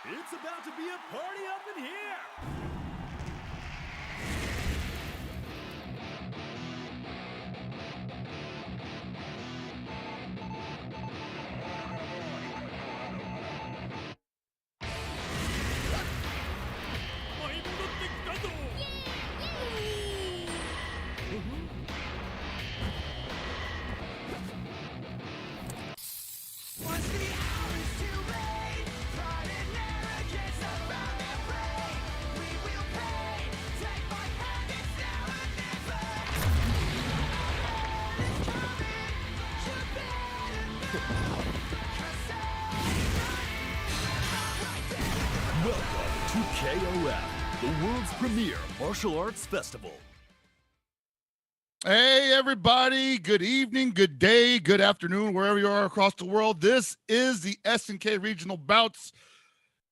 It's about to be a party up in here! Welcome to KOF, the world's premier martial arts festival. Hey, everybody. Good evening, good day, good afternoon, wherever you are across the world. This is the SNK Regional Bouts,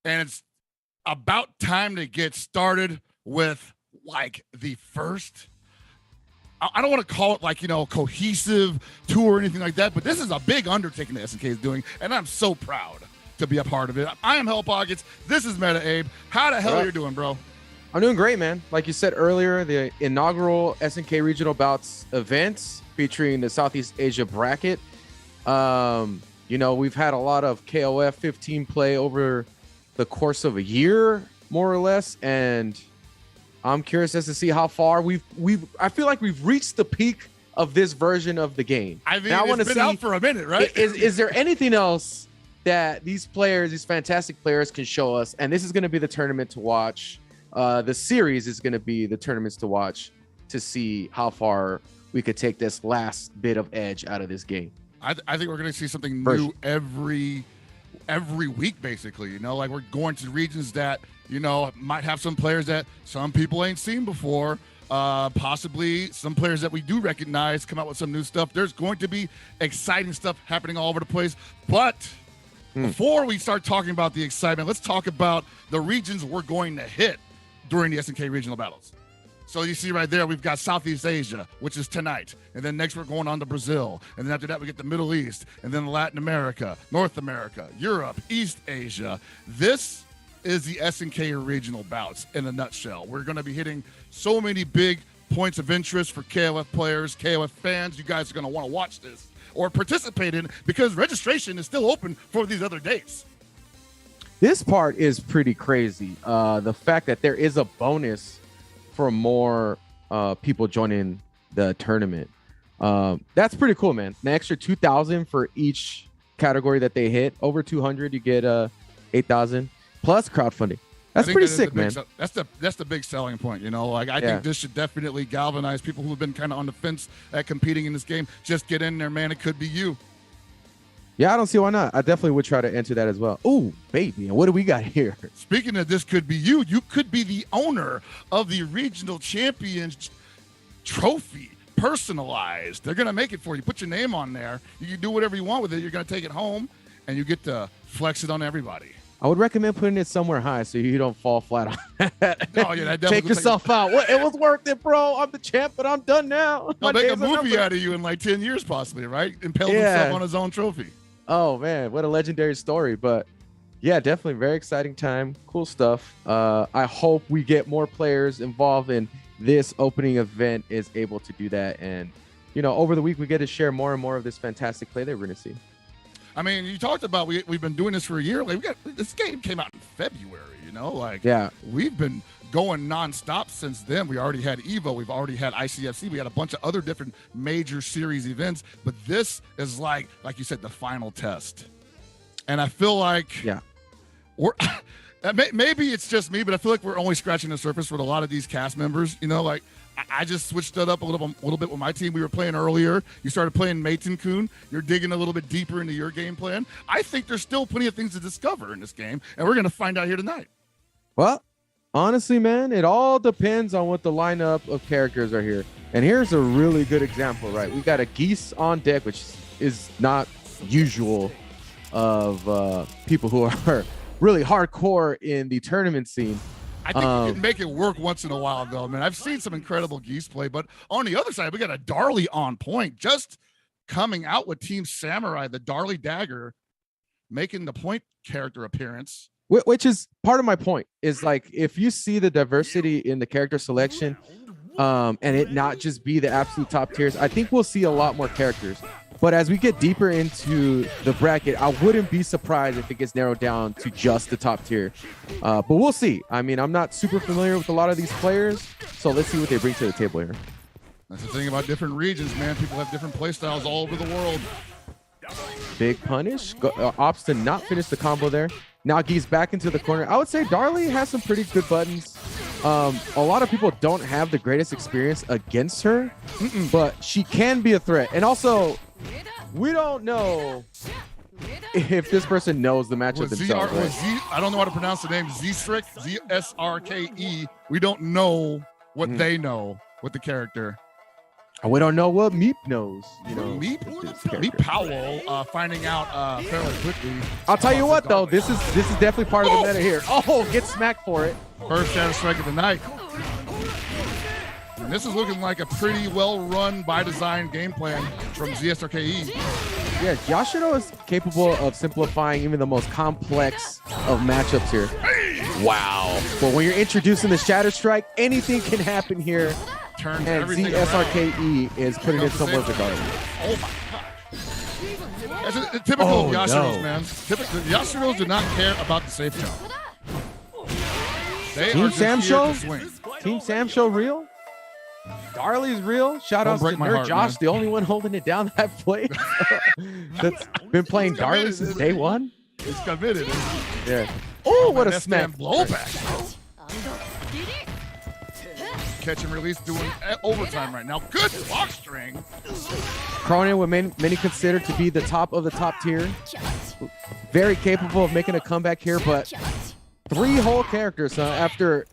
and it's about time to get started with, like, the first, I don't want to call it, like, you know, cohesive tour or anything like that, but this is a big undertaking that SNK is doing, and I'm so proud to be a part of it. I am Hell Pockets. This is Meta Abe. How the hell are you doing, bro? I'm doing great, man. Like you said earlier, the inaugural SNK Regional Bouts events featuring the Southeast Asia bracket. You know, we've had a lot of KOF 15 play over the course of a year, more or less, and I'm curious as to see how far I feel like we've reached the peak of this version of the game. I mean, it's been out for a minute, right? Is there anything else that these players, these fantastic players, can show us? And this is going to be the tournament to watch. The series is going to be the tournaments to watch to see how far we could take this last bit of edge out of this game. I think we're going to see something new every week, basically. You know, like we're going to regions that, you know, might have some players that some people ain't seen before. Possibly some players that we do recognize come out with some new stuff. There's going to be exciting stuff happening all over the place. But before we start talking about the excitement, let's talk about the regions we're going to hit during the SNK regional battles. So you see right there, we've got Southeast Asia, which is tonight. And then next we're going on to Brazil. And then after that, we get the Middle East, and then Latin America, North America, Europe, East Asia. This is the SNK regional bouts in a nutshell. We're going to be hitting so many big points of interest for KOF players, KOF fans. You guys are going to want to watch this or participate in, because registration is still open for these other dates. This part is pretty crazy. The fact that there is a bonus for more people joining the tournament. That's pretty cool, man. An extra 2,000 for each category that they hit. Over 200, you get 8,000 plus crowdfunding. That's pretty sick, man. That's the big selling point, you know. Like I think this should definitely galvanize people who have been kind of on the fence at competing in this game. Just get in there, man. It could be you. Yeah, I don't see why not. I definitely would try to enter that as well. Ooh, baby. And what do we got here? Speaking of this could be you, you could be the owner of the regional champions trophy, personalized. They're going to make it for you. Put your name on there. You can do whatever you want with it. You're going to take it home, and you get to flex it on everybody. I would recommend putting it somewhere high so you don't fall flat on it. No, yeah, that take yourself out. Well, it was worth it, bro. I'm the champ, but I'm done now. They'll make a movie out of you in like 10 years, possibly, right? Impale himself on his own trophy. Oh, man, what a legendary story. But, yeah, definitely very exciting time. Cool stuff. I hope we get more players involved in this opening event is able to do that. And, you know, over the week, we get to share more and more of this fantastic play that we're going to see. I mean, you talked about we've been doing this for a year. Like this game came out in February, you know? Like, we've been going nonstop since then. We already had EVO. We've already had ICFC. We had a bunch of other different major series events. But this is like you said, the final test. And I feel like we're maybe it's just me, but I feel like we're only scratching the surface with a lot of these cast members. You know, like I just switched it up a little bit with my team. We were playing earlier. You started playing Meepowoh. You're digging a little bit deeper into your game plan. I think there's still plenty of things to discover in this game, and we're going to find out here tonight. Well, honestly, man, it all depends on what the lineup of characters are here. And here's a really good example, right? We got a Geese on deck, which is not usual of people who are really hardcore in the tournament scene. I think you can make it work once in a while, though, man. I've seen some incredible Geese play, but on the other side, we got a Darli on point, just coming out with Team Samurai, the Darli Dagger, making the point character appearance Which is part of my point. Is like if you see the diversity in the character selection, and it not just be the absolute top tiers, I think we'll see a lot more characters. But as we get deeper into the bracket, I wouldn't be surprised if it gets narrowed down to just the top tier. But we'll see. I mean, I'm not super familiar with a lot of these players, so let's see what they bring to the table here. That's the thing about different regions, man. People have different play styles all over the world. Big punish. Opts to not finish the combo there. Now Geese back into the corner. I would say Darli has some pretty good buttons. A lot of people don't have the greatest experience against her, but she can be a threat. And also, we don't know if this person knows the matchup themselves. Right? I don't know how to pronounce the name. zSrke, zSrke. We don't know what they know with the character. We don't know what Meep knows. You know, Meepowoh finding out fairly quickly. I'll tell you what, though, this is definitely part of the meta here. Oh, get smacked for it. First shadow strike of the night. And this is looking like a pretty well-run by design game plan from zSrke. Yeah, Yashiro is capable of simplifying even the most complex of matchups here. Wow. But when you're introducing the shadow strike, anything can happen here. Turns and everything zSrke is putting it somewhere regardless. Oh my god. That's a typical of Yashiro's, man. Typical Yashiro's do not care about the safe jump. They Team are Sam just Show? here to swing. Team Sam Show real? Darli's real. Shout outs to Nerd Josh, man. The only one holding it down that play. That's been playing Darli since day one. It's committed. Yeah. Oh, what a smack. Blowback. Catch and release doing overtime right now. Good block string. Krohnen, what many consider to be the top of the top tier. Very capable of making a comeback here, but 3 whole characters after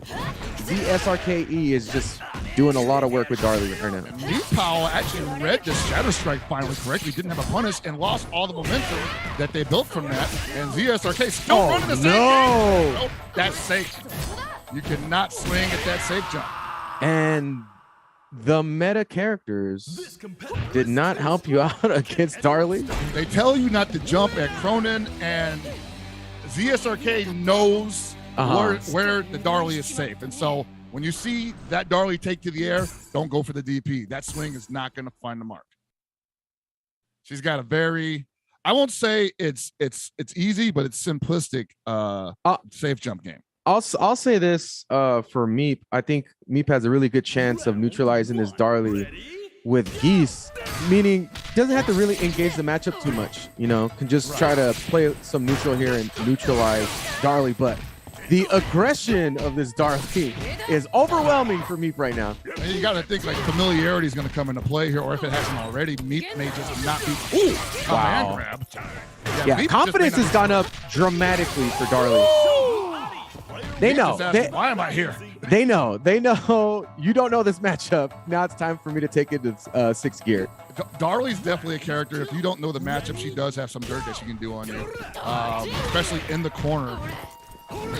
zSrke is just doing a lot of work with Darli right now. And Meepowoh actually read the shadow strike finally correctly, didn't have a punish, and lost all the momentum that they built from that. And zSrke still running the same game. Nope, that's safe. You cannot swing at that safe jump. And the meta characters did not help you out against Darli. They tell you not to jump at Krohnen, and zSrke knows where the Darli is safe. And so when you see that Darli take to the air, don't go for the DP. That swing is not going to find the mark. She's got a very, I won't say it's easy, but it's simplistic safe jump game. I'll say this for Meep. I think Meep has a really good chance of neutralizing this Darli with Geese, meaning doesn't have to really engage the matchup too much. You know, can just try to play some neutral here and neutralize Darli. But the aggression of this Darli is overwhelming for Meep right now. And you got to think like familiarity is going to come into play here, or if it hasn't already, Meep may just not be. Ooh, command grab. Yeah, confidence has gone up dramatically for Darli. They know. Why am I here? They know. You don't know this matchup. Now it's time for me to take it to 6th gear. Darli's definitely a character. If you don't know the matchup, she does have some dirt that she can do on you, especially in the corner.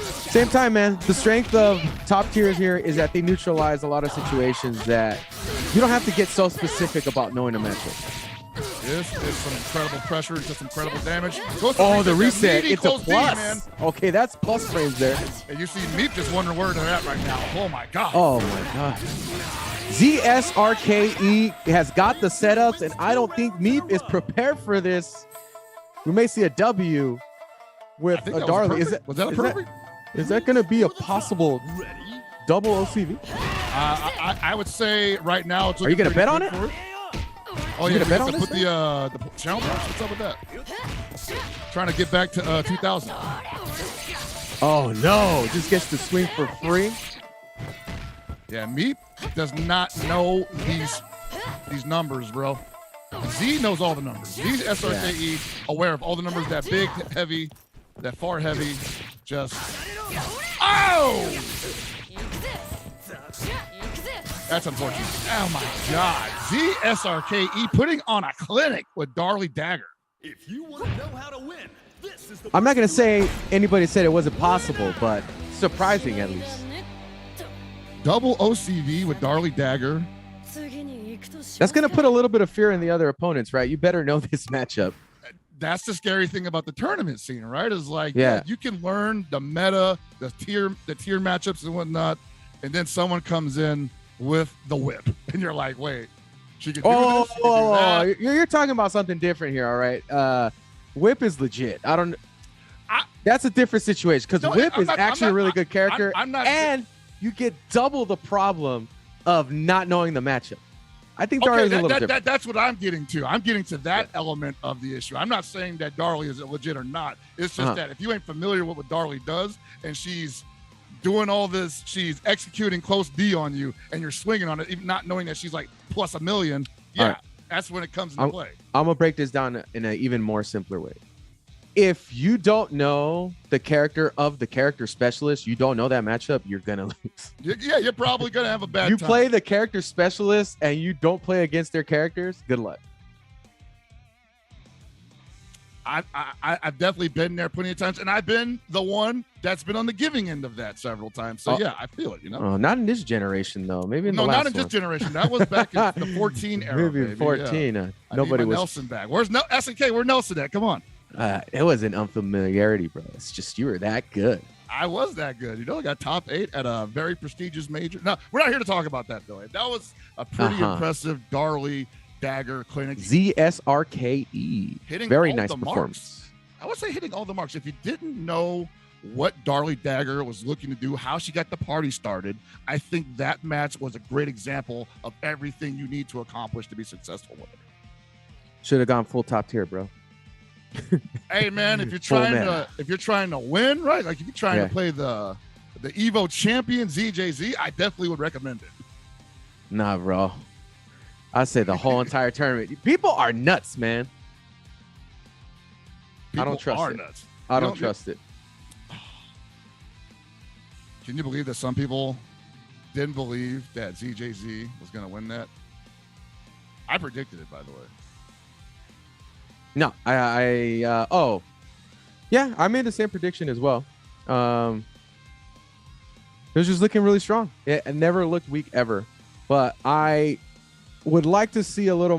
Same time, man. The strength of top tiers here is that they neutralize a lot of situations that you don't have to get so specific about knowing a matchup. This is some incredible pressure, just incredible damage. Oh, the reset. It's a plus. B, man. Okay, that's plus frames there. And you see Meep just wondering where they're at right now. Oh, my God. Oh, my God. zSrke has got the setups, and I don't think Meep is prepared for this. We may see a W with a Darli. Was that perfect? Is that going to be a possible double OCV? I would say right now it's. Are you going to bet on it? Oh, yeah, bet on put the channel box. What's up with that? Trying to get back to 2000. Oh, no. Just gets to swing for free. Yeah, Meep does not know these numbers, bro. Z knows all the numbers. These SRKE aware of all the numbers that big, heavy, that far heavy, just. Oh! That's unfortunate. Oh my God. zSrke putting on a clinic with Darli Dagger. If you want to know how to win, this is the I'm not going to say anybody said it wasn't possible, but surprising at least. Double OCV with Darli Dagger. That's going to put a little bit of fear in the other opponents, right? You better know this matchup. that's the scary thing about the tournament scene, right? Is like, Yeah. you can learn the meta, the tier matchups and whatnot, and then someone comes in with the whip, and you're like, wait, she can do this. She can do that. You're talking about something different here, all right? Whip is legit. That's a different situation because Whip is actually a really good character, and you get double the problem of not knowing the matchup. I think Darli is a little different. That's what I'm getting to. I'm getting to that element of the issue. I'm not saying that Darli is legit or not. It's just that if you ain't familiar with what Darli does, and she's doing all this, she's executing close D on you, and you're swinging on it, even not knowing that she's like plus a million. Yeah, that's when it comes into play. I'm gonna break this down in an even more simpler way. If you don't know the character of the character specialist, you don't know that matchup, you're gonna lose. Yeah, you're probably gonna have a bad time. You play the character specialist and you don't play against their characters, good luck. I've definitely been there plenty of times, and I've been the one that's been on the giving end of that several times. So yeah, I feel it. Not in this generation though. Maybe in the last not in this generation. That was back in the 14 era. Maybe 14. Yeah. Nobody was Nelson back. Where's SNK? Where's Nelson at? Come on. It was an unfamiliarity, bro. It's just you were that good. I was that good. I got top 8 at a very prestigious major. No, we're not here to talk about that though. That was a pretty impressive Darli dagger clinic. zSrke. Hitting very all nice the performance. Marks. I would say hitting all the marks. If you didn't know what Darli dagger was looking to do, how she got the party started, I think that match was a great example of everything you need to accomplish to be successful with it. Should have gone full top tier, bro. Hey man, if you're trying to win, right? Like if you're trying to play the Evo champion ZJZ, I definitely would recommend it. Nah, bro. I say the whole entire tournament. People are nuts, man. I don't trust it. Nuts. I don't trust it. Can you believe that some people didn't believe that ZJZ was going to win that? I predicted it, by the way. No, I made the same prediction as well. It was just looking really strong. It never looked weak ever, but I would like to see a little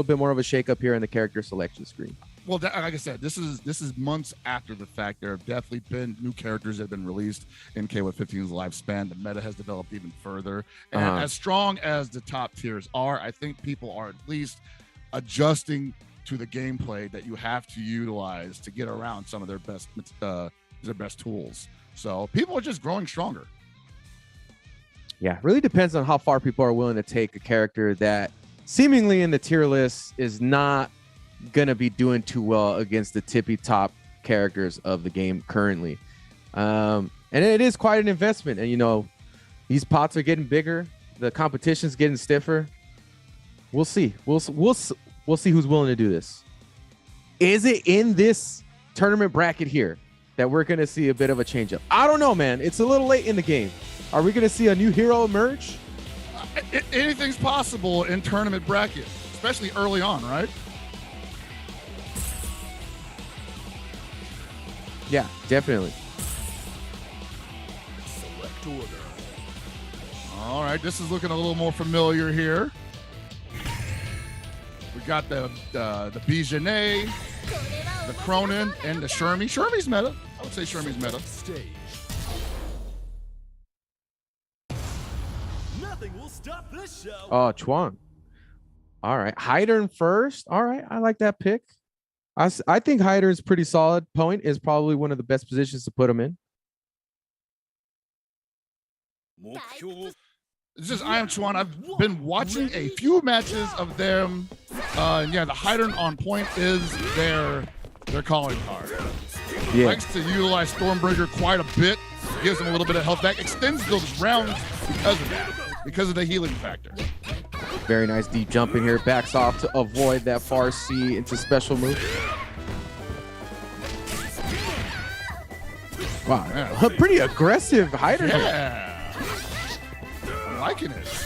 bit more of a shakeup here in the character selection screen. Well, like I said, this is months after the fact. There have definitely been new characters that have been released in KOF-15's lifespan. The meta has developed even further, and as strong as the top tiers are, I think people are at least adjusting to the gameplay that you have to utilize to get around some of their best tools. So people are just growing stronger. Yeah, really depends on how far people are willing to take a character that seemingly in the tier list is not gonna be doing too well against the tippy top characters of the game currently. And it is quite an investment. And these pots are getting bigger. The competition's getting stiffer. We'll see. We'll see who's willing to do this. Is it in this tournament bracket here that we're going to see a bit of a change up? I don't know, man. It's a little late in the game. Are we going to see a new hero emerge? Anything's possible in tournament bracket, especially early on, right? Yeah, definitely. Select order. All right, this is looking a little more familiar here. We got the B.Jenet, the Krohnen, and the Shermie. Shermie's meta. I would say Shermie's meta. Stage. Nothing will stop this show. Oh, Chuan. All right. Heidern first. All right. I like that pick. I think Heidern's pretty solid. Point is probably one of the best positions to put him in. This is IAmChuan. I've been watching a few matches of them. And yeah, the Heidern on point is their calling card. Yeah. Likes to utilize Stormbreaker quite a bit. Gives them a little bit of health back. Extends those rounds because of that. Because of the healing factor. Very nice deep jump in here. Backs off to avoid that far C into special move. Wow. Yeah. Pretty aggressive Heidern. Yeah. I'm liking it.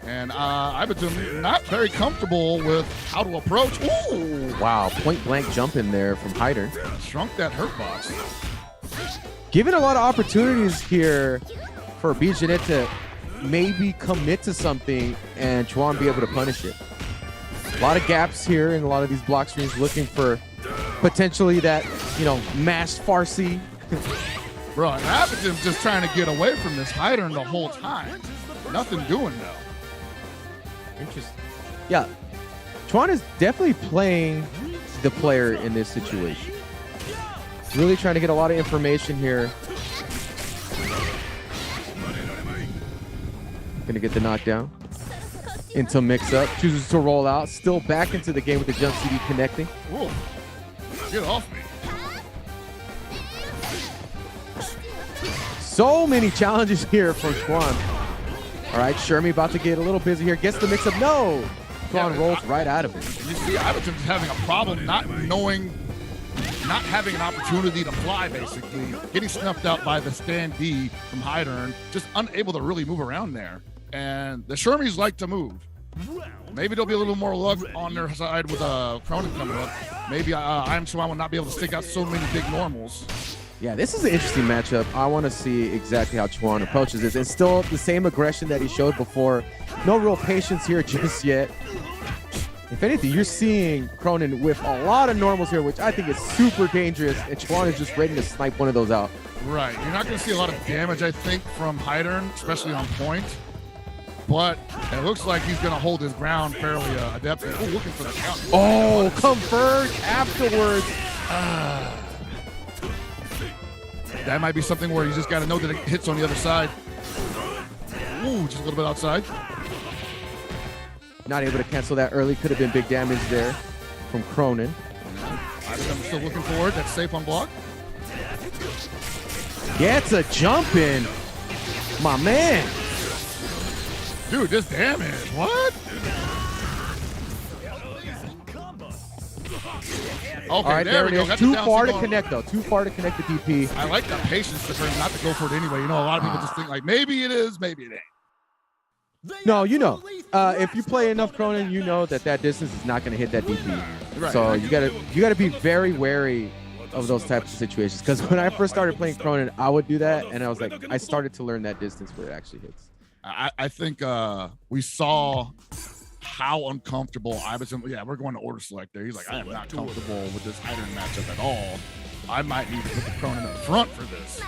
And Ibatum not very comfortable with how to approach. Ooh. Wow. Point blank jump in there from Heidern. Shrunk that hurt box. Given a lot of opportunities here for B.Jenet to maybe commit to something and Chuan be able to punish it. A lot of gaps here in a lot of these block screens, looking for potentially that, mashed Farsi. Bro, and Ibatum's just trying to get away from this Heidern the whole time. Nothing doing though. Interesting. Yeah, Chuan is definitely playing the player in this situation. Really trying to get a lot of information here. Gonna get the knockdown into mix-up. Chooses to roll out. Still back into the game with the jump CD connecting. Whoa. Get off me. So many challenges here from Chuan. All right, Shermie about to get a little busy here. Gets the mix-up. No! Chuan rolls right out of it. You see, Ibatum's having a problem not having an opportunity to fly, basically. Getting snuffed out by the stand-D from Heidern. Just unable to really move around there. And the Shermies like to move. Maybe there'll be a little more luck on their side with Krohnen coming up. Maybe IAmChuan will not be able to stick out so many big normals. Yeah, this is an interesting matchup. I want to see exactly how Chuan approaches this. It's still the same aggression that he showed before. No real patience here just yet. If anything, you're seeing Krohnen with a lot of normals here, which I think is super dangerous, and Chuan is just ready to snipe one of those out. Right. You're not going to see a lot of damage, I think, from Heidern, especially on point. But it looks like he's going to hold his ground fairly adeptly. Oh, looking for the count. Oh, Komphat afterwards. That might be something where you just got to know that it hits on the other side. Ooh, just a little bit outside. Not able to cancel that early. Could have been big damage there from Krohnen. I'm still looking forward. That's safe on block. Gets a jump in. My man. Dude, this damage. What? Okay, all right, there we go. Too far to connect, though. Too far to connect the DP. I like that patience for him not to go for it anyway. You know, a lot of people just think like, maybe it is, maybe it ain't. No, if you play enough Krohnen, you know that distance is not going to hit that DP. Right. So you gotta be very wary of those types of situations. Because when I first started playing Krohnen, I would do that, and I was like, I started to learn that distance where it actually hits. I think we saw how uncomfortable Ibatum. Yeah, we're going to order select there. He's like, I am not comfortable with this Heidern matchup at all. I might need to put the Krohnen up front for this.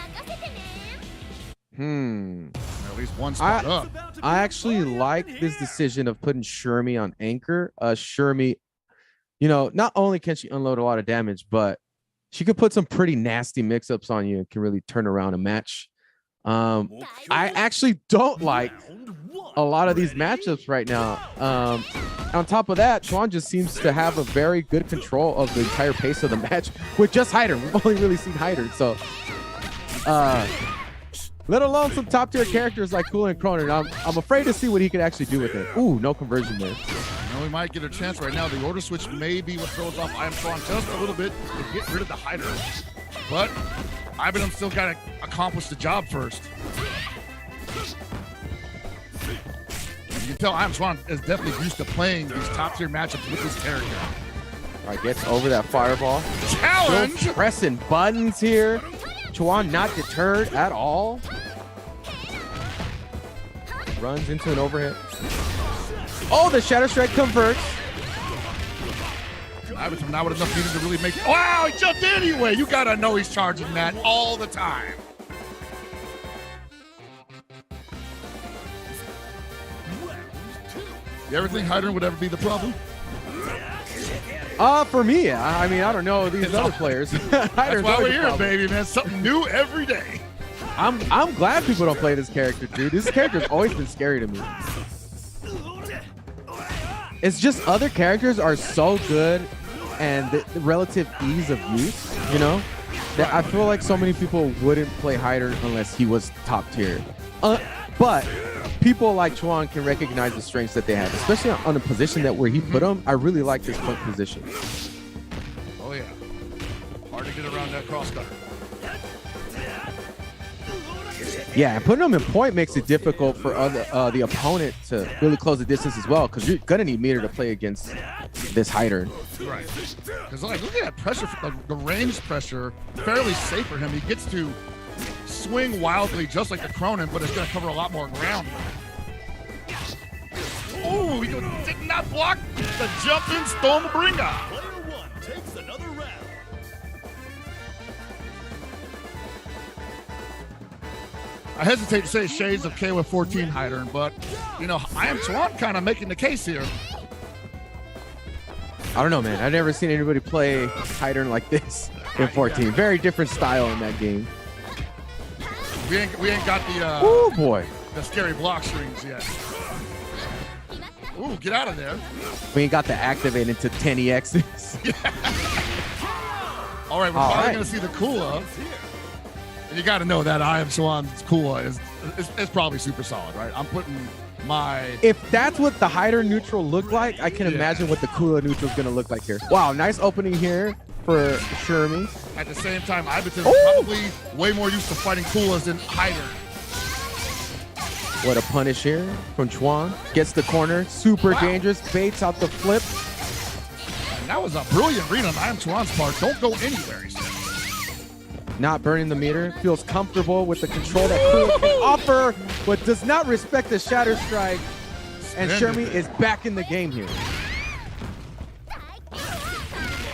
At least one spot up. I actually like this decision of putting Shermie on anchor. Shermie, not only can she unload a lot of damage, but she could put some pretty nasty mix-ups on you and can really turn around a match. I actually don't like a lot of these matchups right now. On top of that, Chuan just seems to have a very good control of the entire pace of the match with just Heidern. We've only really seen Heidern, so let alone some top tier characters like Kula and Krohnen. I'm afraid to see what he can actually do with it. Ooh, no conversion there. We might get a chance right now. The order switch may be what throws off IAmChuan just a little bit to get rid of the Heidern. But Ibatum still got to accomplish the job first. You can tell IAmChuan is definitely used to playing these top tier matchups with this character. All right, gets over that fireball. Challenge! Still pressing buttons here. Chuan not deterred at all. Runs into an overhead. Oh, the Shadow Strike converts. Ibatum not with enough needed to really make. Wow, he jumped anyway. You gotta know he's charging that all the time. You ever think Heidern would ever be the problem? For me, I mean, I don't know these other players. That's why we're here, baby, man. Something new every day. I'm glad people don't play this character, dude. This character's always been scary to me. It's just other characters are so good, and the relative ease of use, that I feel like so many people wouldn't play Heidern unless he was top tier. But people like Chuan can recognize the strengths that they have, especially on a position where he put him. I really like this point position. Oh yeah, hard to get around that cross cutter. Yeah, and putting him in point makes it difficult for the opponent to really close the distance as well, because you're gonna need meter to play against this Heidern. Right, because look at that pressure, the range pressure, fairly safe for him. He gets to swing wildly just like the Krohnen, but it's gonna cover a lot more ground. Oh, he did not block the jumping Stormbringer. Player one takes another round. I hesitate to say shades of KOF 14 Heidern, but, you know, IAmChuan kind of making the case here. I don't know, man. I've never seen anybody play Heidern like this in 14. Very different style in that game. We ain't got the Oh boy, the scary block strings yet. Ooh, get out of there. we ain't got the activate into 10 EXs. All right, we're probably going to see the Kula. And you got to know that IAmChuan's Kula is probably super solid, right? I'm putting my... If that's what the Heidern neutral looked like, I can imagine what the Kula neutral is going to look like here. Wow, nice opening here for Shermie. At the same time, Ibatum is probably way more used to fighting Kulas than Heidern. What a punish here from Chuan. Gets the corner, super dangerous, baits out the flip. And that was a brilliant read on IAmChuan's part. Don't go anywhere, he said. Not burning the meter, feels comfortable with the control that Kula can offer, but does not respect the Shatter Strike. And Shermie is back in the game here.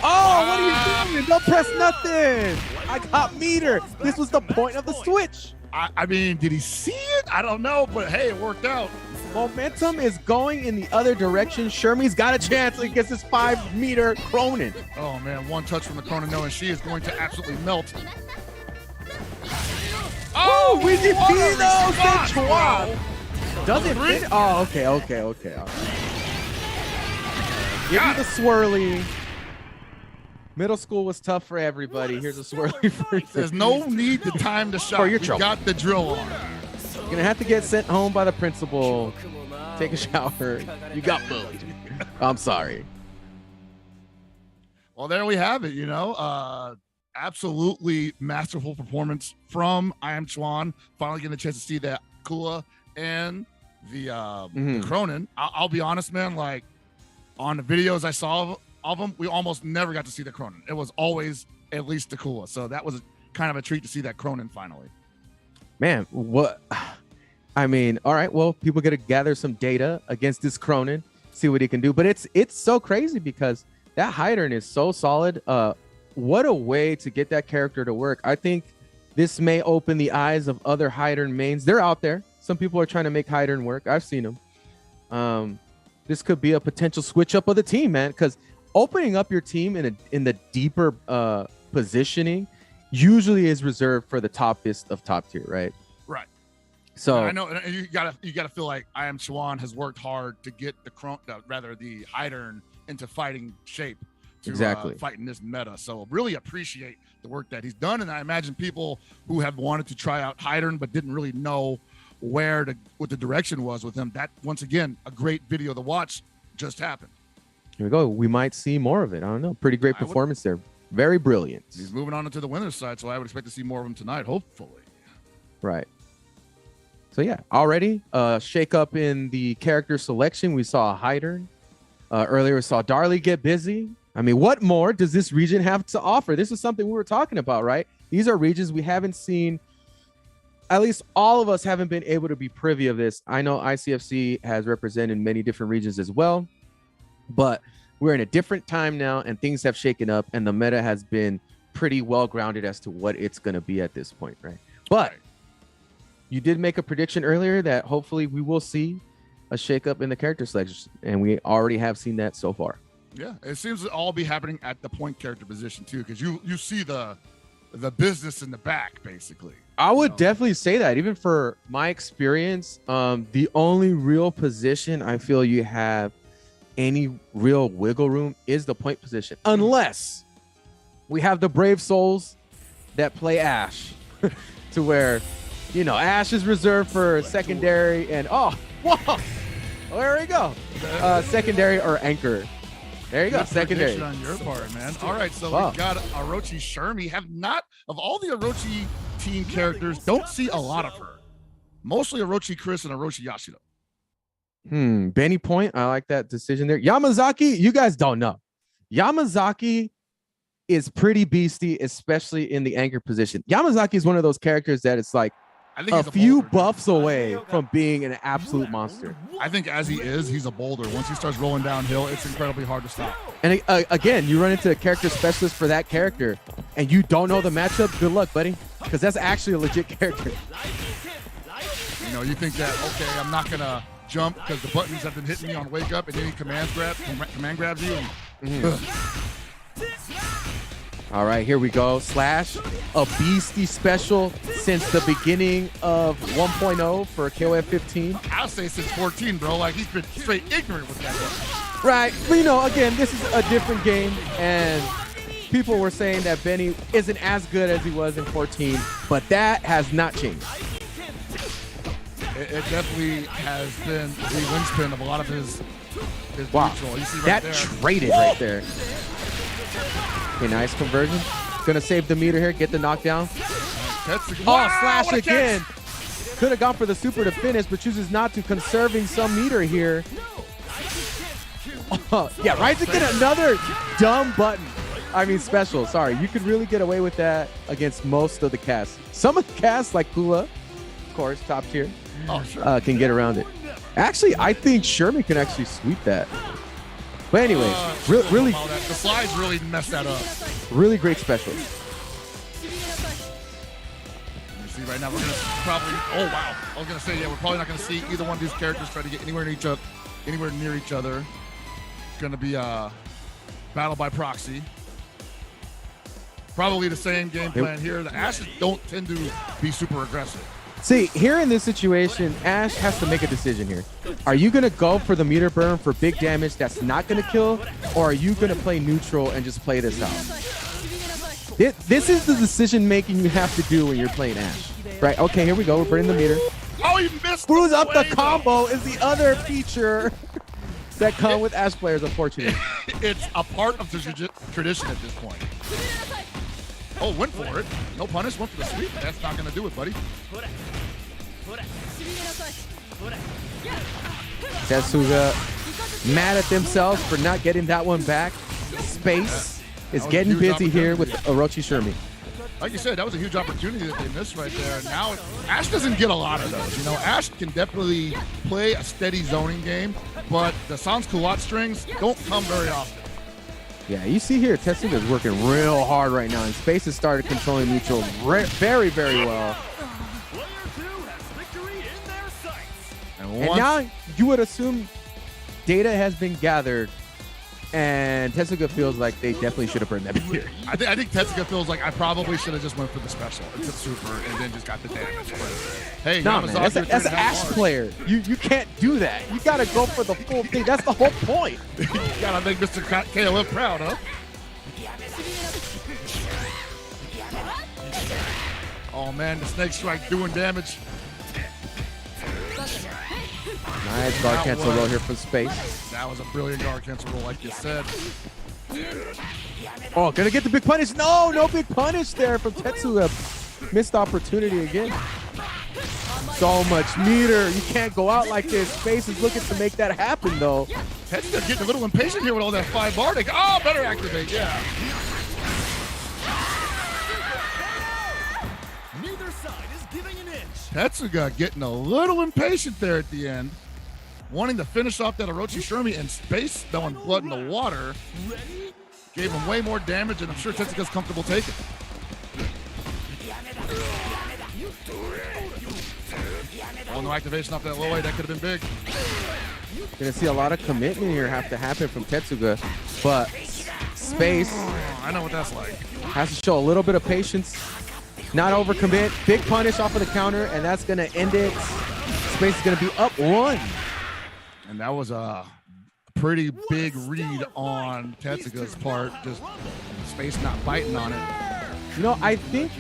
Oh, what are you doing? Don't press nothing. I got meter. This was the point of the switch. I mean, did he see it? I don't know, but hey, it worked out. Momentum is going in the other direction. Shermie's got a chance against his 5-meter Krohnen. Oh man, one touch from the Krohnen knowing she is going to absolutely melt. Oh, VGP though, response. Chuan. Does it fit? Oh, okay. All right. Give me the swirly. Middle school was tough for everybody. Here's a swirly for you. There's no need to time the shot. You got the drill on. You're gonna have to get sent home by the principal. Take a shower. You got bullied. I'm sorry. Well, there we have it. You know, absolutely masterful performance from IAmChuan. Finally getting a chance to see that Kula and the Krohnen. I'll be honest, man. Like on the videos I saw of them, we almost never got to see the Krohnen. It was always at least the Kula. So that was kind of a treat to see that Krohnen finally. Man, what? I mean, all right. Well, people got to gather some data against this Krohnen, see what he can do. But it's so crazy because that Heidern is so solid. What a way to get that character to work. I think this may open the eyes of other Heidern mains. They're out there. Some people are trying to make Heidern work. I've seen them. This could be a potential switch up of the team, man, because opening up your team in the deeper positioning usually is reserved for the toppest of top tier, right? Right. So I know you gotta feel like IAmChuan has worked hard to get the Heidern into fighting shape to fight in this meta. So really appreciate the work that he's done, and I imagine people who have wanted to try out Heidern but didn't really know what the direction was with him. That once again a great video to watch just happened. Here we go. We might see more of it. I don't know. Pretty great performance there. Very brilliant. He's moving on into the winner's side, so I would expect to see more of him tonight, hopefully. Right. So yeah, already shake up in the character selection. We saw Heidern. Earlier we saw Darli get busy. I mean, what more does this region have to offer? This is something we were talking about, right? These are regions we haven't seen. At least all of us haven't been able to be privy of this. I know ICFC has represented many different regions as well. But we're in a different time now and things have shaken up and the meta has been pretty well grounded as to what it's going to be at this point, right? But you did make a prediction earlier that hopefully we will see a shake up in the character selection, and we already have seen that so far. Yeah, it seems to all be happening at the point character position too, because you see the business in the back, basically. I would definitely say that. Even for my experience, the only real position I feel you have any real wiggle room is the point position, unless we have the brave souls that play Ashe to where, you know, Ashe is reserved for secondary and there we go, secondary or anchor. There you go, secondary on your part, man. All right, so we got Orochi Shermie. Have not, of all the Orochi team characters, don't see a lot of her. Mostly Orochi Chris and Orochi Yashiro. Benny Point, I like that decision there. Yamazaki, you guys don't know. Yamazaki is pretty beastie, especially in the anchor position. Yamazaki is one of those characters that it's like, a few buffs away from being an absolute monster. I think as he is, he's a boulder. Once he starts rolling downhill, it's incredibly hard to stop. And again, you run into a character specialist for that character, and you don't know the matchup. Good luck, buddy, because that's actually a legit character. You know, you think that, okay, I'm not gonna jump because the buttons have been hitting me on wake up, and then he command grabs you. And, All right, here we go. Slash, a beastie special since the beginning of 1.0 for KOF 15. I'll say since 14, bro. Like, he's been straight ignorant with that one. Right. But, you know, again, this is a different game, and people were saying that Benny isn't as good as he was in 14, but that has not changed. It definitely has been the linchpin of a lot of his wow. neutral. You see right that there. Traded right there. Okay, nice conversion. Gonna save the meter here, get the knockdown. Slash again. Could have gone for the super to finish, but chooses not to, conserving some meter here. Yeah, right to get another dumb button. I mean, special. Sorry, you could really get away with that against most of the casts. Some of the casts, like Kula, of course, top tier, can get around it. Actually, I think Shermie can actually sweep that. But anyways, really, the slides really messed that up. Really great special. You see right now, we're gonna probably. Oh wow! I was gonna say, yeah, we're probably not gonna see either one of these characters try to get anywhere near each other. It's gonna be a battle by proxy. Probably the same game plan here. The Ashes don't tend to be super aggressive. See, here in this situation, Ash has to make a decision here. Are you going to go for the meter burn for big damage that's not going to kill, or are you going to play neutral and just play this out? This is the decision making you have to do when you're playing Ash. Right, okay, here we go. We're burning the meter. Oh, he missed. Screws up the combo is the other feature that come with Ash players, unfortunately. It's a part of the tradition at this point. Oh, went for it. No punish, went for the sweep. That's not going to do it, buddy. Tetsuga mad at themselves for not getting that one back. Space is getting busy here with Orochi Shermie. Like you said, that was a huge opportunity that they missed right there. Now, Ash doesn't get a lot of those. You know, Ash can definitely play a steady zoning game, but the Sans Culotte strings don't come very often. Yeah, you see here, Tetsuga is working real hard right now, and Space has started controlling neutral very, very well. And now you would assume data has been gathered, and Tetsuga feels like they definitely should have burned that meter. I think Tetsuga feels like I probably should have just went for the special and took super and then just got the damage. Hey, no, man, that's an Ash player. You can't do that. You got to go for the full thing. That's the whole point. You got to make Mr. KLF proud, huh? Oh, man, the snake strike doing damage. Nice guard cancel roll here for Space. That was a brilliant guard cancel roll, like you said. Oh, gonna get the big punish. No big punish there from Tetsuga. Missed opportunity again. So much meter. You can't go out like this. Space is looking to make that happen, though. Tetsuga getting a little impatient here with all that 5-bar. Oh, better activate, yeah. Neither side is giving an inch. Tetsuga getting a little impatient there at the end. Wanting to finish off that Orochi Shermie, and Space throwing blood in the water. Gave him way more damage, and I'm sure Tetsuga's comfortable taking. Oh, no activation off that low A. That could have been big. Gonna see a lot of commitment here have to happen from Tetsuga, but Space I know what that's like. Has to show a little bit of patience, not overcommit. Big punish off of the counter, and that's gonna end it. Space is gonna be up 1. And that was a pretty big read on Tetsuga's part. Just Space not biting on it. You know, I think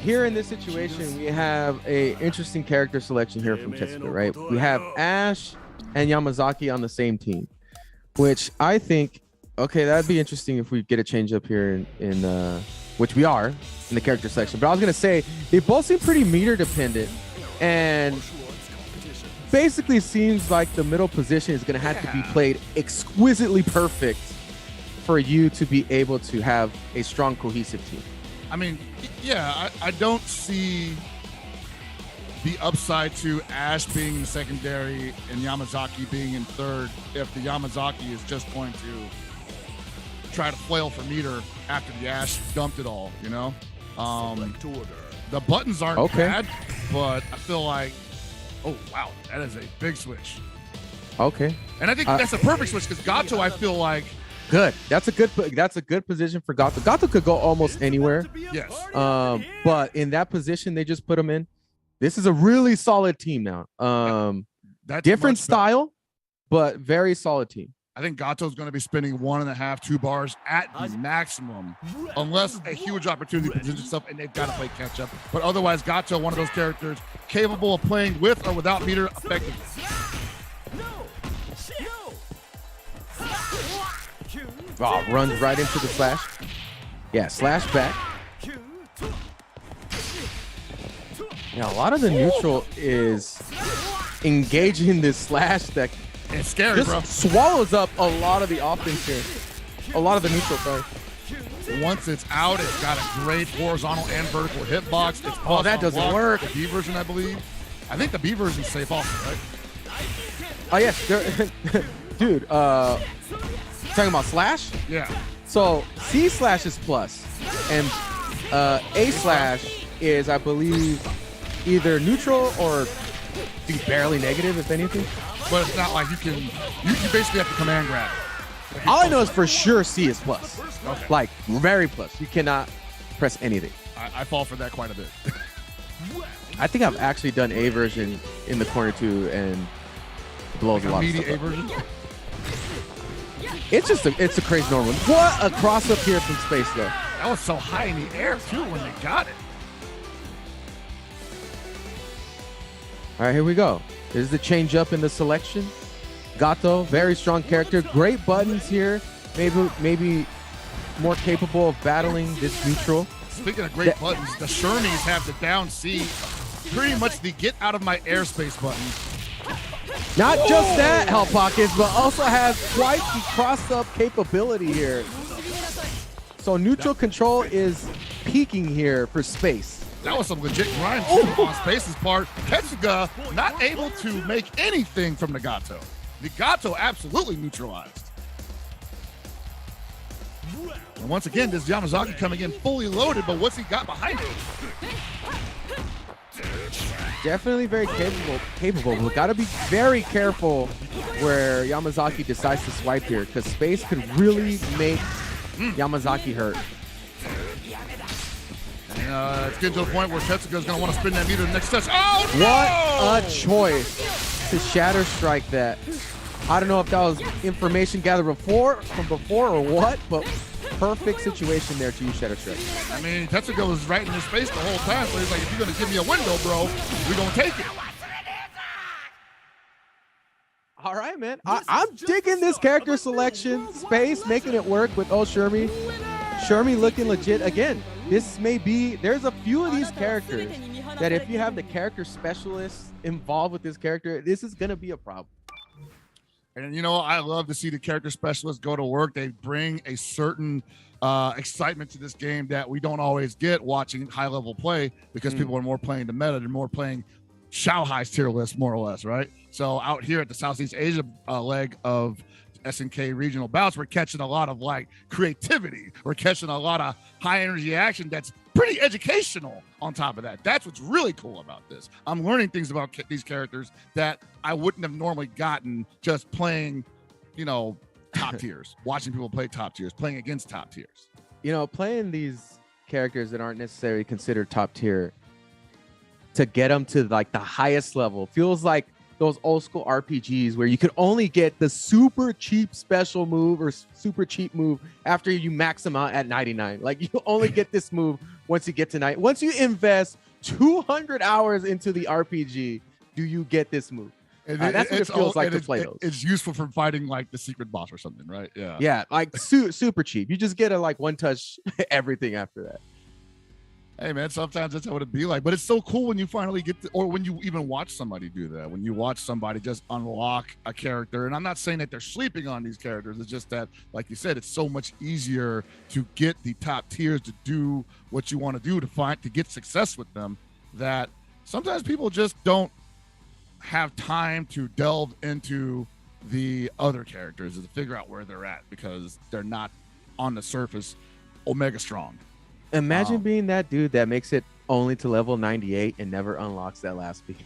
here in this situation, we have a interesting character selection here from Tetsuga, right? We have Ash and Yamazaki on the same team, which I think, okay, that'd be interesting if we get a change up here in which we are in the character section. But I was gonna say they both seem pretty meter dependent, and basically seems like the middle position is gonna have to be played exquisitely perfect for you to be able to have a strong, cohesive team. I mean, yeah, I don't see the upside to Ash being in secondary and Yamazaki being in third if the Yamazaki is just going to try to flail for meter after the Ash dumped it all, you know? The buttons aren't bad, but I feel like, oh, wow, that is a big switch. Okay. And I think that's a perfect switch because Gato, I feel like, good. That's a good position for Gato. Gato could go almost anywhere. Yes. But in that position they just put him in, this is a really solid team now. That's different style, but very solid team. I think Gato's going to be spending 1.5, 2 bars at the maximum, unless a huge opportunity presents itself and they've got to play catch up. But otherwise, Gato, one of those characters capable of playing with or without meter effectively. Oh, runs right into the slash. Yeah, slash back. Yeah, a lot of the neutral is engaging this slash that it's scary, just bro. Swallows up a lot of the offense here. A lot of the neutral, sorry. Once it's out, it's got a great horizontal and vertical hitbox. It's oh, that doesn't work. The B version, I believe. I think the B version's safe also, right? Oh, yes. Dude, talking about slash? Yeah. So C slash is plus, and A slash is, I believe, either neutral or be barely negative, if anything. But it's not like you basically have to command grab. All I know is for sure C is plus. Okay. Like very plus. You cannot press anything. I fall for that quite a bit. I think I've actually done A version in the corner too, and blows like a lot of stuff A up. version? It's a crazy normal. What a cross up here from space though. That was so high in the air too when they got it. All right, here we go. This is the change up in the selection. Gato, very strong character. Great buttons here. Maybe more capable of battling this neutral. Speaking of great buttons, the Shermies have the down C, pretty much the get out of my airspace button. Not just that, Hell Pockets, but also has quite the cross-up capability here. So neutral control is peaking here for space. That was some legit grind too on Space's part. Tetsuga not able to make anything from the Gato. The Gato absolutely neutralized. And once again, this Yamazaki coming in fully loaded, but what's he got behind it? Definitely very capable, but gotta be very careful where Yamazaki decides to swipe here, because space could really make Yamazaki hurt. And it's getting to a point where Tetsuga's going to want to spin that meter the next touch. Oh, no! What a choice to shatter strike that. I don't know if that was information gathered from before or what, but perfect situation there to use shatter strike. I mean, Tetsuga was right in his face the whole time, so he's like, if you're going to give me a window, bro, we're going to take it. All right, man. I'm digging this character selection. Space making it work with Shermie. Shermie looking legit. Again, this may be, there's a few of these characters that if you have the character specialists involved with this character, this is going to be a problem. And, you know, I love to see the character specialists go to work. They bring a certain excitement to this game that we don't always get watching high-level play because people are more playing the meta. They're more playing Shanghai's tier list, more or less, right? So out here at the Southeast Asia leg of SNK regional bouts, we're catching a lot of like creativity. We're catching a lot of high energy action that's pretty educational on top of that. That's what's really cool about this. I'm learning things about these characters that I wouldn't have normally gotten just playing, you know, top tiers, watching people play top tiers, playing against top tiers. You know, playing these characters that aren't necessarily considered top tier to get them to like the highest level feels like those old school RPGs where you could only get the super cheap special move or super cheap move after you max them out at 99. Like you only get this move once you get to 90. Once you invest 200 hours into the RPG, do you get this move? That's what it feels like to play those. It's useful for fighting like the secret boss or something, right? Yeah. Yeah, like super cheap. You just get a like one touch everything after that. Hey man, sometimes that's how it'd be like, but it's so cool when you finally get to, or when you even watch somebody do that, when you watch somebody just unlock a character. And I'm not saying that they're sleeping on these characters. It's just that, like you said, it's so much easier to get the top tiers to do what you want to do to get success with them, that sometimes people just don't have time to delve into the other characters to figure out where they're at because they're not on the surface omega strong. Imagine being that dude that makes it only to level 98 and never unlocks that last piece.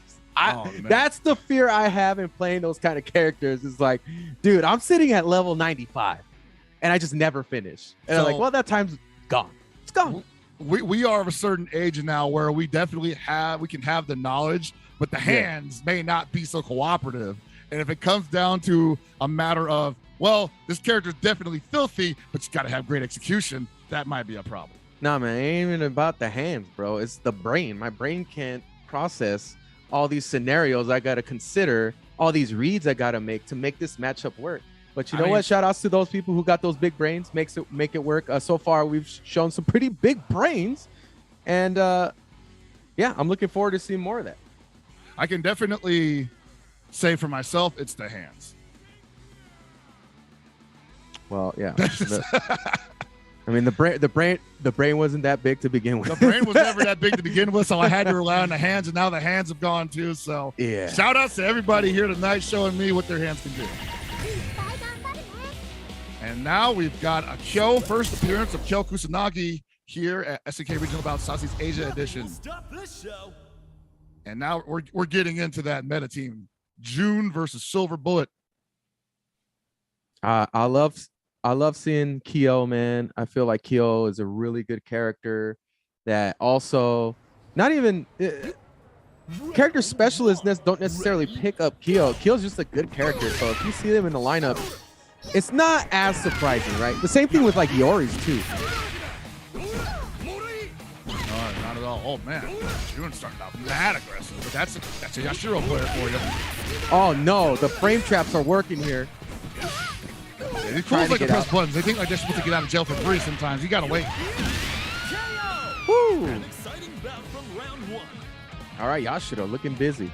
That's the fear I have in playing those kind of characters. Is like, dude, I'm sitting at level 95 and I just never finish. And I'm like, well, that time's gone. It's gone. We are of a certain age now where we definitely can have the knowledge, but the hands may not be so cooperative. And if it comes down to a matter of, well, this character is definitely filthy, but you got to have great execution, that might be a problem. Nah, man, it ain't even about the hands, bro. It's the brain. My brain can't process all these scenarios I got to consider, all these reads I got to make this matchup work. But you know what? Shout outs to those people who got those big brains, make it work. So far, we've shown some pretty big brains. And yeah, I'm looking forward to seeing more of that. I can definitely say for myself, it's the hands. Well, yeah. I mean, the brain wasn't that big to begin with. The brain was never that big to begin with, so I had to rely on the hands, and now the hands have gone too. So yeah, shout outs to everybody here tonight showing me what their hands can do. And now we've got a Kyo, first appearance of Kyo Kusanagi here at SNK Regional Bouts Southeast Asia Edition. And now we're getting into that meta team. June versus Silver Bullet. I love seeing Kyo, man. I feel like Kyo is a really good character that also not even character specialists don't necessarily pick up Kyo. Kyo's just a good character. So if you see them in the lineup, it's not as surprising, right? The same thing with like Iori's too. Not at all. Oh man, June started out mad aggressive, but that's a Yashiro player for you. Oh no, the frame traps are working here. Yeah, these fools like to press buttons. They think like they're supposed to get out of jail for free sometimes. You gotta wait. Woo! All right, Yashiro looking busy.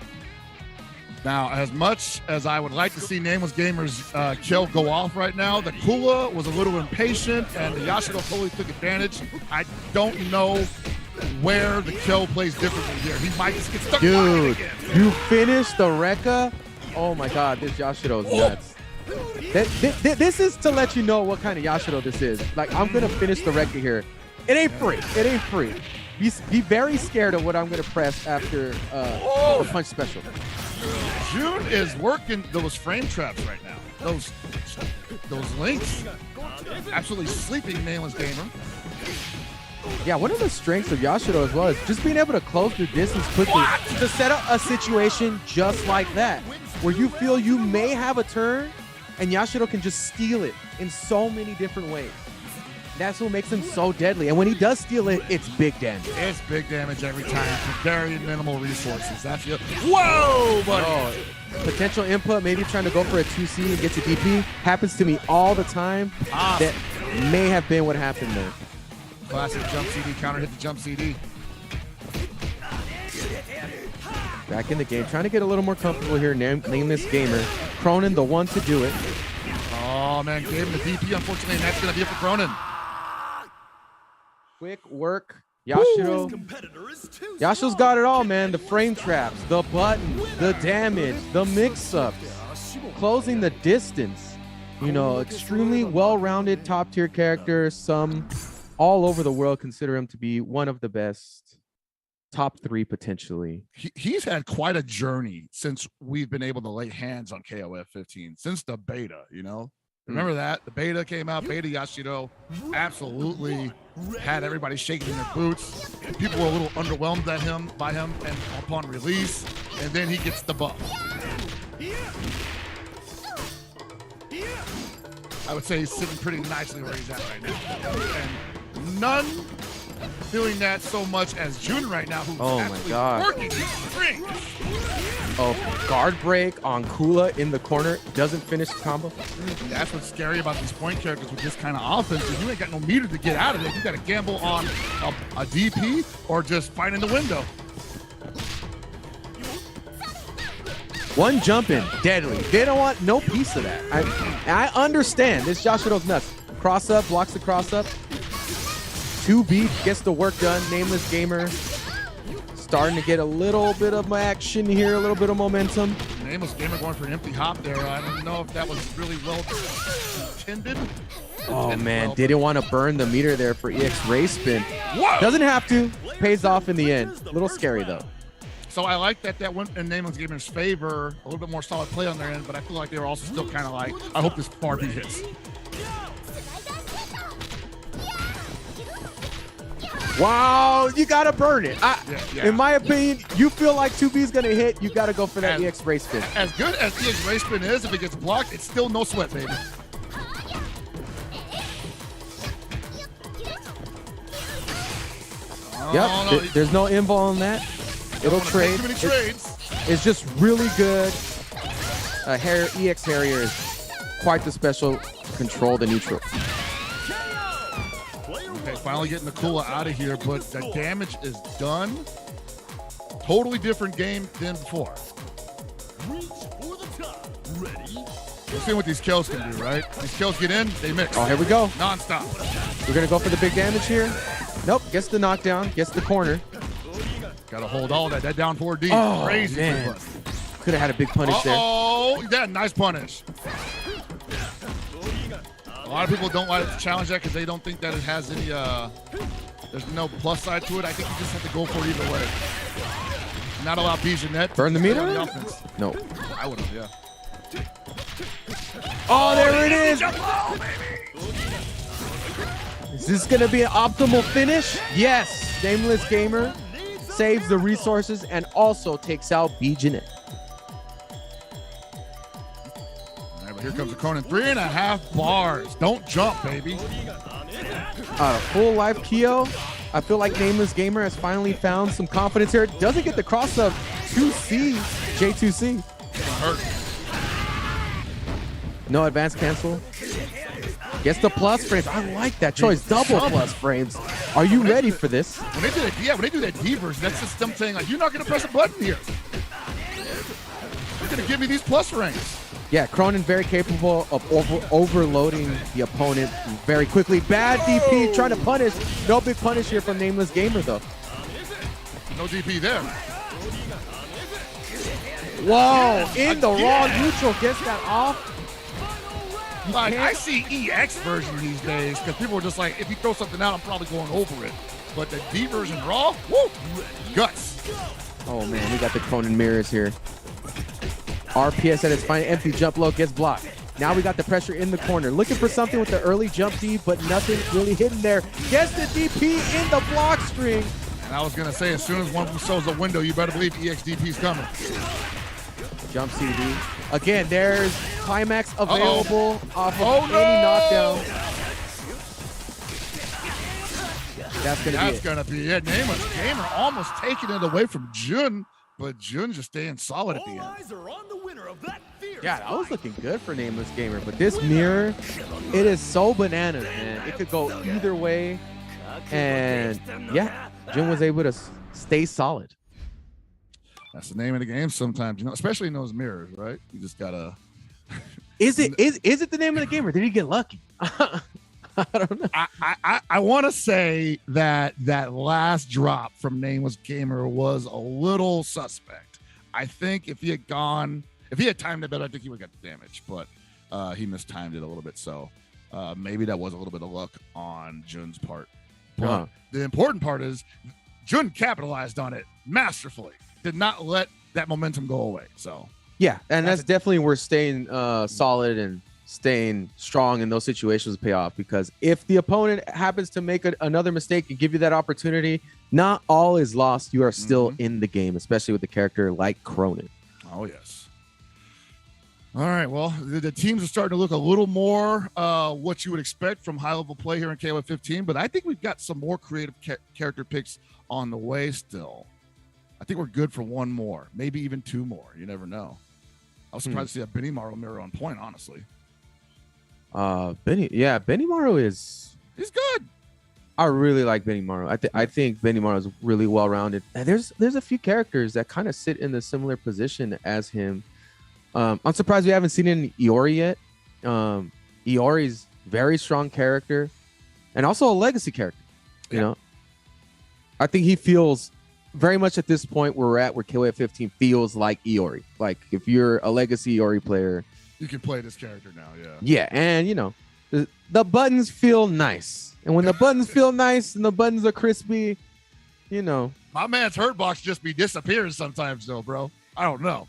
Now, as much as I would like to see NamelessGamer's Kyo go off right now, the Kula was a little impatient, and the Yashiro totally took advantage. I don't know where the Kyo plays differently here. He might just get stuck. Dude, you finished the Rekka? Oh my God, this Yashiro is nuts. This is to let you know what kind of Yashiro this is. Like, I'm gonna finish the Rekka here. It ain't free. It ain't free. Be very scared of what I'm gonna press after the punch special. June is working those frame traps right now. Those links. Absolutely sleeping NamelessGamer. Yeah, one of the strengths of Yashiro as well is just being able to close the distance quickly to set up a situation just like that, where you feel you may have a turn and Yashiro can just steal it in so many different ways. That's what makes him so deadly. And when he does steal it, it's big damage. It's big damage every time for very minimal resources. That's it. Whoa, buddy. Oh, potential input, maybe trying to go for a 2C and get to DP. Happens to me all the time. That may have been what happened there. Classic jump CD, counter hit the jump CD. Back in the game, trying to get a little more comfortable here. NamelessGamer. Krohnen, the one to do it. Oh, man, gave him the DP, unfortunately, and that's going to be it for Krohnen. Quick work. Yashiro. Yashiro's got it all, man. The frame traps, the button, the damage, the mix-ups, closing the distance. You know, extremely well-rounded top-tier character. Some all over the world consider him to be one of the best. Top 3 potentially. He's had quite a journey since we've been able to lay hands on KOF 15, since the beta, you know? Remember that? The beta came out, beta Yashiro absolutely had everybody shaking in their boots. People were a little underwhelmed by him and upon release, and then he gets the buff. I would say he's sitting pretty nicely where he's at right now. And none feeling that so much as June right now, who's actually working these strings. Oh, guard break on Kula in the corner, doesn't finish the combo. That's what's scary about these point characters with this kind of offense, is you ain't got no meter to get out of it. You got to gamble on a DP or just find in the window. One jump in, deadly. They don't want no piece of that. I understand. This Yashiro's nuts. Cross up, blocks the cross up. 2B gets the work done. NamelessGamer starting to get a little bit of action here, a little bit of momentum. NamelessGamer going for an empty hop there. I don't know if that was really well intended. Oh man, didn't want to burn the meter there for EX race spin. Doesn't have to. Pays off in the end. A little scary though. So I like that went in NamelessGamer's favor. A little bit more solid play on their end, but I feel like they were also still kind of like, I hope this Barbie hits. Wow, you gotta burn it. In my opinion, you feel like 2B is gonna hit, you gotta go for that EX race spin. As good as EX race spin is, if it gets blocked, it's still no sweat, baby. Yep, there's no invo on that. It'll trade. Too many trades. It's just really good. EX Harrier is quite the special control the neutral. Okay, finally getting the Kula out of here, but the damage is done. Totally different game than before. Reach for the top. Ready? We're seeing what these kills can do, right? These kills get in, they mix. Oh, here we go. Non-stop. We're going to go for the big damage here. Nope, gets the knockdown, gets the corner. Got to hold all that. That down 4D. Oh, crazy. Man. Could have had a big punish there. Oh, yeah, nice punish. A lot of people don't like to challenge that because they don't think that it has any, there's no plus side to it. I think you just have to go for it either way. Not allow B.Jenet. Burn the meter? No. I would have, yeah. Oh, there it is. Is this going to be an optimal finish? Yes. NamelessGamer saves the resources and also takes out B.Jenet. All right, but here comes the Krohnen. 3.5 bars. Don't jump, baby. Full life Kyo. I feel like NamelessGamer has finally found some confidence here. Doesn't get the cross up 2C, J2C. Hurt. No advance cancel. Gets the plus frames. I like that choice. Double plus frames. Are you ready for this? When they do that, when they do that D version, that's just them saying like, you're not gonna press a button here. You're gonna give me these plus frames. Yeah, Krohnen very capable of overloading the opponent very quickly. Bad DP trying to punish. No big punish here from NamelessGamer though. No DP there. Whoa, in the raw neutral, gets that off. Like, I see EX version these days because people are just like, if you throw something out, I'm probably going over it. But the D version raw, woo, guts. Oh man, we got the Krohnen mirrors here. RPS at its finest, empty jump low, gets blocked. Now we got the pressure in the corner. Looking for something with the early jump D, but nothing really hidden there. Gets the DP in the block string. And I was going to say, as soon as one of them shows a window, you better believe EX DP's coming. Jump CD. Again, there's climax available off of any knockdown. That's gonna be it. NamelessGamer almost taking it away from Jun, but Jun just staying solid at the end. Yeah, that was looking good for NamelessGamer, but this mirror, it is so bananas, man. It could go either way, and yeah, Jun was able to stay solid. That's the name of the game sometimes, you know, especially in those mirrors, right? You just gotta. Is it the name of the game, or did he get lucky? I don't know. I want to say that last drop from NamelessGamer was a little suspect. I think if he had timed it better, I think he would have got the damage, but he mistimed it a little bit. So maybe that was a little bit of luck on Jun's part. But the important part is Jun capitalized on it masterfully. Did not let that momentum go away. So yeah, and that's definitely where staying solid and staying strong in those situations pay off, because if the opponent happens to make another mistake and give you that opportunity, not all is lost. You are still in the game, especially with a character like Krohnen. Oh yes. All right, well, the teams are starting to look a little more what you would expect from high-level play here in KOF 15, but I think we've got some more creative character picks on the way still. I think we're good for one more, maybe even two more. You never know. I was surprised to see a Benimaru mirror on point, honestly. Benimaru he's good. I really like Benimaru. I think Benimaru is really well-rounded. And there's a few characters that kind of sit in the similar position as him. I'm surprised we haven't seen it in Iori yet. Iori's very strong character and also a legacy character. You know, I think he feels very much at this point where we're at, where KOF 15 feels like Iori. Like if you're a legacy Iori player, you can play this character now. Yeah. Yeah, and you know, the buttons feel nice, and when the buttons feel nice and the buttons are crispy, you know, my man's hurt box just be disappearing sometimes, though, bro. I don't know.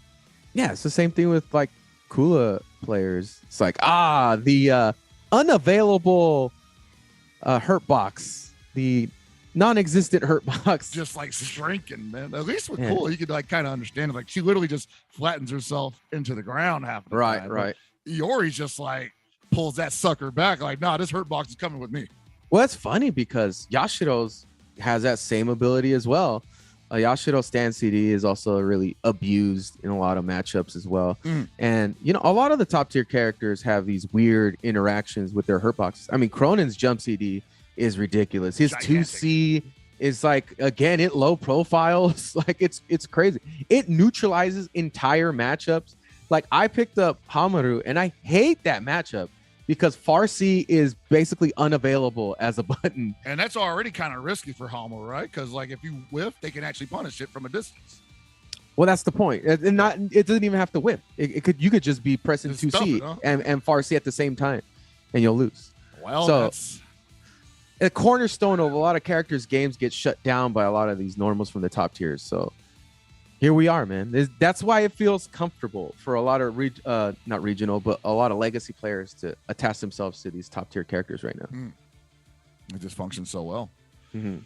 Yeah, it's the same thing with like Kula players. It's like the unavailable hurt box, the non-existent hurt box, just like shrinking, man. At least with Kula, you could like kind of understand it. Like she literally just flattens herself into the ground half the time. Right. Iori's just like pulls that sucker back. Like, nah, this hurt box is coming with me. Well, it's funny because Yashiro's has that same ability as well. Yashiro stand CD is also really abused in a lot of matchups as well. And, you know, a lot of the top tier characters have these weird interactions with their hurt boxes. I mean, Krohnen's jump CD is ridiculous. His gigantic. 2C is like, again, it low profiles. Like it's crazy. It neutralizes entire matchups. Like I picked up Hamaru and I hate that matchup because Farsi is basically unavailable as a button. And that's already kind of risky for Hamaru, right? Because like if you whiff, they can actually punish it from a distance. Well, that's the point. It doesn't even have to whip. You could just be pressing 2C and Farsi at the same time and you'll lose. Well, so that's a cornerstone of a lot of characters' games get shut down by a lot of these normals from the top tiers. So here we are, man. That's why it feels comfortable for a lot of not regional, but a lot of legacy players to attach themselves to these top tier characters right now. It just functions so well. I'm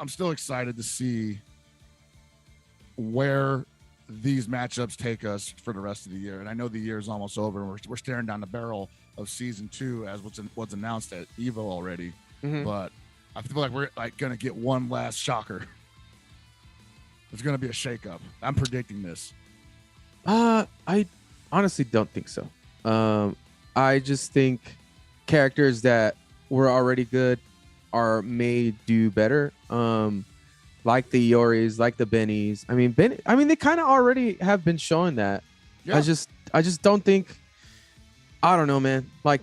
still excited to see where these matchups take us for the rest of the year. And I know the year is almost over. And we're staring down the barrel of season 2 as what's announced at Evo already. But I feel like we're like gonna get one last shocker. There's gonna be a shakeup. I'm predicting this. I honestly don't think so. I just think characters that were already good may do better. Like the Ioris, like the Bennies. I mean, they kind of already have been showing that. Yeah. I just don't think. I don't know, man. Like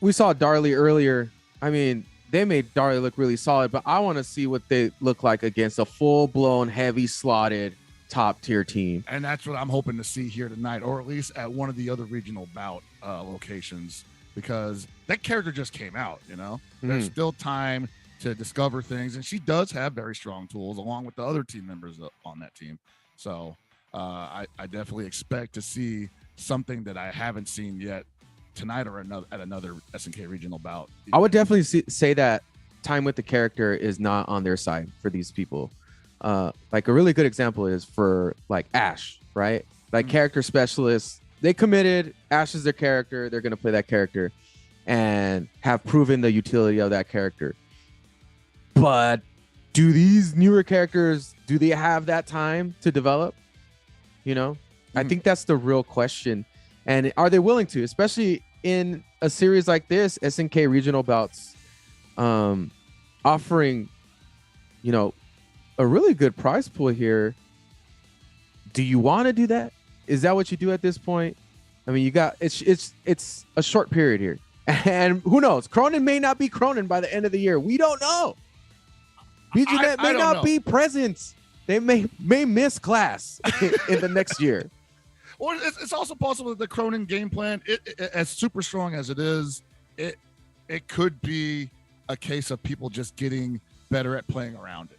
we saw Darli earlier. I mean, they made Darli look really solid, but I want to see what they look like against a full-blown, heavy-slotted top-tier team. And that's what I'm hoping to see here tonight, or at least at one of the other regional bout locations, because that character just came out, you know? There's still time to discover things, and she does have very strong tools, along with the other team members on that team. So I definitely expect to see something that I haven't seen yet tonight or at another SNK regional bout. I would definitely say that time with the character is not on their side for these people. Like a really good example is for like Ash, right? Like character specialists, they committed. Ash is their character. They're going to play that character and have proven the utility of that character. But do these newer characters, do they have that time to develop? You know, I think that's the real question. And are they willing to, especially in a series like this, SNK regional bouts, offering, you know, a really good prize pool here. Do you want to do that? Is that what you do at this point? I mean, you got it's a short period here, and who knows? Krohnen may not be Krohnen by the end of the year. We don't know. B.Jenet may not be present. They may miss class in the next year. Or it's also possible that the Krohnen game plan, as super strong as it is, it could be a case of people just getting better at playing around it.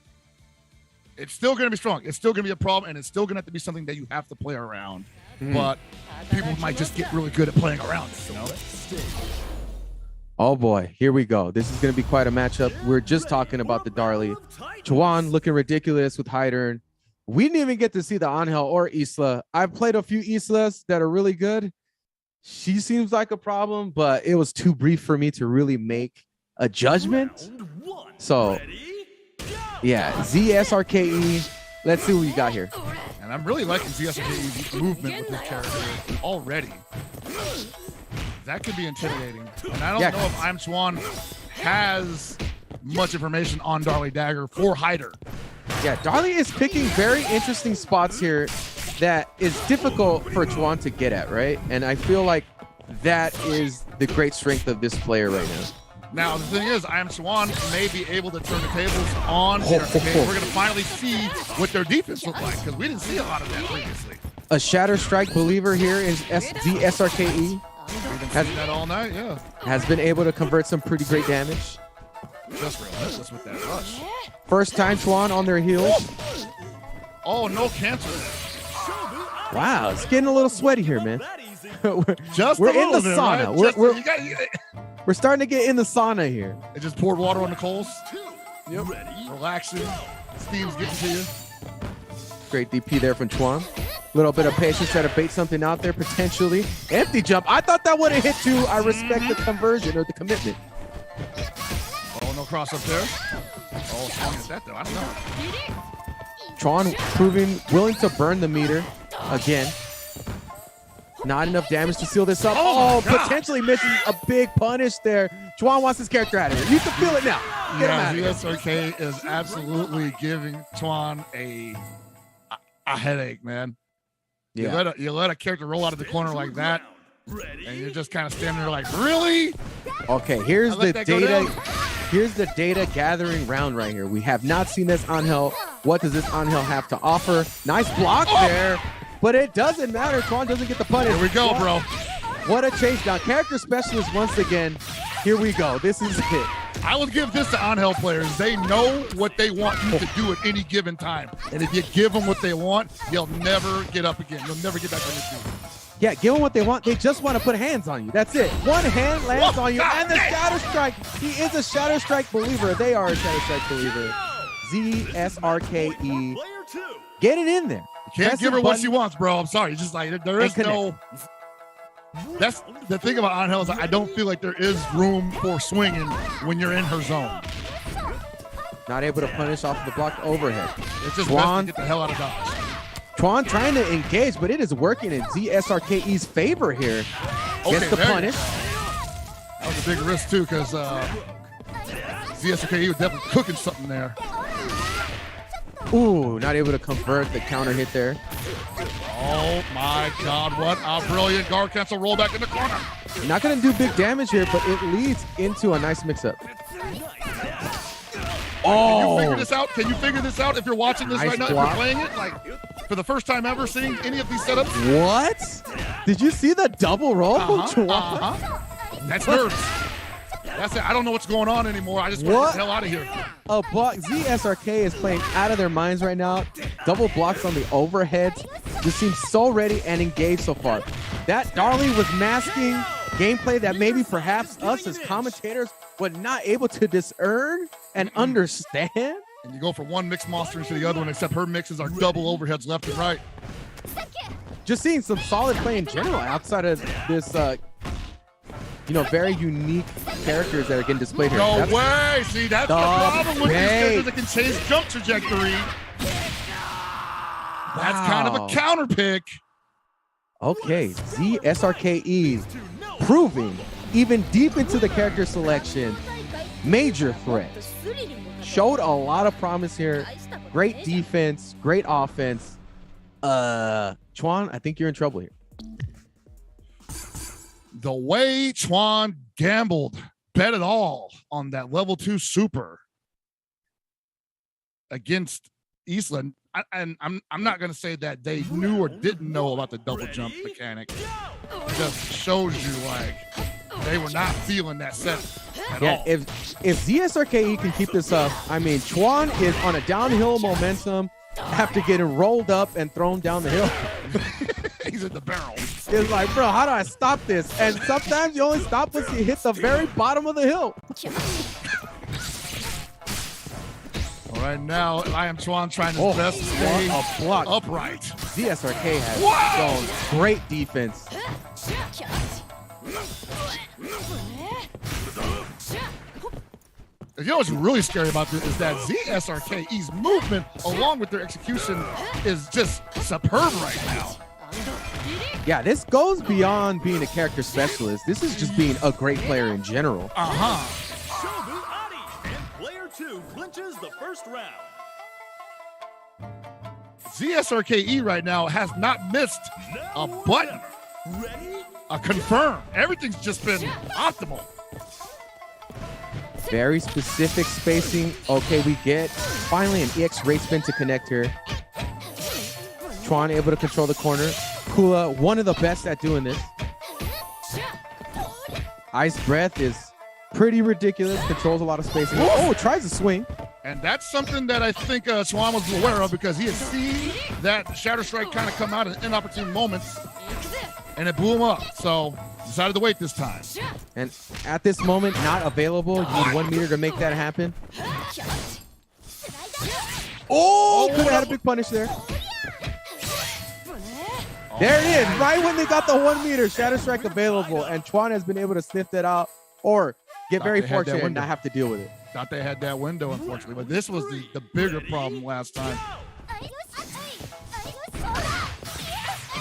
It's still going to be strong. It's still going to be a problem, and it's still going to have to be something that you have to play around. But people might just get really good at playing around it, you know? Oh boy, here we go. This is going to be quite a matchup. We're just talking about the Darli. Chuan looking ridiculous with Heidern. We didn't even get to see the Ángel or Isla. I've played a few Islas that are really good. She seems like a problem, but it was too brief for me to really make a judgment. So, yeah, zSrke. Let's see what we got here. And I'm really liking zSrke's movement with this character already. That could be intimidating. And I don't know if IAmChuan has much information on Darli Dagger for Heidern. Yeah, Darli is picking very interesting spots here that is difficult for Chuan to get at, right? And I feel like that is the great strength of this player right now. Now, the thing is, IAmChuan may be able to turn the tables on their game. We're going to finally see what their defense looked like, because we didn't see a lot of that previously. A Shatter Strike believer here is zSrke. We've been seeing that all night, yeah. Has been able to convert some pretty great damage. Just relentless with that rush. First time Chuan on their heels. Oh, no cancel. Wow, it's getting a little sweaty here, man. we're in the bit, sauna. Right? We're starting to get in the sauna here. It just poured water on the coals. Yep. Relaxing. Steam's getting to you. Great DP there from Chuan. Little bit of patience, try to bait something out there potentially. Empty jump. I thought that would have hit too. I respect the conversion or the commitment. Oh, no cross up there. Oh, strong as that though. I don't know. Chuan proving willing to burn the meter again. Not enough damage to seal this up. Oh, potentially missing a big punish there. Chuan wants his character out of here. You can feel it now. Get him out of here. zSrke is absolutely giving Chuan a headache, man. Yeah. You let a character roll out of the corner like that, and you're just kind of standing there like, really? Okay, here's the data. Here's the data gathering round right here. We have not seen this Ángel. What does this Ángel have to offer? Nice block there, but it doesn't matter. Chuan doesn't get the punish. Here we go, bro. What a chase down. Character specialist once again. Here we go. This is it. I would give this to Ángel players. They know what they want you to do at any given time. And if you give them what they want, you'll never get up again. You'll never get back on your feet. Yeah, give them what they want. They just want to put hands on you. That's it. One hand lands on you, and the Shatter Strike. He is a Shatter Strike believer. They are a Shatter Strike believer. zSrke. Get it in there. You can't give her what she wants, bro. I'm sorry. It's just like there is no... That's the thing about Ángel is I don't feel like there is room for swinging when you're in her zone. Not able to punish off the blocked overhead. It's just best to get the hell out of dodge. Chuan trying to engage, but it is working in zSrke's favor here. Gets the punish. That was a big risk too, because zSrke was definitely cooking something there. Ooh, not able to convert the counter hit there. Oh my God, what a brilliant guard cancel rollback in the corner. Not going to do big damage here, but it leads into a nice mix-up. Oh! Can you figure this out? Can you figure this out if you're watching this Nice right now? block. If you're playing it, like for the first time ever seeing any of these setups? What? Did you see the double roll? That's nerves. That's it. I don't know what's going on anymore. I just want to get the hell out of here. A block. zSrke is playing out of their minds right now. Double blocks on the overheads. Just seems so ready and engaged so far. That Darli was masking gameplay that maybe perhaps us as commentators were not able to discern and understand. And you go from one mixed monster into the other one, except her mixes are double overheads left and right. Just seeing some solid play in general outside of this, very unique characters that are getting displayed here. No way! See, that's the problem with these characters that can change jump trajectory. That's kind of a counter pick. Okay, zSrke proving even deep into the character selection, major threat. Showed a lot of promise here. Great defense, great offense. Chuan, I think you're in trouble here. The way Chuan gambled, bet it all on that level 2 super against Isla. And I'm not going to say that they knew or didn't know about the double jump mechanic. It just shows you like they were not feeling that set at all. If zSrke can keep this up, I mean, Chuan is on a downhill momentum after getting rolled up and thrown down the hill. He's in the barrel. It's like, bro, how do I stop this? And sometimes you only stop once you hit the very bottom of the hill. All right, now IAmChuan trying his best to stay upright. zSrke has shown great defense. You know what's really scary about this is that zSrke's movement along with their execution is just superb right now. Yeah, this goes beyond being a character specialist. This is just being a great player in general. Player 2 clinches the first round. zSrke right now has not missed a button. A confirm. Everything's just been optimal. Very specific spacing. Okay, we get finally an EX race spin to connect here. Chuan able to control the corner. Kula, one of the best at doing this. Ice Breath is pretty ridiculous. Controls a lot of spacing. Oh, tries to swing. And that's something that I think Chuan was aware of because he had seen that Shadow Strike kind of come out in inopportune moments, and it blew him up. So decided to wait this time. And at this moment, not available. You need 1 meter to make that happen. Oh, could have had a big punish there. There it is. Right when they got the 1 meter, Shadow Strike available, and Chuan has been able to sniff that out or get very fortunate and not have to deal with it. Thought they had that window, unfortunately, but this was the bigger problem last time.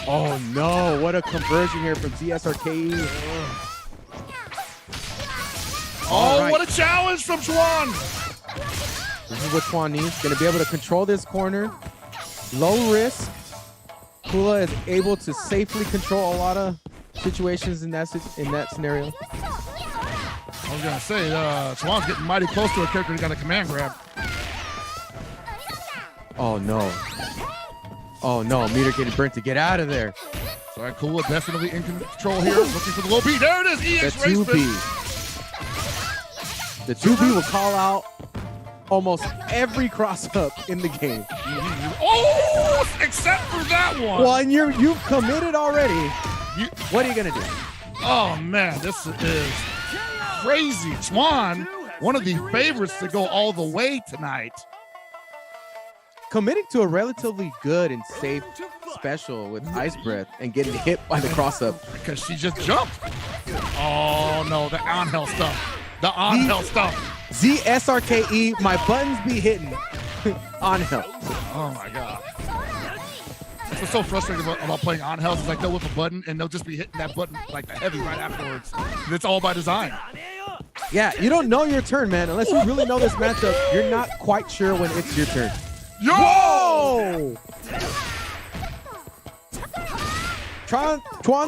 Oh no, what a conversion here from zSrke. Oh, right. What a challenge from Chuan. This is what Chuan needs. Going to be able to control this corner. Low risk. Kula is able to safely control a lot of situations in that scenario. I was gonna say, Chuan's getting mighty close to a character who got a command grab. Oh no. Oh no, meter getting burnt to get out of there. So Kula definitely in control here, looking for the low B. There it is, EX the 2B. The 2B will call out almost every cross-up in the game. Oh, except for that one. Well, and you've committed already. What are you gonna do? Oh man, this is crazy. Chuan, one of the favorites to go all the way tonight. Committing to a relatively good and safe special with Ice Breath and getting hit by the cross-up. Because she just jumped. Oh no, the Ángel stuff. The Ángel stuff. zSrke, my buttons be hitting. Ángel. Oh my god. That's what's so frustrating about playing Ángel is like they'll whip a button and they'll just be hitting that button like the heavy right afterwards. And it's all by design. Yeah, you don't know your turn, man. Unless you really know this matchup, you're not quite sure when it's your turn. Yo! Whoa! Chuan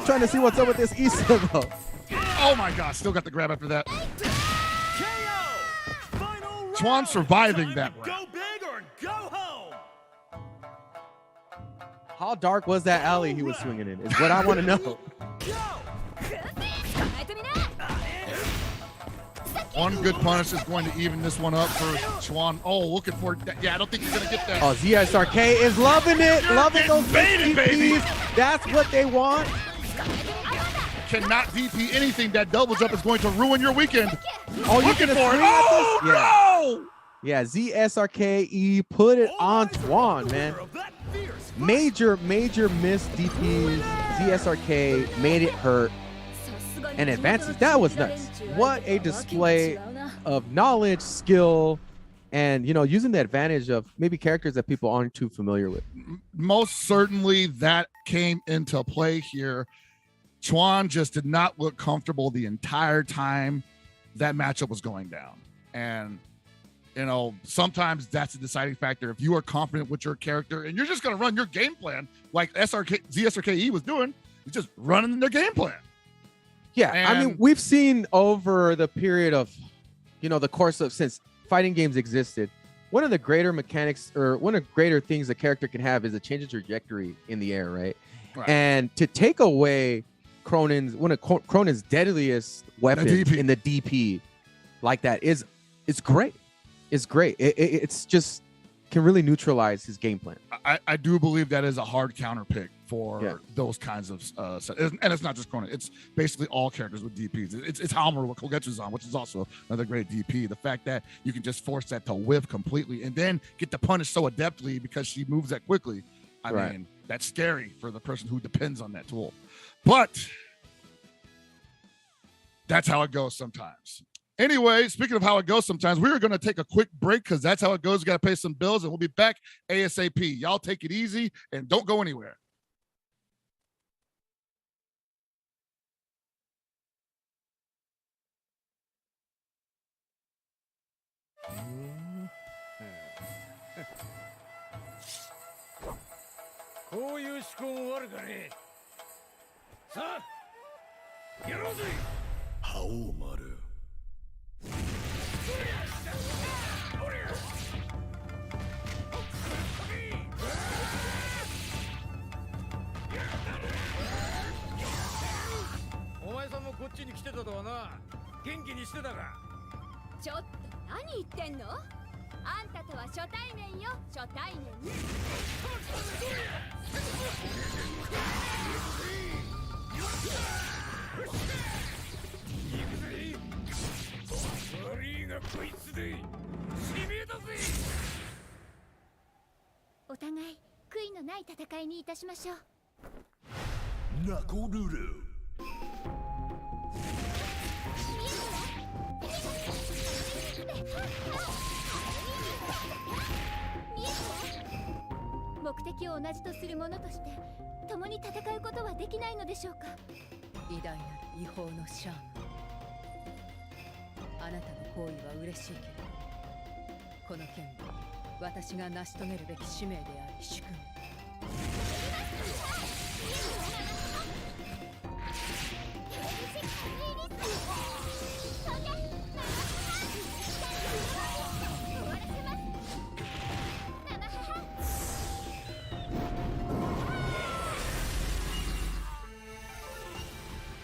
trying to see what's up with this Isla, though. Oh my god, still got the grab after that. Chuan surviving that round. Go big or go home. How dark was that alley he was swinging in is what I want to know. One good punish is going to even this one up for Chuan. Oh, looking for that. Yeah, I don't think he's going to get that. Oh, zSrke is loving it. Loving those baited, baby. That's what they want. Cannot DP anything that doubles up is going to ruin your weekend. Oh, you're gonna for it. Oh, no! Yeah, zSrke put it on Chuan, man. Major miss DPs. zSrke made it hurt and advances. That was nuts. What a display of knowledge, skill, and using the advantage of maybe characters that people aren't too familiar with. Most certainly that came into play here. Chuan just did not look comfortable the entire time that matchup was going down. And, sometimes that's a deciding factor. If you are confident with your character and you're just going to run your game plan like zSrke was doing, you're just running their game plan. Yeah, I mean, we've seen over the period of, the course of since fighting games existed, one of the greater mechanics or one of the greater things a character can have is a change of trajectory in the air, right? And to take away one of Krohnen's deadliest weapons in the DP like that it's great. It's great. It's just can really neutralize his game plan. I do believe that is a hard counter pick for those kinds of and it's not just Krohnen. It's basically all characters with DPs. It's Hammer with Kogetsu's on, which is also another great DP. The fact that you can just force that to whiff completely and then get the punish so adeptly because she moves that quickly. I mean, that's scary for the person who depends on that tool. But that's how it goes sometimes. Anyway, speaking of how it goes sometimes, we're going to take a quick break because that's how it goes. We got to pay some bills, and we'll be back ASAP. Y'all take it easy and don't go anywhere. 元気にしてたか。ちょっと何言ってんの？あんたとは初対面よ、初対面。行くぜ。悪いがこいつでしびれたぜ。お互い悔いのない戦いにいたしましょう。Knuckle Doodoo. 目的を同じとする者として共に戦うことはできないのでしょうか。偉大なる違法のシャーム、あなたの行為は嬉しいけど、この件は私が成し遂げるべき使命であり宿命。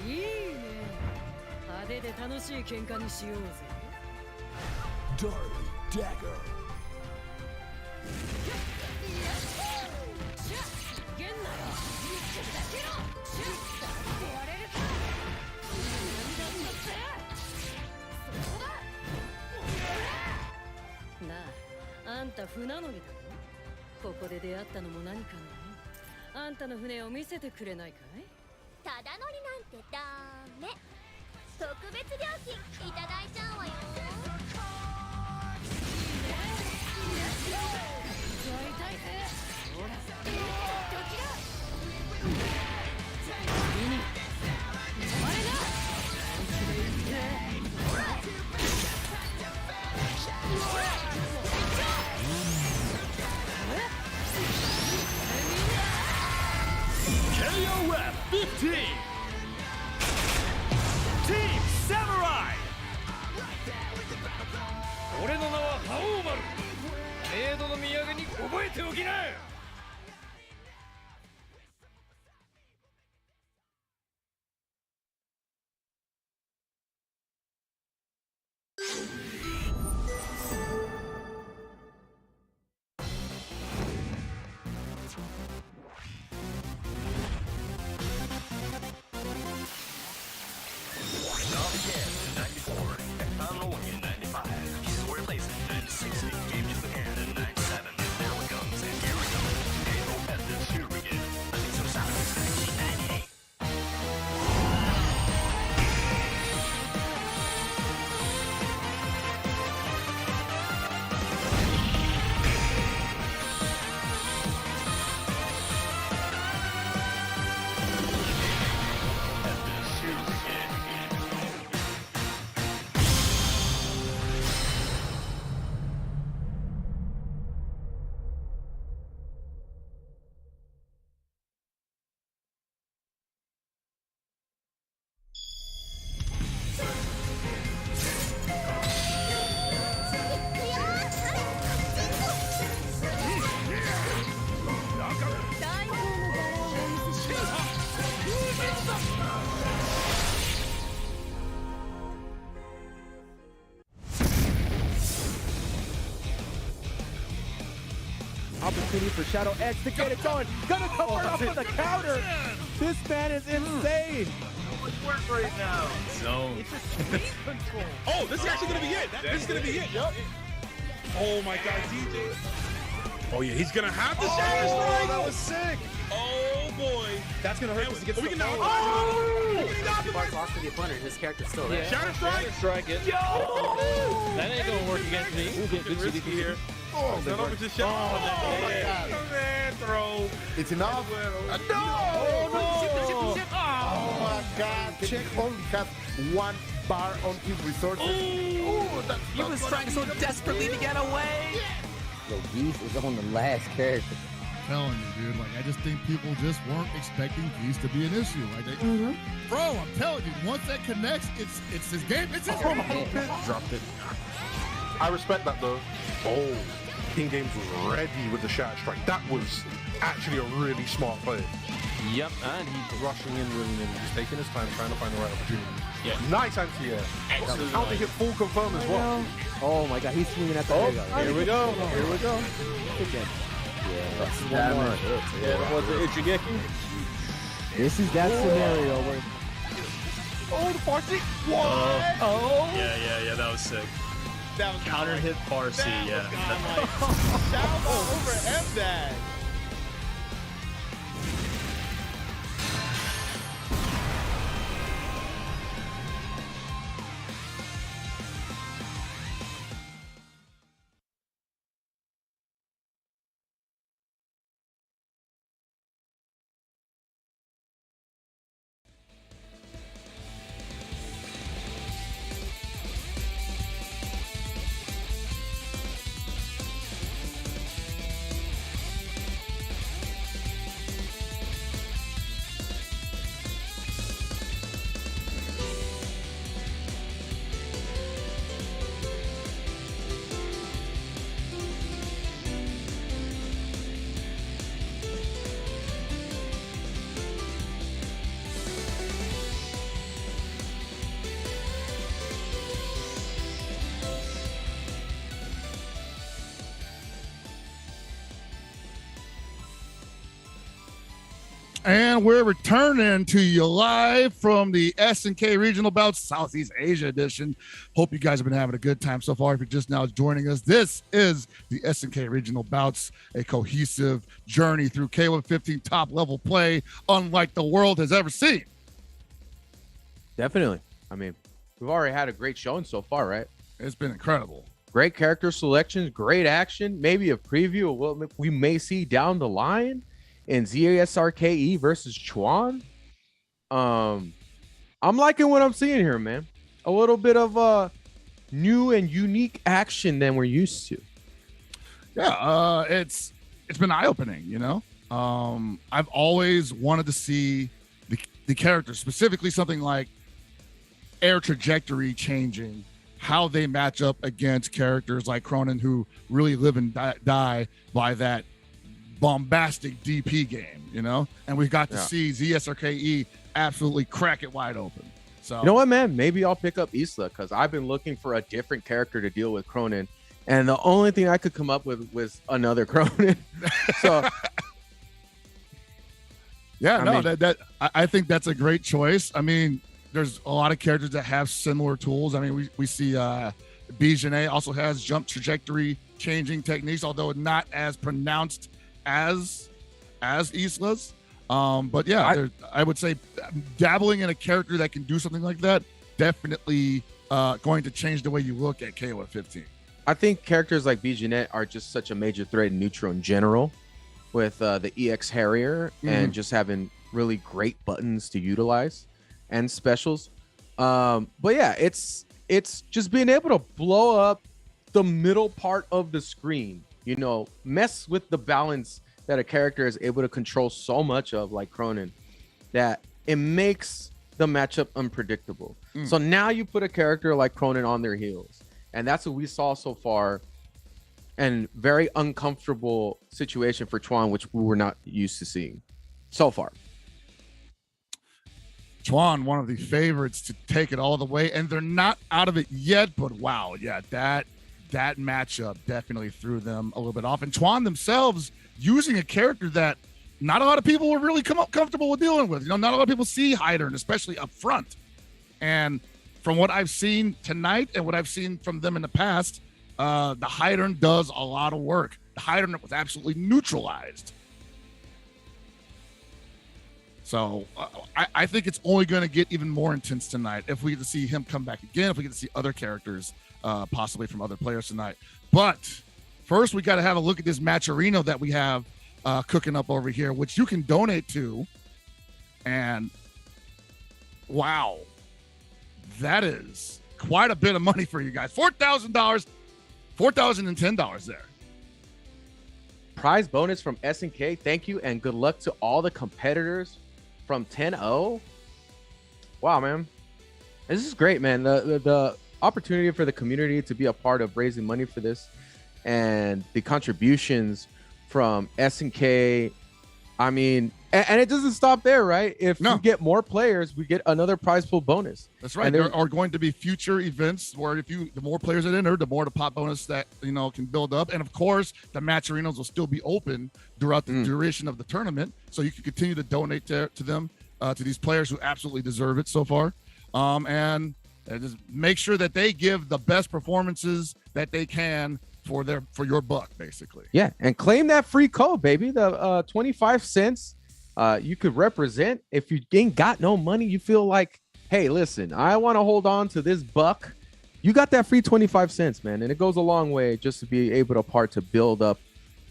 いいね。派手で楽しい喧嘩にしようぜ。Darli Dagger. げんなよ。だってやれるか。なあ、あんた船乗りだろ。ここで出会ったのも何かのね。あんたの船を見せてくれないかい？ただ乗りなんてダメ。特別料金いただいちゃうわよ。やりたいぜ。ほら、時だ。次に止まれな。KOF 15. Team Samurai. 俺の名は覇王丸。メイドの土産に覚えておきな。Opportunity for Shadow X to get it going. Gonna cover up with a counter. This man is insane. Work right now. Zone. It's a speed control. Oh, this is actually gonna be it. This is gonna be it. Yep. Oh my God, DJ. Oh yeah, he's gonna have the Shadow Strike. That was sick. Oh boy. That's gonna hurt us to get we can now. Bart's lost to the opponent. His character's still there. Shadow Strike. Strike it. That ain't gonna work against me. We'll get risky here. Oh, set over to Shadow. Oh my God. Man, throw. It's enough. No. Oh my God. Check only has one bar on his resources. He was trying so desperately to get away. Yo, Geese is on the last character. Telling you, dude. Like, I just think people just weren't expecting Geese to be an issue. Like, they, bro, I'm telling you, once that connects, it's his game. It's his game. Dropped it. I respect that though. Oh, King Games was ready with the Shadow Strike. That was actually a really smart play. Yep, and he's rushing in really, he's taking his time, trying to find the right opportunity. Yeah. Nice anti-air. Excellent. Counter hit full confirm as well. Oh my god, he's swinging at the Here we go. Here we go. Again. Yeah, That's one more. Yeah, what's the Ichigeki? This is that scenario where. Oh, the Farsi. What? Oh. Yeah, that was sick. That was Counter hit Farsi, yeah. Shout out over MDAG. And we're returning to you live from the SNK Regional Bouts Southeast Asia edition. Hope you guys have been having a good time so far. If you're just now joining us, this is the SNK Regional Bouts, a cohesive journey through K115 top level play unlike the world has ever seen. Definitely. I mean, we've already had a great showing so far, right? It's been incredible. Great character selections, great action, maybe a preview of what we may see down the line in zSrke versus Chuan. I'm liking what I'm seeing here, man. A little bit of new and unique action than we're used to. Yeah, it's been eye-opening, you know. I've always wanted to see the characters, specifically something like air trajectory changing, how they match up against characters like Krohnen, who really live and die by that bombastic DP game, you know. And we got to see zSrke absolutely crack it wide open. So you know what, man? Maybe I'll pick up Isla because I've been looking for a different character to deal with Krohnen, and the only thing I could come up with was another Krohnen. So yeah, I think that's a great choice. I mean, there's a lot of characters that have similar tools. I mean, we see B.Jenet also has jump trajectory changing techniques, although not as pronounced as Isla's. But yeah, I would say dabbling in a character that can do something like that definitely going to change the way you look at KOF 15. I think characters like B.Jenet are just such a major threat in neutral in general, with the EX Harrier and just having really great buttons to utilize and specials. But yeah, it's just being able to blow up the middle part of the screen, you know, mess with the balance that a character is able to control so much of, like Krohnen, that it makes the matchup unpredictable. So now you put a character like Krohnen on their heels, and that's what we saw so far. And very uncomfortable situation for Chuan, which we were not used to seeing so far. Chuan, one of the favorites to take it all the way, and they're not out of it yet, but wow, yeah, that matchup definitely threw them a little bit off. And Chuan themselves using a character that not a lot of people were really comfortable with dealing with. You know, not a lot of people see Heidern, especially up front. And from what I've seen tonight and what I've seen from them in the past, the Heidern does a lot of work. The Heidern was absolutely neutralized. So I think it's only going to get even more intense tonight if we get to see him come back again, if we get to see other characters possibly from other players tonight. But first, we got to have a look at this matcherino that we have cooking up over here, which you can donate to. And wow, that is quite a bit of money for you guys. $4,000, $4,010 there. Prize bonus from SNK. Thank you, and good luck to all the competitors from 10-0. Wow, man. This is great, man. The opportunity for the community to be a part of raising money for this, and the contributions from SNK I mean, and it doesn't stop there, right? If you get more players, we get another prize pool bonus. That's right. There are going to be future events where the more players that enter, the more the pot bonus that can build up. And of course, the match arenas will still be open throughout the duration of the tournament, so you can continue to donate to them, to these players who absolutely deserve it so far. And just make sure that they give the best performances that they can for your buck, basically. Yeah, and claim that free code, baby. The 25 cents you could represent. If you ain't got no money, you feel like, hey, listen, I want to hold on to this buck. You got that free 25 cents, man, and it goes a long way just to be able to build up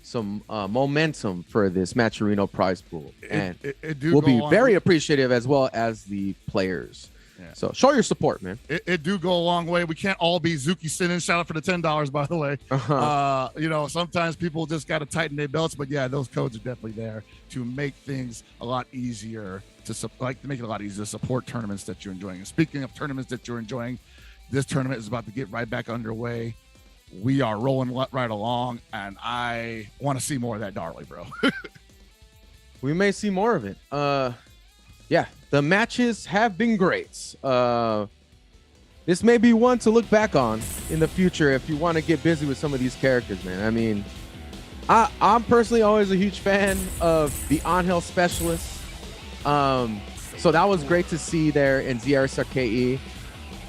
some momentum for this Matcherino prize pool. And we'll be very appreciative as well as the players. Yeah. So show your support, man. It do go a long way. We can't all be Zuki Sinin. Shout out for the $10, by the way. Sometimes people just got to tighten their belts, but yeah, those codes are definitely there to make things a lot easier to make it a lot easier to support tournaments that you're enjoying. And speaking of tournaments that you're enjoying, this tournament is about to get right back underway. We are rolling right along, and I want to see more of that Darli, bro. We may see more of it. Yeah, the matches have been great. This may be one to look back on in the future if you want to get busy with some of these characters, man. I mean, I'm personally always a huge fan of the Ángel specialist. So that was great to see there in zSrke.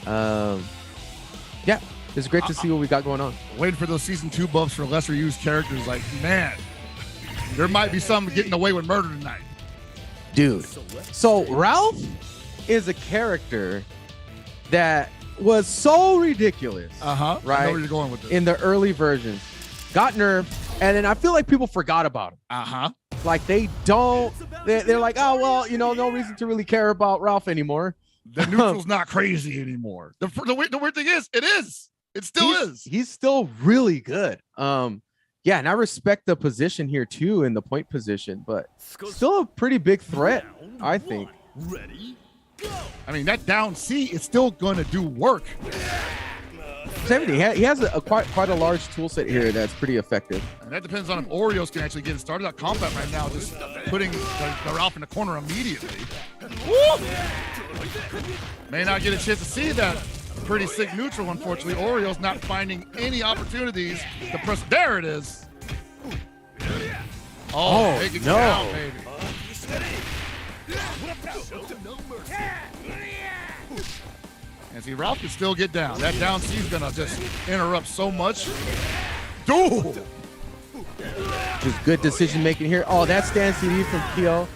Yeah, it's great to see what we got going on. Waiting for those season 2 buffs for lesser used characters. Like, man, there might be some getting away with murder tonight. Dude, so Ralf is a character that was so ridiculous. Right? I know where you're going with this. In the early versions. Got nerfed, and then I feel like people forgot about him. Like they're like, oh, well, no reason to really care about Ralf anymore. The neutral's not crazy anymore. The weird thing is, it still is. He's still really good. Yeah, and I respect the position here too, in the point position, but still a pretty big threat, I think. Ready, go. I mean, that down C is still going to do work. 70. He has quite a large tool set here that's pretty effective. And that depends on if Oreos can actually get it started. That Komphat right now just putting the Ralf in the corner immediately. Woo! May not get a chance to see that pretty sick neutral, unfortunately. Oreo's not finding any opportunities to press. There it is. Oh, make it count, baby. And see, Ralf can still get down. That down C is gonna just interrupt so much. Dude! Just good decision making here. Oh, that stand CD from Kyo.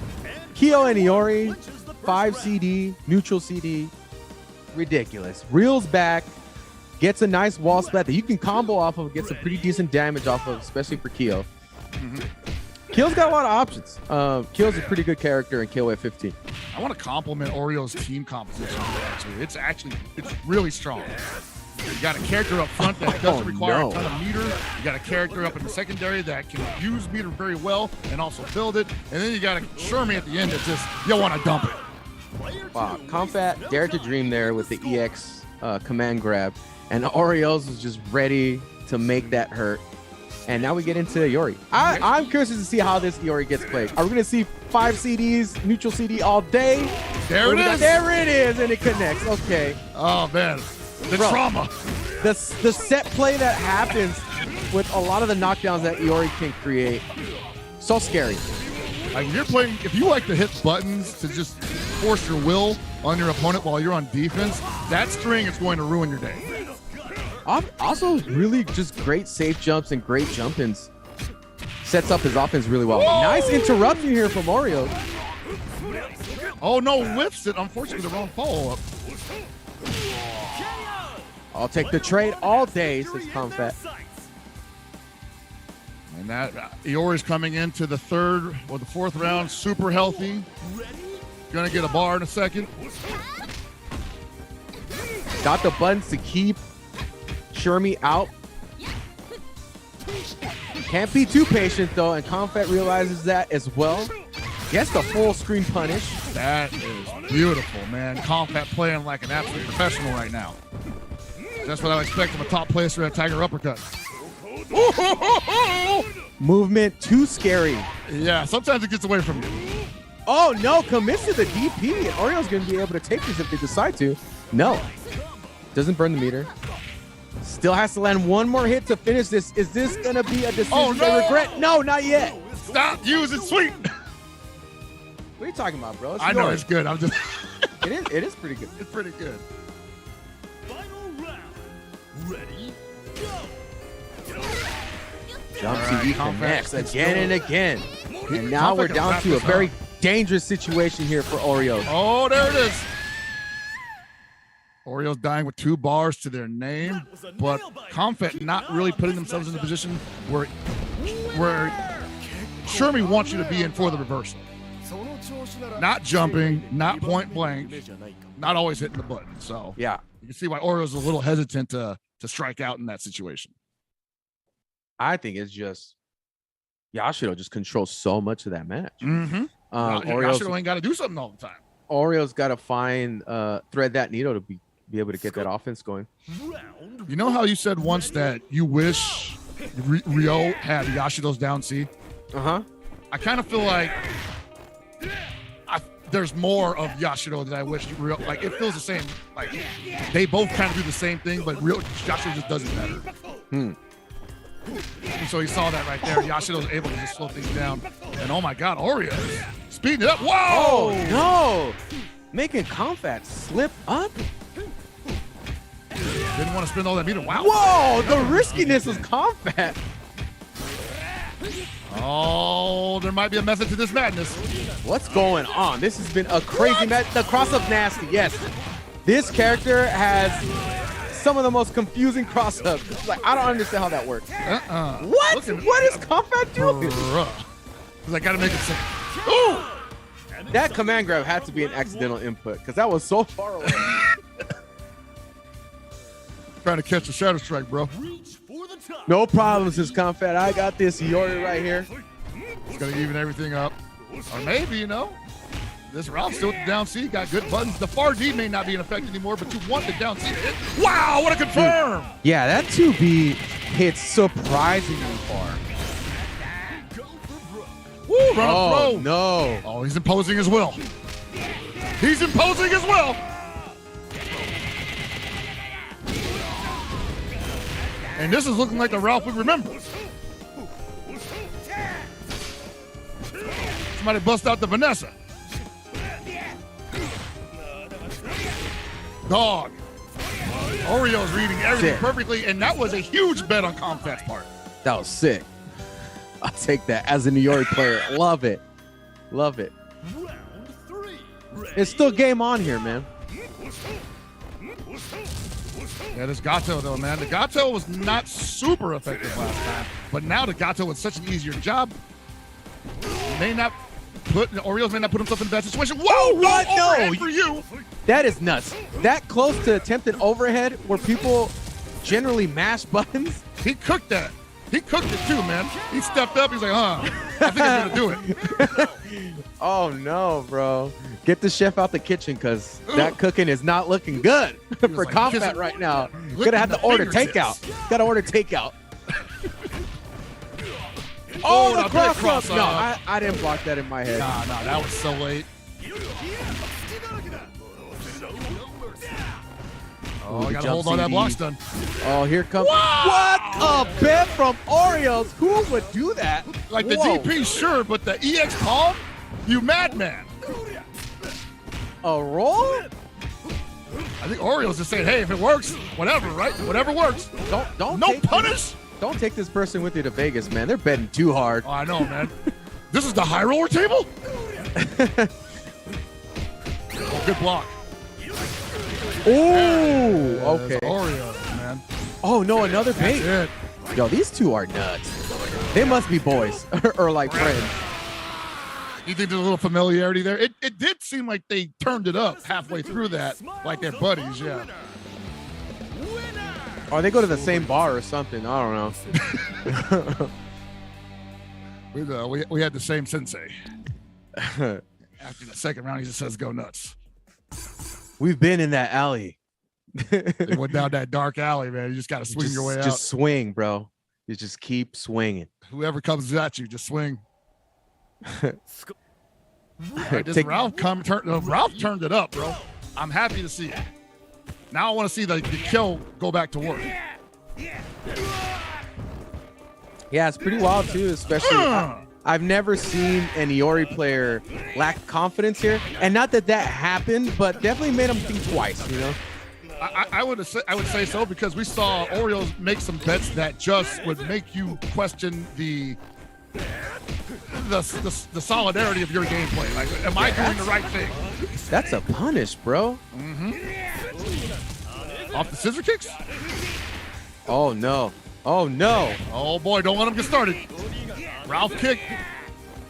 Kyo and Iori, 5 CD, neutral CD. Ridiculous. Reels back, gets a nice wall splat that you can combo off of, gets a pretty decent damage off of, especially for Kyo. Kyo's got a lot of options. Kyo's a pretty good character in KOF 15. I want to compliment Oreo's team composition. Actually, it's really strong. You got a character up front that doesn't require a ton of meter. You got a character up in the secondary that can use meter very well and also build it. And then you got a Shermie at the end that just, you want to dump it. Wow, Komphat dared to dream there with the EX command grab, and Oreos was just ready to make that hurt. And now we get into Iori. I'm curious to see how this Iori gets played. Are we going to see 5 CDs, neutral CD all day? There it is. There it is, and it connects. Okay. Oh, man. The trauma. The set play that happens with a lot of the knockdowns that Iori can create. So scary. Like if you like to hit buttons to just force your will on your opponent while you're on defense, that string is going to ruin your day. Also, really just great safe jumps and great jump-ins. Sets up his offense really well. Whoa! Nice interruption here from Oreo. Oh, no, whiffs it. Unfortunately, the wrong follow-up. I'll take the trade all day, says Komphat. And that Iori's coming into the third or the fourth round, super healthy. Gonna get a bar in a second. Got the buttons to keep Shermie out. Can't be too patient though, and Komphat realizes that as well. Gets the full screen punish. That is beautiful, man. Komphat playing like an absolute professional right now. That's what I expect from a top player at Tiger Uppercut. movement too scary. Yeah, sometimes it gets away from you. Oh no, commits to the DP, and Oreo's gonna be able to take this if they decide to. No, doesn't burn the meter. Still has to land one more hit to finish this. Is this gonna be a decision they regret? No, not yet. Stop using sweet. What are you talking about, bro? I know it's good. I'm just. It is pretty good. It's pretty good. Final round. Ready, go. Jump All CD right, connects Komphat, again and again. And now Komphat we're can down wrap to a this very up. dangerous situation here for Oreo. Oh, there it is. Oreo's dying with 2 bars to their name, but Komphat not really putting themselves in a position where Shermie wants you to be in for the reversal. Not jumping, not point blank, not always hitting the button. So yeah, you can see why Oreo's a little hesitant to strike out in that situation. I think it's just Yashiro just controls so much of that match. Mm-hmm. Yashiro ain't got to do something all the time. Oreo's got to find thread that needle to be able to get that offense going. You know how you said once that you wish Ryo had Yashiro's down C? Uh-huh. I kind of feel like there's more of Yashiro that I wish Ryo, like it feels the same. Like they both kind of do the same thing, but Yashiro just does it better. And so he saw that right there. Yashiro's able to just slow things down. And oh my God, Oreo speeding it up. Whoa! Oh no! Making Komphat slip up. Didn't want to spend all that meter. Wow. Whoa! The riskiness of Komphat. Oh, there might be a method to this madness. What's going on? This has been a crazy match. The cross-up nasty, yes. This character has some of the most confusing cross-ups. Like, I don't understand how that works. What? What is Komphat doing? Because I got to make it safe. Ooh! That command grab had to be an accidental input because that was so far away. Trying to catch a shadow strike, bro. No problems, this Komphat. I got this Iori right here. It's going to even everything up. Or maybe, you know, this Ralf still with the down C, got good buttons. The far D may not be in effect anymore, but you want the down C to hit. Wow, what a confirm! Yeah, that 2B hits surprisingly far. Woo, run throw. No. Oh, he's imposing as well. He's imposing as well. And this is looking like the Ralf we remember. Somebody bust out the Vanessa. Dog. Oreo's reading everything perfectly, and that was a huge bet on Komphat's part. That was sick. I'll take that as a Iori player. Love it. Love it. It's still game on here, man. Yeah, this Gato, though, man. The Gato was not super effective last time, but now the Gato with such an easier job Oreos may not put himself in a bad situation. Whoa, what? No, for you. That is nuts. That close to attempted overhead where people generally mash buttons. He cooked that. He cooked it too, man. He stepped up. He's like, I think I'm going to do it. Oh, no, bro. Get the chef out the kitchen because that cooking is not looking good for like, Komphat right now. Could have had to order takeout. Got to order takeout. Oh, the cross up. No, I didn't block that in my head. Nah, that was so late. Oh, I got to hold all that block stun. Oh, here comes. What a bet from Oreos. Who would do that? Like the DP, sure, but the EX palm? You madman. A roll? I think Oreos just saying, hey, if it works, whatever, right? Whatever works. Don't punish. Don't take this person with you to Vegas, man. They're betting too hard. Oh, I know, man. This is the high roller table? Oh, good block. Oh, okay. Oreos, man. Oh, no, another bait. Yo, these two are nuts. They must be boys or like friends. You think there's a little familiarity there? It did seem like they turned it up halfway through that, like they're buddies, yeah. Or they go to the same bar or something. I don't know. we had the same sensei. After the second round, he just says, go nuts. We've been in that alley. They went down that dark alley, man. You just got to swing your way out. Just swing, bro. You just keep swinging. Whoever comes at you, just swing. Right, Ralph turned it up, bro. I'm happy to see it. Now I want to see the kill go back to work. Yeah, it's pretty wild too, especially I've never seen an Iori player lack confidence here. And not that happened, but definitely made him think twice, you know? I would say so, because we saw Oreos make some bets that just would make you question the solidarity of your gameplay. Like, am I doing the right thing? That's a punish, bro. Off the scissor kicks? Oh no. Oh no. Oh boy, don't let him get started. Ralph kick.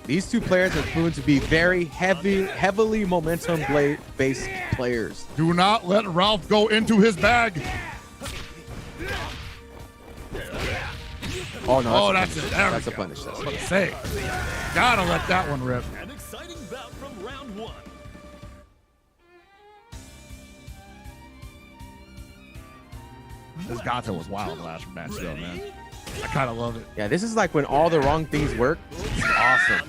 These two players have proven to be very heavily momentum-based players. Do not let Ralph go into his bag. Oh no! That's it. That's a punish. That's what I say. Gotta let that one rip. An exciting bout from round one. This Gato was wild last match, though, man. I kind of love it. Yeah, this is like when all the wrong things work. It's awesome.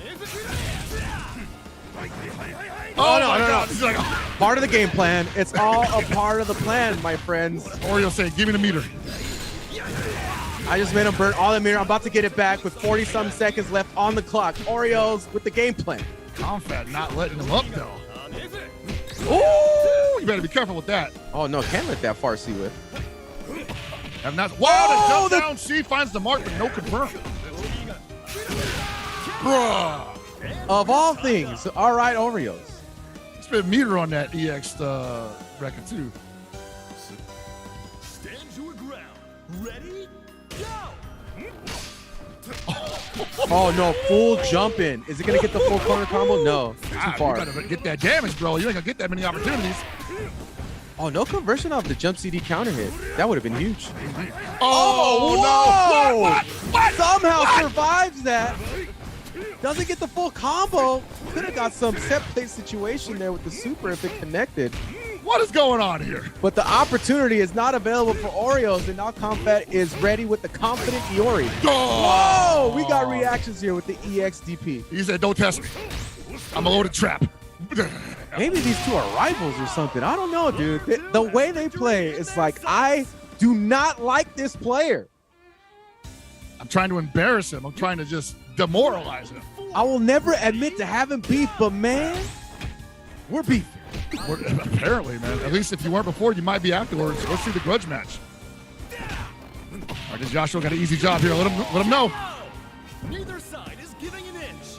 Oh, no. This is like part of the game plan. It's all a part of the plan, my friends. Oreo saying, give me the meter. I just made him burn all the meter. I'm about to get it back with 40-some seconds left on the clock. Oreos with the game plan. Komphat not letting him up, though. Ooh! You better be careful with that. Oh, no. Can't let that far C whip. Have not. Wow, the jump down. She finds the mark, but no confirm. Bruh. Of all things, all right, Oreos. Spit meter on that EX record, too. Stand your ground. Ready? Go! Oh, no. Full jump in. Is it going to get the full corner combo? No. Too far. You gotta get that damage, bro. You ain't going to get that many opportunities. Oh, no conversion off the jump CD counter hit. That would have been huge. Oh, no. What? Somehow survives that. Doesn't get the full combo. Could have got some set play situation there with the super if it connected. What is going on here? But the opportunity is not available for Oreos, and now Komphat is ready with the confident Iori. Oh. Whoa! We got reactions here with the EXDP. He said, don't test me. I'm a loaded trap. Maybe these two are rivals or something. I don't know, dude. The way they play, it's like, I do not like this player. I'm trying to embarrass him. I'm trying to just demoralize him. I will never admit to having beef, but man, we're beefing. Apparently, man. At least if you weren't before, you might be afterwards. Let's see the grudge match. All right, this Yashiro got an easy job here. Let him know. Neither side is giving an inch.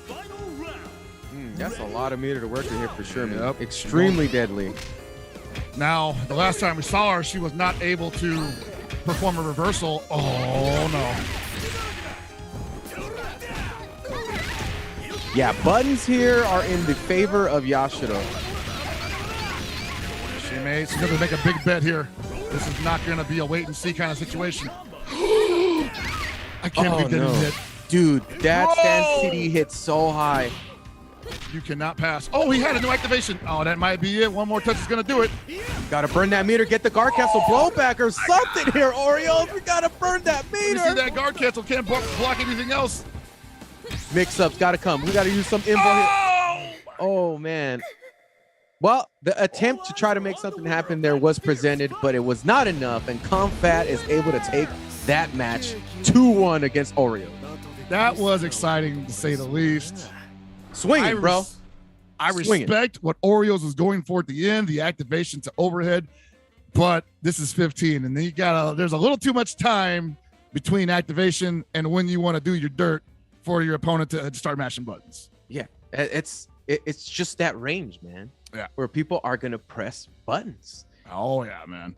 Final round. That's a lot of meter to work in here for Shermie. Yep. Extremely deadly. Now, the last time we saw her, she was not able to perform a reversal. Oh, no. Yeah, buttons here are in the favor of Yashiro. She's going to make a big bet here. This is not going to be a wait-and-see kind of situation. I can't believe getting hit. Dude, that stand CD hit so high. You cannot pass. Oh, he had a new activation. Oh, that might be it. One more touch is going to do it. Got to burn that meter. Get the guard cancel blowback or something here, Oreos. We got to burn that meter. You see that guard cancel. Can't block anything else. Mix-ups got to come. We got to use some info here. Oh, man. Well, the attempt to try to make something happen there was presented, but it was not enough, and Komphat is able to take that match 2-1 against Oreo. That was exciting, to say the least. Swinging, bro. I respect what Oreos was going for at the end, the activation to overhead, but this is 15, and then there's a little too much time between activation and when you want to do your dirt for your opponent to start mashing buttons. Yeah, it's just that range, man. Yeah, where people are gonna press buttons. Oh yeah, man.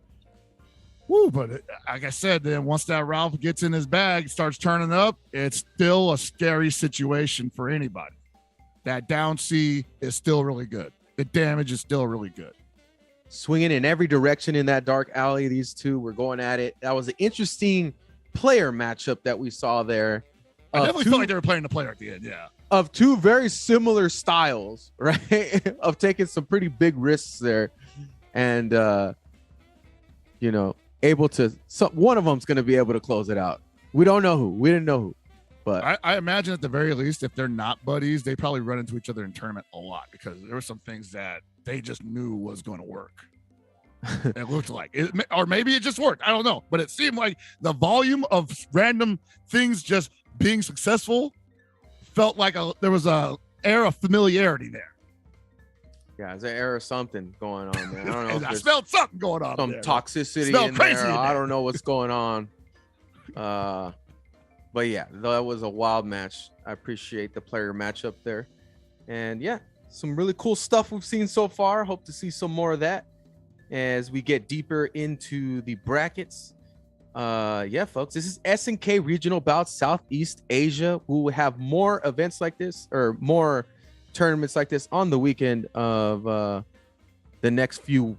Woo! But like I said, then once that Ralph gets in his bag, starts turning up, it's still a scary situation for anybody. That down C is still really good. The damage is still really good. Swinging in every direction in that dark alley, these two were going at it. That was an interesting player matchup that we saw there. I definitely felt like they were playing the player at the end, yeah. Of two very similar styles, right? Of taking some pretty big risks there. and able to. So one of them's going to be able to close it out. We don't know who. We didn't know who, but I imagine at the very least, if they're not buddies, they probably run into each other in tournament a lot because there were some things that they just knew was going to work. It looked like it, or maybe it just worked. I don't know, but it seemed like the volume of random things just being successful felt like there was a air of familiarity there. Yeah, there's an air of something going on there. I don't know. If I smelled something going on. Some there, toxicity in crazy there. in there. I don't know what's going on. But yeah, that was a wild match. I appreciate the player matchup there, and yeah, some really cool stuff we've seen so far. Hope to see some more of that as we get deeper into the brackets. Yeah, folks, this is SNK Regional Bouts Southeast Asia. We will have more events like this, or more tournaments like this on the weekend of the next few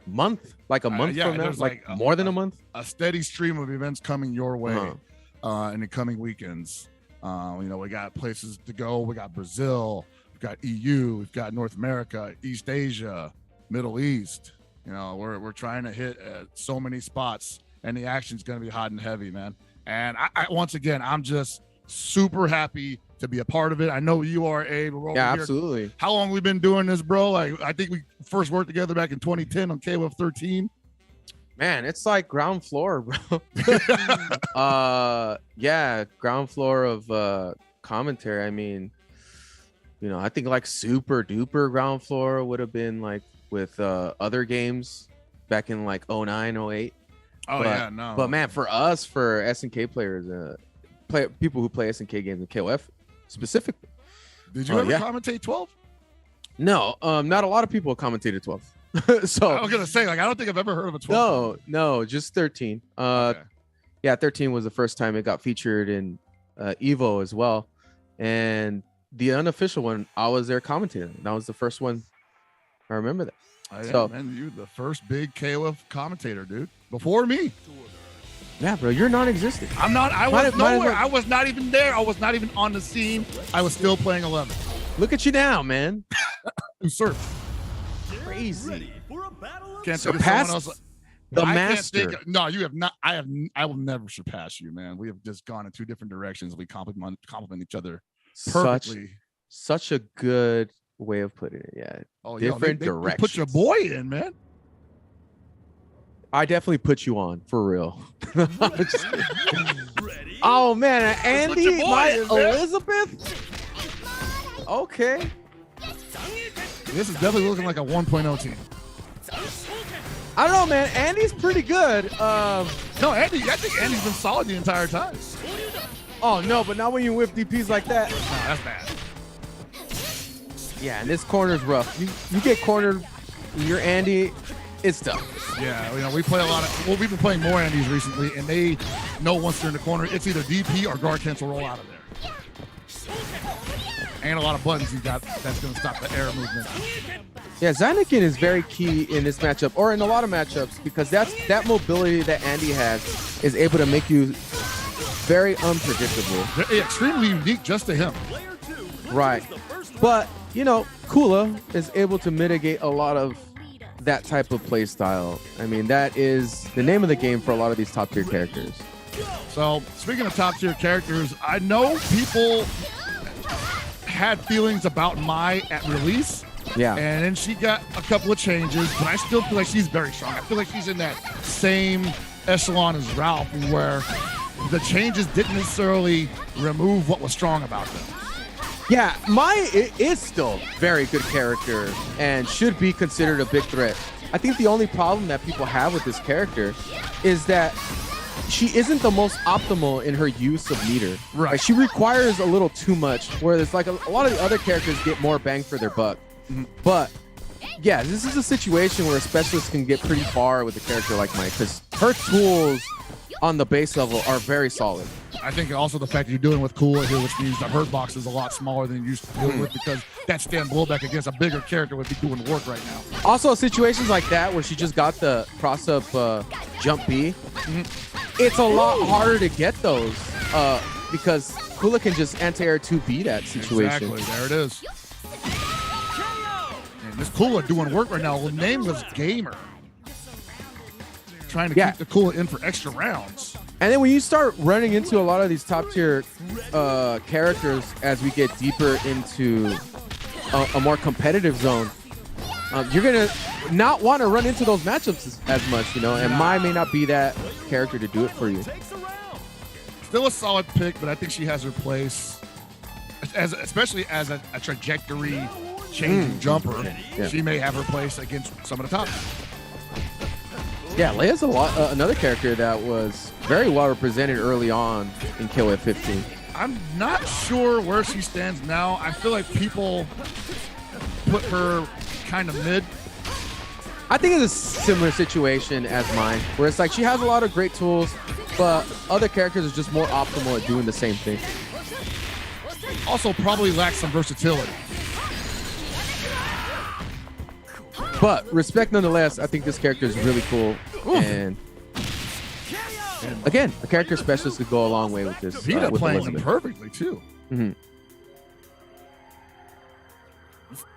month from now, like more than a month. A steady stream of events coming your way in the coming weekends. We got places to go. We got Brazil, we've got EU, we've got North America, East Asia, Middle East. We're trying to hit so many spots, and the action's going to be hot and heavy, man. And I once again, I'm just super happy to be a part of it. I know you are, Abe. Yeah, absolutely. How long we been doing this, bro? I think we first worked together back in 2010 on KOF 13. Man, it's like ground floor, bro. Yeah, ground floor of commentary. I mean, I think like super duper ground floor would have been like with other games back in like 09, 08. But man, for us, for SNK players, people who play SNK games in KOF specifically. Did you ever commentate 12? No, not a lot of people commentated 12. So I was gonna say, I don't think I've ever heard of a 12. No, just 13. Okay. Yeah, 13 was the first time it got featured in Evo as well, and the unofficial one, I was there commentating. That was the first one. I remember that. Man, you the first big KOF commentator, dude. Before me. Yeah, bro, you're non-existent. I'm not. I was nowhere. I was not even there. I was not even on the scene. I was still playing 11. Look at you now, man. Usurp. Crazy. Can't surpass the master. No, you have not. I will never surpass you, man. We have just gone in two different directions. We compliment each other perfectly. Such a good way of putting it. Yeah. Oh, different directions. They put your boy in, man. I definitely put you on for real. Oh man, Andy, Elisabeth. Okay. This is definitely looking like a 1.0 team. I don't know, man. Andy's pretty good. No, I think Andy's been solid the entire time. Oh no, but not when you whip DPs like that. No, that's bad. Yeah, and this corner's rough. You get cornered, you're Andy, it's tough. Yeah, we play a lot of. Well, we've been playing more Andys recently, and they know once they're in the corner, it's either DP or guard cancel roll out of there. And a lot of buttons you got that's going to stop the air movement. Yeah, Zynikin is very key in this matchup, or in a lot of matchups, because that mobility that Andy has is able to make you very unpredictable. Extremely unique just to him. Right. But, Kula is able to mitigate a lot of that type of play style. I mean, that is the name of the game for a lot of these top tier characters. So, speaking of top tier characters, I know people had feelings about Mai at release. Yeah. And then she got a couple of changes, but I still feel like she's very strong. I feel like she's in that same echelon as Ralf, where the changes didn't necessarily remove what was strong about them. Yeah, Mai is still very good character and should be considered a big threat. I think the only problem that people have with this character is that she isn't the most optimal in her use of meter. Right. Like, she requires a little too much, whereas like a lot of the other characters get more bang for their buck. Mm-hmm. But yeah, this is a situation where a specialist can get pretty far with a character like Mai, because her tools on the base level are very solid. I think also the fact that you're dealing with Kula here, which means the hurt box is a lot smaller than you used to deal with, because that stand blowback against a bigger character would be doing the work right now. Also, situations like that where she just got the cross-up jump B, it's a lot harder to get those because Kula can just anti-air 2B that situation. Exactly, there it is. And This Kula doing work right now. NamelessGamer. Trying to keep the Kula in for extra rounds. And then when you start running into a lot of these top tier characters as we get deeper into a more competitive zone, you're gonna not want to run into those matchups as much, you know. And Mai may not be that character to do it for you. Still a solid pick, but I think she has her place, especially as a trajectory changing jumper. Yeah. She may have her place against some of the top. Yeah, Leia's another character that was very well represented early on in KOF 15. I'm not sure where she stands now. I feel like people put her kind of mid. I think it's a similar situation as mine, where it's like she has a lot of great tools, but other characters are just more optimal at doing the same thing. Also probably lacks some versatility. But respect nonetheless, I think this character is really cool. And again, a character specialist could go a long way with this. Vita with playing Elisabeth. perfectly too. Mm-hmm.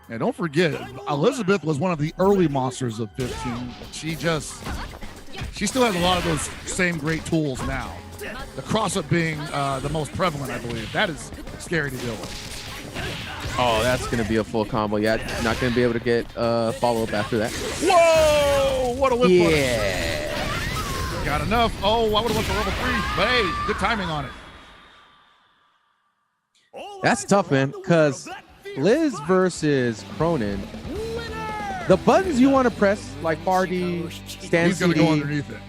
And don't forget, Elisabeth was one of the early monsters of 15. She still has a lot of those same great tools now. The cross-up being the most prevalent, I believe. That is scary to deal with. Oh, that's going to be a full combo. Yeah, not going to be able to get follow-up after that. Whoa! What a whip punish. Yeah. Got enough. Oh, I would have went for level 3. But hey, good timing on it. That's tough, man, because Liz versus Krohnen, the buttons you want to press, like Fardy, Stand He's going to CD, go underneath it.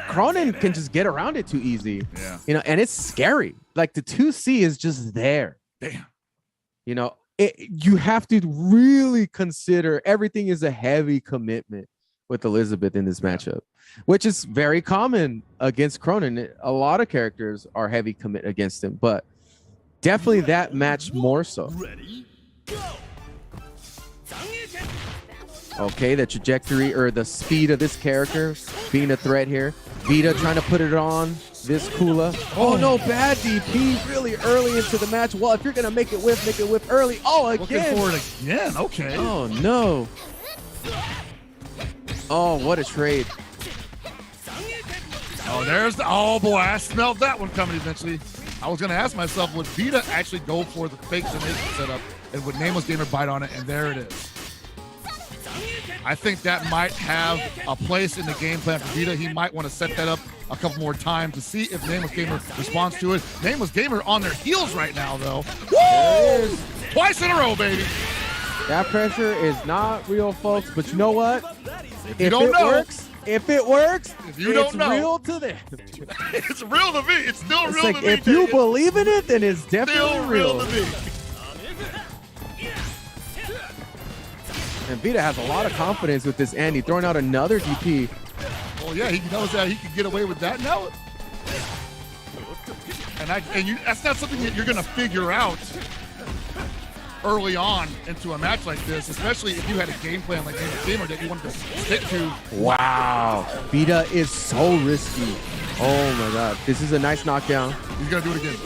Krohnen can just get around it too easy. Yeah. You know, and it's scary. Like the 2C is just there. Damn. You know, you have to really consider everything is a heavy commitment with Elisabeth in this matchup, which is very common against Krohnen. A lot of characters are heavy commit against him, but definitely that match more so. Okay, the trajectory or the speed of this character being a threat here. Vita trying to put it on this Kula. Oh no, bad DP really early into the match. Well, if you're gonna make it whip early. Oh, again. Looking for it again. Okay. Oh no. Oh, what a trade. Oh, there's the. Oh boy, I smelled that one coming eventually. I was gonna ask myself, would Vita actually go for the fake Zenation setup, and would NamelessGamer bite on it? And there it is. I think that might have a place in the game plan for Vita. He might want to set that up a couple more times to see if NamelessGamer responds to it. NamelessGamer on their heels right now, though. Woo! Twice in a row, baby. That pressure is not real, folks. But you know what? If it works, if it works, if you don't know, real to them. It's real to me. It's still real Like, to me. if you believe in it, then it's definitely still real to me. And Vita has a lot of confidence with this Andy, throwing out another DP. Well, yeah, he knows that he can get away with that now. And that's not something that you're going to figure out early on into a match like this, especially if you had a game plan like NamelessGamer that you wanted to stick to. Wow. Vita is so risky. Oh, my God. This is a nice knockdown. He's going to do it again.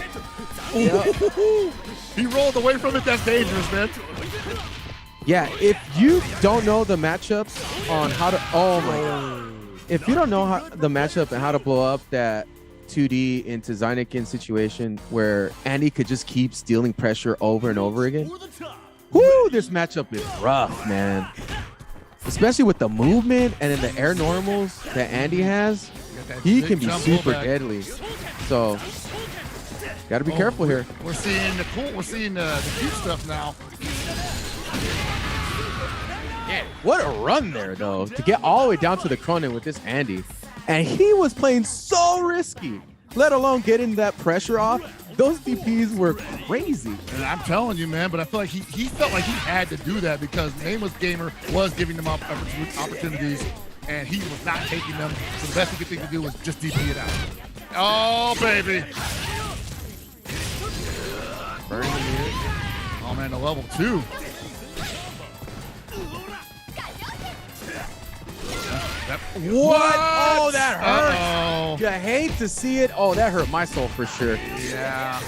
Yep. He rolled away from it. That's dangerous, man. Yeah, if you don't know the matchups on how to, oh my God. If you don't know the matchup and how to blow up that 2D into zSrke situation where Andy could just keep stealing pressure over and over again, whoo, this matchup is rough, man. Especially with the movement and then the air normals that Andy has, he can be super deadly. So, got to be careful here. We're seeing the cute stuff now. Yeah, what a run there, though, to get all the way down to the Krohnen with this Andy. And he was playing so risky, let alone getting that pressure off. Those DPs were crazy. And I'm telling you, man, but I feel like he felt like he had to do that because NamelessGamer was giving them opportunities, and he was not taking them. So the best he could do was just DP it out. Oh, baby. Burning the meter. Oh, man, the level 2. What? Oh, that hurt. Uh-oh. You hate to see it. Oh, that hurt my soul for sure. Yeah.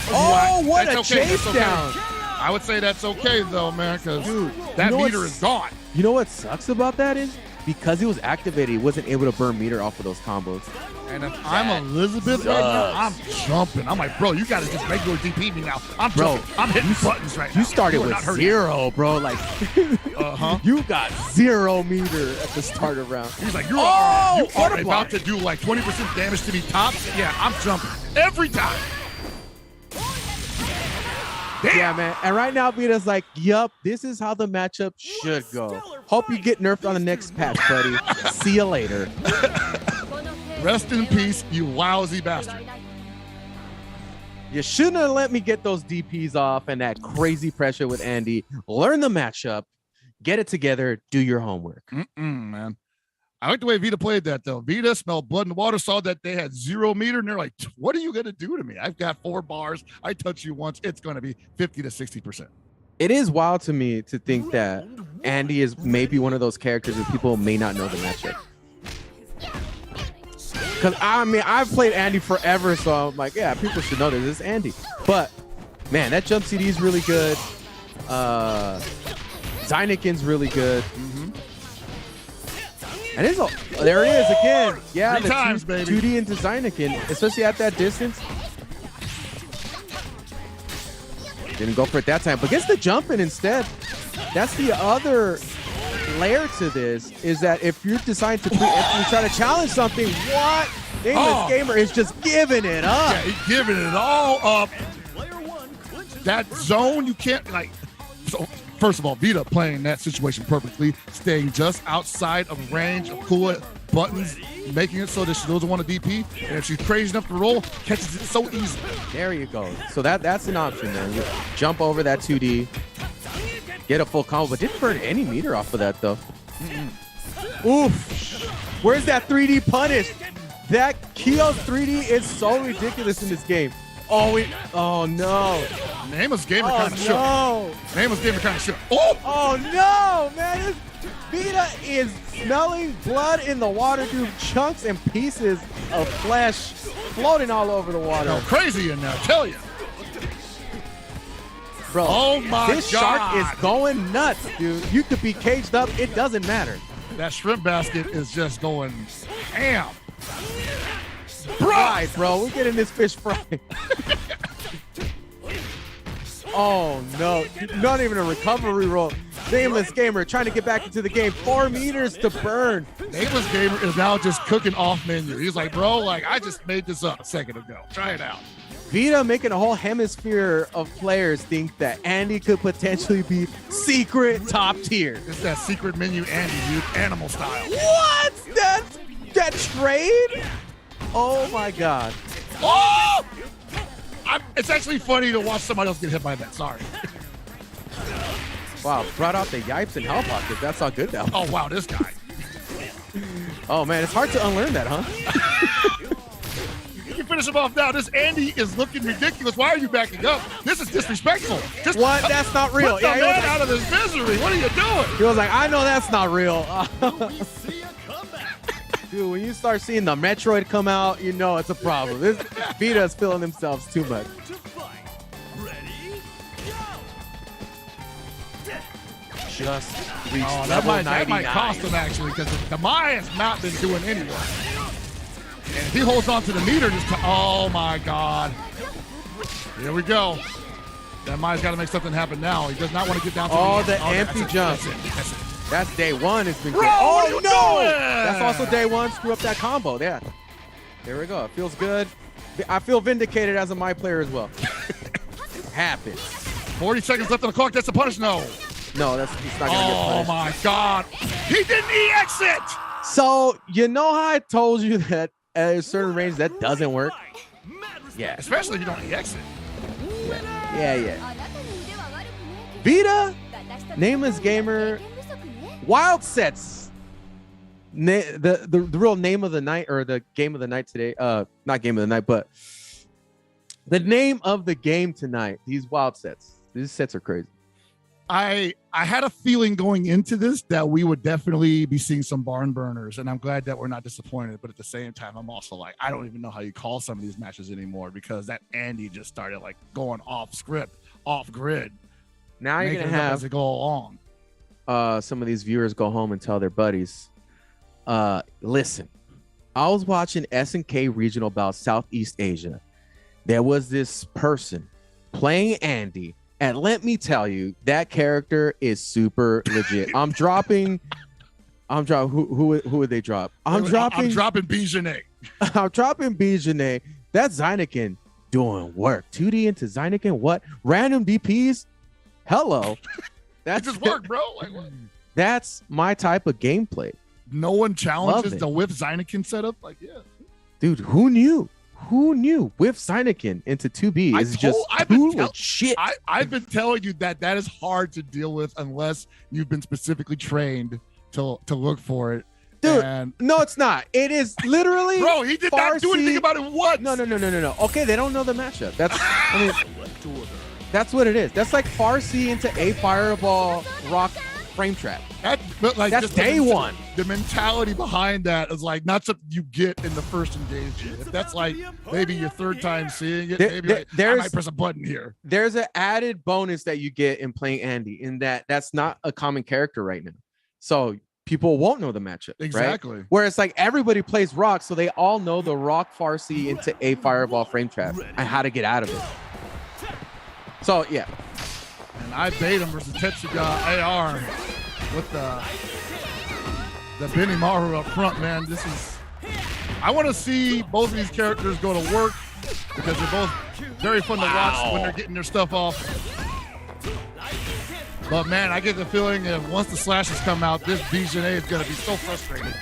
Oh, what a okay. chase down. I would say that's okay though, man, because that you know meter is gone. You know what sucks about that is because he was activated, he wasn't able to burn meter off of those combos. And if I'm Elisabeth right now, I'm jumping. I'm like, bro, you got to just regular DP me now. I'm jumping. I'm hitting buttons right now. You started are with not hurting. 0, bro. Like, you got 0 meter at the start of round. He's like, you are about to do like 20% damage to me tops? Yeah, I'm jumping every time. Damn. Yeah, man. And right now, Vita's like, yup, this is how the matchup should go. Hope you get nerfed on the next patch, buddy. See you later. Rest in peace, you lousy bastard. You shouldn't have let me get those DPs off and that crazy pressure with Andy. Learn the matchup, get it together, do your homework. Man. I like the way Vita played that, though. Vita smelled blood and water, saw that they had 0 meter, and they're like, what are you going to do to me? I've got 4 bars. I touch you once. It's going to be 50 to 60%. It is wild to me to think that Andy is maybe one of those characters that people may not know the matchup. Because, I mean, I've played Andy forever, so I'm like, yeah, people should know this is Andy. But, man, that jump CD is really good. Zynekin's really good. And it's there it is again. Yeah, 3 times, baby. 2D into Zynekin, especially at that distance. Didn't go for it that time, but gets the jumping instead. That's the other layer to this, is that if you decide to try to challenge something, what? NamelessGamer is just giving it up. Yeah, he's giving it all up. That zone, you can't, like, so first of all, Vita playing that situation perfectly, staying just outside of range of Kula buttons, making it so that she doesn't want to DP, and if she's crazy enough to roll, catches it so easily. There you go. So that's an option, man. You jump over that 2D, get a full combo, but didn't burn any meter off of that, though. Oof. Where's that 3D punish? That Kyo's 3D is so ridiculous in this game. Oh no. NamelessGamer kind of shook. No. NamelessGamer kind of shook. Oh no, man. Vita is smelling blood in the water, dude. Chunks and pieces of flesh floating all over the water. No, crazy in there, I tell you. Bro, oh my this God. shark is going nuts, dude. You could be caged up. It doesn't matter. That shrimp basket is just going ham. Fried, bro. We're getting this fish fried. Oh, no. Not even a recovery roll. NamelessGamer trying to get back into the game. 4 meters to burn. NamelessGamer is now just cooking off menu. He's like, bro, like, I just made this up a second ago. Try it out. Vita making a whole hemisphere of players think that Andy could potentially be secret top tier. It's that secret menu Andy, dude. Animal style. What? That trade? Oh, my God. Oh! It's actually funny to watch somebody else get hit by that. Sorry. Wow, brought out the yipes and hell pocket. That's all good now. Oh, wow, this guy. Oh, man, it's hard to unlearn that, huh? You can finish him off now. This Andy is looking ridiculous. Why are you backing up? This is disrespectful. Just what? That's not real. Put the man out of his misery. What are you doing? He was like, I know that's not real. Dude, when you start seeing the Metroid come out, you know it's a problem. This Vita is feeling themselves too much. Just reached that might cost him, actually, because the Mai has not been doing anyway. And if he holds on to the meter, oh my God. Here we go. That Mai's got to make something happen now. He does not want to get down to the empty jump. That's it. That's day one. It's been Bro, oh no! Doing? That's also day one. Screw up that combo. Yeah. There we go. It feels good. I feel vindicated as a my player as well. Happens. 40 seconds left on the clock. That's a punish. No, he's not gonna get punished. Oh my God. He didn't EX it. So you know how I told you that at a certain range that doesn't work? Yeah. Especially if you don't EX it. Yeah. Vita, NamelessGamer, Wild Sets. The real name of the night, or the game of the night today. Not game of the night, but the name of the game tonight. These Wild Sets. These sets are crazy. I had a feeling going into this that we would definitely be seeing some barn burners, and I'm glad that we're not disappointed. But at the same time, I'm also like, I don't even know how you call some of these matches anymore, because that Andy just started like going off script, off grid. Now you're making gonna it up have as they go along. some of these viewers go home and tell their buddies, listen, I was watching SNK regional about Southeast Asia. There was this person playing Andy, and let me tell you, that character is super legit. I'm dropping who would they drop? I'm dropping B.Jenet. I'm dropping B.Jenet. That's zSrke doing work. 2D into zSrke. What? Random DPs? Hello. That just worked, bro. Like, what? That's my type of gameplay. No one challenges the whip zSrke setup. Like, yeah. Dude, who knew? Who knew whip zSrke into 2B is just too legit. I've been telling you that is hard to deal with unless you've been specifically trained to look for it. Dude, and no, it's not. It is literally bro, he did not do anything about it once. No. Okay, they don't know the matchup. That's what it is. That's like Farsi into a fireball rock frame trap. That's day one. The mentality behind that is like not something you get in the first engagement. If that's like maybe your third time seeing it, I might press a button here. There's an added bonus that you get in playing Andy in that's not a common character right now. So people won't know the matchup. Exactly. Right? Whereas like everybody plays rock, so they all know the rock Farsi into a fireball frame trap and how to get out of it. So yeah. And I bait him versus Tetsuga-Ar with the Benimaru up front, man. I want to see both of these characters go to work because they're both very fun to watch when they're getting their stuff off. But man, I get the feeling that once the slashes come out, this B.Jenet is going to be so frustrating.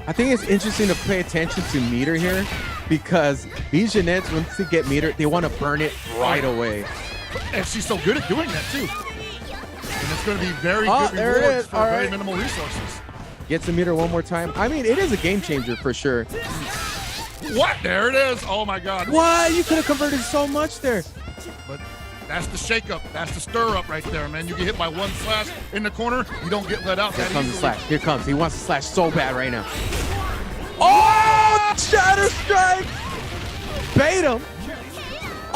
I think it's interesting to pay attention to meter here because B.Jenet, once they get meter, they want to burn it right away. And she's so good at doing that too. And it's going to be very good rewards for very minimal resources. Gets the meter one more time. I mean, it is a game changer for sure. What? There it is. Oh my God. What? You could have converted so much there. But that's the shake-up. That's the stir-up right there, man. You get hit by one slash in the corner, you don't get let out that easily. Here comes the slash. Here comes. He wants to slash so bad right now. Oh! Shatter Strike! Bait him.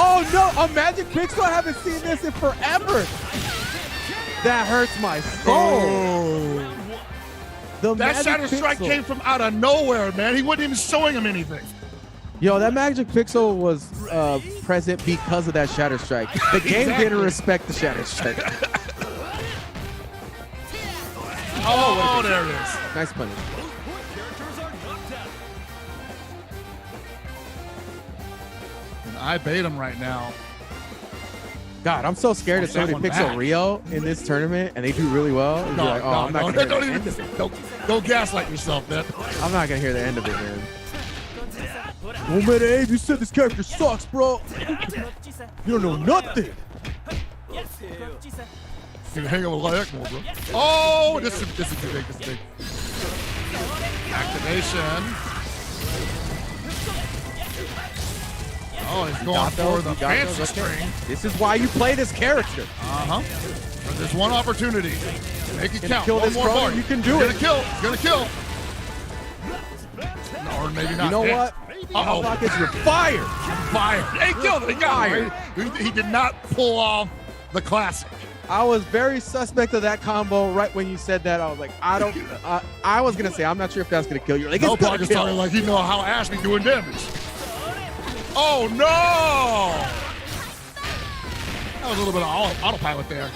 Oh no! A Magic Pixel? I haven't seen this in forever. That hurts my soul. That Shatter Strike came from out of nowhere, man. He wasn't even showing him anything. Yo, that Magic Pixel was present because of that Shatter Strike. The game didn't respect the Shatter Strike. Oh, there it is. Nice punish. And I bait him right now. God, I'm so scared if somebody picks a Rio in this tournament and they do really well. I'm not gonna hear the end of it. Don't gaslight yourself, man. I'm not gonna hear the end of it, man. Oh man, Abe, you said this character sucks, bro. You don't know nothing. You hang out with Ekmo, bro. Oh, this is big. This is big. Activation. Oh, he's going for the fancy string. This is why you play this character. But there's one opportunity. Make it count. Kill One this more bar. You can do it. He's gonna kill. No, or maybe not. You know what? Rockets, you're fired. He killed him. He got him. He did not pull off the classic. I was very suspect of that combo right when you said that. I was like, I was gonna say, I'm not sure if that's gonna kill you. Like, no, Parker's talking like he know how Ashley doing damage. Oh no! That was a little bit of autopilot there.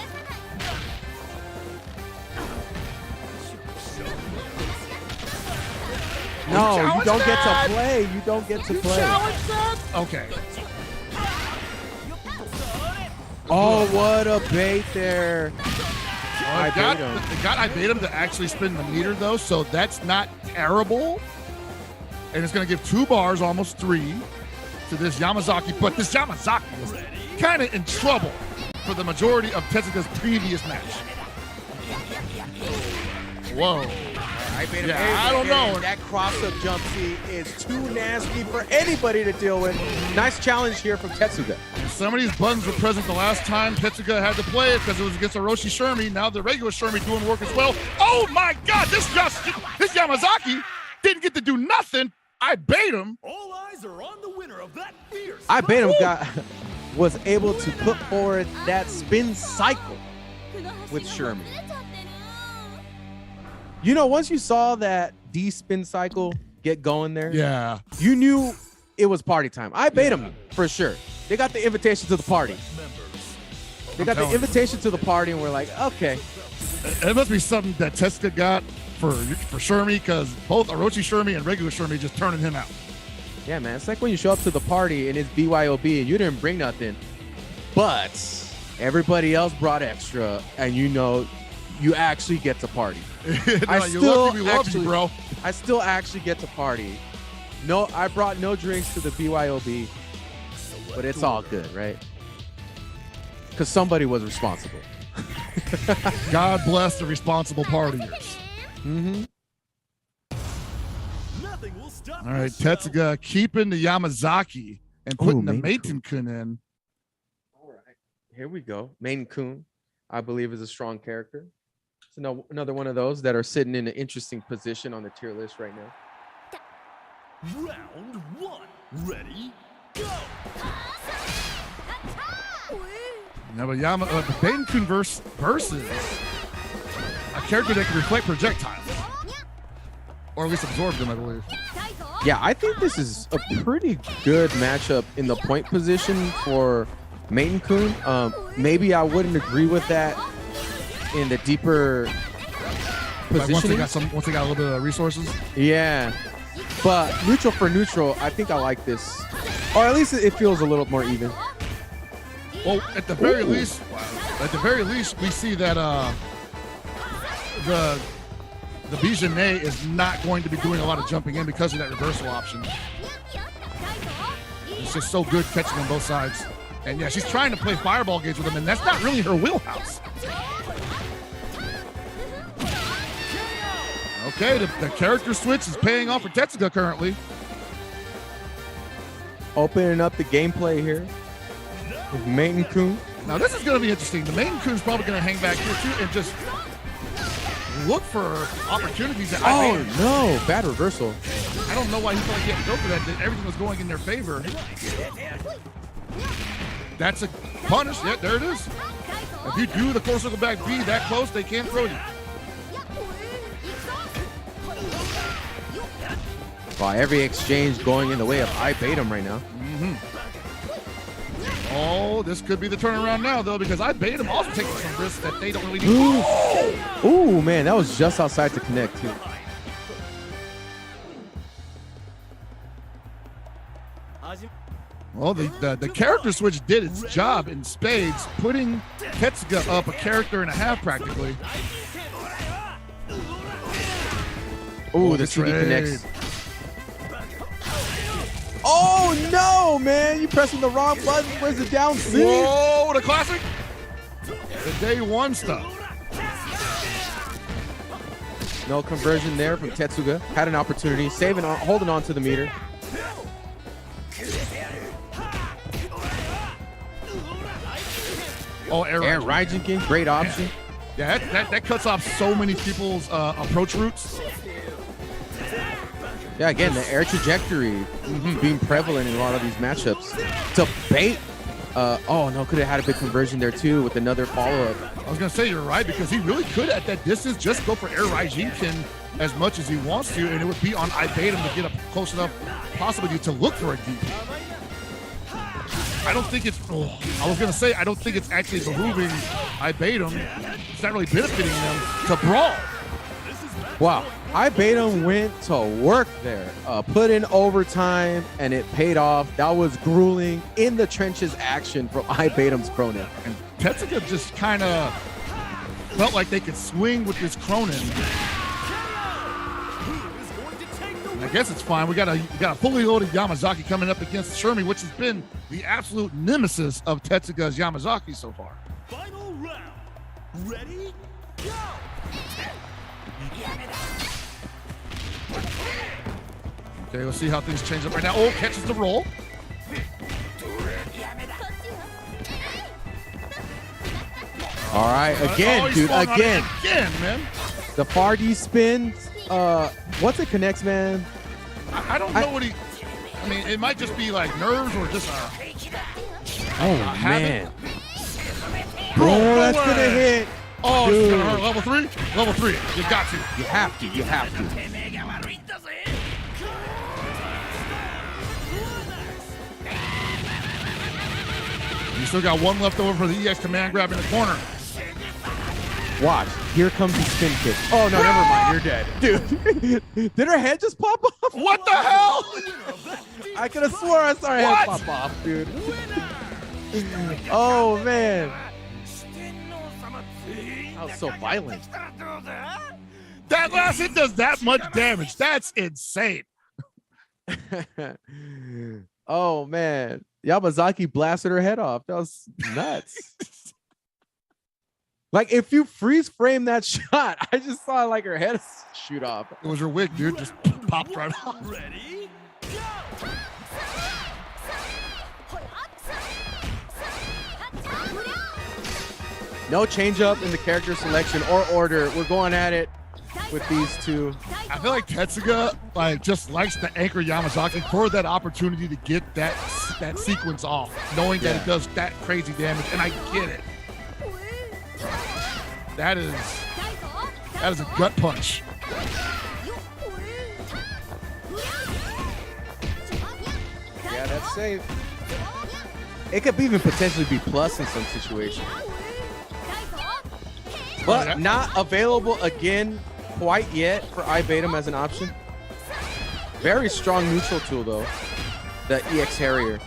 No, you don't get to play. You don't get to play. Challenge that? Okay. Oh, what a bait there. I bait him to actually spin the meter though, so that's not terrible. And it's gonna give 2 bars, almost 3, to this Yamazaki. But this Yamazaki was kind of in trouble for the majority of Tetsuga's previous match. Whoa. I don't know. That cross-up jump C is too nasty for anybody to deal with. Nice challenge here from Tetsuga. And some of these buttons were present the last time Tetsuga had to play it because it was against Orochi Shermie. Now the regular Shermie doing work as well. Oh my God, this Yamazaki didn't get to do nothing. I bait him. All eyes are on the winner of that fierce. I bait him was able to put forward that spin cycle with Shermie. You know, once you saw that D spin cycle get going there, Yeah. you knew it was party time. I bait them for sure. They got the invitation to the party. They got the invitation to the party, and we're like, okay. It must be something that Tetsuga got for Shermie, because both Orochi Shermie and regular Shermie just turning him out. Yeah, man. It's like when you show up to the party and it's BYOB and you didn't bring nothing, but everybody else brought extra, and you know you actually get to party. I still actually get to party. No, I brought no drinks to the BYOB, but it's all good, right? Because somebody was responsible. God bless the responsible partiers. Mm-hmm. All right, Tetsuga keeping the Yamazaki and putting the Meiten-kun in. All right, here we go. Meiten-kun, I believe, is a strong character. It's another one of those that are sitting in an interesting position on the tier list right now. Round 1. Ready? Go! Now, but Meiten-kun versus a character that can reflect projectiles. Or at least absorb them, I believe. Yeah, I think this is a pretty good matchup in the point position for Meiten-kun. Maybe I wouldn't agree with that in the deeper positioning. Once they got a little bit of resources. Yeah, but neutral for neutral, I think I like this, or at least it feels a little more even. Well, at the very least, we see that the B.Jenet is not going to be doing a lot of jumping in because of that reversal option. It's just so good catching on both sides. And yeah, she's trying to play fireball gauge with him, and that's not really her wheelhouse. Okay, the character switch is paying off for Tetsuga currently. Opening up the gameplay here with Meiten-kun. Now this is going to be interesting. The Meiten-kun is probably going to hang back here too and just look for opportunities. Oh no, bad reversal. I don't know why he felt like he had to go for that. Everything was going in their favor. That's a punish. Yeah, there it is. If you do the core circle back B that close, they can't throw you. Wow, every exchange going in the way of Ibatum right now. Mm-hmm. Oh, this could be the turnaround now, though, because Ibatum also taking some risks that they don't really need. Ooh, man, that was just outside to connect, too. Well, the character switch did its job in spades, putting Tetsuga up a character and a half practically. Ooh, the CD connects. Oh no, man! You pressing the wrong button. Where's the down C? Whoa, the classic! The day one stuff. No conversion there from Tetsuga. Had an opportunity, holding on to the meter. Oh, air Raijinkin, great option. Yeah, that cuts off so many people's approach routes. Yeah, again, the air trajectory being prevalent in a lot of these matchups. To bait. Oh, no, could have had a big conversion there, too, with another follow-up. I was going to say, you're right, because he really could, at that distance, just go for air Raijinkin as much as he wants to, and it would be on Ibatum to get up close enough, possibly to look for a DP. I don't think it's, I was going to say, I don't think it's actually behooving Ibatum. It's not really benefiting them to brawl. Wow. Ibatum went to work there, put in overtime, and it paid off. That was grueling in the trenches action from Ibatum's Krohnen. And Tetsuga just kind of felt like they could swing with this Krohnen. I guess it's fine. We got a fully loaded Yamazaki coming up against Shermie, which has been the absolute nemesis of Tetsuga's Yamazaki so far. Final round. Ready? Go! Okay, let's see how things change up right now. Oh, catches the roll. All right, again, dude, again, man. The far D spin. Once it connects, man. I don't know what he. I mean, it might just be like nerves or just oh man. Oh, that's gonna hit. Oh, Dude. it's gonna hurt. Level 3? Level 3. You got to. You have to. You have to. You still got one left over for the EX command grab in the corner. Watch. Here comes the spin kick. Oh, no, never mind. You're dead. Dude. Did her head just pop off? What the hell? I could have swore I saw her head pop off, dude. Oh, man. That was so violent. That last hit does that much damage. That's insane. Oh, man. Yamazaki blasted her head off. That was nuts. Like, if you freeze frame that shot, I just saw like her head shoot off. It was her wig, dude. Just popped right off. Ready? No change up in the character selection or order. We're going at it with these two. I feel like Tetsuga just likes to anchor Yamazaki for that opportunity to get that sequence off, knowing that it does that crazy damage, and I get it. That is a gut punch. Yeah, that's safe. It could even potentially be plus in some situations. But not available again quite yet for Ibatum as an option. Very strong neutral tool though, the EX Harrier.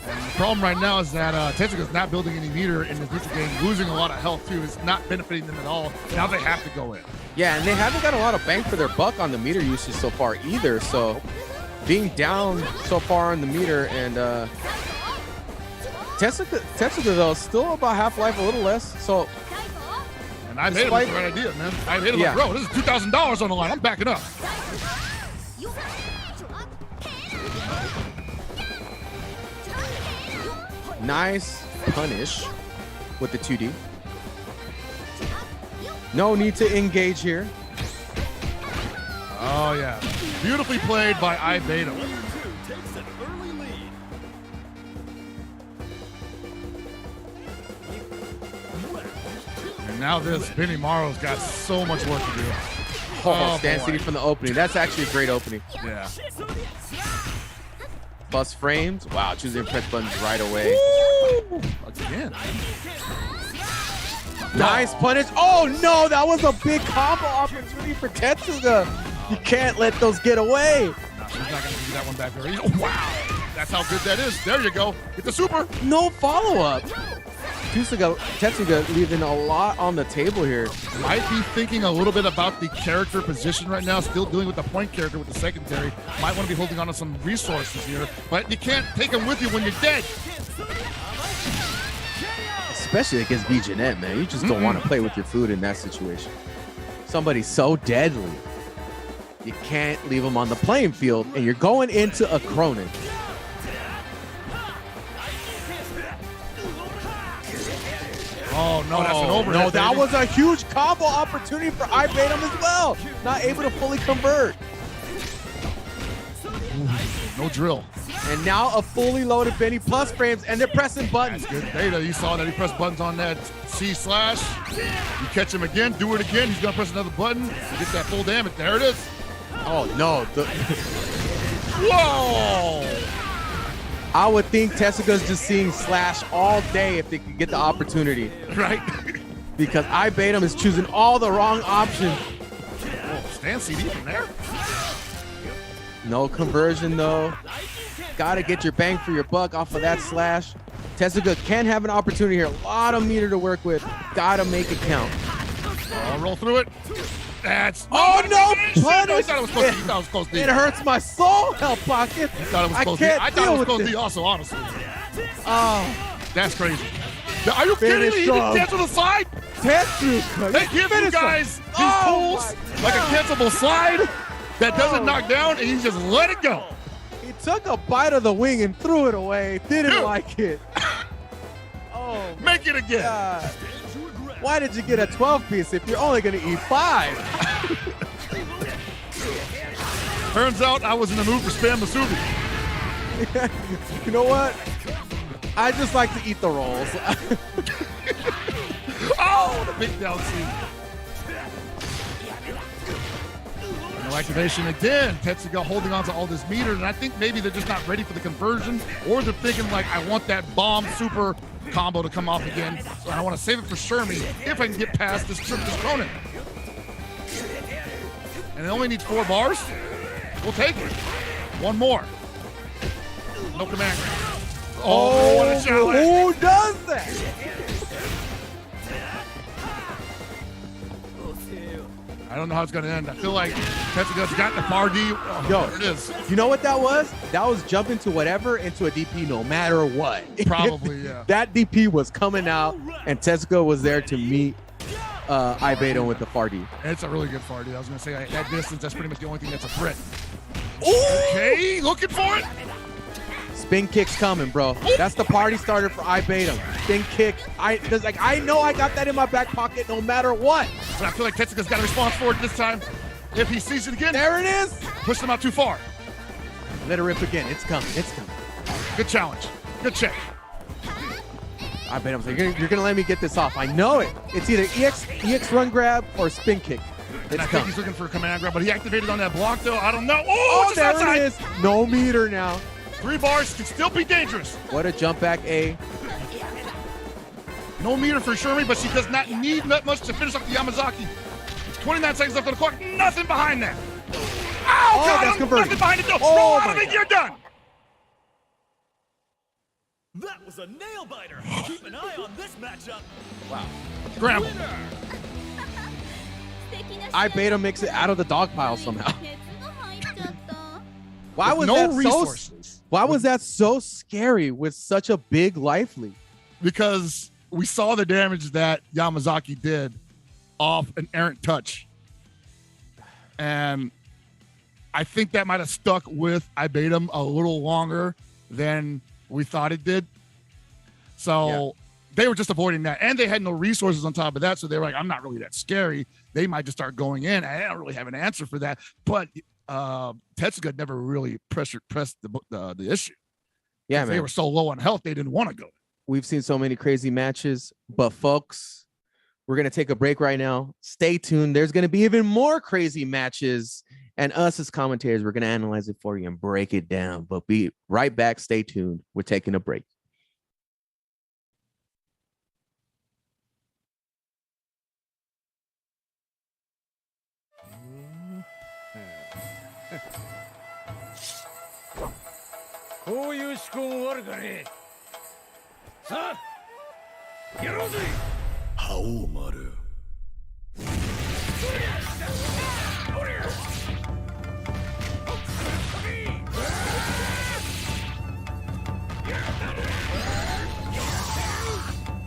And the problem right now is that Tetsuga's not building any meter in the neutral game, losing a lot of health too. It's not benefiting them at all. Now they have to go in. Yeah, and they haven't got a lot of bang for their buck on the meter usage so far either. So being down so far on the meter, and Tetsuga though still about half-life, a little less. So and I made it with the right idea, man. I made it like, bro, this is $2,000 on the line. I'm backing up. Nice punish with the 2D. No need to engage here. Oh, yeah. Beautifully played by Ibatum. Takes an early lead. And now this Benimaru's got so much work to do. Oh, Stand City from the opening. That's actually a great opening. Yeah. Plus frames. Wow, choosing press buttons right away. Woo! Again. Nice punish. Oh no, that was a big combo opportunity for Tetsuga. You can't let those get away. No, she's not going to give you that one back very easy. Oh, wow. That's how good that is. There you go. Get the super. No follow-up. Tetsuga leaving a lot on the table here. Might be thinking a little bit about the character position right now, still dealing with the point character with the secondary. Might want to be holding on to some resources here, but you can't take them with you when you're dead. Especially against B.Jenet, man. You just don't want to play with your food in that situation. Somebody so deadly. You can't leave them on the playing field, and you're going into a Krohnen. Oh, no, that's an overhead. No, that baby. was a huge combo opportunity for Ibatum as well. Not able to fully convert. Ooh, no drill. And now a fully loaded Benny plus frames, and they're pressing buttons. That's good data. You saw that he pressed buttons on that C slash. You catch him again, do it again. He's going to press another button to get that full damage. There it is. Oh, no. Whoa! I would think Tetsuga's just seeing slash all day if they could get the opportunity. Right. Because Ibatum is choosing all the wrong options. Oh, stand CD from there. No conversion, though. Got to get your bang for your buck off of that slash. Tetsuga can have an opportunity here. A lot of meter to work with. Got to make it count. I'll roll through it. That's no punish. No, he thought it was supposed to. He thought it was supposed to. It hurts my soul, Hell Pocket. He thought it was supposed to. I thought it was supposed to be also, honestly. Oh, that's crazy. Are you kidding me? He didn't cancel the slide? Tetsuga. They give you guys these pulls like a cancelable slide that doesn't knock down, and you just let it go. He took a bite of the wing and threw it away. Didn't like it. Oh, make it again. God. Why did you get a 12-piece if you're only going to eat 5? Turns out I was in the mood for Spam Masubi. You know what? I just like to eat the rolls. Oh, the big down C. No activation again. Tetsuga holding on to all this meter, and I think maybe they're just not ready for the conversion, or they're thinking like, I want that bomb super combo to come off again, so I want to save it for Shermie if I can get past this Krohnen. And it only needs 4 bars. We'll take it. One more. No command. Oh, what a challenge. Who does that? I don't know how it's going to end. I feel like Tetsuga's got the far D. Oh, Yo, there it is. You know what that was? That was jumping to whatever into a DP no matter what. Probably, yeah. That DP was coming out, and Tetsuga was there to meet Ibatum with the far D. It's a really good far D. I was going to say, at that distance, that's pretty much the only thing that's a threat. Ooh! Okay, looking for it. Spin kick's coming, bro. That's the party starter for Ibatum. Spin kick. I know I got that in my back pocket no matter what. But I feel like Tetsuga's got a response for it this time. If he sees it again, there it is. Push him out too far. Let it rip again. It's coming. It's coming. Good challenge. Good check. Ibatum's like, you're gonna let me get this off. I know it. It's either EX run grab or spin kick. And I think he's looking for a command grab, but he activated on that block though. I don't know. Oh, just there outside. It is. No meter now. 3 bars can still be dangerous. What a jump back A. No meter for Shermie, but she does not need that much to finish off the Yamazaki. 29 seconds left on the clock. Nothing behind that. Oh, God, that's converted. Nothing behind it though. Oh, Roll out of it. You're done. That was a nail biter. Keep an eye on this matchup. Wow. Scramble. Ibatum makes it out of the dog pile somehow. Why was no that resources? Why was that so scary with such a big life lead? Because we saw the damage that Yamazaki did off an errant touch. And I think that might have stuck with Ibatum a little longer than we thought it did. So they were just avoiding that. And they had no resources on top of that. So they were like, I'm not really that scary. They might just start going in. I don't really have an answer for that. But Tetsuga never really pressed the issue. Yeah, man. They were so low on health, they didn't want to go. We've seen so many crazy matches, but folks, we're going to take a break right now. Stay tuned. There's going to be even more crazy matches, and us as commentators, we're going to analyze it for you and break it down. But be right back. Stay tuned. We're taking a break. Haomaru.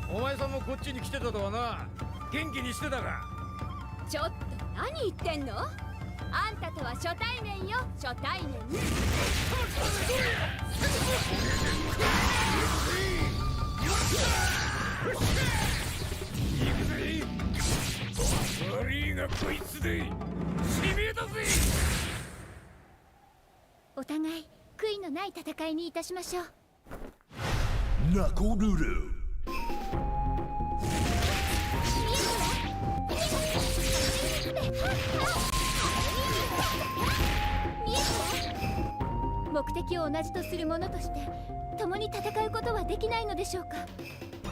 お前さんもこっちに来てたとはな。元気にしてたか。ちょっと何言ってんの？あんたとは初対面よ、初対面。悪いがこいつでしびれたぜ。お互い悔いのない戦いにいたしましょう。ナコルル。目的を同じとする者として共に戦うことはできないのでしょうか。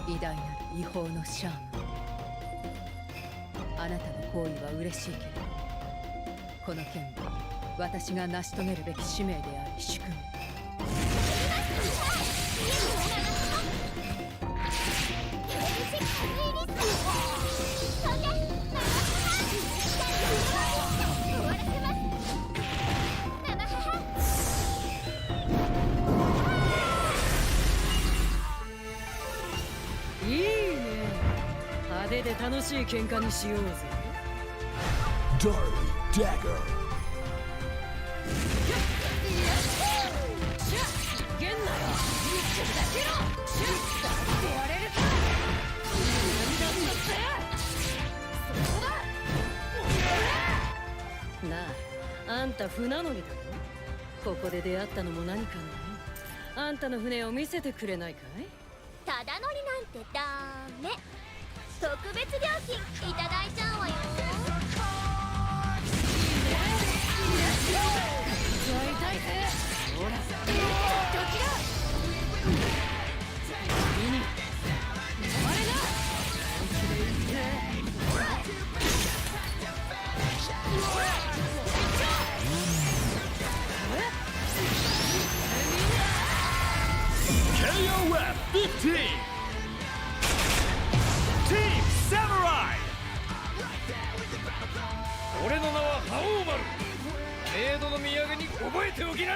偉大なる違法のシャーム、あなたの行為は嬉しいけど、この件は私が成し遂げるべき使命であり宿命。いいね。派手で楽しい喧嘩にしようぜ。Darli dagger. げんなよ。やれるか。なあ、あんた船乗りだろ。ここで出会ったのも何かの。あんたの船を見せてくれないかい？ただ乗りなんてダメ。特別料金いただいちゃうわよ。KOF 15 Team Samurai 俺の名は覇王丸。メイドの土産に覚えておきな。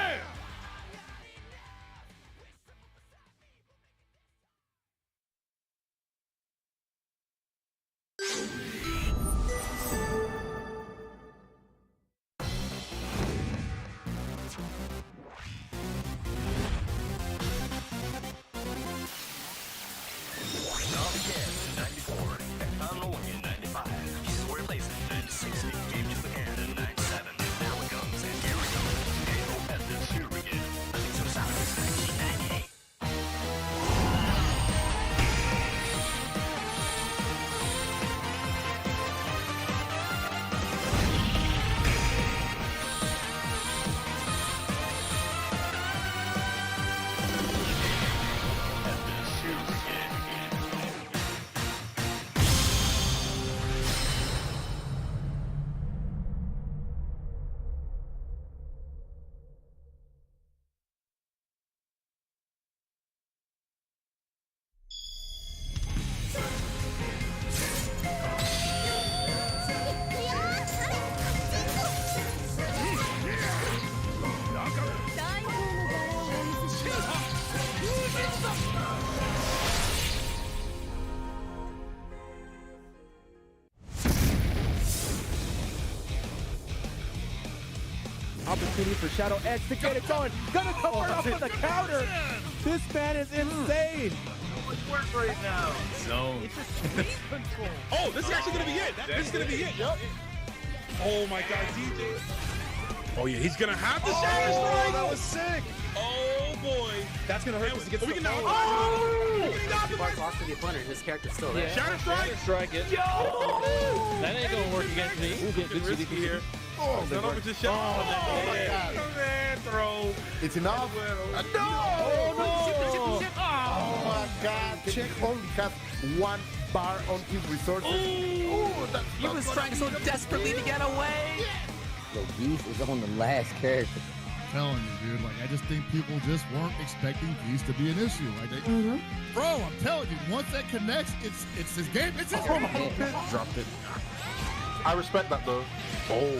Opportunity for Shadow Edge to get it going. Gonna cover up with a counter. This man is insane. Work right now. Zone. It's just speed control. Oh, this is actually gonna be it. This is gonna be it. Yep. Oh my God, DJ. Oh yeah, he's gonna have the Shatter Strike. That was sick. Oh boy. That's gonna hurt because he gets the now. Mark lost to the opponent. His character's still there. Shatter Strike. Strike it. Yo! That ain't gonna work against me. We'll get Good risky here. Oh, it's over to Shatter. Oh my God. Man, throw. It's enough. No! Oh my God. Check only has 1 bar on his resources. He was trying so desperately to get away. Yo, Geese is on the last character. Telling you, dude. Like, I just think people just weren't expecting Geese to be an issue. Like, they, bro, I'm telling you, once that connects, it's his game. It's his game. Dropped it. I respect that though. Oh,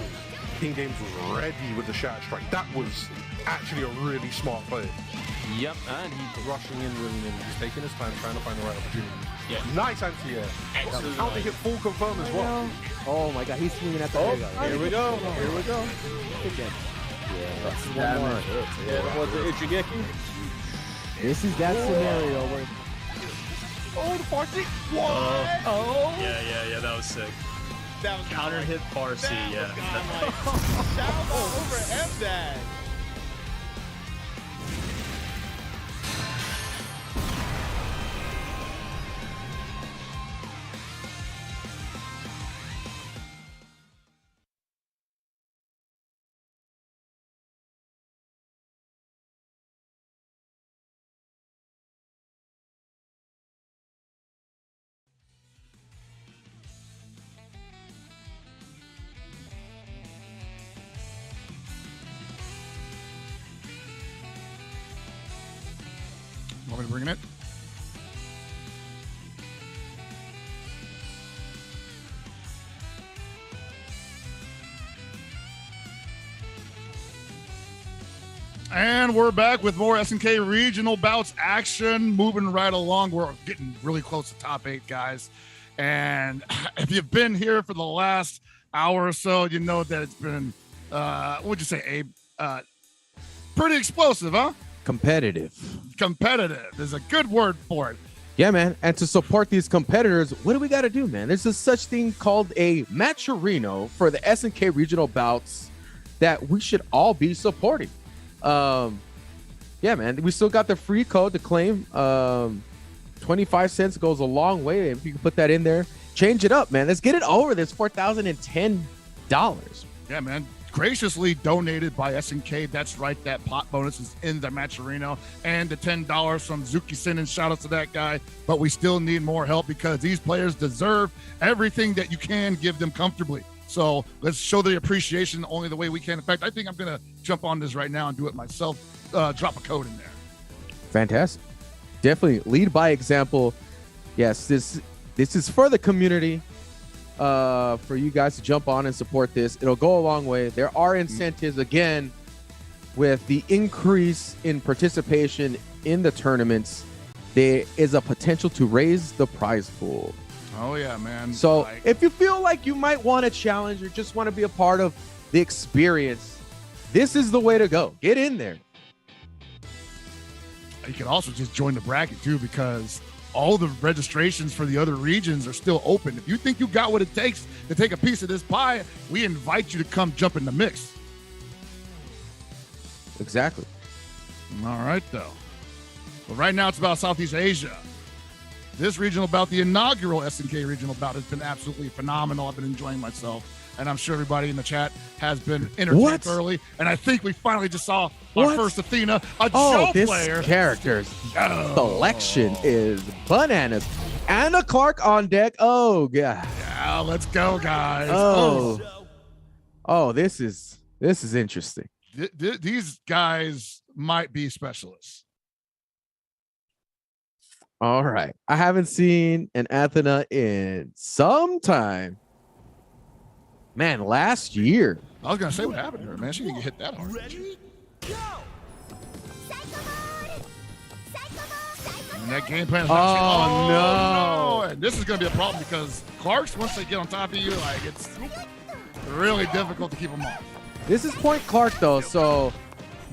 King Games was ready with the Shatter Strike. That was actually a really smart play. Yep, and he's rushing in really, really. He's taking his time, trying to find the right opportunity. Yeah. Nice anti-air. How to hit full confirm as well. Oh my God, he's swinging at the Here we go. Here we go. Yeah, one more. What's the Ichigeki? This is that scenario where. Oh, the Farsi. What? Oh. Yeah, that was sick. That was Counter hit Farsi, yeah. Shout out over MDad. Want me to bring it? And we're back with more SNK regional bouts action, moving right along. We're getting really close to top 8, guys. And if you've been here for the last hour or so, you know that it's been, what'd you say, Abe? Pretty explosive, huh? Competitive. Competitive is a good word for it. Yeah, man. And to support these competitors, what do we got to do, man? There's a such thing called a matcherino for the SNK regional bouts that we should all be supporting. Yeah, man. We still got the free code to claim 25 cents goes a long way. If you can put that in there, change it up, man. Let's get it over this $4,010. Yeah, man. Graciously donated by SNK. That's right. That pot bonus is in the Matcherino. And the $10 from Zuki-Sen, and shout out to that guy. But we still need more help because these players deserve everything that you can give them comfortably. So let's show the appreciation only the way we can. In fact, I think I'm going to jump on this right now and do it myself. Drop a code in there. Fantastic. Definitely lead by example. Yes, this is for the community, for you guys to jump on and support this. It'll go a long way. There are incentives, again, with the increase in participation in the tournaments. There is a potential to raise the prize pool. Oh, yeah, man. So if you feel like you might want a challenge or just want to be a part of the experience, this is the way to go. Get in there. You can also just join the bracket too, because all the registrations for the other regions are still open. If you think you got what it takes to take a piece of this pie, we invite you to come jump in the mix. Exactly. All right, though. But right now it's about Southeast Asia. This regional bout, the inaugural SNK regional bout, has been absolutely phenomenal. I've been enjoying myself, and I'm sure everybody in the chat has been entertained thoroughly. And I think we finally just saw our first Athena, a Joe player. This character's selection is bananas. Anna Clark on deck. Oh, God. Yeah, let's go, guys. Oh, this is interesting. These guys might be specialists. All right. I haven't seen an Athena in some time. Man, last year. I was going to say, what happened to her, man? She didn't get hit that hard. Ready? Go! And that game plan is no. And this is going to be a problem because Clarks, once they get on top of you, like, it's really difficult to keep them off. This is point Clark, though, so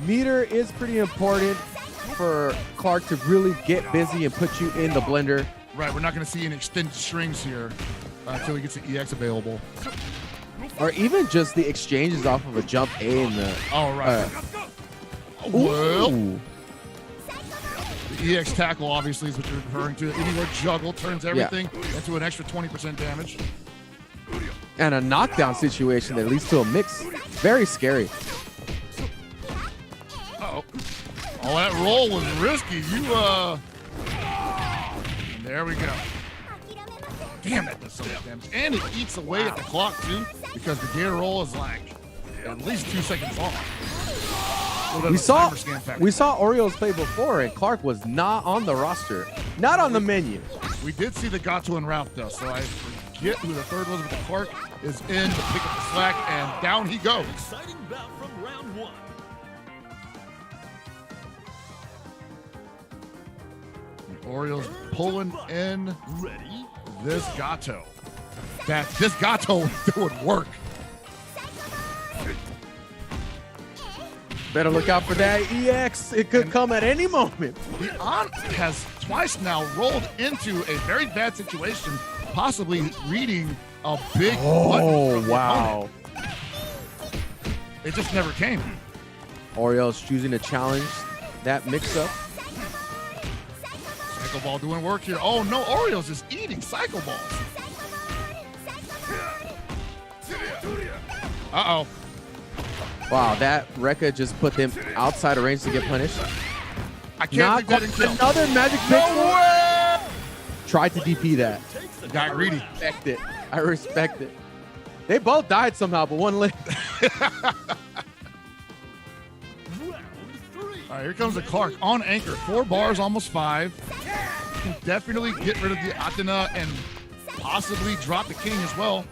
meter is pretty important for Clark to really get busy and put you in the blender. Right, we're not going to see any extended strings here until he gets the EX available. Or even just the exchanges off of a jump A in the... All right. Well, the EX tackle, obviously, is what you're referring to. Anywhere juggle turns everything into an extra 20% damage. And a knockdown situation that leads to a mix. Very scary. Uh-oh. Oh, that roll was risky. And there we go. Damn, that does so much damage. And it eats away at the clock, too, because the gear roll is like at least 2 seconds off. We saw Oreos play before, and Clark was not on the roster, not on the menu. We did see the Gato and Ralf, though, so I forget who the third was, but the Clark is in to pick up the slack, and down he goes. Exciting bout from round one. Orioles pulling in Ready? this Gato. This Gato would work. Better look out for that EX. It could come at any moment. The Aunt has twice now rolled into a very bad situation, possibly reading a big button. Oh, wow. It just never came. Orioles choosing to challenge that mix-up. Cycle Ball doing work here. Oh, no. Orioles is eating Cycle Balls. Uh-oh. Wow, that Rekka just put them outside of range to get punished. I can't believe that didn't kill. Another magic pick. Tried to DP that. Got greedy. I respect it. They both died somehow, but one lived. All right, here comes the Clark on anchor. 4 bars, almost 5. Can definitely get rid of the Athena and possibly drop the king as well.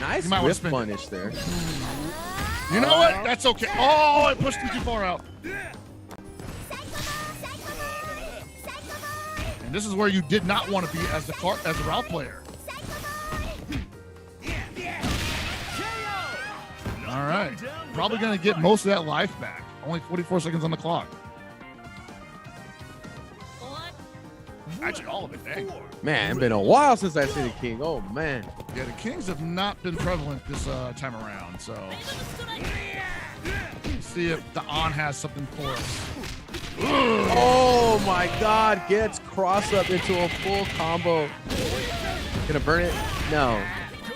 Nice whip punish there. You know what? That's okay. Oh, I pushed him too far out. And this is where you did not want to be as the Ralf player. All right. Probably going to get most of that life back. Only 44 seconds on the clock. Actually, all of it, dang. Man, it's been a while since I've seen a king. Oh, man. Yeah, the kings have not been prevalent this time around, so let's see if the On has something for us. Oh my God, gets cross up into a full combo. Gonna burn it? No.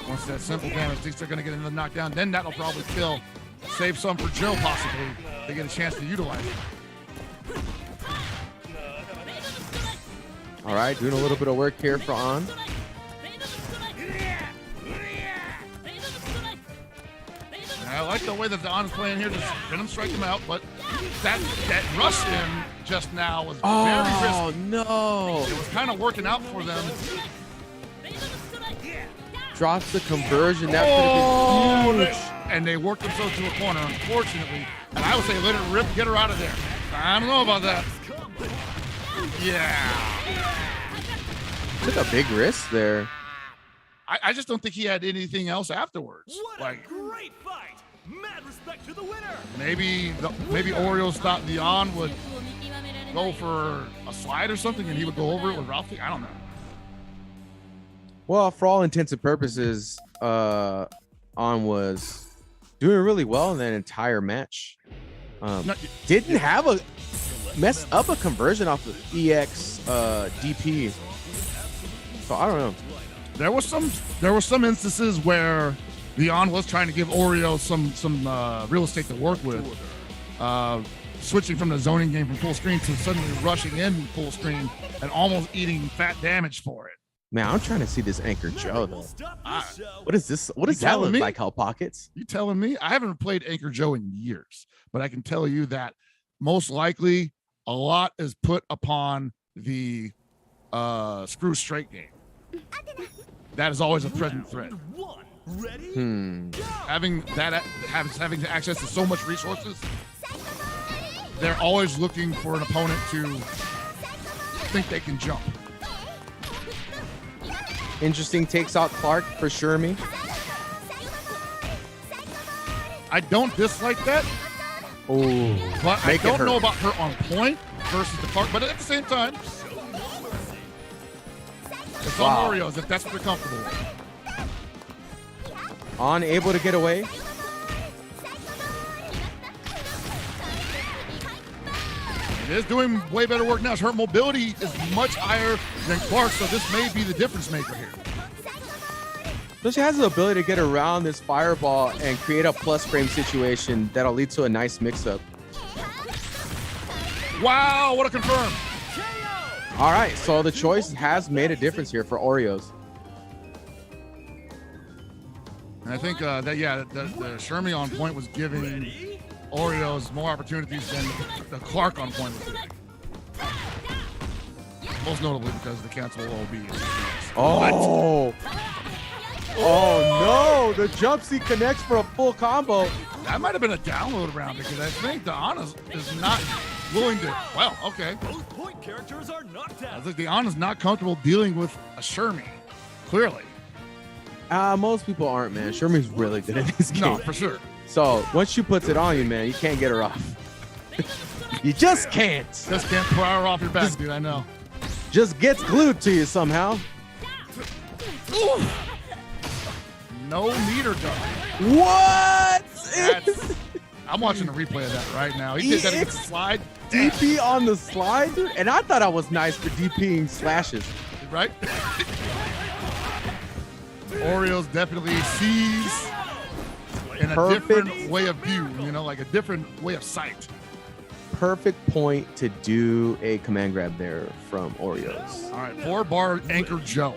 Once that simple damage, these are going to get another knockdown. Then that'll probably kill. Save some for Joe, possibly. They get a chance to utilize it. All right, doing a little bit of work here for On. I like the way that the On is playing here. Just Venom strike him out, but that rush in just now was very risky. Oh, no. It was kind of working out for them. Drops the conversion. That could have been huge. And they worked themselves to a corner, unfortunately. And I would say let it rip, get her out of there. I don't know about that. Yeah. Took a big risk there. I just don't think he had anything else afterwards. Like, Great fight! Mad respect to the winner! maybe Orioles thought the On would go for a slide or something, and he would go over it with Ralphie. I don't know. Well, for all intents and purposes, On was doing really well in that entire match. Didn't have a mess up a conversion off of EX DP. So I don't know. There were some instances where the On was trying to give Oreo some real estate to work with, switching from the zoning game from full screen to suddenly rushing in full screen and almost eating fat damage for it. Man, I'm trying to see this Anchor Joe though. What is this? What does that look like? Hell Pockets? You telling me? I haven't played Anchor Joe in years, but I can tell you that most likely a lot is put upon the screw straight game. That is always a present threat. Having access to so much resources, they're always looking for an opponent to think they can jump. Interesting, takes out Clark for Shermie. I don't dislike that. Oh, but I don't know about her on point versus the Clark. But at the same time, it's on Oreos if that's what they're comfortable with. On able to get away. It is doing way better work now. Her mobility is much higher than Clark, so this may be the difference maker here. So she has the ability to get around this fireball and create a plus frame situation that'll lead to a nice mix-up. Wow, what a confirm. All right, so the choice has made a difference here for Oreos. And I think the Shermie on point was giving Oreos more opportunities than the Clark on point was giving. Most notably because the cancel OB. Oh! Oh no! The jump seat connects for a full combo. That might have been a download round because I think the Honest is not willing to. Well, okay. Both point characters are knocked I out. think the On is not comfortable dealing with a Shermie. Clearly. Most people aren't, man. Shermie's really good at this game. No, for sure. So once she puts it on you, man, you can't get her off. You just can't. Just can't pry her off your back, dude. I know. Just gets glued to you somehow. Ooh. No meter done. What? I'm watching the replay of that right now. He did that against the slide. DP on the slide, dude. And I thought I was nice for DPing slashes. Right? Oreos definitely sees in a different way of view, like a different way of sight. Perfect point to do a command grab there from Oreos. All right, 4-bar Anchor Joe.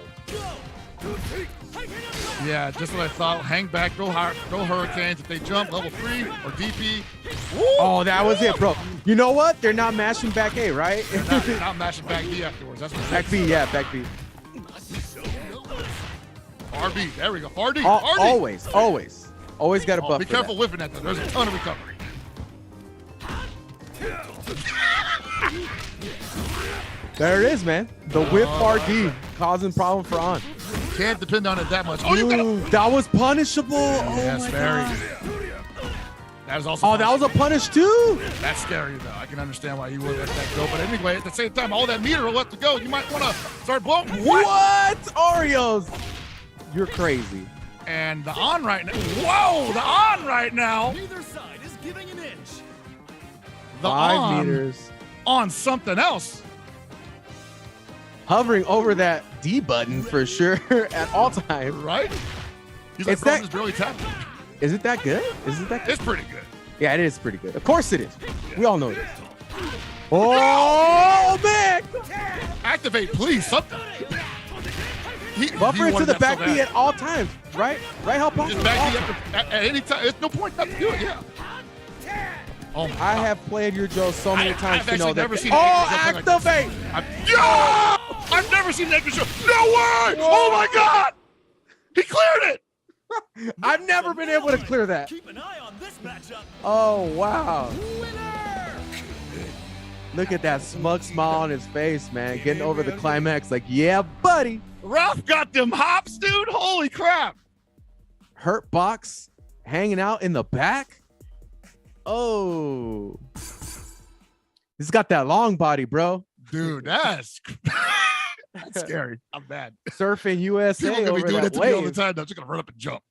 Yeah, just what I thought. Hang back, throw hurricanes. If they jump, level 3 or DP. Woo! Oh, that was it, bro. You know what? They're not mashing back A, right? They're not mashing back B afterwards. That's what back B, yeah, back B. RB, there we go. RD, RD. Always got to buff. Be careful whiffing that, though. There's a ton of recovery. There it is, man. The whip RD causing problem for On. Can't depend on it that much. Ooh, that was punishable. Yes, oh very. That was also. Oh, that was a punish too. That's scary though. I can understand why you would let that go, but anyway, at the same time, all that meter will let to go. You might want to start blowing. What? Oreos? You're crazy. And the On right now. Whoa, the On right now. Neither side is giving an inch. The 5 On meters. on something else. Hovering over that D button for sure at all times. Right? He's like, bro, just barely tapping. Is it that good? Is it that good? It's pretty good. Yeah, it is pretty good. Of course it is. We all know this. Oh, man! Activate, please, something. Buffer into the back B at all times, right? Right, help Just back B at any time. There's no point not to do it, yeah. Oh I have played your Joe so many times to know that. Never seen activate! I've never seen Negro show. No way! Whoa. Oh my God! He cleared it! I've never been able to clear that. Keep an eye on this matchup. Oh, wow. Look at that smug smile on his face, man. Getting over the climax like, yeah, buddy. Ralf got them hops, dude. Holy crap. Hurt box hanging out in the back. Oh. He's got that long body, bro. Dude, that's scary. I'm bad. Surfing USA People over be doing that that to me all the wave. time. I'm just going to run up and jump.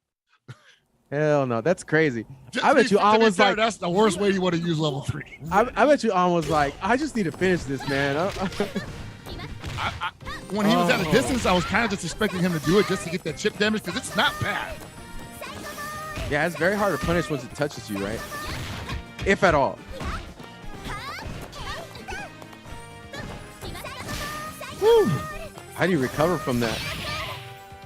Hell no, that's crazy. Just I bet you to be was fair, like, that's the worst way you want to use level 3. I bet you was like, I just need to finish this, man. When he was at a distance, I was kind of just expecting him to do it just to get that chip damage because it's not bad. Yeah, it's very hard to punish once it touches you, right? If at all. Woo. How do you recover from that?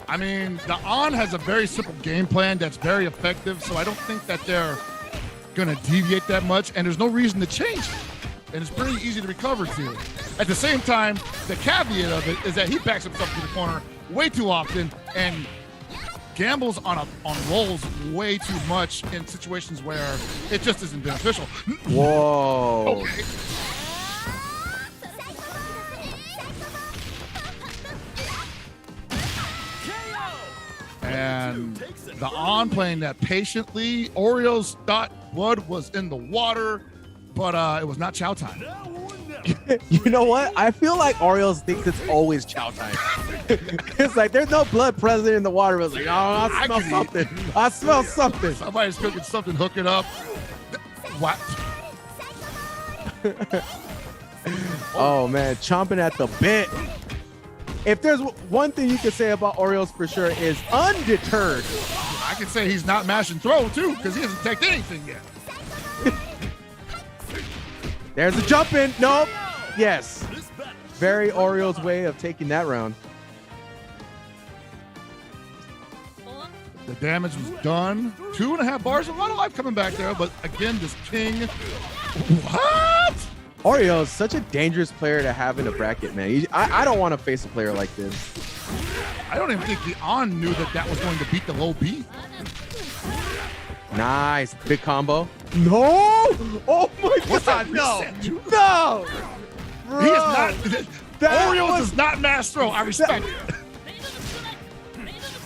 I mean, the On has a very simple game plan that's very effective, so I don't think that they're going to deviate that much, and there's no reason to change it. And it's pretty easy to recover to. At the same time, the caveat of it is that he backs himself to the corner way too often and gambles on rolls way too much in situations where it just isn't beneficial. Whoa. Okay. And the On playing that patiently. Oreos thought blood was in the water, but it was not chow time. You know what? I feel like Oreos thinks it's always chow time. It's like there's no blood present in the water. It's like, oh, I smell something. I smell something. Somebody's cooking something, hook it up. What? Oh man, chomping at the bit. If there's one thing you can say about Oreos for sure is undeterred. I can say he's not mash and throw too because he hasn't teched anything yet. There's a jump in. Nope. Yes. Very Oreos way of taking that round. The damage was done. 2.5 bars. A lot of life coming back there, but again, this king. What? Oreo is such a dangerous player to have in a bracket, man. I don't want to face a player like this. I don't even think the On knew that was going to beat the low B. Nice. Big combo. No! Oh my God, no! No! He is not. Oreos is not mash throw. I respect it.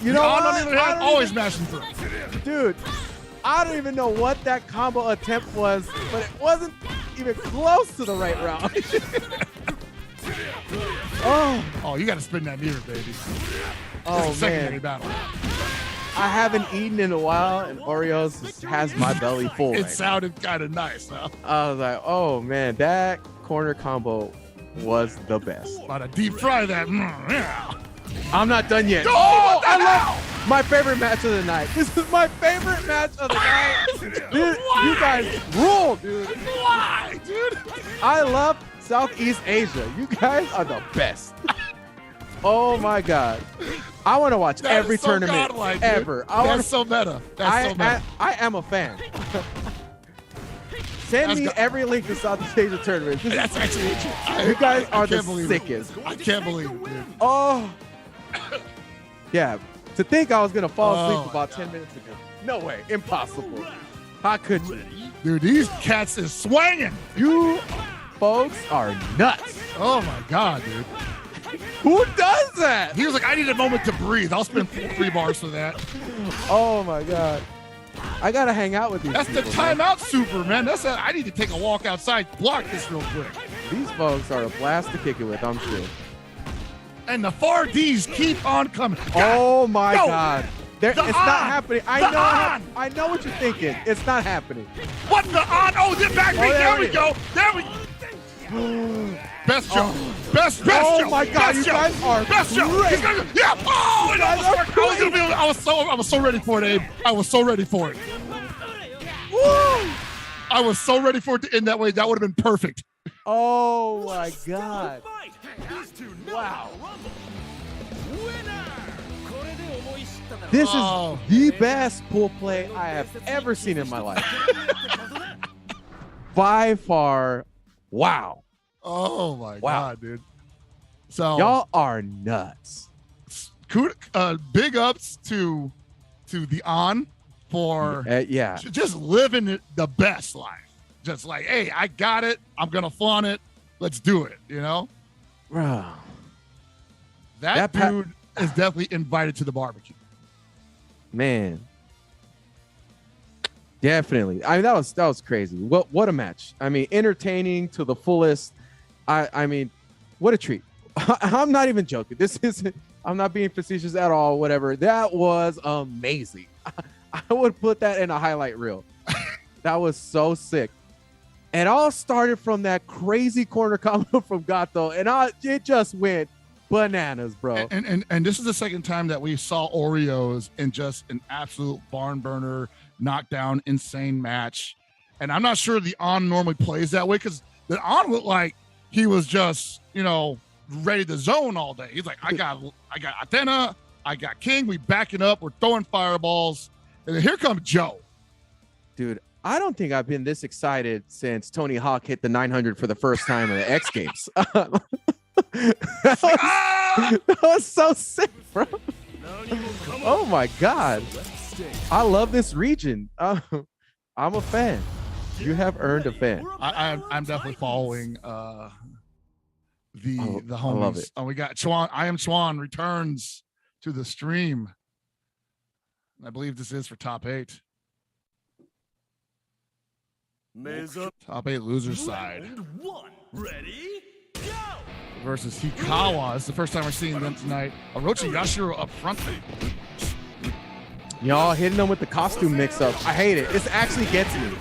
You know what? On the other hand, always mash and throw. Dude, I don't even know what that combo attempt was, but it wasn't even close to the right round. Oh, you got to spin that mirror, baby. Oh, it's a secondary battle. I haven't eaten in a while, and Oreos has my belly full. It sounded kind of nice, huh? I was like, oh man, that corner combo was the best. About to deep fry that. Yeah. I'm not done yet. Oh, I love my favorite match of the night. This is my favorite match of the night. Dude, you guys rule, dude. Why, dude? I love Southeast Asia. You guys are the best. Oh my God. I want to watch every so tournament godlike, ever. That's so meta. That's so meta. I am a fan. Send me every link to Southeast Asia tournament. That's actually you guys are the sickest. I can't believe it, dude. Oh. Yeah. To think I was going to fall asleep about 10 minutes ago. No way. Impossible. How could you? Dude, these cats is swinging. You folks are nuts. Oh my God, dude. Who does that? He was like, I need a moment to breathe. I'll spend 3 bars for that. Oh my God. I got to hang out with these That's people, the timeout super, man. I need to take a walk outside, block this real quick. These folks are a blast to kick it with, I'm sure. And the 4Ds keep on coming. Oh my God. It's not on. happening. I know what you're thinking. It's not happening. What the On? Oh, the back beat. There we go. There we go. Best joke. Best Oh joke. my God, Best you joke. guys are Best joke. great. He's gonna- Yeah. Oh, it almost worked. I was so ready for it, Abe. I was so ready for it. Woo! I was so ready for it to end that way. That would have been perfect. Oh my God. Wow. This Oh. is the best pool play I have ever seen in my life. By far. Wow. Oh my God, dude. So Y'all are nuts. Big ups to the On for yeah. just living it the best life. Just like, hey, I got it. I'm gonna flaunt it. Let's do it. You know, Bro. that dude is definitely invited to the barbecue. Man. Definitely. I mean, that was crazy. What a match. I mean, entertaining to the fullest. I mean, what a treat. I'm not even joking. I'm not being facetious at all, whatever. That was amazing. I would put that in a highlight reel. That was so sick. It all started from that crazy corner combo from Gato, and it just went bananas, bro. And this is the second time that we saw Oreos in just an absolute barn burner, knockdown, insane match. And I'm not sure the On normally plays that way, because the On looked like he was just, ready to zone all day. He's like, I got Athena, I got King, we backing up, we're throwing fireballs. And then here comes Joe. Dude, I don't think I've been this excited since Tony Hawk hit the 900 for the first time in the X Games. That was so sick, bro. Oh my God. I love this region. I'm a fan. You have earned a fan. I'm definitely following the homies. I love it. We got Chuan. IAmChuan returns to the stream. I believe this is for top 8. Top 8 loser side. Ready? Go! Versus Hikawaa. It's the first time we're seeing them tonight. Orochi Yashiro up front. Y'all hitting them with the costume mix-up. I hate it. This actually gets me.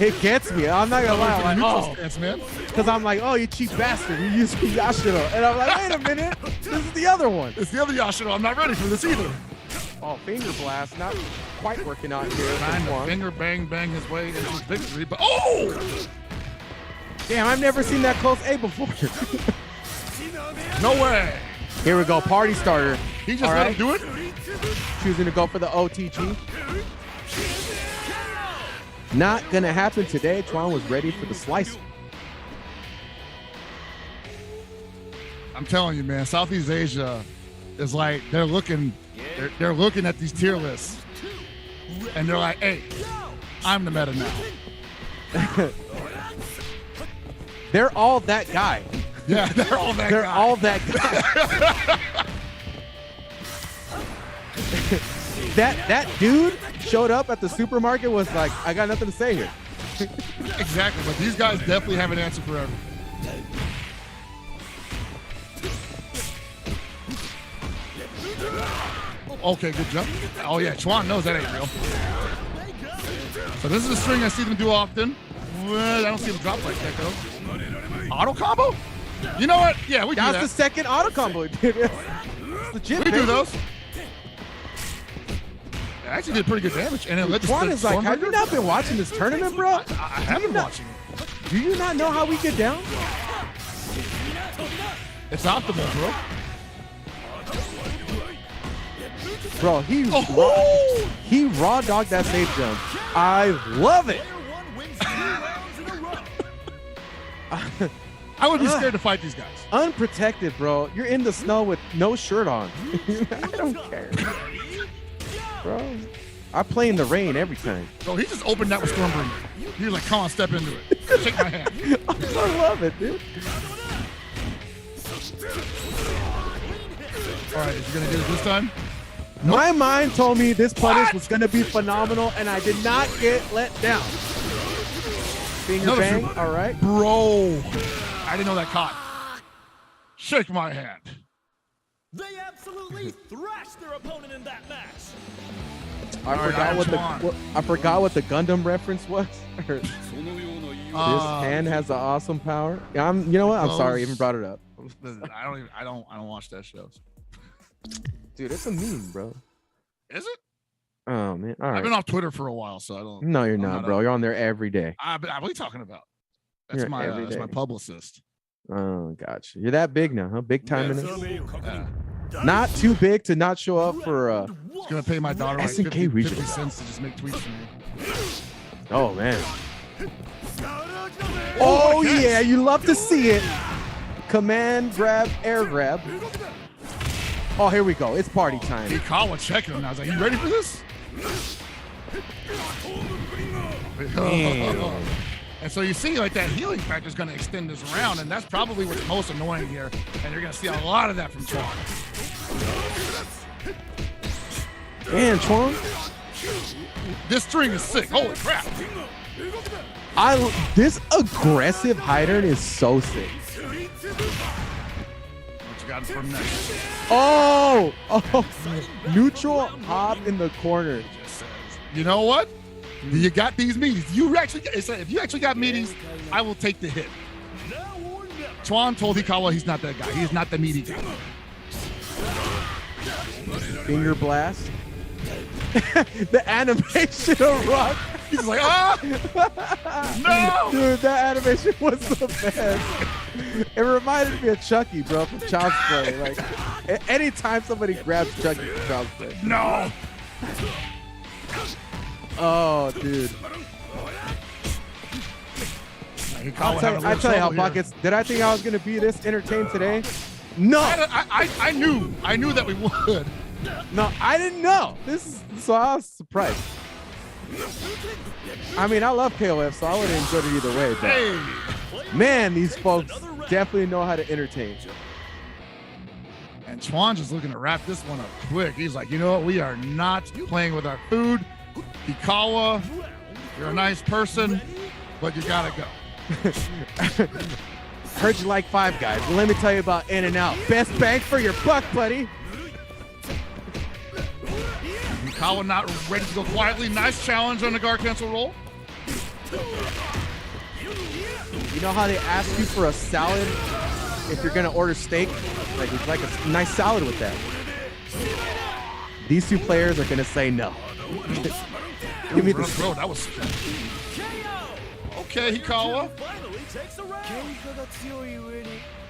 It gets me. I'm not gonna lie. I'm like, because I'm like, oh, you cheap bastard. You used Yashiro. And I'm like, wait a minute. This is the other one. It's the other Yashiro. I'm not ready for this either. Oh, finger blast. Not quite working out here. Trying to finger bang his way into victory. But oh! Damn, I've never seen that close A before. No way. Here we go. Party starter. He just let him do it? Choosing to go for the OTG. Not going to happen today. Chuan was ready for the slice. I'm telling you, man, Southeast Asia is like, they're looking at these tier lists. And they're like, hey, I'm the meta now. They're all that guy. Yeah, they're all that guy. They're all that guy. that dude showed up at the supermarket, was like, I got nothing to say here. Exactly, but these guys definitely have an answer for everything. Okay, good jump. Oh yeah, Chuan knows that ain't real. So this is a string I see them do often. Well, I don't see them drop like that though. Auto combo? You know what? Yeah, we do that. That's the second auto combo. Legit, we do those. It actually did pretty good damage. And it led to Chuan is like, have you not been watching this tournament, bro? I have been watching it. Do you not know how we get down? It's optimal, bro. Bro, he raw dogged that safe jump. I love it. I would be scared to fight these guys. Unprotected, bro. You're in the snow with no shirt on. I don't care. Bro, I play in the rain every time. Bro, he just opened that with Stormbringer. He was like, come on, step into it. Shake my hand. I love it, dude. All right, is he going to get it this time? Nope. My mind told me this punish was going to be phenomenal, and I did not get let down. Finger bang, all right. Bro, I didn't know that caught. Shake my hand. They absolutely thrashed their opponent in that match. I forgot what the Gundam reference was. This hand has an awesome power. Yeah, you know what? I'm sorry, I even brought it up. I don't watch that show. Dude, it's a meme, bro. Is it? Oh man, all right. I've been off Twitter for a while, so I don't. No, you're not, bro. You're on there every day. What are you talking about? That's my publicist. Oh, gotcha. You're that big now, huh? Big time in it. Not too big to not show up for. It's gonna pay my daughter like SNK 50 cents to just make tweets for me. Oh man. Oh yeah, you love to see it. Command grab, air grab. Oh, here we go. It's party time. Hikawaa checking him. I was like, "You ready for this?" And so you see, like, that healing factor is going to extend this round, and that's probably what's most annoying here. And you're going to see a lot of that from Chuan. Man, Chuan. This string is sick. Holy crap. This aggressive Heidern is so sick. What you got from next? Oh, neutral hop in the corner. You know what? You got these meaties. If you actually got meaties, I will take the hit. Chuan told Hikawaa he's not that guy. He is not the meaty guy. Finger blast. The animation of Rock. He's like, ah! No! Dude, that animation was the best. It reminded me of Chucky, bro, from Child's Play. Like, anytime somebody grabs Chucky from Child's Play. No! Oh, dude. I tell you how buckets. Did I think I was gonna be this entertained today? No. I knew that we would. No, I didn't know. So I was surprised. I mean, I love KOF, so I would have enjoyed it either way. But man, these folks definitely know how to entertain. And Chuan just looking to wrap this one up quick. He's like, you know what? We are not playing with our food. Hikawaa, you're a nice person, but you gotta go. Heard you like Five Guys. Well, let me tell you about In-N-Out. Best bang for your buck, buddy. Hikawaa not ready to go quietly. Nice challenge on the guard cancel roll. You know how they ask you for a salad if you're gonna order steak? Like a nice salad with that. These two players are gonna say no. Give me the throw. That was okay, Hikawaa.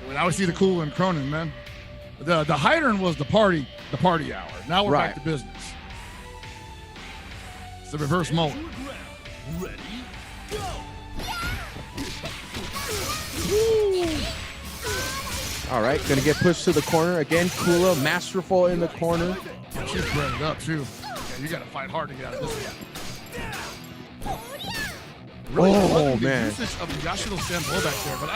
Well, now we see the Kula and Krohnen, man. The Heidern was the party hour. Now we're back to business. It's the reverse mode. Ready, go. All right, gonna get pushed to the corner again. Kula, masterful in the corner. She's bred it up too. Yeah, you gotta fight hard to get out of this one. Really man. The usage of the Yashiro Sambo back there, but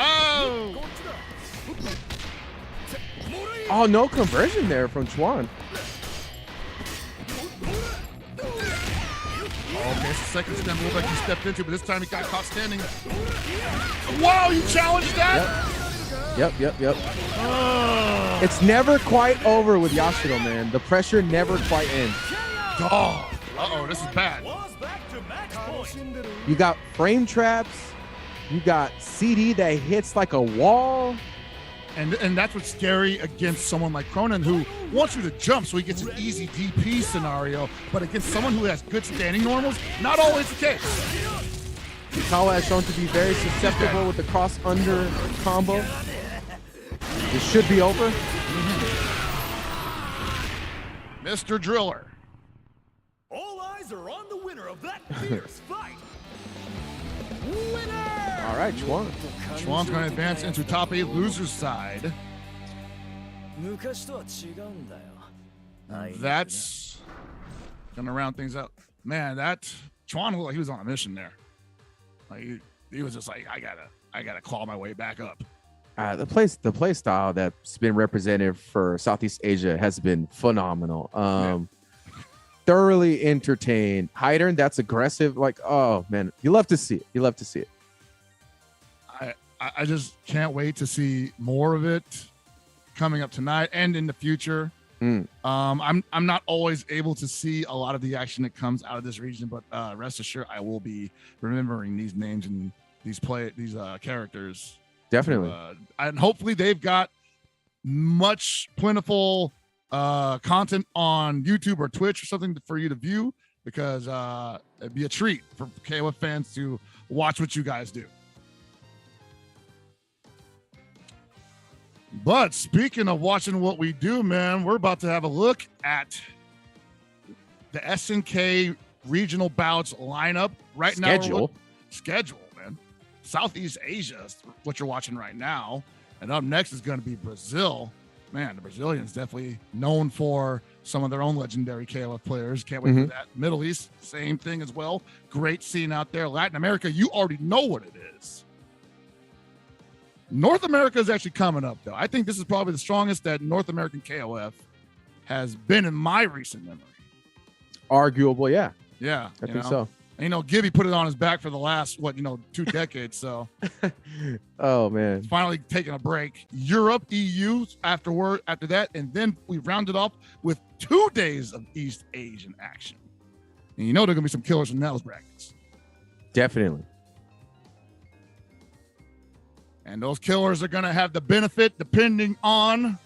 oh, no conversion there from Chuan. Okay, it's the second stem rollback he stepped into, but this time he got caught standing. Wow, you challenged that? Yep. It's never quite over with Yashiro, man. The pressure never quite ends. Oh, this is bad. You got frame traps. You got CD that hits like a wall. And that's what's scary against someone like Krohnen, who wants you to jump so he gets an easy DP scenario, but against someone who has good standing normals, not always the case. Hikawaa has shown to be very susceptible with the cross-under combo. This should be over. Mr. Driller. All eyes are on the winner of that fierce fight. Winner! All right, Chuan. Chuan's going to advance into top 8 loser's side. That's going to round things out. Man, that Chuan, he was on a mission there. Like he was just like, I gotta claw my way back up. The play style that's been represented for Southeast Asia has been phenomenal. Thoroughly entertained. Heidern, that's aggressive. Like, oh man, you love to see it. I just can't wait to see more of it coming up tonight and in the future. I'm not always able to see a lot of the action that comes out of this region, but rest assured, I will be remembering these names and these characters. Definitely. And hopefully they've got much plentiful content on YouTube or Twitch or something for you to view, because it'd be a treat for KOF fans to watch what you guys do. But speaking of watching what we do, man, we're about to have a look at the SNK regional bouts lineup right now. Schedule, man. Southeast Asia is what you're watching right now. And up next is going to be Brazil. Man, the Brazilians definitely known for some of their own legendary KOF players. Can't wait for that. Middle East, same thing as well. Great scene out there. Latin America, you already know what it is. North America is actually coming up, though. I think this is probably the strongest that North American KOF has been in my recent memory. Arguable, yeah. Yeah. I think so. And, Gibby put it on his back for the last, 2 decades. So, oh, man. Finally taking a break. Europe, EU after that. And then we rounded off with 2 days of East Asian action. And there are going to be some killers in those brackets. Definitely. And those killers are going to have the benefit, depending on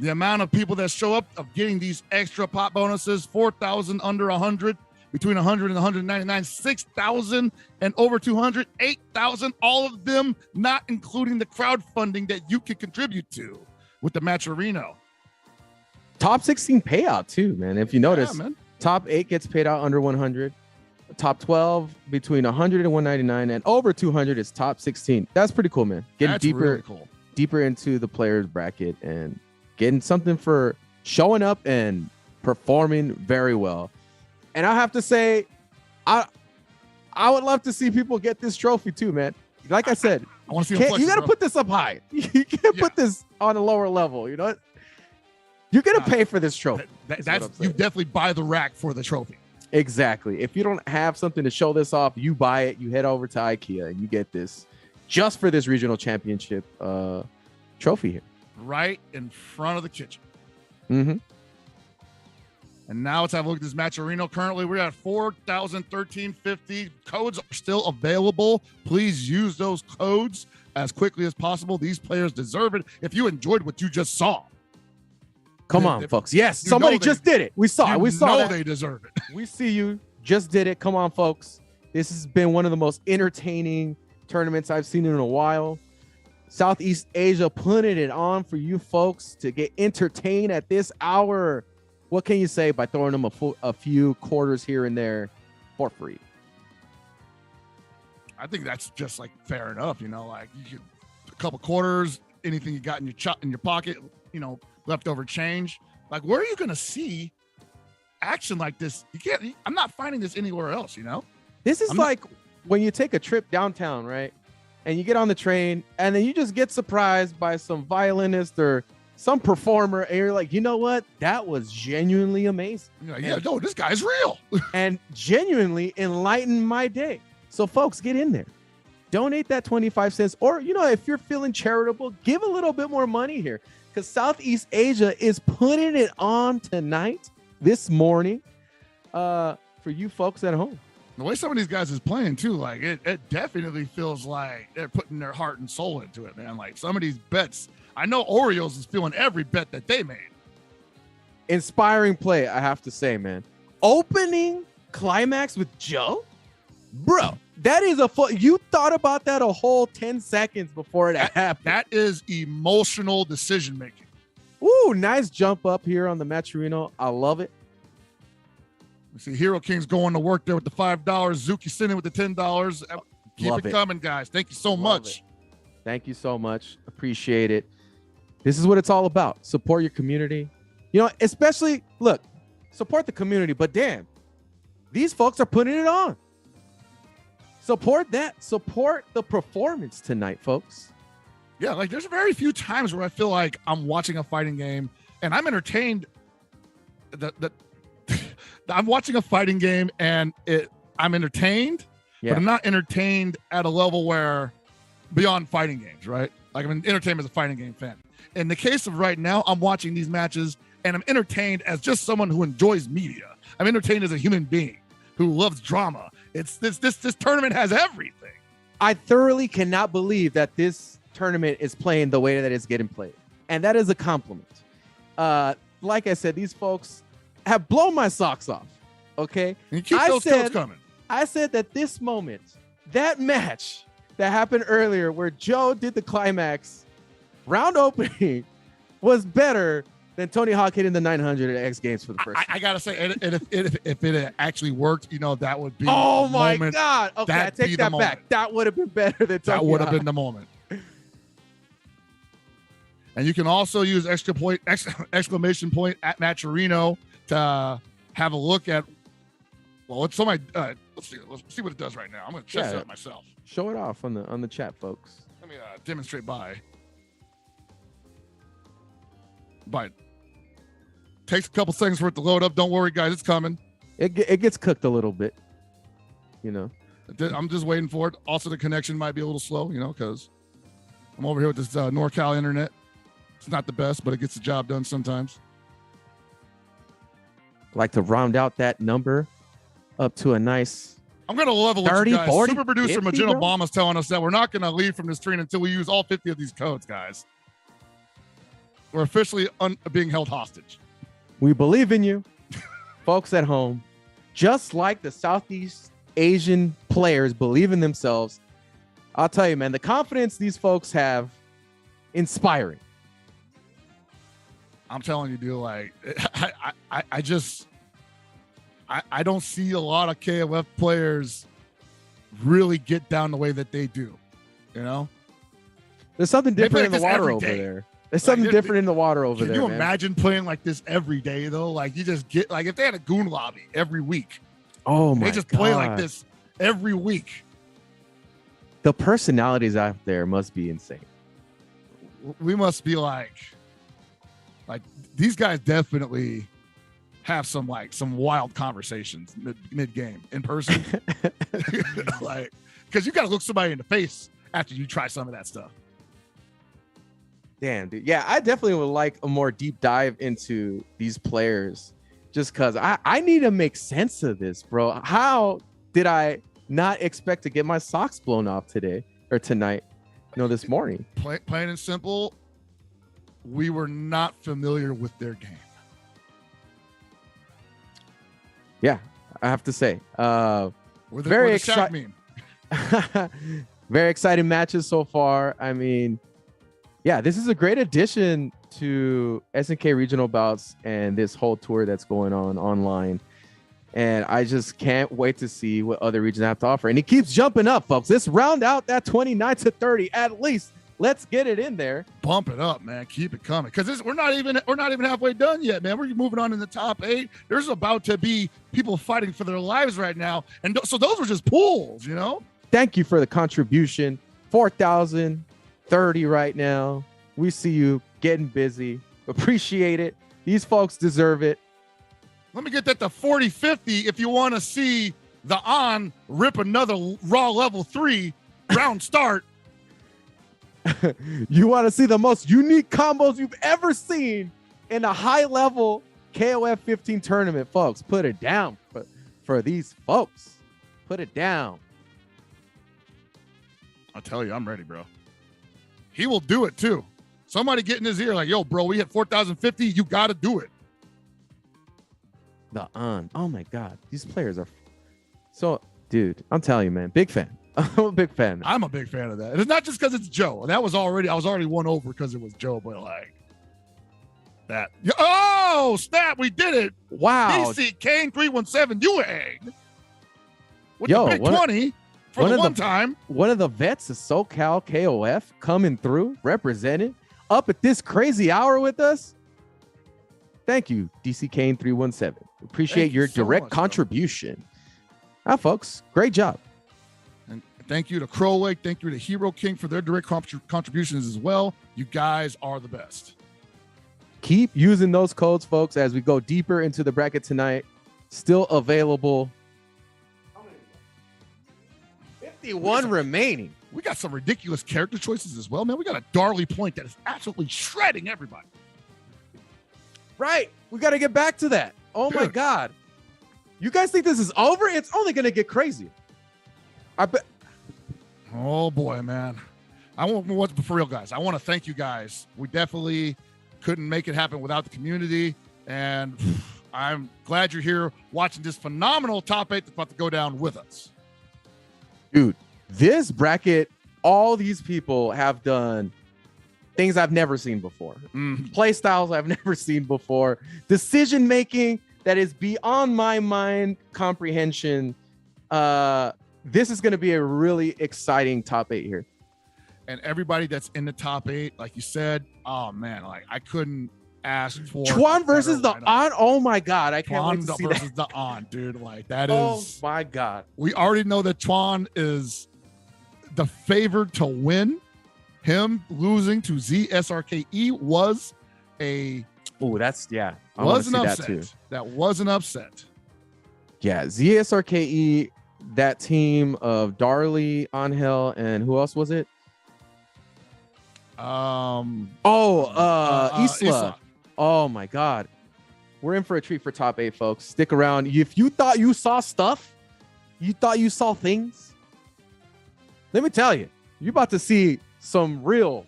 the amount of people that show up, of getting these extra pop bonuses. 4,000 under 100, between 100 and 199, 6,000 and over 200, 8,000, all of them not including the crowdfunding that you can contribute to with the Matcherino. Top 16 payout too, man. If you notice, top 8 gets paid out under 100. Top 12 between 100 and 199, and over 200 is top 16. That's pretty cool, man. Getting really cool. deeper into the players bracket and getting something for showing up and performing very well. And I have to say, I would love to see people get this trophy too, man. Like I said, I want to see you got to put this up high. You can't put this on a lower level. You know, you're gonna pay for this trophy. That's you definitely buy the rack for the trophy. Exactly. If you don't have something to show this off, you buy it, you head over to IKEA and you get this just for this regional championship trophy here. Right in front of the kitchen. Mm-hmm. And now let's have a look at this Matcherino. Currently, we're at 4,013.50. Codes are still available. Please use those codes as quickly as possible. These players deserve it. If you enjoyed what you just saw, come on, folks. Yes, somebody just did it. We saw it. We saw that. They deserve it. We see you. Just did it. Come on, folks. This has been one of the most entertaining tournaments I've seen in a while. Southeast Asia putting it on for you folks to get entertained at this hour. What can you say by throwing them a few quarters here and there for free? I think that's just fair enough. Like you could a couple quarters, anything you got in your pocket, leftover change. Like, where are you going to see action like this? I'm not finding this anywhere else, This is when you take a trip downtown, right? And you get on the train and then you just get surprised by some violinist or some performer. And you're like, you know what? That was genuinely amazing. No, this guy's real. And genuinely enlightened my day. So folks, get in there. Donate that 25 cents. Or, if you're feeling charitable, give a little bit more money here. Because Southeast Asia is putting it on tonight, this morning, for you folks at home. The way some of these guys is playing too, it definitely feels like they're putting their heart and soul into it, man. Like some of these bets, I know Orioles is feeling every bet that they made. Inspiring play, I have to say, man. Opening climax with Joe, bro. That is you thought about that a whole 10 seconds before it happened. That is emotional decision making. Ooh, nice jump up here on the Matcherino. I love it. We see Hero King's going to work there with the $5. Zuki sending with the $10. Keep it coming, guys. Thank you so much. Thank you so much. Appreciate it. This is what it's all about. Support your community. Especially, look, support the community, but damn, these folks are putting it on. Support that. Support the performance tonight, folks. Yeah, there's very few times where I feel like I'm watching a fighting game and I'm entertained. I'm watching a fighting game and I'm entertained, but I'm not entertained at a level where beyond fighting games, right? Like I'm entertained as a fighting game fan. In the case of right now, I'm watching these matches and I'm entertained as just someone who enjoys media. I'm entertained as a human being who loves drama. It's this tournament has everything. I thoroughly cannot believe that this tournament is playing the way that it's getting played, and that is a compliment. Like I said, these folks have blown my socks off. Okay, and you keep those codes coming. I said that this moment, that match that happened earlier, where Joe did the climax round opening, was better than Tony Hawk hitting the 900 at X Games for the first time. I gotta say, if it actually worked, that would be. Oh my moment. God! Okay, I take that back. That would have been better than Tony That would have Hawk. been the moment. And you can also use exclamation point at Maturino to have a look at. Well, let's see what it does right now. I'm gonna check it out myself. Show it off on the chat, folks. Let me demonstrate by. But takes a couple seconds for it to load up. Don't worry, guys, it's coming. It gets cooked a little bit, I'm just waiting for it. Also, the connection might be a little slow, because I'm over here with this NorCal internet. It's not the best, but it gets the job done sometimes. Like to round out that number up to a nice. I'm going to level 30, with you guys. 40, Super producer 50, Magin bro? Obama's telling us that we're not going to leave from this screen until we use all 50 of these codes, guys. We're officially being held hostage. We believe in you, folks at home. Just like the Southeast Asian players believe in themselves. I'll tell you, man, the confidence these folks have, inspiring. I'm telling you, dude, like, I don't see a lot of KOF players really get down the way that they do, There's something different in the water over day. there. There's something different in the water over there. Can you man. imagine playing like this every day, though? Like, you just get, like, if they had a goon lobby every week. Oh, my They just play like this every week. The personalities out there must be insane. We must be like these guys definitely have some wild conversations mid game in person. Like, because you got to look somebody in the face after you try some of that stuff. Damn, dude. Yeah, I definitely would like a more deep dive into these players just because I need to make sense of this, bro. How did I not expect to get my socks blown off today or tonight? This morning. Plain and simple, we were not familiar with their game. Yeah, I have to say. Very exciting. Very exciting matches so far. I mean, yeah, this is a great addition to SNK regional bouts and this whole tour that's going on online. And I just can't wait to see what other regions have to offer. And it keeps jumping up, folks. Let's round out that 29 to 30 at least. Let's get it in there. Bump it up, man. Keep it coming. Because we're not even halfway done yet, man. We're moving on in the top 8. There's about to be people fighting for their lives right now. And so those were just pools, Thank you for the contribution. 4,030 right now. We see you getting busy. Appreciate it. These folks deserve it. Let me get that to 40-50 if you want to see the On rip another Raw level 3 round start. You want to see the most unique combos you've ever seen in a high-level KOF 15 tournament, folks. Put it down for these folks. Put it down. I'll tell you, I'm ready, bro. He will do it, too. Somebody get in his ear like, yo, bro, we hit 4,050. You got to do it. The On. Oh, my God. These players are... So, dude, I'm telling you, man. Big fan. I'm a big fan. I'm a big fan of that. And it's not just because it's Joe. I was already won over because it was Joe, but like that. Oh, snap. We did it. Wow. DC Kane 317. You hang. With the big 20 for the one time. One of the vets of SoCal KOF coming through, represented, up at this crazy hour with us. Thank you, DC Kane 317. Appreciate your direct contribution. Now, folks, great job. And thank you to Krohnen. Thank you to Hero King for their direct contributions as well. You guys are the best. Keep using those codes, folks, as we go deeper into the bracket tonight. Still available. 51 remaining. We got some ridiculous character choices as well, man. We got a Darli point that is absolutely shredding everybody. Right. We got to get back to that. Oh my God. You guys think this is over? It's only going to get crazy. I bet. Oh boy, man. For real, guys. I want to thank you guys. We definitely couldn't make it happen without the community. And I'm glad you're here watching this phenomenal top 8 that's about to go down with us. Dude, this bracket, all these people have done things I've never seen before. Play styles I've never seen before. Decision making that is beyond my mind comprehension. This is going to be a really exciting top 8 here. And everybody that's in the top 8, like you said, oh man, like I couldn't ask for Chuan versus the On. Oh my God, I can't Chuan wait to see versus that. the On, dude. Like that Oh is. my God. We already know that Chuan is the favored to win. Him losing to zSrke was a. Oh, that's yeah. I Was an wanna see upset. that too. That was an upset. Yeah, zSrke, that team of Darli, Ángel, and who else was it? Isla. Oh my God. We're in for a treat for top 8, folks. Stick around. If you thought you saw stuff, you thought you saw things, let me tell you, you're about to see some real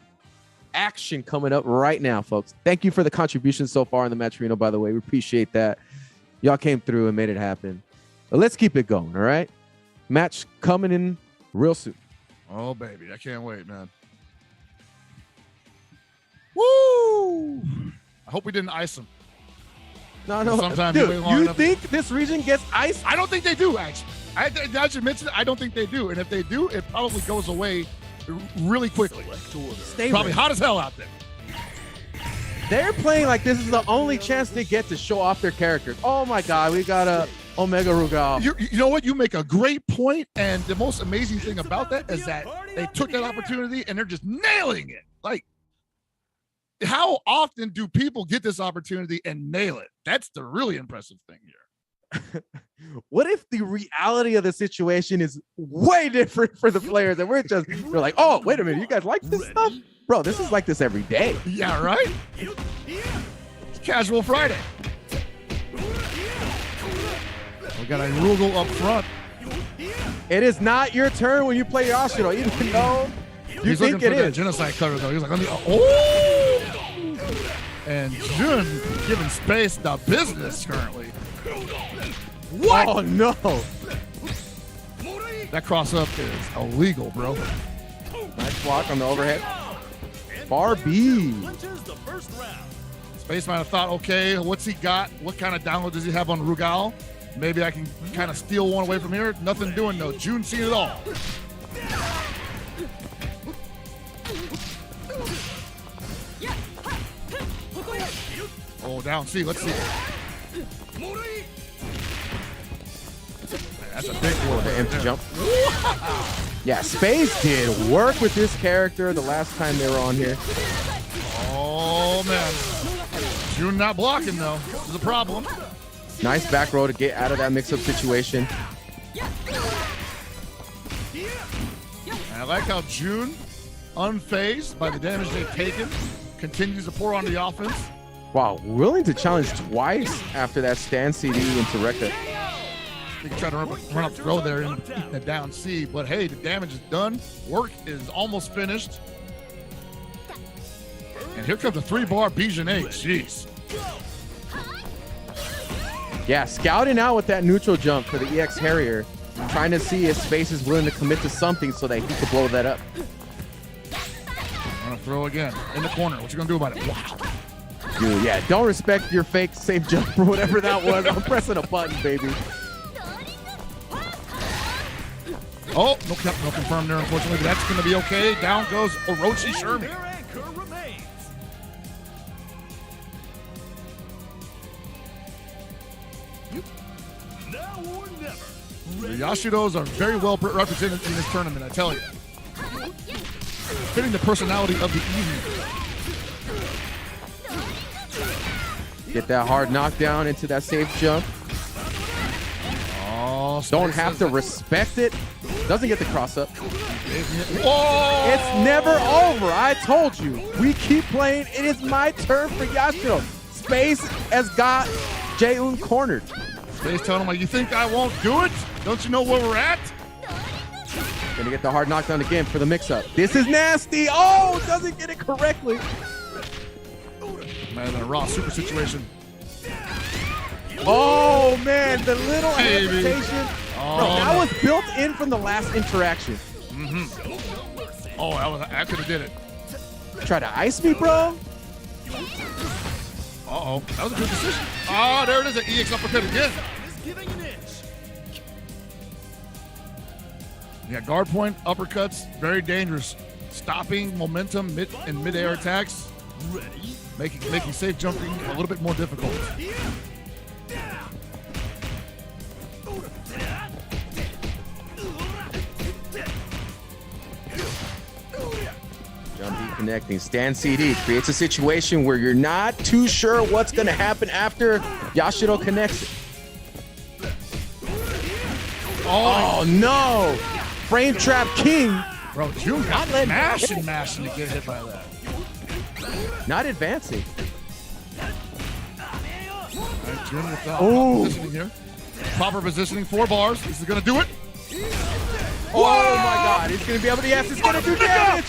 action coming up right now, folks. Thank you for the contribution so far in the match arena, by the way. We appreciate that. Y'all came through and made it happen. But let's keep it going, all right? Match coming in real soon. Oh, baby. I can't wait, man. Woo! I hope we didn't ice him. No. Sometimes Dude, you wait long you enough. think this region gets iced? I don't think they do, actually. I should mention it. I don't think they do. And if they do, it probably goes away really quickly. Stay probably ready. hot as hell out there. They're playing like this is the only chance they get to show off their characters. Oh my God, we got a Omega Rugal. You know what? You make a great point, and the most amazing thing about that is that they took that opportunity and they're just nailing it. Like, how often do people get this opportunity and nail it? That's the really impressive thing here. What if the reality of the situation is way different for the players and we're like, oh, wait a minute, you guys like this stuff? Bro, this is like this every day. Yeah, right? It's Casual Friday. We got a Rugal up front. It is not your turn when you play Yashiro, even though you He's think looking it for that is. genocide cutter, though. He's like, oh! And Jun giving Space the business currently. What? Oh, no. That cross-up is illegal, bro. Nice block on the overhead. Bar B. Space might have thought, okay, what's he got? What kind of download does he have on Rugal? Maybe I can kind of steal one away from here. Nothing doing, though. Jun seen it all. Oh, down C. Let's see. That's a big one. The empty jump. Yeah, Space did work with this character the last time they were on here. Oh, man. Jun not blocking, though. This is a problem. Nice back row to get out of that mix-up situation. And I like how Jun, unfazed by the damage they've taken, continues to pour on the offense. Wow, willing to challenge twice after that stand CD into Rekka. He can try to run up throw there and eat the down C, but hey, the damage is done. Work is almost finished. And here comes the 3-bar B.Jenet. Jeez. Yeah, scouting out with that neutral jump for the EX Harrier, trying to see if Space is willing to commit to something so that he could blow that up. I'm gonna throw again in the corner. What you gonna do about it? Wow. Dude, yeah, don't respect your fake safe jump or whatever that was. I'm pressing a button, baby. Oh, no confirm there, unfortunately, but that's gonna be okay. Down goes Orochi Shermie. The Yashiros are very well represented in this tournament, I tell you. Fitting the personality of the evening. Get that hard knockdown into that safe jump. Oh, don't have to respect it. Doesn't get the cross up. Whoa! It's never over. I told you. We keep playing. It is my turn for Yashiro. Space has got Jae-un cornered. Space telling him, like, you think I won't do it? Don't you know where we're at? Gonna get the hard knockdown again for the mix-up. This is nasty. Oh, doesn't get it correctly. Man, in a raw super situation. Oh, man, the little Baby. hesitation. Oh, Bro, that no. was built in from the last interaction. Mm-hmm. Oh, I could have did it. Try to ice me, bro? Uh-oh. That was a good decision. Oh, there it is, an EX uppercut again. Yeah, guard point, uppercuts, very dangerous. Stopping momentum in mid-air attacks. Making safe jumping a little bit more difficult. Jumpy connecting. Stand CD creates a situation where you're not too sure what's going to happen after Yashiro connects it. Oh, no. Frame trap king. Bro, June got mashing to get hit by that. Not advancing. All right, June with the positioning here. Proper positioning, 4 bars. This is going to do it. Oh, my God. He's going to be able to, yes, it's going to do damage.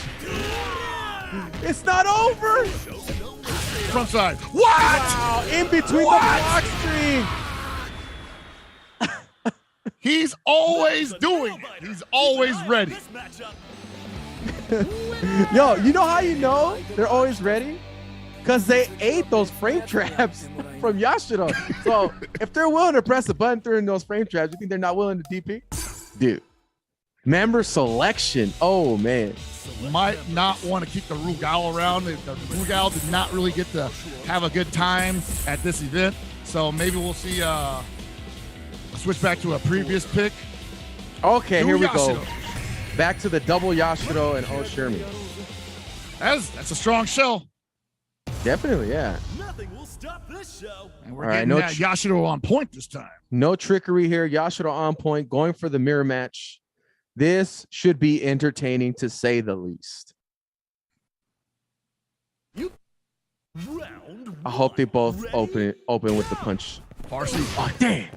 It's not over. Front side. What? Wow, in between the block string. He's always doing it. He's always ready. Yo, you know how you know they're always ready? Because they ate those frame traps from Yashiro. So if they're willing to press a button during those frame traps, you think they're not willing to DP? Dude. Member selection. Oh, man. Might not want to keep the Rugal around. The Rugal did not really get to have a good time at this event. So maybe we'll see switch back to a previous pick. Okay, here we Yashiro. go. Back to the double Yashiro and Shermie. That's a strong show. Definitely, yeah. Nothing will stop this show. And we're getting that Yashiro on point this time. No trickery here. Yashiro on point, going for the mirror match. This should be entertaining to say the least. I hope they both open with the punch. Farsi. Oh, damn.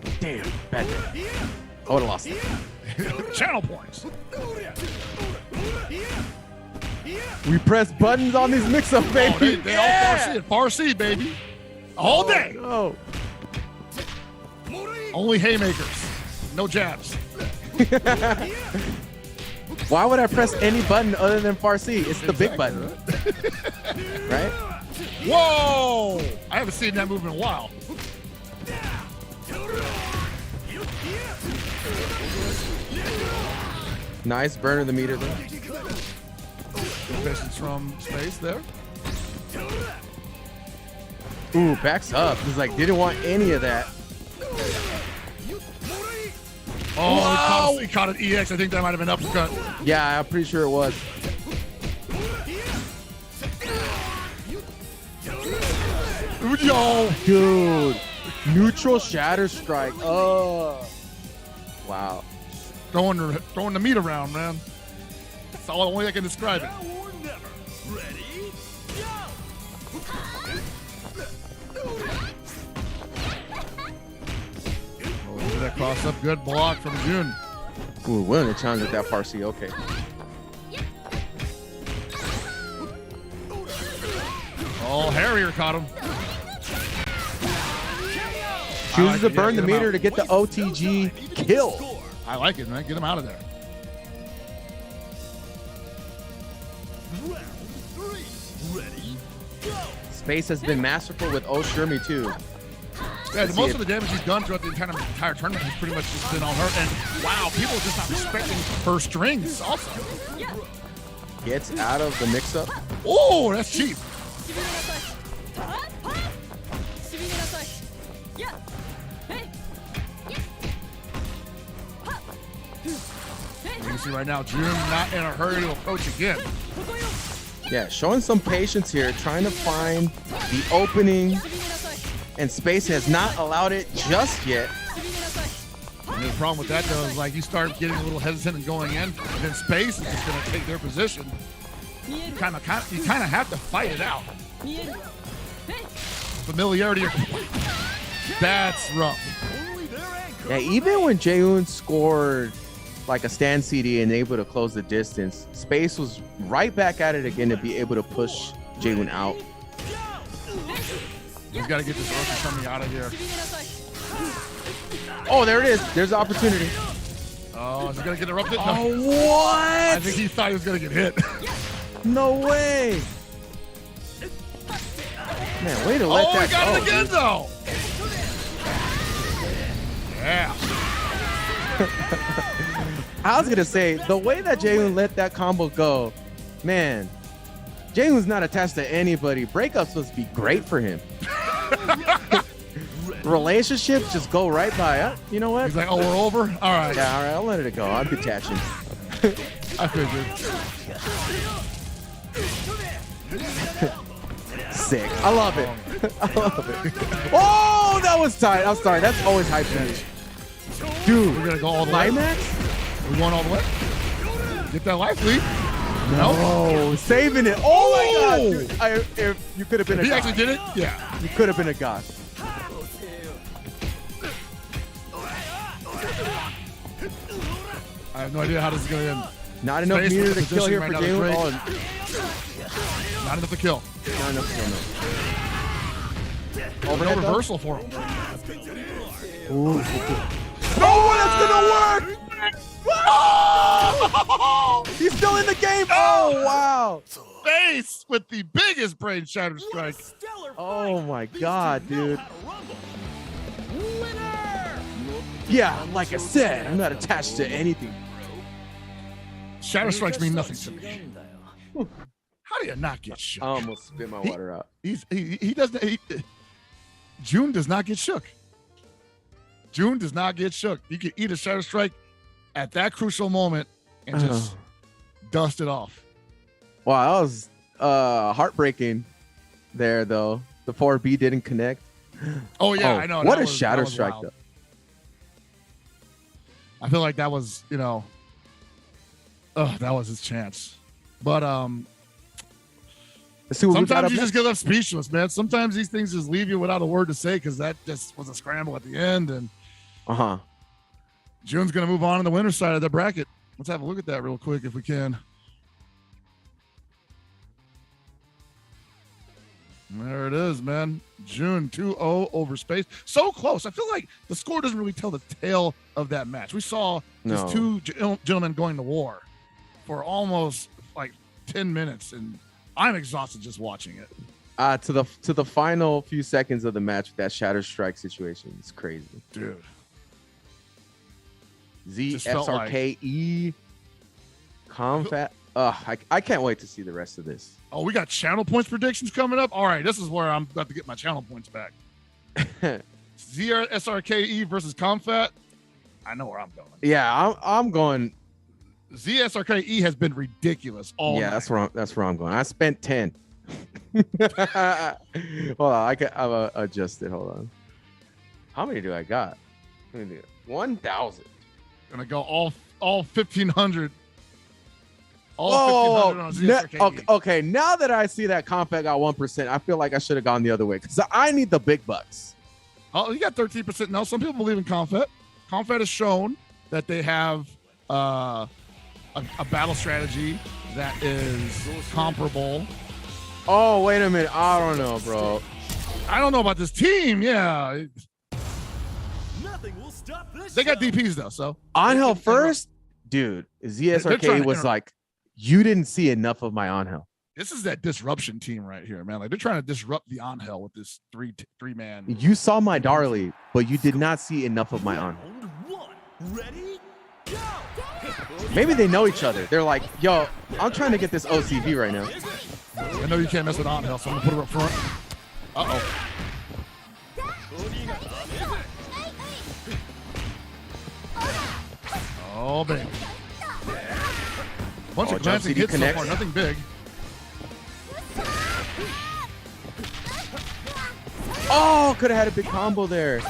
Bad day. I would have lost it. Channel points. We press buttons on these mix-up, baby. Oh, they all Farsi, baby. All day. Oh. Only haymakers. No jabs. Why would I press any button other than Farsi? It's the big button. Right? Whoa! I haven't seen that move in a while. Nice burn of the meter there. Good patience from Space there. Ooh, backs up. He's like, didn't want any of that. Oh, he caught an EX. I think that might have been uppercut. Yeah, I'm pretty sure it was. Yo, dude. Neutral shatter strike. Oh. Wow. Throwing the meat around, man. That's the only way I can describe it. Oh, look at that cross up. Good block from Jun. Ooh, willing to challenge with that Farsi. Okay. Oh, Harrier caught him. Chooses to burn the meter to get the OTG kill. I like it, man. Get him out of there. Space has been masterful with Shermie too. Yeah, most of the damage he's done throughout the entire tournament has pretty much just been on her. And wow, people are just not respecting her strings also. Gets out of the mix-up. Oh, that's cheap. You can see right now, Jun not in a hurry to approach again. Yeah, showing some patience here, trying to find the opening, and Space has not allowed it just yet. And the problem with that, though, is like you start getting a little hesitant and going in, and then Space is just going to take their position. You kind of have to fight it out. familiarity. That's rough. Yeah, even when Jaehoon scored like a stand CD and able to close the distance, Space was right back at it again to be able to push Jaehoon out. He's got to get this Orochi Shermie out of here. Oh, there it is. There's the opportunity. Oh, is he going to get erupted? No. Oh, what? I think he thought he was going to get hit. No way. Man, way to let that go. Oh, he got it again, dude. though. Yeah. I was going to say, the way that Jaehoon let that combo go, man, Jaehoon's not attached to anybody. Breakups supposed to be great for him. Relationships just go right by. You know what? He's like, oh, we're over? All right. Yeah, all right. I'll let it go. I'm detaching. I figured. Sick. I love it. I love it. Oh, that was tight. I'm sorry. That's always hype to me. Dude, we're going to go all the way. Climax? We're going all the way? Get that life lead. No, saving it. Oh my God. Dude. If you could have been a He god. actually did it? Yeah. You could have been a god. I have no idea how this is going to end. Not enough Space meter with to the kill here for position right now Jaehoon. is Not enough to kill. Not enough to kill, no. No reversal for him. Ooh. Oh, that's gonna work! Oh! He's still in the game. Oh, wow. Space with the biggest brain shatter strike. Oh my God, dude. Yeah, like I said, I'm not attached to anything. Shatter strikes mean nothing to me. How do you not get shook? I almost spit my water out. He doesn't. June does not get shook. June does not get shook. You can eat a shatter strike at that crucial moment and just dust it off. Wow, that was heartbreaking there, though. The 4B didn't connect. Oh, yeah, I know. What a shatter strike, wild. though. I feel like that was, that was his chance. But sometimes you just get left speechless, man. Sometimes these things just leave you without a word to say because that just was a scramble at the end. And June's going to move on to the winner's side of the bracket. Let's have a look at that real quick if we can. There it is, man. June 2-0 over Space. So close. I feel like the score doesn't really tell the tale of that match. We saw these two gentlemen going to war for almost like 10 minutes, and I'm exhausted just watching it. To the final few seconds of the match with that shatter strike situation. It's crazy. Dude. zSrke, Komphat. I can't wait to see the rest of this. Oh, we got channel points predictions coming up. All right, this is where I'm about to get my channel points back. zSrke versus Komphat. I know where I'm going. Yeah, I'm going. zSrke has been ridiculous all night. That's where I'm going. I spent 10. Hold on, I'll adjust it. Hold on. How many do I got? 1,000. Gonna go all 1,500. All 1,500 on zSrke. Okay, now that I see that Komphat got 1%, I feel like I should have gone the other way because I need the big bucks. Oh, you got 13% now. Some people believe in Komphat. Komphat has shown that they have a battle strategy that is comparable. Oh, wait a minute. I don't know, bro. I don't know about this team. Yeah. Nothing will stop this. They got DPs, though, so. Ángel first? Dude, zSrke was like, you didn't see enough of my Ángel. This is that disruption team right here, man. Like, they're trying to disrupt the Ángel with this three-man. You saw my Darli, but you did not see enough of my Ángel. Ready? Go! Maybe they know each other. They're like, yo, I'm trying to get this OCV right now. I know you can't mess with Ángel, so I'm going to put her up front. Uh-oh. Oh, baby. Bunch of glancing hits so far, nothing big. Oh, could have had a big combo there.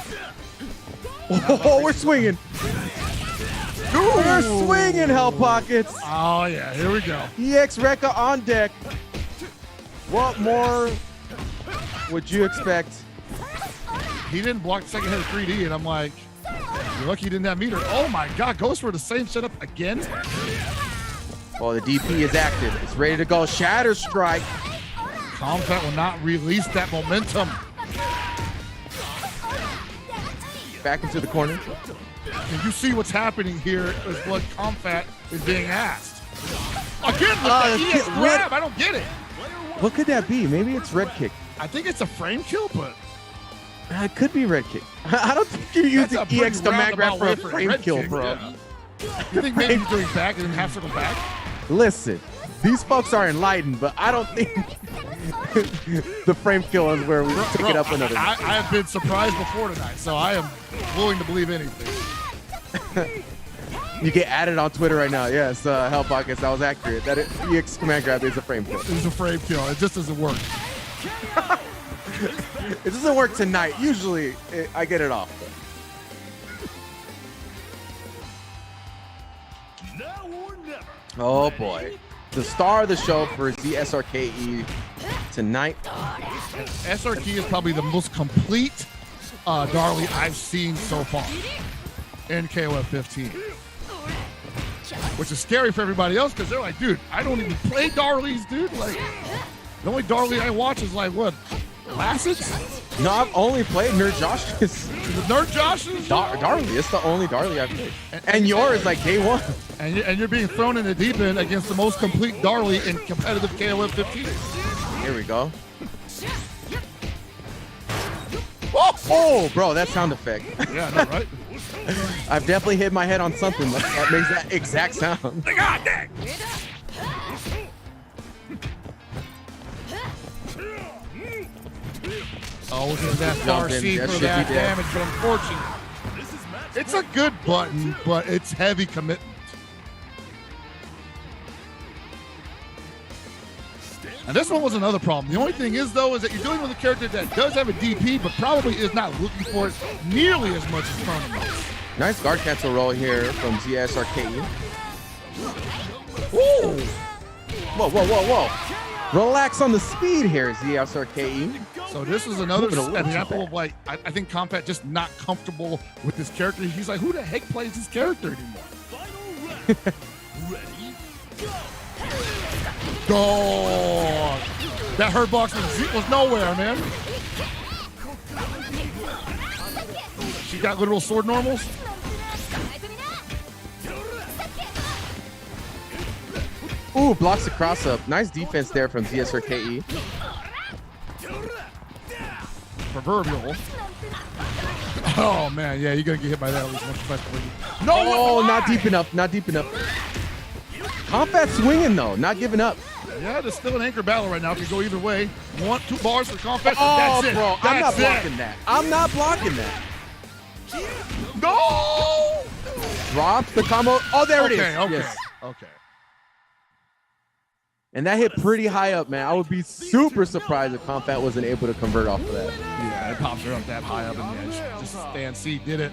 Oh, we're swinging. We're swinging, Hell Pockets. Oh, yeah, here we go. zSrke on deck. What more would you expect he didn't block the second hit of 3D, and I'm like, you're lucky he didn't have meter. Oh my God, goes for the same setup again. Well, the DP is active. It's ready to go. Shatter Strike. Komphat will not release that momentum. Back into the corner. And you see what's happening here is what Komphat is being asked. Again, with the EX grab, I don't get it. What could that be? Maybe it's red kick. I think it's a frame kill, but it could be red kick. I don't think you're using EX command grab for a frame kill, bro. Yeah. You think maybe he's doing back and then half circle back? Listen, these folks are enlightened, but I don't think the frame kill is where we pick it up another. I have been surprised before tonight, so I am willing to believe anything. You get added on Twitter right now. Yes, Hell Podcast, that was accurate. That EX command grab is a frame kill. It's a frame kill. It just doesn't work. It doesn't work tonight. Usually, I get it off. Oh boy, the star of the show for zSrke tonight. SRK is probably the most complete Darli I've seen so far in KOF 15. Which is scary for everybody else because they're like, dude, I don't even play Darlies, dude. Like, the only Darli I watch is like, what, Lassets? No, I've only played Nerd Josh's. The Nerd Josh's? Darli. It's the only Darli I've played. And yours, like, day one. And you're being thrown in the deep end against the most complete Darli in competitive KOF 15. Here we go. Oh, bro, that sound effect. Yeah, I know, right? I've definitely hit my head on something that makes that exact sound. God dang! Oh, look at that RC for that damage, but unfortunately, it's a good button, but it's heavy commitment. And this one was another problem. The only thing is, though, is that you're dealing with a character that does have a DP, but probably is not looking for it nearly as much as Krohnen. Nice guard cancel roll here from zSrke. Whoa! Whoa, whoa, whoa, whoa. Relax on the speed here, zSrke. So this is another example of, like, I think Komphat just not comfortable with this character. He's like, who the heck plays this character anymore? Ready, go! That hurt box was nowhere, man. She got literal sword normals. Ooh, blocks the cross up. Nice defense there from zSrke. Proverbial. Oh man, yeah, you're gonna get hit by that at least once especially. No, oh, not deep enough, not deep enough. Komphat swinging though, not giving up. Yeah, there's still an anchor battle right now. It could go either way. 1-2 bars for Komphat. Oh, that's it. bro, I'm not blocking that. I'm not blocking that. No! Drop the combo. Oh, there it is. Okay, yes. okay. And that hit pretty high up, man. I would be super surprised if Komphat wasn't able to convert off of that. Yeah, it pops her up that high up in the edge. Just Stan C did it,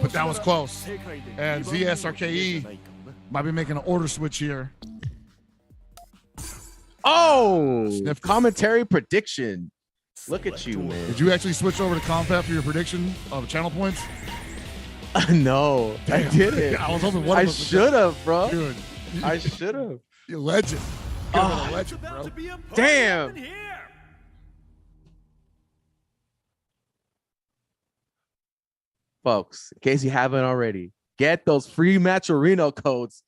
but that was close. And zSrke might be making an order switch here. Oh, commentary prediction. Look at you, man. Did you actually switch over to Komphat for your prediction of channel points? No, damn. I didn't. I was hoping one of I us should have, bro. Dude. I should have. You're a legend. You're a legend, bro. Damn. Folks, in case you haven't already, get those free match arena codes.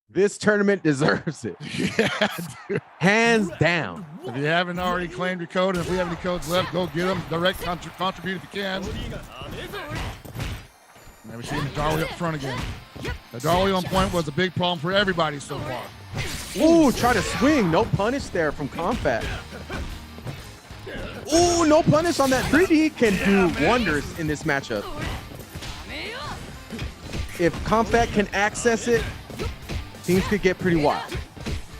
This tournament deserves it. Yeah, dude. Hands down. If you haven't already claimed your code, and if we have any codes left, go get them. Direct contribute if you can. Now we're seeing the Darli up front again. The Darli on point was a big problem for everybody so far. Ooh, try to swing. No punish there from Komphat. Ooh, no punish on that. 3D can do wonders in this matchup. If Komphat can access it, things could get pretty wild.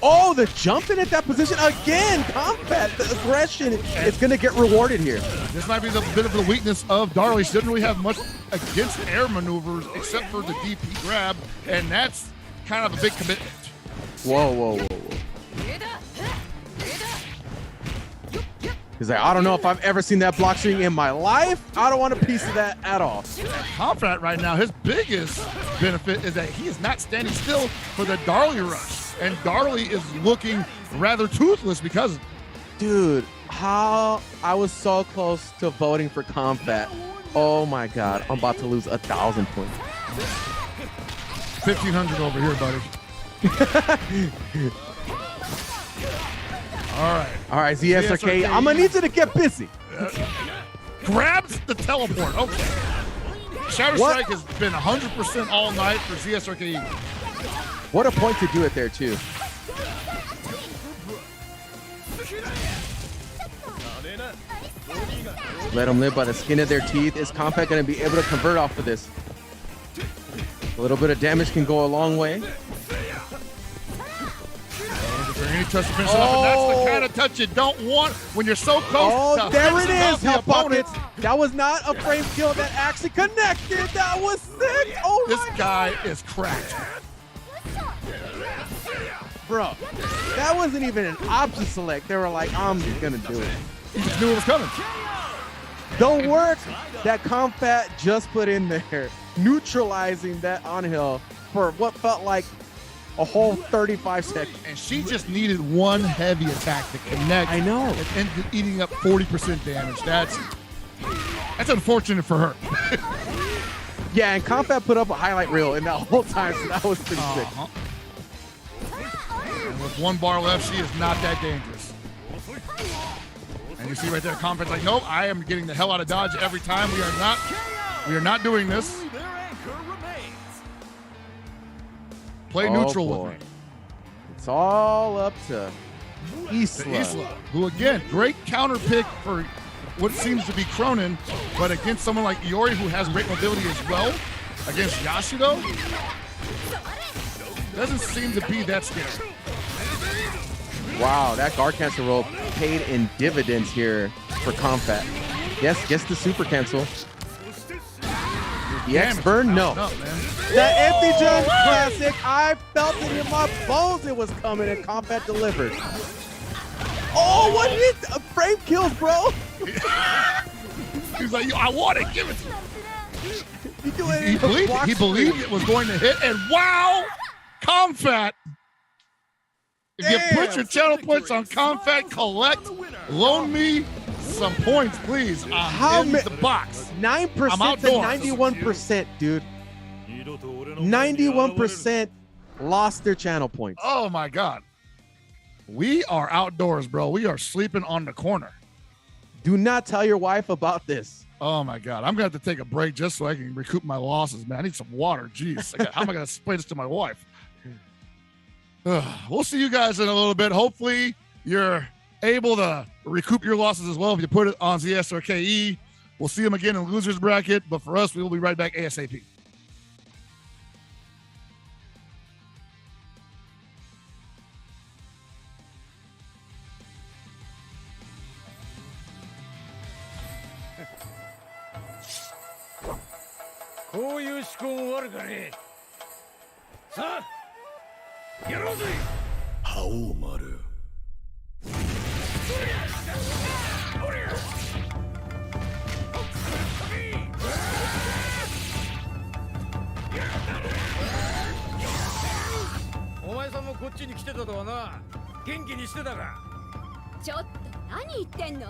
Oh, the jumping at that position again. Komphat, the aggression is going to get rewarded here. This might be the bit of the weakness of Darli. She didn't really have much against air maneuvers except for the DP grab, and that's kind of a big commitment. Whoa, whoa, whoa, whoa. He's like, I don't know if I've ever seen that block string in my life. I don't want a piece of that at all. Komphat right now, his biggest benefit is that he is not standing still for the Darli rush. And Darli is looking rather toothless because of it. Dude, how I was so close to voting for Komphat. Oh my God, I'm about to lose 1,000 points. 1,500 over here, buddy. All right, zSrke, I'm gonna need you to get busy. Grabs the teleport. Okay. Shadow Strike has been 100% all night for zSrke. What a point to do it there too. Let them live by the skin of their teeth. Is Komphat going to be able to convert off of this? A little bit of damage can go a long way. He tries to finish it up, and that's the kind of touch you don't want when you're so close. Oh, there it is, Hell Pockets. That was not a frame kill that actually connected. That was sick. Oh, this guy is cracked. Bro, that wasn't even an option select. They were like, I'm just going to do it. He just knew it was coming. The work that Komphat just put in there, neutralizing that Ángel for what felt like a whole 35 seconds. And she just needed one heavy attack to connect. I know. And ended up eating up 40% damage. That's unfortunate for her. Yeah, and Komphat put up a highlight reel in that whole time, so that was pretty sick. And with one bar left, she is not that dangerous. And you see right there, Komphat's like, nope, I am getting the hell out of dodge every time. We are not doing this. Play neutral with me. It's all up to Isla. Who again, great counter pick for what seems to be Krohnen, but against someone like Iori who has great mobility as well, against Yashiro, doesn't seem to be that scary. Wow, that guard cancel roll paid in dividends here for Komphat. Yes, gets the super cancel. The X burn? No. That empty jump classic, I felt it in my bones it was coming, and Komphat delivered. Oh, what is it? Frame kills, bro. He's like, I want it, give it to me. He believed it was going to hit, and wow, Komphat. If you put your channel points on Komphat, collect, loan me some points, please. I'm in the box. 9% to 91%, dude. 91% lost their channel points. Oh my God. We are outdoors, bro. We are sleeping on the corner. Do not tell your wife about this. Oh my God. I'm going to have to take a break just so I can recoup my losses, man. I need some water. Jeez. How am I going to explain this to my wife? We'll see you guys in a little bit. Hopefully you're able to recoup your losses as well if you put it on zSrke. We'll see them again in losers bracket, but for us, we will be right back ASAP. Haomaru. お前さんもこっちに来てたとはな。元気にしてたか。ちょっと何言ってんの？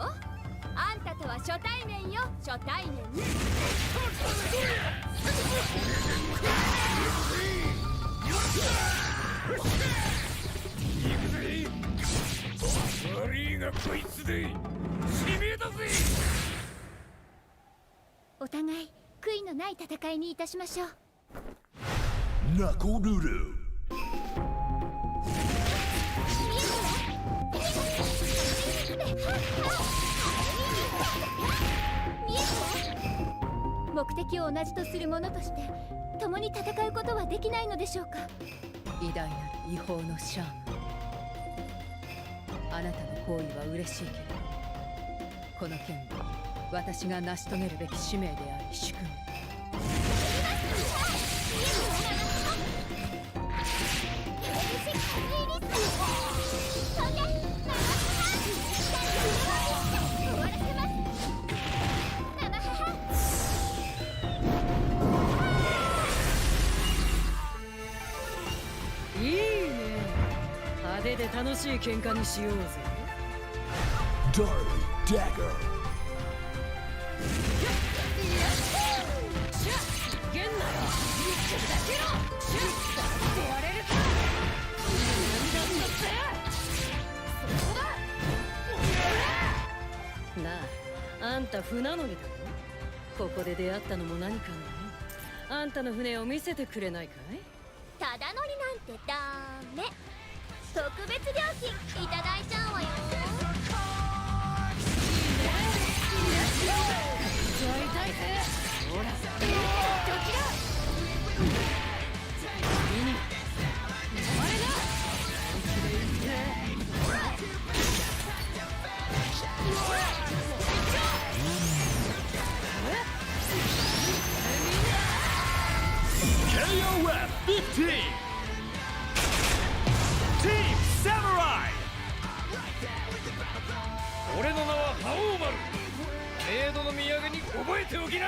あんたとは初対面よ、初対面。悪いがこいつで。しめだぜ。お互い悔いのない戦いにいたしましょう。ナコルル。目的を同じとする者として共に戦うことはできないのでしょうか。偉大なる違法のシャーム、あなたの行為は嬉しいけど、この件は私が成し遂げるべき使命であり主君。出て楽しい喧嘩にしようぜ。 Darli Dagger. げんなよ。やれるか。なあ、あんた船乗りだろ。ここで出会ったのも何かの。あんたの船を見せてくれないかい？ただ乗りなんてダメ。特別料金いただいちゃうわよ。痛いぜ。ほら、どちら。次に。あれだ。KOF 15. Team Samurai. 俺の名は覇王丸。メイドの土産に覚えておきな。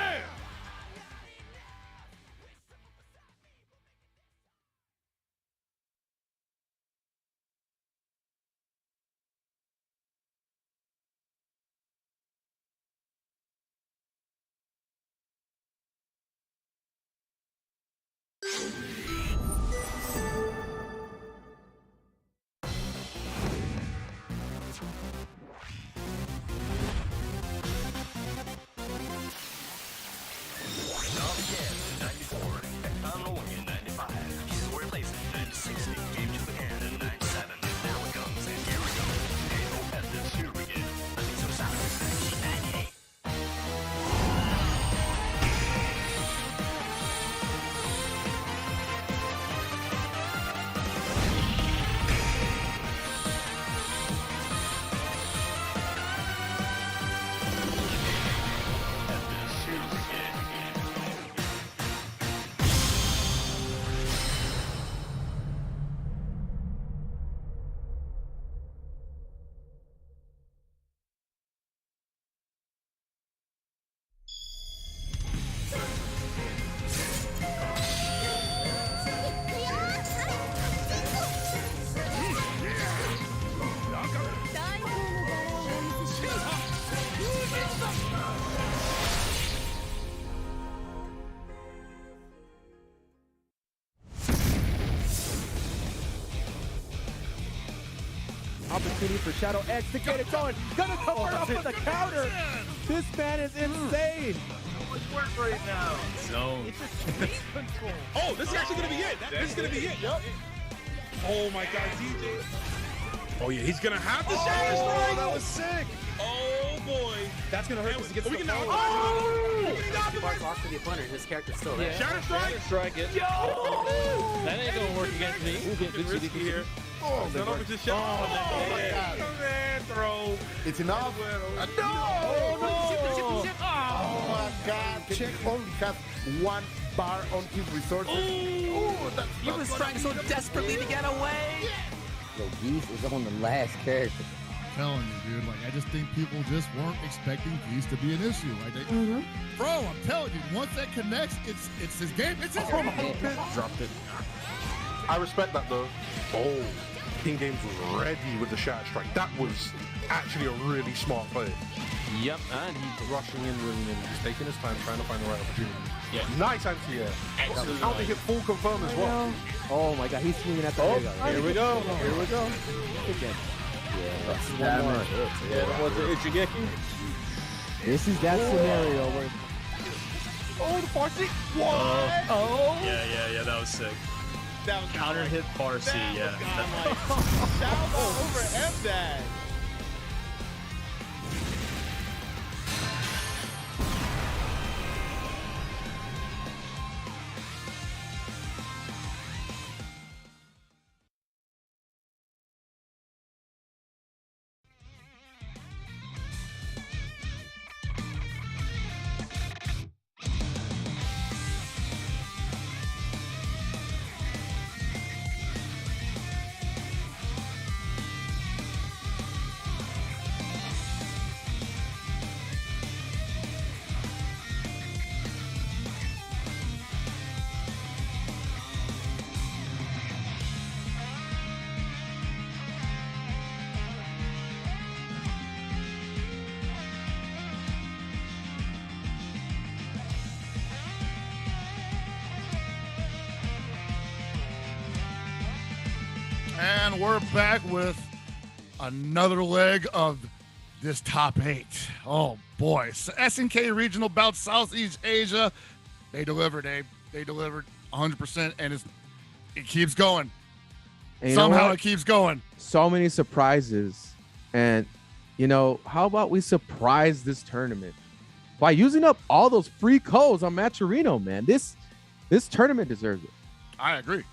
Opportunity for Shadow X to get it going. Gonna come off with a counter. This man is insane. Work right now. Zone. It's just speed control. Oh, this is actually gonna be it. This is gonna be it. Yep. Oh my God, DJ. Oh yeah, he's gonna have the Shatter Strike. That was sick. Oh boy. That's gonna hurt because he gets we can now. Mark off to the opponent. His character's still there. Shatter Strike. Strike it. Yo! That ain't gonna work against me. We'll get risky here. Oh, not over to Shatter. Oh my God. Man, throw. It's enough. No! Oh my God. Check only has one bar on his resources. He was trying so desperately to get away. Yo, Geese is on the last character. I'm telling you, dude. Like, I just think people just weren't expecting Geese to be an issue. Like, bro, I'm telling you, once that connects, it's his game. It's his game. Dropped it. I respect that though. Oh, King Games was ready with the Shatter Strike. That was actually a really smart play. Yep, and he's rushing in really in. He's taking his time trying to find the right opportunity. Yeah, nice anti-air. Excellent. Counter hit full confirm as well. Oh my God, he's swinging at the Here we go. Here we go. Again. Yeah, that's one more. Yeah, that was the Ichigeki. This is that scenario where. Oh, the Farsi. What? Oh. Yeah, that was sick. That was counter hit Farsi, yeah. Shout out over M-Dad. And we're back with another leg of this top 8. Oh boy, SNK regional bout Southeast Asia. They delivered, Abe. They delivered 100%, and it keeps going. And somehow it keeps going. So many surprises, and how about we surprise this tournament by using up all those free codes on Matcherino, man? This tournament deserves it. I agree.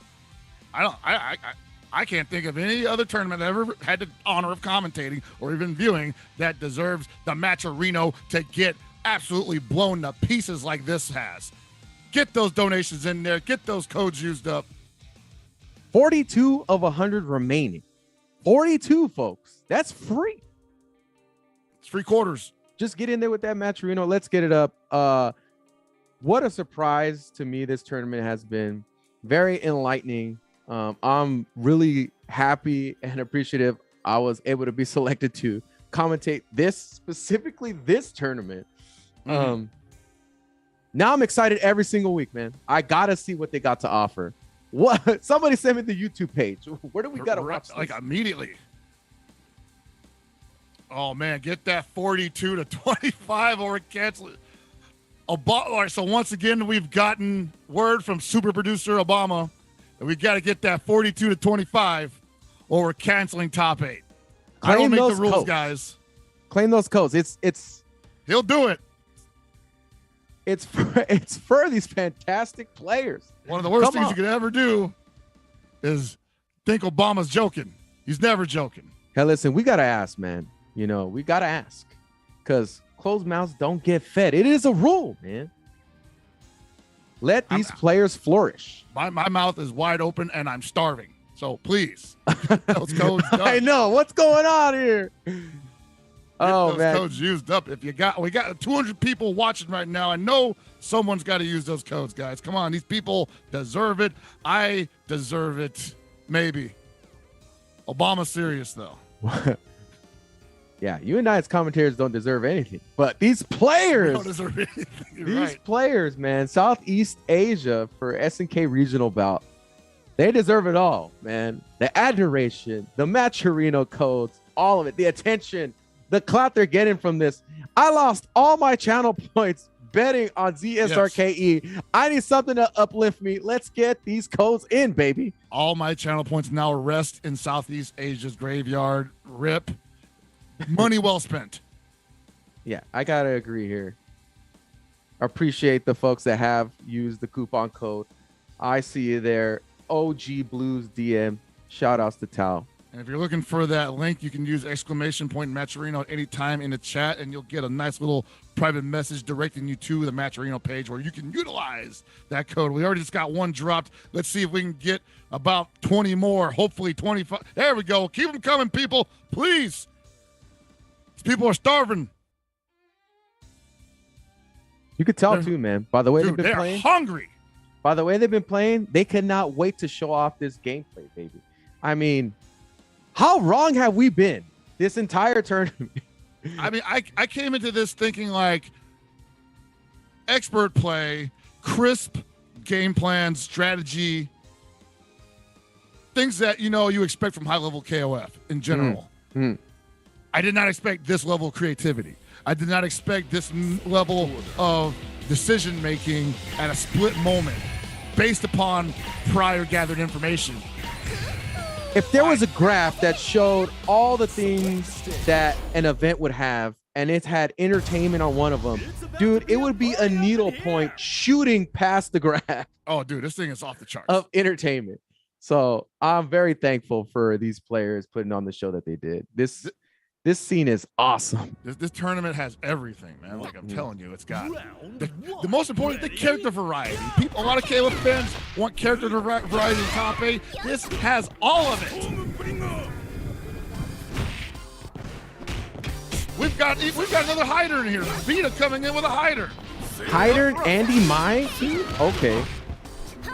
I can't think of any other tournament that ever had the honor of commentating or even viewing that deserves the Matcherino to get absolutely blown to pieces like this has. Get those donations in there. Get those codes used up. 42 of 100 remaining. 42, folks. That's free. It's free quarters. Just get in there with that Matcherino. Let's get it up. What a surprise to me this tournament has been. Very enlightening. I'm really happy and appreciative I was able to be selected to commentate specifically this tournament. Now I'm excited every single week, man. I gotta see what they got to offer. What? Somebody send me the YouTube page. Where do we gotta watch this? Like immediately. Oh man, get that 42 to 25 or cancel it. All right, so once again, we've gotten word from super producer Obama that we got to get that 42 to 25 or we're canceling top 8. I don't make the rules, codes. Guys. Claim those codes. It's he'll do it. It's for these fantastic players. One of the worst things you could ever do is think Obama's joking. He's never joking. Hey, listen, we got to ask, man. We got to ask because closed mouths don't get fed. It is a rule, man. Let these players flourish. My mouth is wide open and I'm starving. So please, those codes done. I know what's going on here. Those codes used up. We got 200 people watching right now. I know someone's got to use those codes, guys. Come on, these people deserve it. I deserve it. Maybe. Obama's serious though. Yeah, you and I as commentators don't deserve anything, but these players don't deserve anything. These players, man, Southeast Asia for SNK regional bout, they deserve it all, man. The adoration, the Matcherino codes, all of it, the attention, the clout they're getting from this. I lost all my channel points betting on zSrke. Yes. I need something to uplift me. Let's get these codes in, baby. All my channel points now rest in Southeast Asia's graveyard. RIP. Money well spent. Yeah, I gotta agree here. Appreciate the folks that have used the coupon code. I see you there. OG Blues DM. Shout outs to Tao. And if you're looking for that link, you can use exclamation point Matcherino at any time in the chat, and you'll get a nice little private message directing you to the Matcherino page where you can utilize that code. We already just got one dropped. Let's see if we can get about 20 more, hopefully 25. There we go. Keep them coming, people. Please. These people are starving. You could tell too, man. By the way they've been they're playing. Hungry. By the way they've been playing, they cannot wait to show off this gameplay, baby. I mean, how wrong have we been this entire tournament? I mean, I came into this thinking like expert play, crisp game plan, strategy, things that, you expect from high-level KOF in general. I did not expect this level of creativity. I did not expect this level of decision-making at a split moment based upon prior gathered information. If there was a graph that showed all the things that an event would have and it had entertainment on one of them, dude, it would be a needle point shooting past the graph. Oh, dude, this thing is off the charts. Of entertainment. So I'm very thankful for these players putting on the show that they did. This scene is awesome. This tournament has everything, man. Like I'm telling you, it's got the most important, the character variety. A lot of KOF fans want character variety in top 8. This has all of it. We've got another Heidern here. Vita coming in with a Heidern. Heidern, Andy, my team? Okay.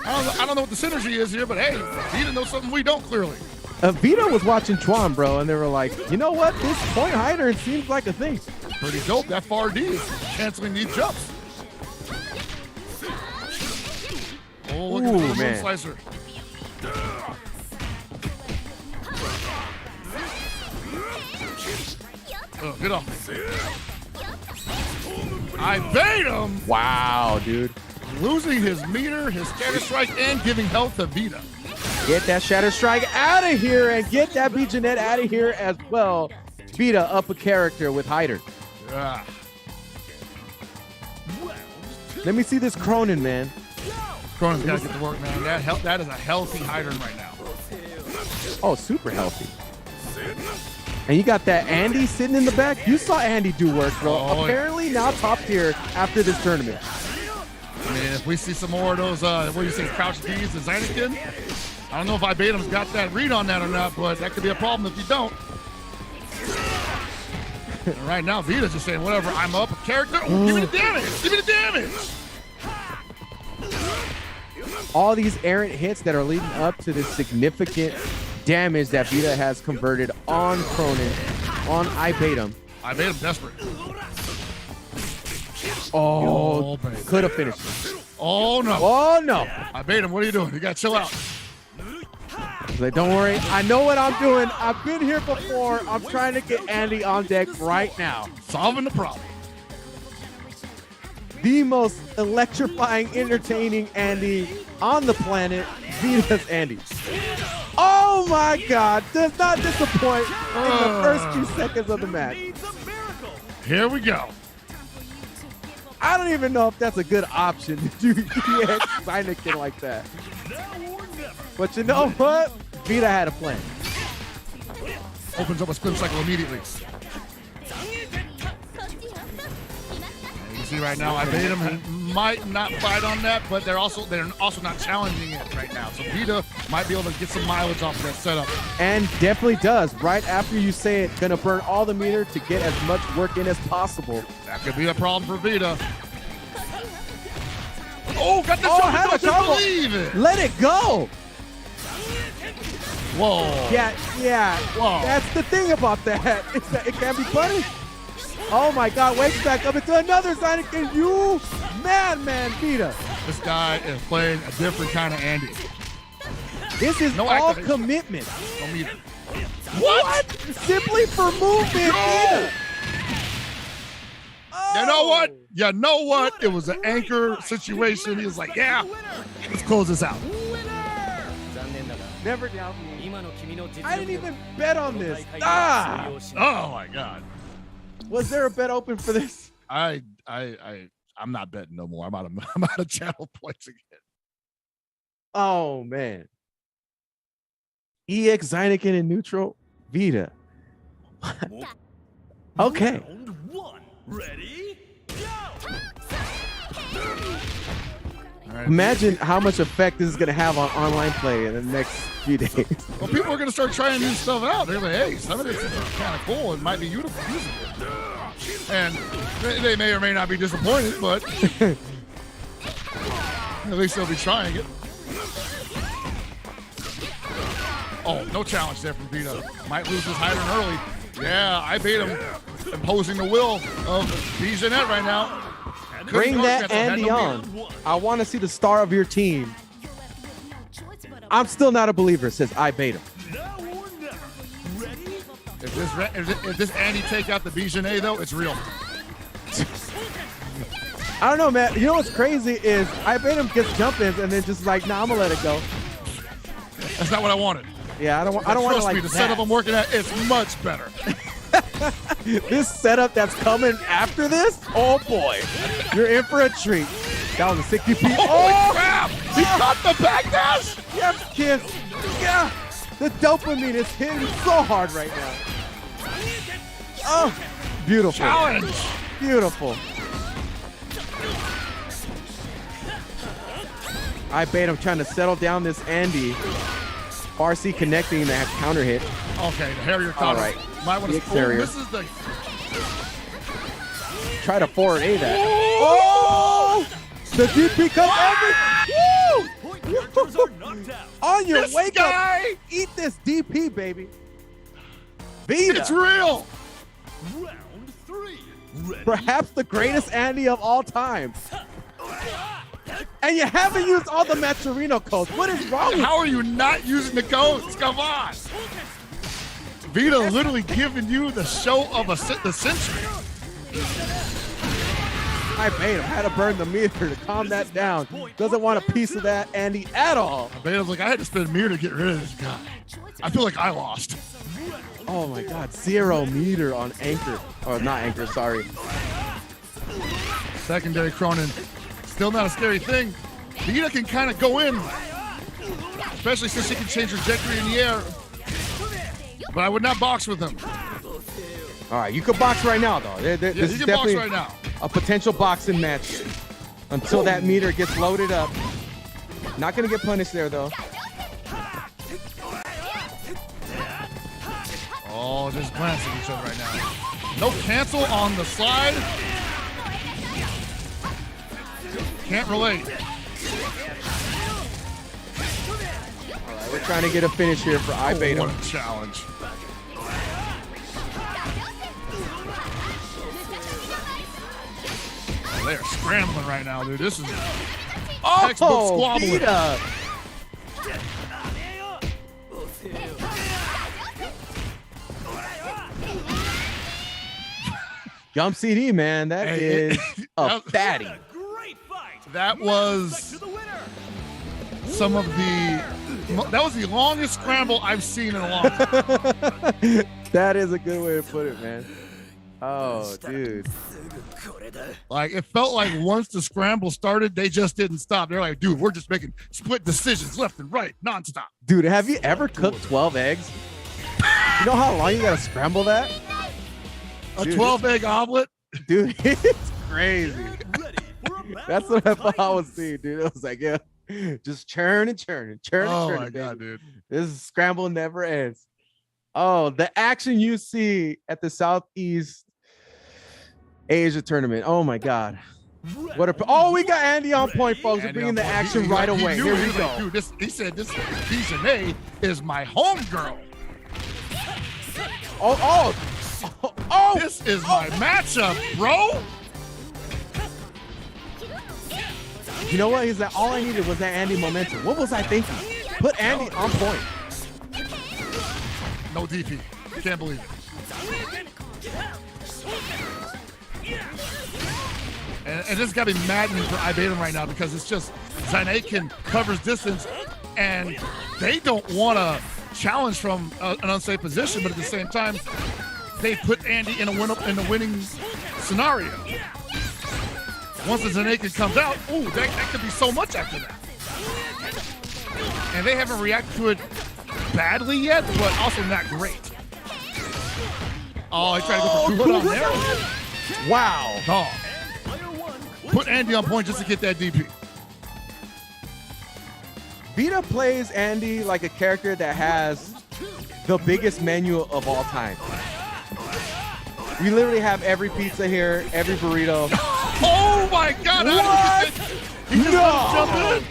I don't know what the synergy is here, but hey, Vita knows something we don't clearly. Vita was watching Chuan, bro, and they were like, you know what? This point Heidern seems like a thing. Pretty dope. That far D is canceling these jumps. Oh, look at the man. slicer. Get off me. I bait him. Wow, dude. Losing his meter, his scatter strike, and giving health to Vita. Get that Shatter Strike out of here and get that B.Jenet out of here as well. Vita up a character with Heidern. Yeah. Let me see this Krohnen, man. Krohnen's got to get to work, man. That is a healthy Heidern right now. Oh, super healthy. And you got that Andy sitting in the back. You saw Andy do work, bro. Oh, apparently now top tier after this tournament. I mean, if we see some more of those, what do you say, crouch D's and Zeineken? I don't know if Ibatum's got that read on that or not, but that could be a problem if you don't. And right now, Vita's just saying, whatever, I'm up a character. Ooh, give me the damage. Give me the damage. All these errant hits that are leading up to this significant damage that Vita has converted on Krohnen, on Ibatum. Ibatum desperate. Oh, could have finished it. Oh, no. Oh, no. Ibatum, what are you doing? You got to chill out. Like, don't worry. I know what I'm doing. I've been here before. I'm trying to get Andy on deck right now. Solving the problem. The most electrifying, entertaining Andy on the planet, Vita's Andy. Oh my God, does not disappoint in the first 2 seconds of the match. Here we go. I don't even know if that's a good option to do EX Zeineken like that. But you know what? Vita had a plan. Opens up a spin cycle immediately. You see right now, Ibatum might not fight on that, but they're also not challenging it right now. So Vita might be able to get some mileage off of that setup. And definitely does. Right after you say it, gonna burn all the meter to get as much work in as possible. That could be a problem for Vita. Oh, got the have a combo. Let it go. Whoa. Yeah. Whoa. That's the thing about that. Is that it can be punished. Oh my God, wakes back up into another Zeineken. You madman, Vita. This guy is playing a different kind of Andy. This is all commitment. No meter. What? Simply for movement, Vita. You know what? You know what? It was an anchor situation. He was like, yeah, let's close this out. Never doubt me. I didn't even bet on this. Ah! Oh my God. Was there a bet open for this? I'm not betting no more. I'm out of channel points again. Oh man. EX Zeineken in neutral, Vita. Okay. Round 1. Ready? Right. Imagine how much effect this is going to have on online play in the next few days. Well, people are going to start trying new stuff out. They're like, hey, some of this is kind of cool. It might be usable. And they may or may not be disappointed, but at least they'll be trying it. Oh, no challenge there from Vita. Might lose his Heidern early. Yeah, I beat him. Imposing the will of B.Jenet right now. Bring that Andy on. I want to see the star of your team. I'm still not a believer, says I bait him. If this Andy take out the B.Jenet, though, it's real. I don't know, man. You know what's crazy is I bait him gets jump-ins and then just like, nah, I'm gonna let it go. That's not what I wanted. Yeah, I don't want to like trust me, the setup I'm working at is much better. This setup that's coming after this, oh boy, you're in for a treat. That was a 60p. Oh crap! He caught the back dash. Yes, kids. Yeah, the dopamine is hitting so hard right now. Oh, beautiful. Challenge. Beautiful. I bait him trying to settle down this Andy. RC connecting that counter hit. Okay, the Harrier counter. All right. Might want to. This is the. Try to forward A that. Oh! The DP comes every. On your wake up. Eat this DP, baby. Vita. It's real. Round 3. Ready? Perhaps the greatest Andy of all time. And you haven't used all the Maturino codes. What is wrong with you? How are you not using the codes? Come on. Vita literally giving you the show of the century. I made him. Had to burn the meter to calm that down. Doesn't want a piece of that Andy at all. Vita's like, I had to spend a meter to get rid of this guy. I feel like I lost. Oh my God, 0 meter on anchor. Oh, not anchor, sorry. Secondary Krohnen. Still not a scary thing. Vita can kind of go in, especially since she can change trajectory in the air. But I would not box with him. All right, you could box right now, though. This Yeah, is you can box definitely right now. a potential boxing match until that meter gets loaded up. Not going to get punished there, though. Oh, just glancing at each other right now. No cancel on the slide. Can't relate. All right, we're trying to get a finish here for Ibatum. What a challenge. Oh, they're scrambling right now, dude. This is textbook squabbling. Vita. Jump CD, man. That is a fatty. That was some of that was the longest scramble I've seen in a long time. That is a good way to put it, man. Oh, dude. Like, it felt like once the scramble started, they just didn't stop. They're like, dude, we're just making split decisions left and right, nonstop. Dude, have you ever cooked 12 eggs? You know how long you gotta scramble that? A 12-egg omelet? Dude, it's crazy. That's what I thought I was seeing, dude. I was like, yeah, just churn and churn and churn and churn. Oh, my God, dude. This scramble never ends. Oh, the action you see at the Southeast Asia tournament. Oh, my God. What a... Oh, we got Andy on point, folks. We're bringing the action right away. Here we go. Like, dude, he said this B.Jenet is my homegirl. Oh, this is my matchup, bro. You know what? He's like, all I needed was that Andy momentum. What was I thinking? Put Andy on point. No DP. Can't believe it. And this got to be maddening for Ibatum right now because it's just zSrke covers distance and they don't want to challenge from an unsafe position, but at the same time, they put Andy in the winning scenario. Once the zSrke comes out, ooh, that could be so much after that. And they haven't reacted to it badly yet, but also not great. Oh, he tried to go for Kula on there. Wow. Oh. Put Andy on point just to get that DP. Vita plays Andy like a character that has the biggest menu of all time. We literally have every pizza here, every burrito. Oh my God! What? He just jumped in.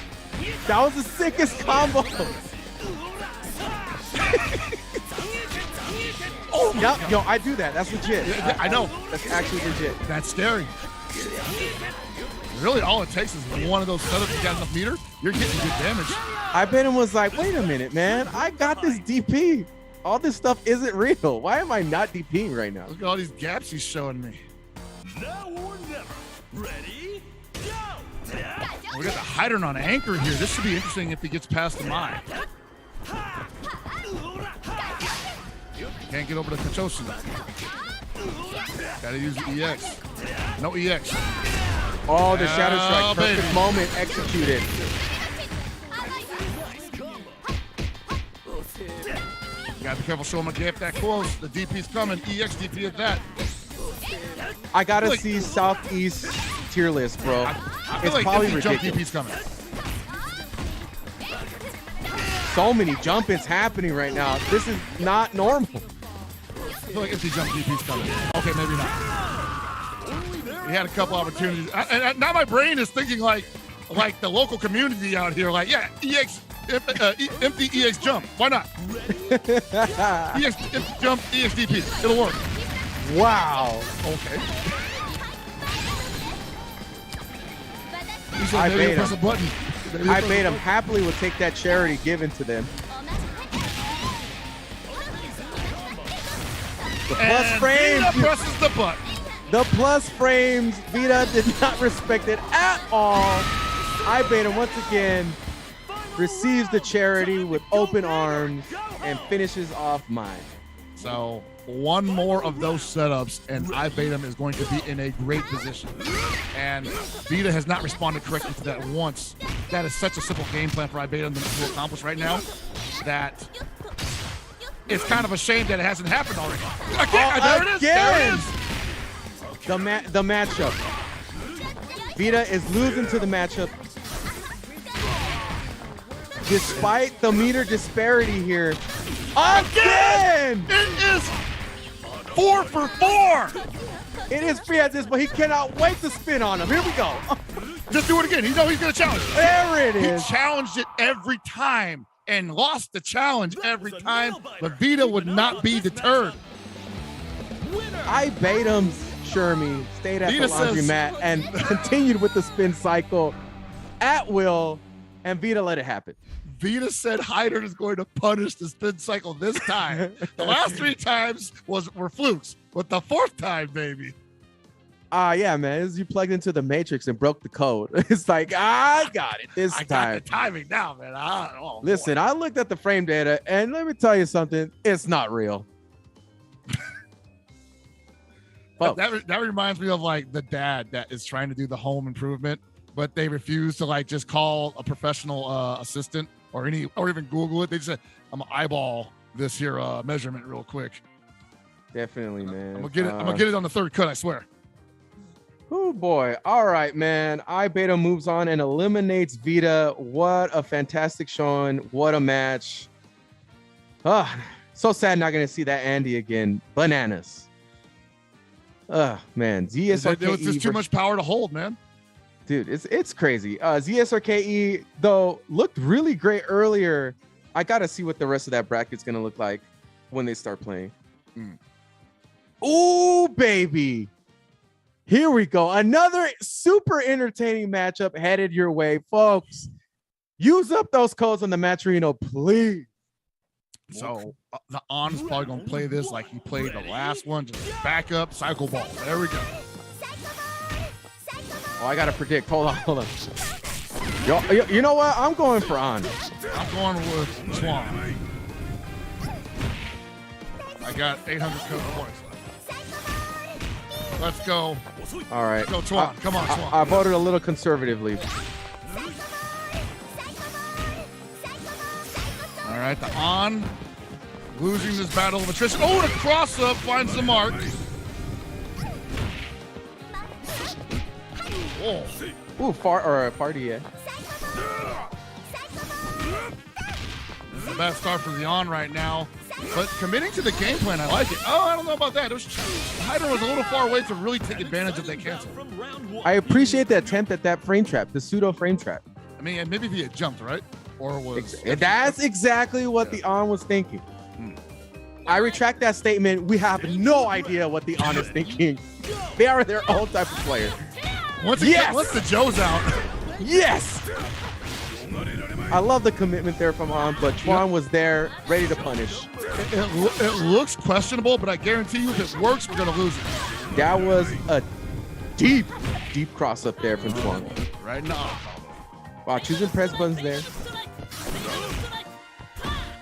That was the sickest combo. Oh, yep, yo, I do that. That's legit. I know. That's actually legit. That's scary. Really, all it takes is one of those setups. You got enough meter, you're getting good damage. Ibatum was like, wait a minute, man. I got this DP. All this stuff isn't real. Why am I not DPing right now? Look at all these gaps he's showing me. Now or never. Ready? Go! We got the Heidern on anchor here. This should be interesting if he gets past the mine. Can't get over the Kachoshi. Gotta use the EX. No EX. Oh, the Shadow Strike. Perfect baby. moment executed. Gotta be careful, show him a gap that close. The DP's coming. EX DP at that. I gotta see Southeast tier list, bro. I feel It's like probably empty jump ridiculous. DP's coming. So many jump-ins happening right now. This is not normal. I feel like empty jump DP's coming. Okay, maybe not. We had a couple opportunities. And now my brain is thinking like the local community out here. Like, yeah, EX, empty EX jump. Why not? EX empty jump, EX DP. It'll work. Wow. Okay. I maybe made press a him. button. I made him happily would take that charity given to them. The plus frames. Vita presses the button. The plus frames. Vita did not respect it at all. Ibatum once again receives the charity with open arms and finishes off mine. So one more of those setups, and Ibatum is going to be in a great position. And Vita has not responded correctly to that once. That is such a simple game plan for Ibatum to accomplish right now that it's kind of a shame that it hasn't happened already. Again, there it is. There it is. The matchup. Vita is losing to the matchup. Despite the meter disparity here. Again! It is 4 for 4. It is free as this, but he cannot wait to spin on him. Here we go. Just do it again. You know he's going to challenge. There it is. He challenged it every time and lost the challenge every time, but Vita would not be deterred. Ibatum's Shermie stayed at Vita the laundromat and continued with the spin cycle at will, and Vita let it happen. Vita said Heidern is going to punish the spin cycle this time. The last 3 times were flukes, but the 4th time, baby. Yeah, man. As you plugged into the Matrix and broke the code. It's like, I got it this time. I got the timing now, man. Listen, boy. I looked at the frame data, and let me tell you something. It's not real. That reminds me of like the dad that is trying to do the home improvement, but they refuse to like just call a professional assistant or even Google it. They just said, I'm gonna eyeball this here measurement real quick. Definitely, man. I'm gonna get it on the 3rd cut, I swear. Oh boy. All right, man. Ibatum moves on and eliminates Vita. What a fantastic showing. What a match. So sad not gonna see that Andy again. Bananas. Man. zSrke. It was just too much power to hold, man. Dude, it's crazy. zSrke, though, looked really great earlier. I got to see what the rest of that bracket's going to look like when they start playing. Ooh, baby. Here we go. Another super entertaining matchup headed your way, folks. Use up those codes on the Matcherino, please. So the On's probably going to play this like he played the last one. Just back up, cycle ball. There we go. Oh, I got to predict. Hold on. You know what? I'm going for On. I'm going with Chuan. I got 800 code points. Let's go. All right. Let's go, Chuan. Come on, Chuan. I voted a little conservatively. All right, the On losing this battle of attrition. Oh, the cross up finds the mark. Oh. Ooh, party, yeah. The best start for the On right now, but committing to the game plan, I like it. Oh, I don't know about that. Heidern was a little far away to really take advantage of that cancel. I appreciate the attempt at that frame trap, the pseudo frame trap. I mean, maybe if he had jumped, right? Or was that's exactly what the On was thinking. I retract that statement. We have no idea what the On is thinking. They are their own type of player. Once the Joe's out. Yes. I love the commitment there from On, but Chuan was there, ready to punish. It looks questionable, but I guarantee you, if it works, we're gonna lose it. That was a deep cross up there from Chuan. Right now. Wow, choosing press buttons there.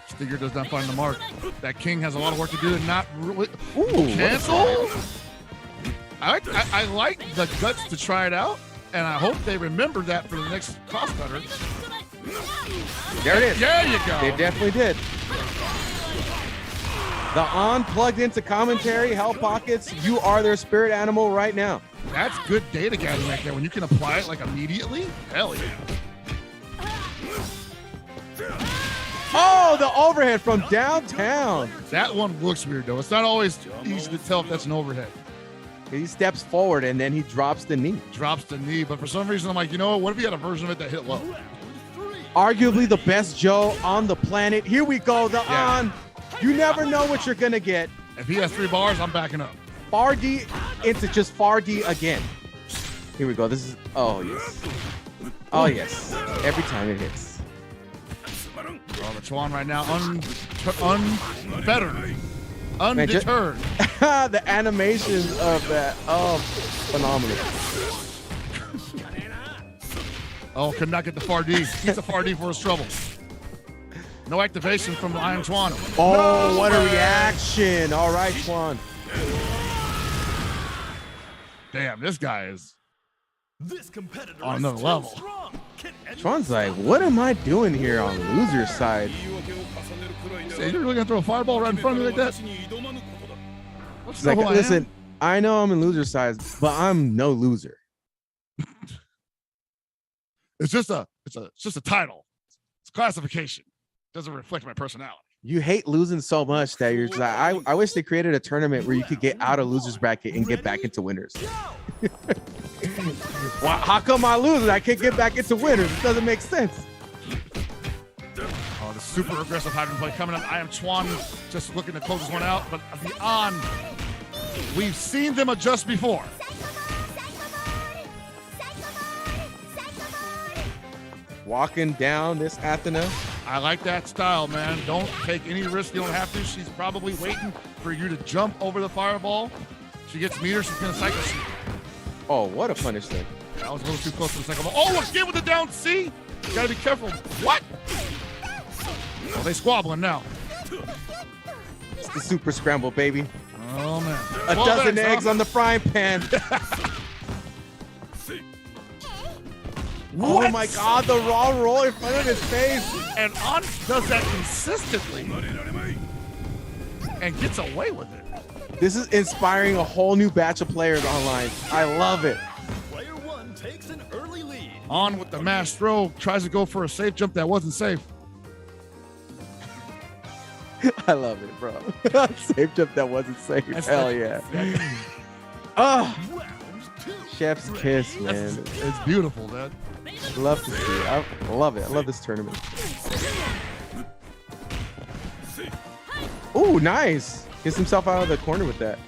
Stinger does not find the mark. That king has a lot of work to do and not really cancel. I like the guts to try it out, and I hope they remember that for the next cross cutter. There it is. There you go. They definitely did. The On plugged into commentary, Hell Pockets. You are their spirit animal right now. That's good data gathering right there. When you can apply it like immediately, hell yeah. Oh, the overhead from downtown. That one looks weird, though. It's not always easy to tell if that's an overhead. He steps forward, and then he drops the knee. But for some reason, I'm like, you know what? What if he had a version of it that hit low? Arguably the best Joe on the planet. Here we go, the On. You never know what you're going to get. If he has 3 bars, I'm backing up. Far D into just Far D again. Here we go. This is, oh, yes. Oh, yes. Every time it hits. Oh, the Chuan right now, unfettered. Undeterred. The animations of that. Oh, phenomenal. Oh, could not get the far D. He's a far D for his trouble. No activation from the IAmChuan. Oh, no, what a reaction. All right, Chuan. Damn, this guy is on another level. Chuan's like, what am I doing here on loser side? Say, you're really going to throw a fireball right in front of me like that? He's like, listen, I know I'm in loser side, but I'm no loser. It's just a title. It's classification. Doesn't reflect my personality. You hate losing so much that you're just like, I wish they created a tournament where you could get out of losers bracket and get back into winners. Well, how come I lose? I can't get back into winners. It doesn't make sense. Oh, the super aggressive Heidern play coming up. IAmChuan just looking to close this one out, but beyond, we've seen them adjust before. Walking down this Athena. I like that style, man. Don't take any risk. You don't have to. She's probably waiting for you to jump over the fireball. She gets meter. She's going to cycle. Oh, what a punishment. That was a little too close to the cycle. Oh, again with the down C. You got to be careful. What? Oh, they squabbling now. It's the super scramble, baby. Oh, man. A dozen eggs on the frying pan. What? Oh my God, the raw roll in front of his face. And On does that consistently and gets away with it. This is inspiring a whole new batch of players online. I love it. Player 1 takes an early lead. On with the mass throw, tries to go for a safe jump that wasn't safe. I love it, bro. Safe jump that wasn't safe. Hell yeah. Oh, chef's kiss, man. It's beautiful, man. Love to see it. I love it. I love this tournament. Ooh, nice. Gets himself out of the corner with that.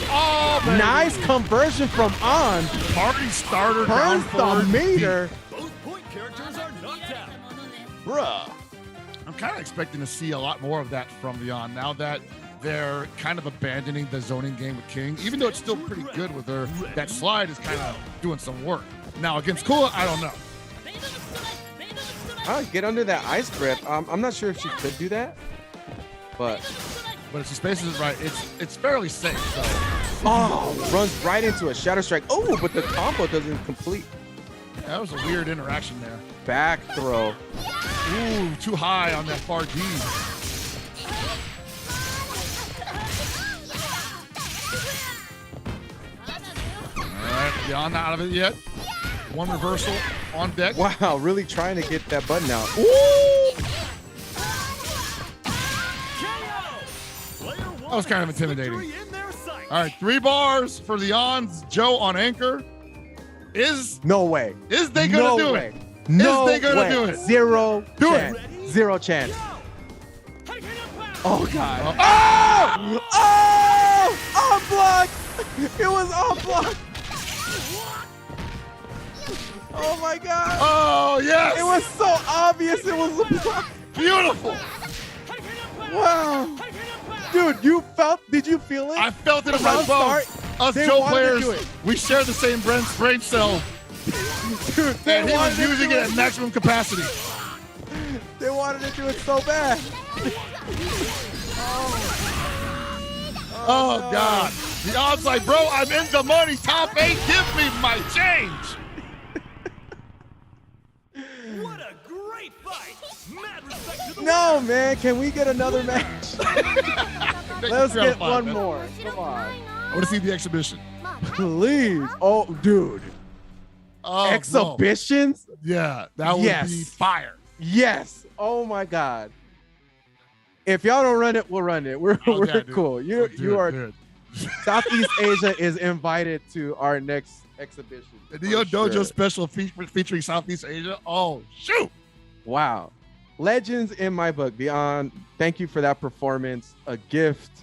Oh, baby. Nice conversion from On. Party starter. Turns the meter. Both point characters are knocked out. Bruh. I'm kind of expecting to see a lot more of that from Beyond now that they're kind of abandoning the zoning game with King. Even though it's still pretty good with her, that slide is kind of doing some work. Now against Kula, I don't know. Get under that ice grip. I'm not sure if she could do that, but if she spaces it right, it's fairly safe. So. Oh, runs right into a shadow strike. Oh, but the combo doesn't complete. That was a weird interaction there. Back throw. Ooh, too high on that far D. All right, Beyond not out of it yet. One reversal on deck. Wow, really trying to get that button out. Ooh! That was kind of intimidating. All right, 3 bars for the Ons. Joe on anchor. No way. Is they gonna do it? No Is they gonna way. do it? Zero do chance. It. Zero chance. Oh God. Oh! Oh! On block. It was on block. Oh my God. Oh yes. It was so obvious. It was a block. Beautiful. Wow. Dude, did you feel it? I felt it in my bones. Us Joe players, we share the same brain cell. Dude, and he was using it at maximum capacity. They wanted to do it so bad. Oh God. The odds like, bro, I'm in the money. Top 8, give me my change. What a great fight. Mad respect to the No, man. Can we get another match? Let's get one more. Come on. I want to see the exhibition. Please. Oh, dude. Oh, exhibitions? No. Yeah, that would be fire. Yes. Oh my God. If y'all don't run it, we'll run it. We're cool. You are. Southeast Asia is invited to our next exhibition. The Neo Dojo special featuring Southeast Asia. Oh shoot! Wow, legends in my book. Beyond. Thank you for that performance. A gift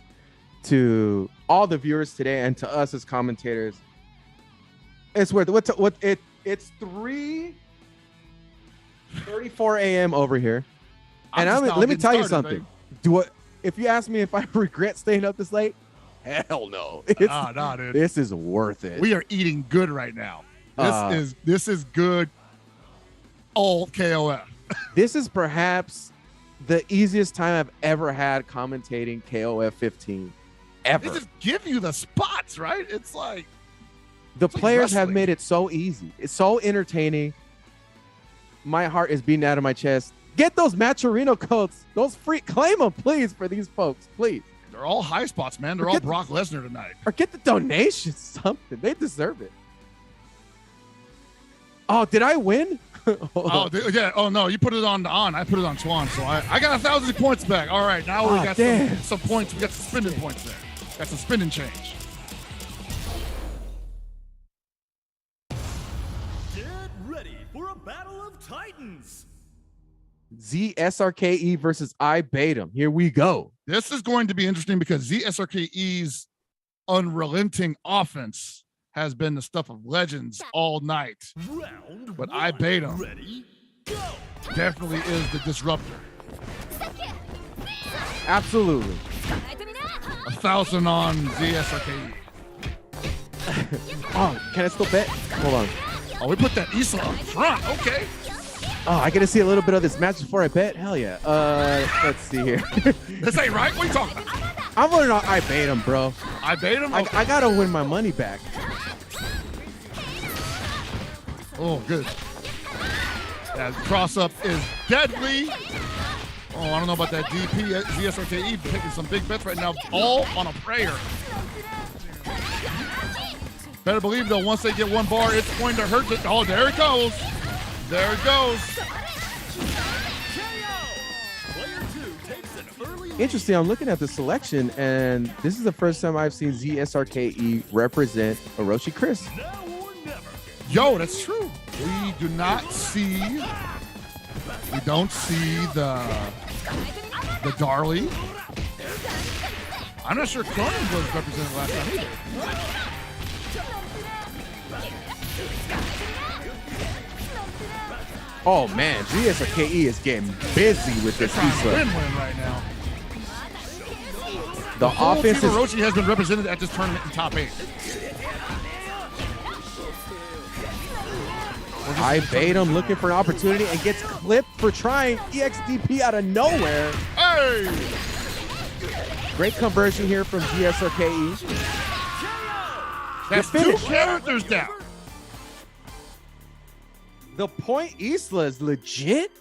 to all the viewers today and to us as commentators. It's worth it. It's 3:34 a.m. over here, and let me tell you something. if you ask me if I regret staying up this late, hell no. Nah, dude. This is worth it. We are eating good right now. This is good. All KOF. This is perhaps the easiest time I've ever had commentating KOF 15 ever. They just give you the spots, right? It's like the players have wrestling. made it so easy. It's so entertaining. My heart is beating out of my chest. Get those Maturino coats. Those free, claim them, please, for these folks, please. They're all high spots, man. They're all Brock Lesnar tonight. Or get the donations, something. They deserve it. Oh, did I win? Yeah. Oh no, you put it on. I put it on Chuan, so I got 1,000 points back. All right, now we got some points. We got some spending points there. Got some spending change. Get ready for a battle of titans. zSrke versus Ibatum. Here we go. This is going to be interesting because zSrke's unrelenting offense has been the stuff of legends all night. But Ibatum definitely is the disruptor. Absolutely. 1,000 on zSrke. Oh, can I still bet? Hold on. Oh, we put that Isla up front. Okay. Oh, I get to see a little bit of this match before I bet? Hell yeah. Let's see here. This ain't right. What are you talking about? I'm voting on Ibatum, bro. Ibatum? Okay. I gotta win my money back. Oh, good. That cross-up is deadly. Oh, I don't know about that DP. zSrke taking some big bets right now. All on a prayer. Better believe, though, once they get one bar, it's going to hurt. Oh, there it goes. There it goes. Interesting. I'm looking at the selection, and this is the first time I've seen zSrke represent Orochi Chris. Yo, that's true. We do not see. We don't see the Darli. I'm not sure Krohnen was represented last time either. Oh man, zSrke is getting busy with this Isla. Win right now. The whole offense team is. Orochi has been represented at this tournament in top 8. Ibatum looking for an opportunity and gets clipped for trying EXDP out of nowhere. Hey! Great conversion here from zSrke. That's 2 characters down. The point Isla is legit.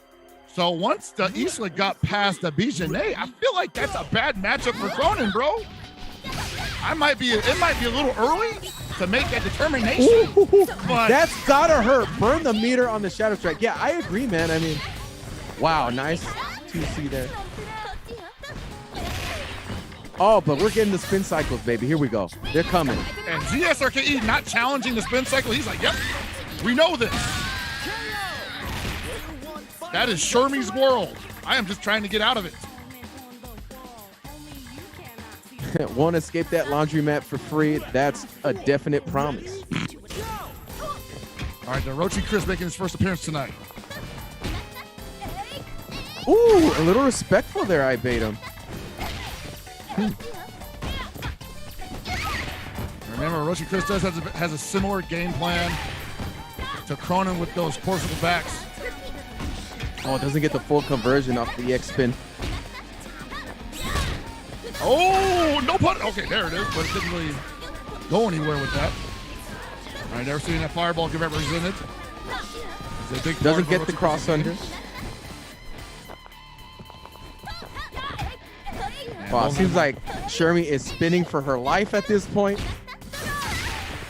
So once the Isla got past the B.Jenet, I feel like that's a bad matchup for Krohnen, bro. It might be a little early to make that determination. Ooh, but that's gotta hurt. Burn the meter on the Shadow Strike. Yeah, I agree, man. I mean, wow, nice 2C there. Oh, but we're getting the spin cycles, baby. Here we go. They're coming. And zSrke not challenging the spin cycle. He's like, yep, we know this. That is Shermie's world. I am just trying to get out of it. Won't escape that laundromat for free. That's a definite promise. All right, the Orochi Chris making his first appearance tonight. Ooh, a little respectful there, Ibatum. Remember, Orochi Chris has a similar game plan to Krohnen with those forcible backs. Oh, it doesn't get the full conversion off the EX spin. Oh, no pun. Okay, there it is, but it didn't really go anywhere with that. All right, never seen that fireball get represented. It's a big Doesn't get the cross under. Wow, it seems like Shermie is spinning for her life at this point.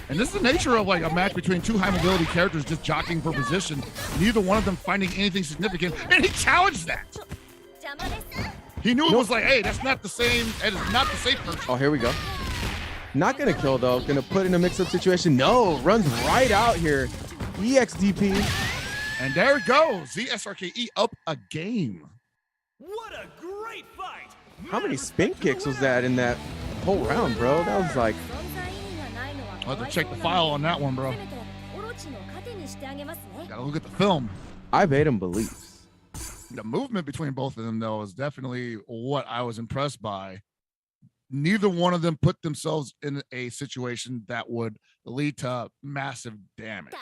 And this is the nature of like a match between 2 high mobility characters just jockeying for position. Neither one of them finding anything significant, and he challenged that. He knew it was like, hey, that's not the same. It is not the safe version. Oh, here we go. Not gonna kill though. Gonna put in a mix-up situation. No, runs right out here. EXDP. And there it goes. zSrke up a game. What a great fight! How many spin kicks was that in that whole round, bro? That was like. I'll have to check the file on that one, bro. Gotta look at the film. Ibatum believes. The movement between both of them, though, is definitely what I was impressed by. Neither one of them put themselves in a situation that would lead to massive damage.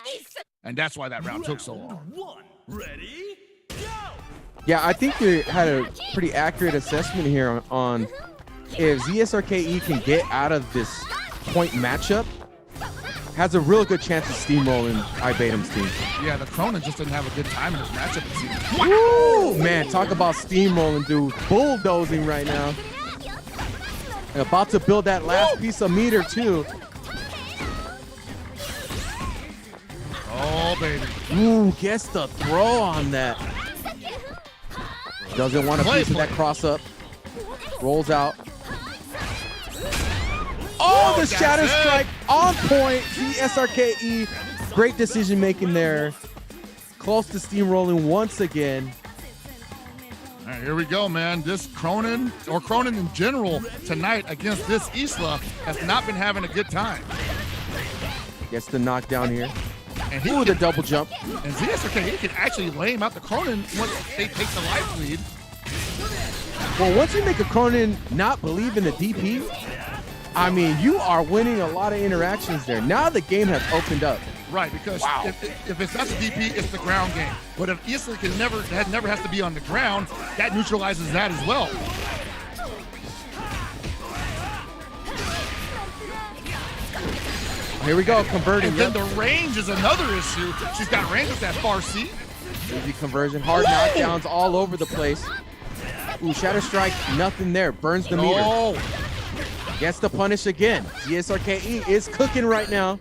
And that's why that round took so long. Ready? Yeah, I think you had a pretty accurate assessment here on if zSrke can get out of this point matchup, has a real good chance of steamrolling Ibatum's team. Yeah, the Krohnen just didn't have a good time in this matchup. It seems. Woo! Man, talk about steamrolling, dude. Bulldozing right now. And about to build that last piece of meter, too. Oh, baby. Ooh, gets the throw on that. Doesn't want a piece of that cross up. Rolls out. Oh, the Shadow Strike on point. zSrke, great decision making there. Close to steamrolling once again. All right, here we go, man. This Krohnen, or Krohnen in general, tonight against this Isla has not been having a good time. Gets the knockdown here. And he with a double jump. And zSrke, he can actually lame out the Krohnen once they take the life lead. Well, once you make a Krohnen not believe in the DP, I mean, you are winning a lot of interactions there. Now the game has opened up. Right, because if it's not the DP, it's the ground game. But if Isla never has to be on the ground, that neutralizes that as well. Here we go, converting. And then the range is another issue. She's got range with that far C. Easy conversion, hard knockdowns all over the place. Ooh, Shadow Strike, nothing there. Burns the meter. Gets the punish again. zSrke is cooking right now.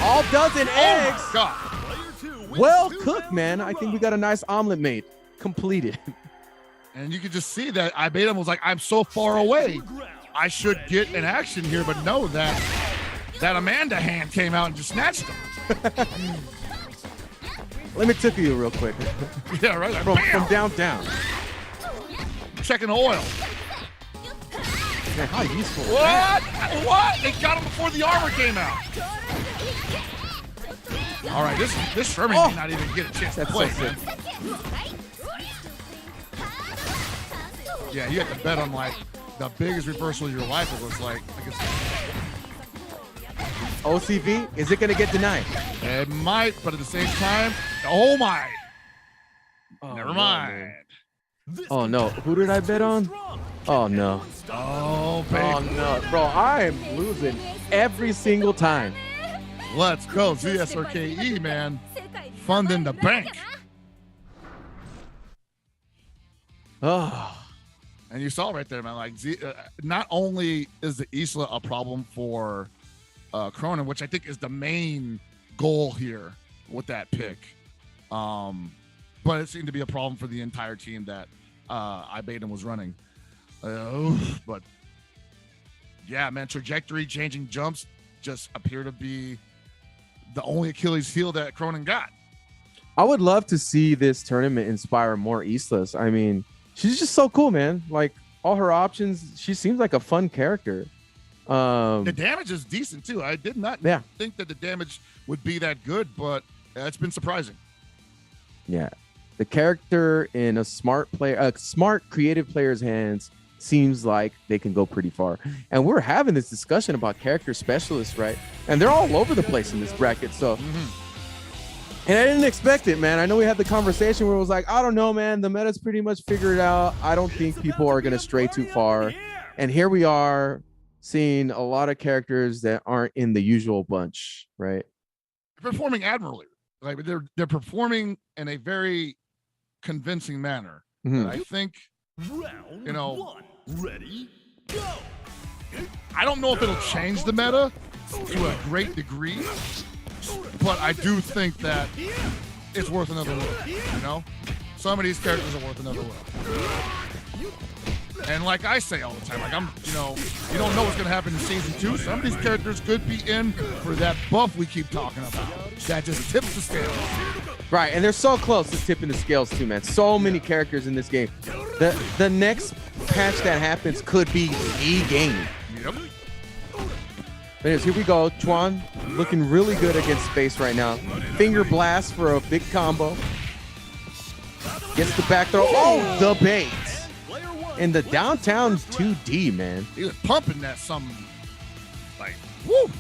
All dozen eggs. Well cooked, man. I think we got a nice omelet made. Completed. And you can just see that Ibatum was like, I'm so far away. I should get an action here, but no, that Amanda hand came out and just snatched him. Let me tickle you real quick. Yeah, right. From downtown. Checking oil. Man, how useful. What? They got him before the armor came out. All right, this Shermie may not even get a chance to play. So yeah, you have to bet on like the biggest reversal of your life. It looks like. OCV, is it going to get denied? It might, but at the same time, oh my. Never mind. Oh no, who did I bet on? Oh no. Oh, baby. Oh no, bro, I am losing every single time. Let's go, zSrke, man. Funding the bank. Oh. And you saw right there, man, like not only is the Isla a problem for Krohnen, which I think is the main goal here with that pick, but it seemed to be a problem for the entire team that Ibatum was running. But yeah, man, trajectory changing jumps just appear to be the only Achilles heel that Krohnen got. I would love to see this tournament inspire more Islas. I mean, she's just so cool, man. Like all her options, she seems like a fun character. The damage is decent too. I did not think that the damage would be that good, but it's been surprising. Yeah, the character in a smart creative player's hands seems like they can go pretty far. And we're having this discussion about character specialists, right? And they're all over the place in this bracket. So, and I didn't expect it, man. I know we had the conversation where it was like, I don't know, man. The meta's pretty much figured out. I don't think people are going to stray too far. And here we are seeing a lot of characters that aren't in the usual bunch, right? They're performing admirably. Like they're performing in a very convincing manner. I think, you know, ready, go. I don't know if it'll change the meta to a great degree, but I do think that it's worth another look. You know, some of these characters are worth another look. And like I say all the time, like you don't know what's gonna happen in season 2. Some of these characters could be in for that buff we keep talking about. That just tips the scale. Right, and they're so close to tipping the scales too, man. So many characters in this game. The next patch that happens could be the game. Yep. Anyways, here we go. Chuan looking really good against space right now. Finger blast for a big combo. Gets the back throw. Oh, the bait. In the downtown 2D, man. He was pumping that some, like, woo.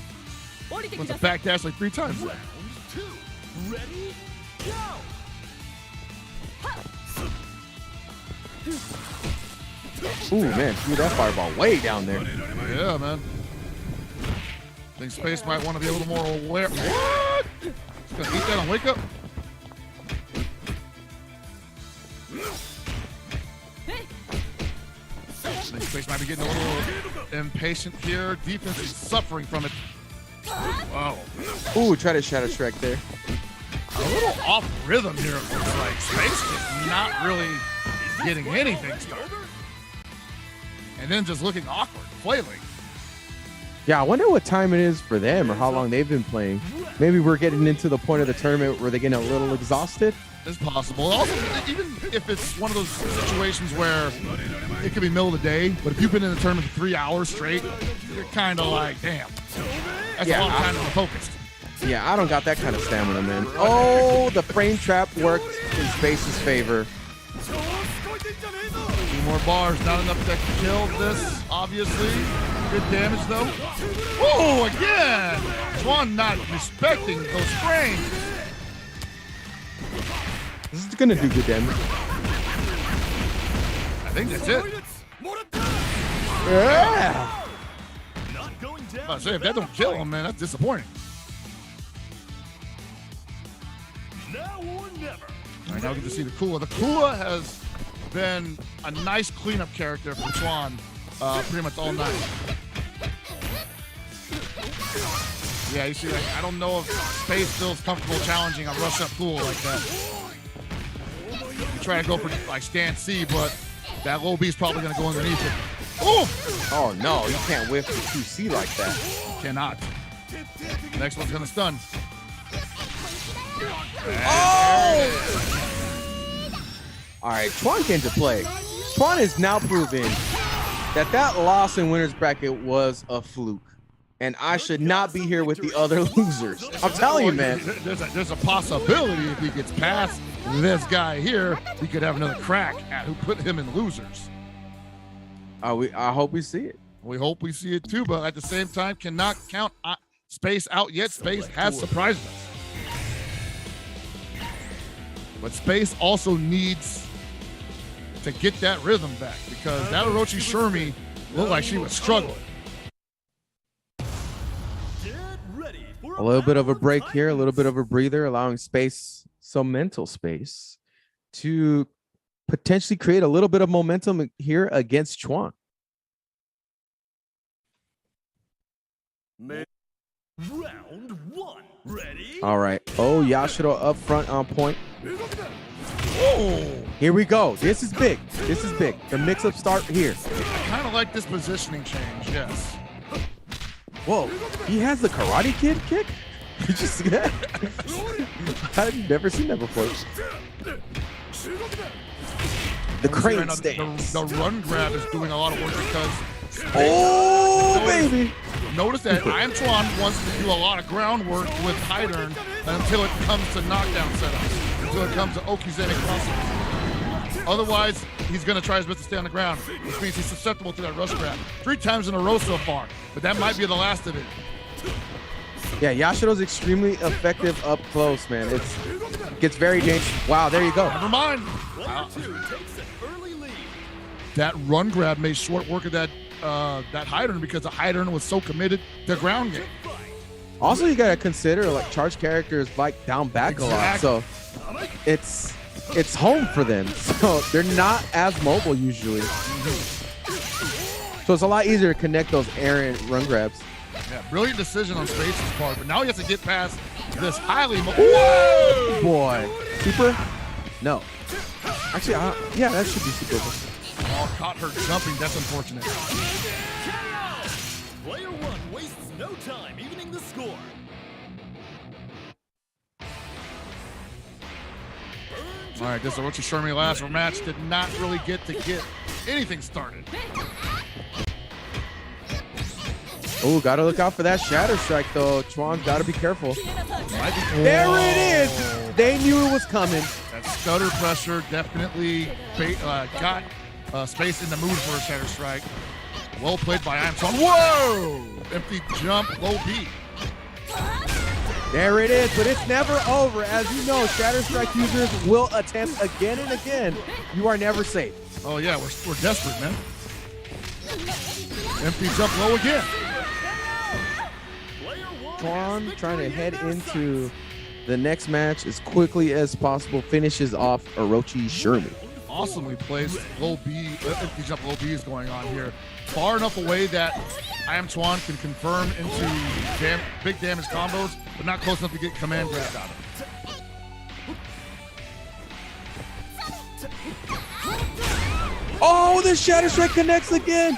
Went to back dash like 3 times. Round 2. Ready? Go! Ooh, man, threw that fireball way down there. Yeah, man. I think Space might want to be a little more aware. What? He's gonna eat that on wake up? I think Space might be getting a little impatient here. Defense is suffering from it. Wow. Ooh, try to shadow Shrek there. A little off rhythm here. It looks like Space is not really getting anything started. And then just looking awkward, flailing. Yeah, I wonder what time it is for them or how long they've been playing. Maybe we're getting into the point of the tournament where they're getting a little exhausted. It's possible. Also, even if it's one of those situations where it could be middle of the day, but if you've been in the tournament for 3 hours straight, you're kind of like, damn, that's a long time to be focused. Yeah, I don't got that kind of stamina, man. Oh, the frame trap worked in Space's favor. 2 more bars, not enough to kill this, obviously. Good damage, though. Oh, again! Chuan not respecting those frames. This is going to do good damage. I think that's it. Yeah! I say, if that don't kill him, man, that's disappointing. Now or never. All right, now we get to see the Kula. The Kula has been a nice cleanup character for Chuan pretty much all night. Yeah, you see, like, I don't know if Space feels comfortable challenging a rush up Kula like that. You try to go for like stand C, but that low B is probably going to go underneath it. Oh! Oh no, you can't whiff the 2C like that. Cannot. Next one's going to stun. Oh! All right, Chuan came to play. Chuan is now proving that loss in winner's bracket was a fluke. And I should not be here with the other losers. I'm telling you, man. There's a possibility if he gets past this guy here, we could have another crack at who put him in losers. I hope we see it. We hope we see it too, but at the same time, cannot count Space out yet. Space has surprised us. But Space also needs to get that rhythm back because that Orochi Shermie looked like she was struggling. A little bit of a break here, a little bit of a breather, allowing Space, some mental space, to potentially create a little bit of momentum here against Chuan. Round 1. Ready? All right. Oh, Yashiro up front on point. Oh, here we go. This is big. This is big. The mix-up start here. I kind of like this positioning change, yes. Whoa, he has the Karate Kid kick? You just see that? I've never seen that before. The crane stance. The run grab is doing a lot of work because... Oh, baby! Notice that IAmChuan wants to do a lot of groundwork with Heidern until it comes to knockdown setups, until it comes to Okizeme crossovers. Otherwise, he's going to try his best to stay on the ground, which means he's susceptible to that rush grab. 3 times in a row so far, but that might be the last of it. Yeah, Yashiro's extremely effective up close, man. It gets very dangerous. Wow, there you go. Never mind. That run grab made short work of that Heidern because the Heidern was so committed to ground game. Also, you gotta consider like charge characters like down back a lot, so it's home for them. So they're not as mobile usually. So it's a lot easier to connect those errant run grabs. Yeah, brilliant decision on Space's part, but now he has to get past this highly Whoa, boy. Super? No. Actually, yeah, that should be super. Oh, caught her jumping. That's unfortunate. Player 1 wastes no time evening the score. All right, this Orochi Shermie last match did not really get anything started. Oh, gotta look out for that shatter strike though. Chuan's gotta be careful. There it is. They knew it was coming. That stutter pressure definitely got space in the mood for a Shatter Strike. Well played by IAmChuan. Whoa! Empty jump, low B. There it is, but it's never over. As you know, Shatter Strike users will attempt again and again. You are never safe. Oh yeah, we're desperate, man. Empty jump low again. Twan trying to head into the next match as quickly as possible. Finishes off Orochi Shermie. Awesomely placed low B. Empty jump low B is going on here. Far enough away that IAmChuan can confirm into big damage combos, but not close enough to get command grab out of it. Oh, the Shatter Strike connects again.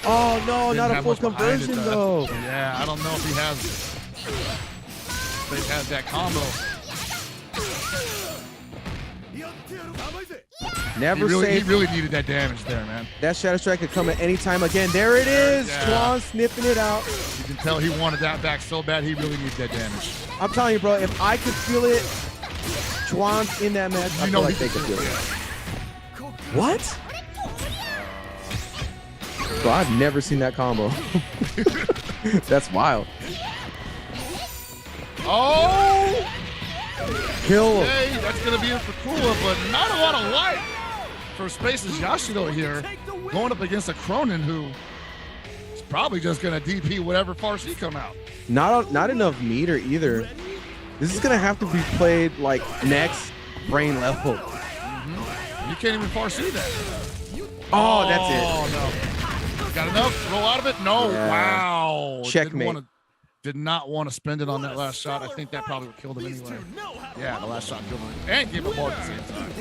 Oh no, Didn't not a have full much behind conversion it, though. Yeah, I don't know if he has that combo. Never he really needed that damage there, man. That Shatter Strike could come at any time again. There it is. Yeah. Twan sniffing it out. You can tell he wanted that back so bad. He really needed that damage. I'm telling you, bro, if I could feel it, Twan's in that match, I feel like they could feel it. What? Bro, I've never seen that combo. That's wild. Oh! Kill him. Hey, that's going to be it for Kula, but not a lot of light for Space's Yashiro here, going up against a Krohnen who is probably just going to DP whatever farce he come out. Not enough meter either. This is gonna have to be played like next brain level. You can't even foresee that. Oh, that's it. Oh no! Got enough? Roll out of it? No. Yeah. Wow. Checkmate. Did not want to spend it on that last shot. I think that probably would kill him anyway. Yeah, the last shot killed him and gave him more at the same time.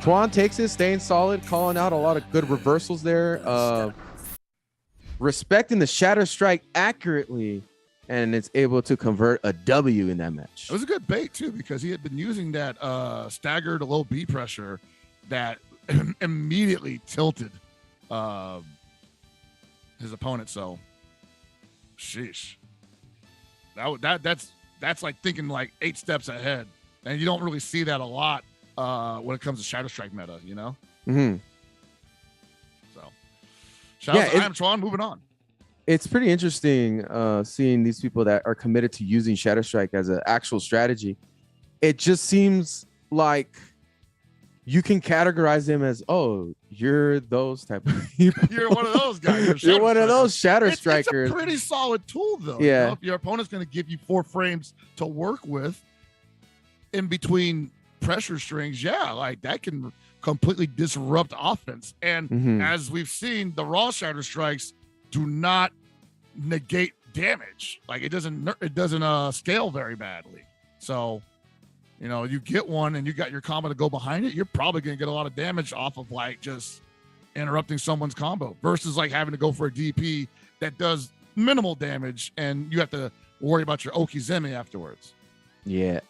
Twan takes it, staying solid, calling out a lot of good reversals there. Respecting the Shatter Strike accurately, and it's able to convert a W in that match. It was a good bait too, because he had been using that staggered low B pressure that immediately tilted his opponent. So, sheesh. That's like thinking like 8 steps ahead, and you don't really see that a lot when it comes to Shatter Strike meta, you know. Mm-hmm. So, shout out to IAmChuan. Moving on. It's pretty interesting seeing these people that are committed to using Shatter Strike as an actual strategy. It just seems like you can categorize them as, oh, you're those type of people. You're one of those guys. You're one of those Shatter Strikers. It's a pretty solid tool, though. Yeah. You know, if your opponent's going to give you 4 frames to work with in between pressure strings, yeah, like that can completely disrupt offense. And as we've seen, the raw Shatter Strikes do not negate damage. Like it doesn't scale very badly. So, you know, you get one and you got your combo to go behind it, you're probably going to get a lot of damage off of like just interrupting someone's combo versus like having to go for a DP that does minimal damage and you have to worry about your Okizeme afterwards. Yeah.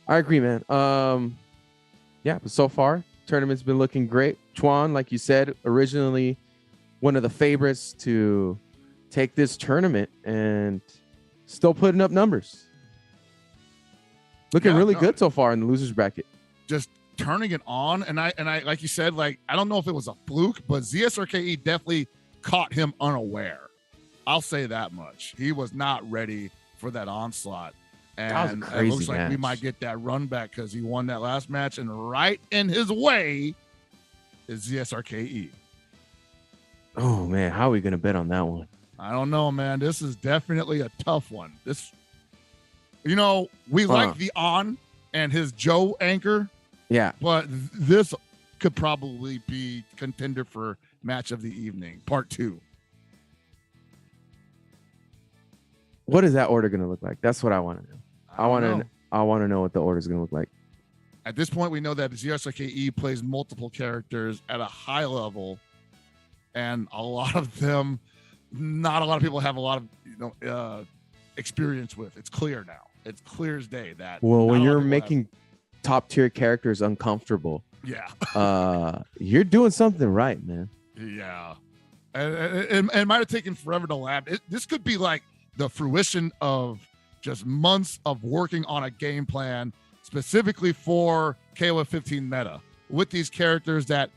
I agree, man. Yeah, but so far, tournament's been looking great. Twan, like you said, originally one of the favorites to take this tournament and still putting up numbers. Looking really good so far in the losers bracket. Just turning it on, and I like you said, like I don't know if it was a fluke, but zSrke definitely caught him unaware. I'll say that much. He was not ready for that onslaught. And it looks like we might get that run back because he won that last match, and right in his way is zSrke. Oh man, how are we gonna bet on that one? I don't know, man. This is definitely a tough one. This, you know, we like the on and his Joe anchor. Yeah. But this could probably be contender for match of the evening, part 2. What is that order gonna look like? That's what I want to know. I want to know what the order is gonna look like. At this point, we know that zSrke plays multiple characters at a high level, and a lot of them, not a lot of people have a lot of experience with. It's clear now. It's clear as day that. Well, when you're making top tier characters uncomfortable, you're doing something right, man. Yeah, and it might have taken forever to lab. This could be like the fruition of just months of working on a game plan specifically for KOF 15 meta with these characters that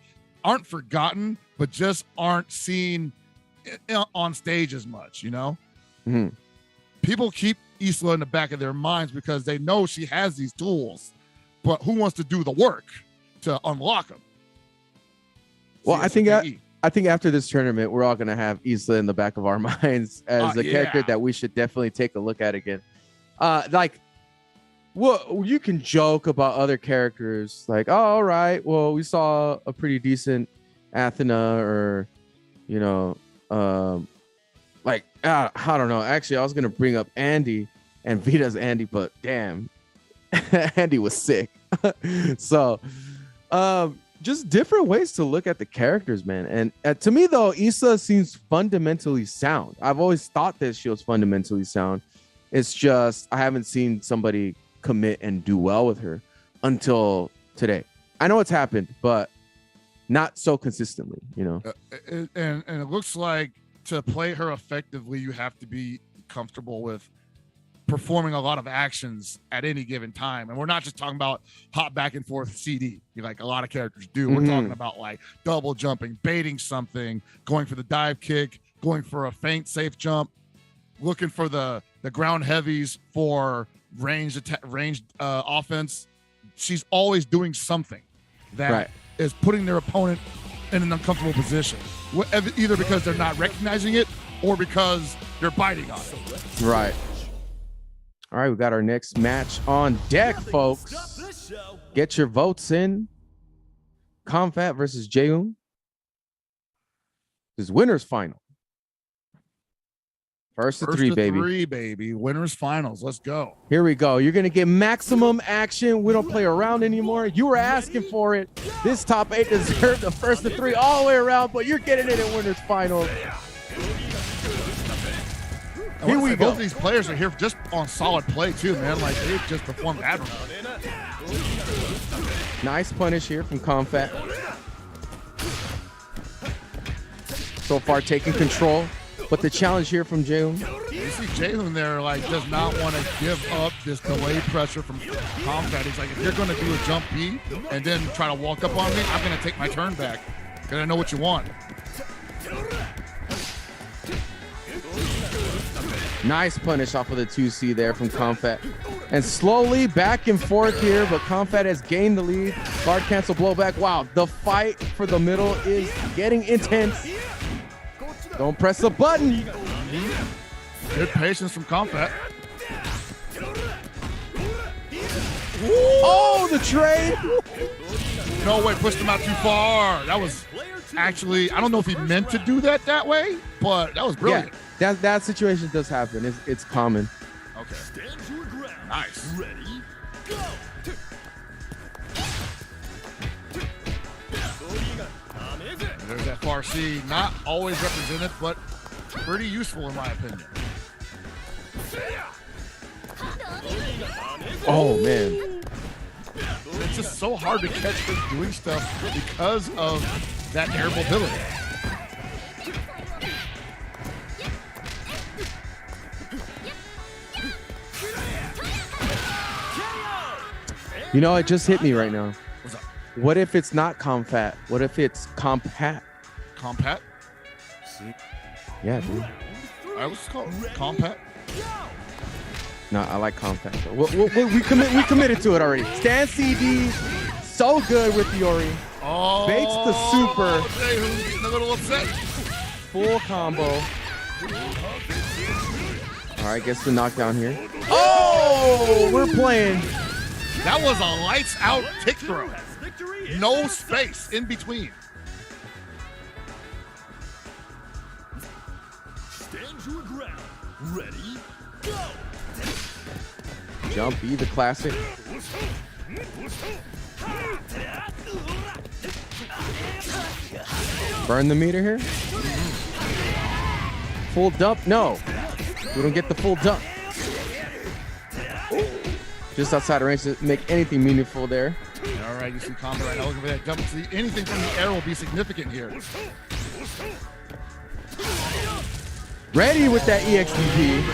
aren't forgotten, but just aren't seen on stage as much, you know? Mm-hmm. People keep Isla in the back of their minds because they know she has these tools, but who wants to do the work to unlock them? Well, I think after this tournament, we're all going to have Isla in the back of our minds as a character that we should definitely take a look at again. Well, you can joke about other characters like, oh, all right, well, we saw a pretty decent Athena or, you know, I don't know. Actually, I was going to bring up Andy and Vita's Andy, but damn, Andy was sick. So, just different ways to look at the characters, man. And to me, though, Isla seems fundamentally sound. I've always thought that she was fundamentally sound. It's just I haven't seen somebody commit and do well with her until today. I know it's happened, but not so consistently, you know. And it looks like to play her effectively, you have to be comfortable with performing a lot of actions at any given time. And we're not just talking about hop back and forth CD, like a lot of characters do. We're talking about like double jumping, baiting something, going for the dive kick, going for a feint safe jump, looking for the ground heavies for ranged offense. She's always doing something that is putting their opponent in an uncomfortable position, either because they're not recognizing it or because they're biting on it. Right. All right, we got our next match on deck, folks. Get your votes in. Komphat versus Jaehoon. This is winners final. First to three, baby. Winners finals. Let's go. Here we go. You're going to get maximum action. We don't play around anymore. You were asking for it. This top 8 deserved the first to 3 all the way around, but you're getting it in winners finals. Here we go. Both of these players are here just on solid play, too, man. Like, they just performed admirably. Nice punish here from Komphat. So far, taking control. But the challenge here from Jaehoon. You see Jaehoon there, like, does not want to give up this delayed pressure from Komphat. He's like, if you're going to do a jump B and then try to walk up on me, I'm going to take my turn back because I know what you want. Nice punish off of the 2C there from Komphat. And slowly back and forth here, but Komphat has gained the lead. Guard cancel blowback. Wow, the fight for the middle is getting intense. Don't press the button. Good patience from Komphat. Oh, the trade. No way, pushed him out too far. That was actually, I don't know if he meant to do that way, but that was brilliant. Yeah, that situation does happen. It's common. Okay. Nice. Ready, go. There's that far C, not always represented, but pretty useful in my opinion. Oh, man. It's just so hard to catch her doing stuff because of that air mobility. You know, it just hit me right now. What's up? What if it's not Komphat? What if it's Komphat? Komphat? Yeah, dude. I was called Komphat. No, I like Komphat. We committed to it already. Stand CD, so good with Iori. Oh, Baits the super. Jaehoon getting a little upset. Full combo. All right, gets the knockdown here. Oh, we're playing. That was a lights out kick throw. No space in between. Stand your ground. Ready, go. Jump E, the classic. Burn the meter here. Full dump? No. We don't get the full dump. Just outside of range to make anything meaningful there. All right, you see Komphat right now looking for that jump. See, anything from the air will be significant here. Ready with that EXDP.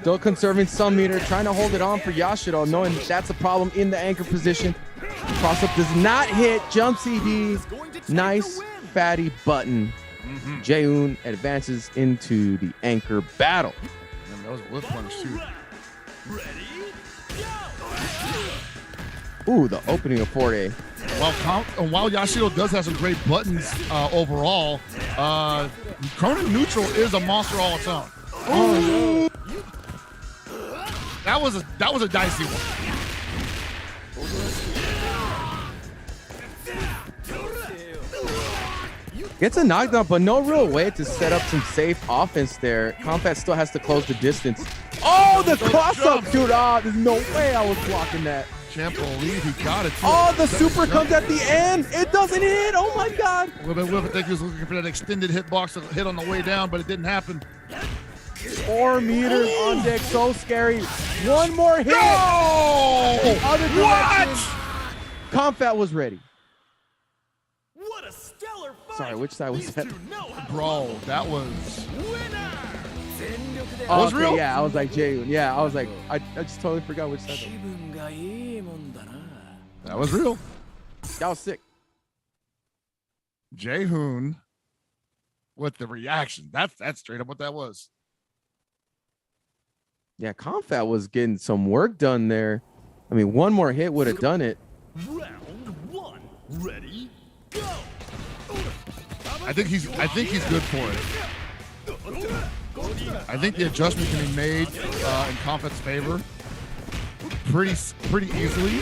Still conserving some meter, trying to hold it on for Yashiro, knowing that that's a problem in the anchor position. Cross up does not hit. Jump CD. Nice fatty button. Jaehoon advances into the anchor battle. And that was a whip punch too. Ooh, the opening of 4A. While Yashiro does have some great buttons overall, Krohnen neutral is a monster all its own. Oh, that was a dicey one. Gets a knockdown, but no real way to set up some safe offense there. Komphat still has to close the distance. Oh, the cross-up, dude. There's no way I was blocking that. Can't believe he got it. Too. Oh, the super comes at the end. It doesn't hit. Oh, my God. A little bit whip. I think he was looking for that extended hitbox to hit on the way down, but it didn't happen. 4 meters on deck. So scary. One more hit. No! The other direction. What? Komphat was ready. What a stellar fight. Sorry, which side was that? Bro, that was... Oh, was real? Yeah, I was like, Jaehoon. Yeah, I was like, I just totally forgot which side. That was real. That was sick. Jaehoon with the reaction. That's straight up what that was. Yeah, Komphat was getting some work done there. I mean, one more hit would have done it. Round 1. Ready? Go. I think he's good for it. I think the adjustment can be made in Komphat's favor pretty easily,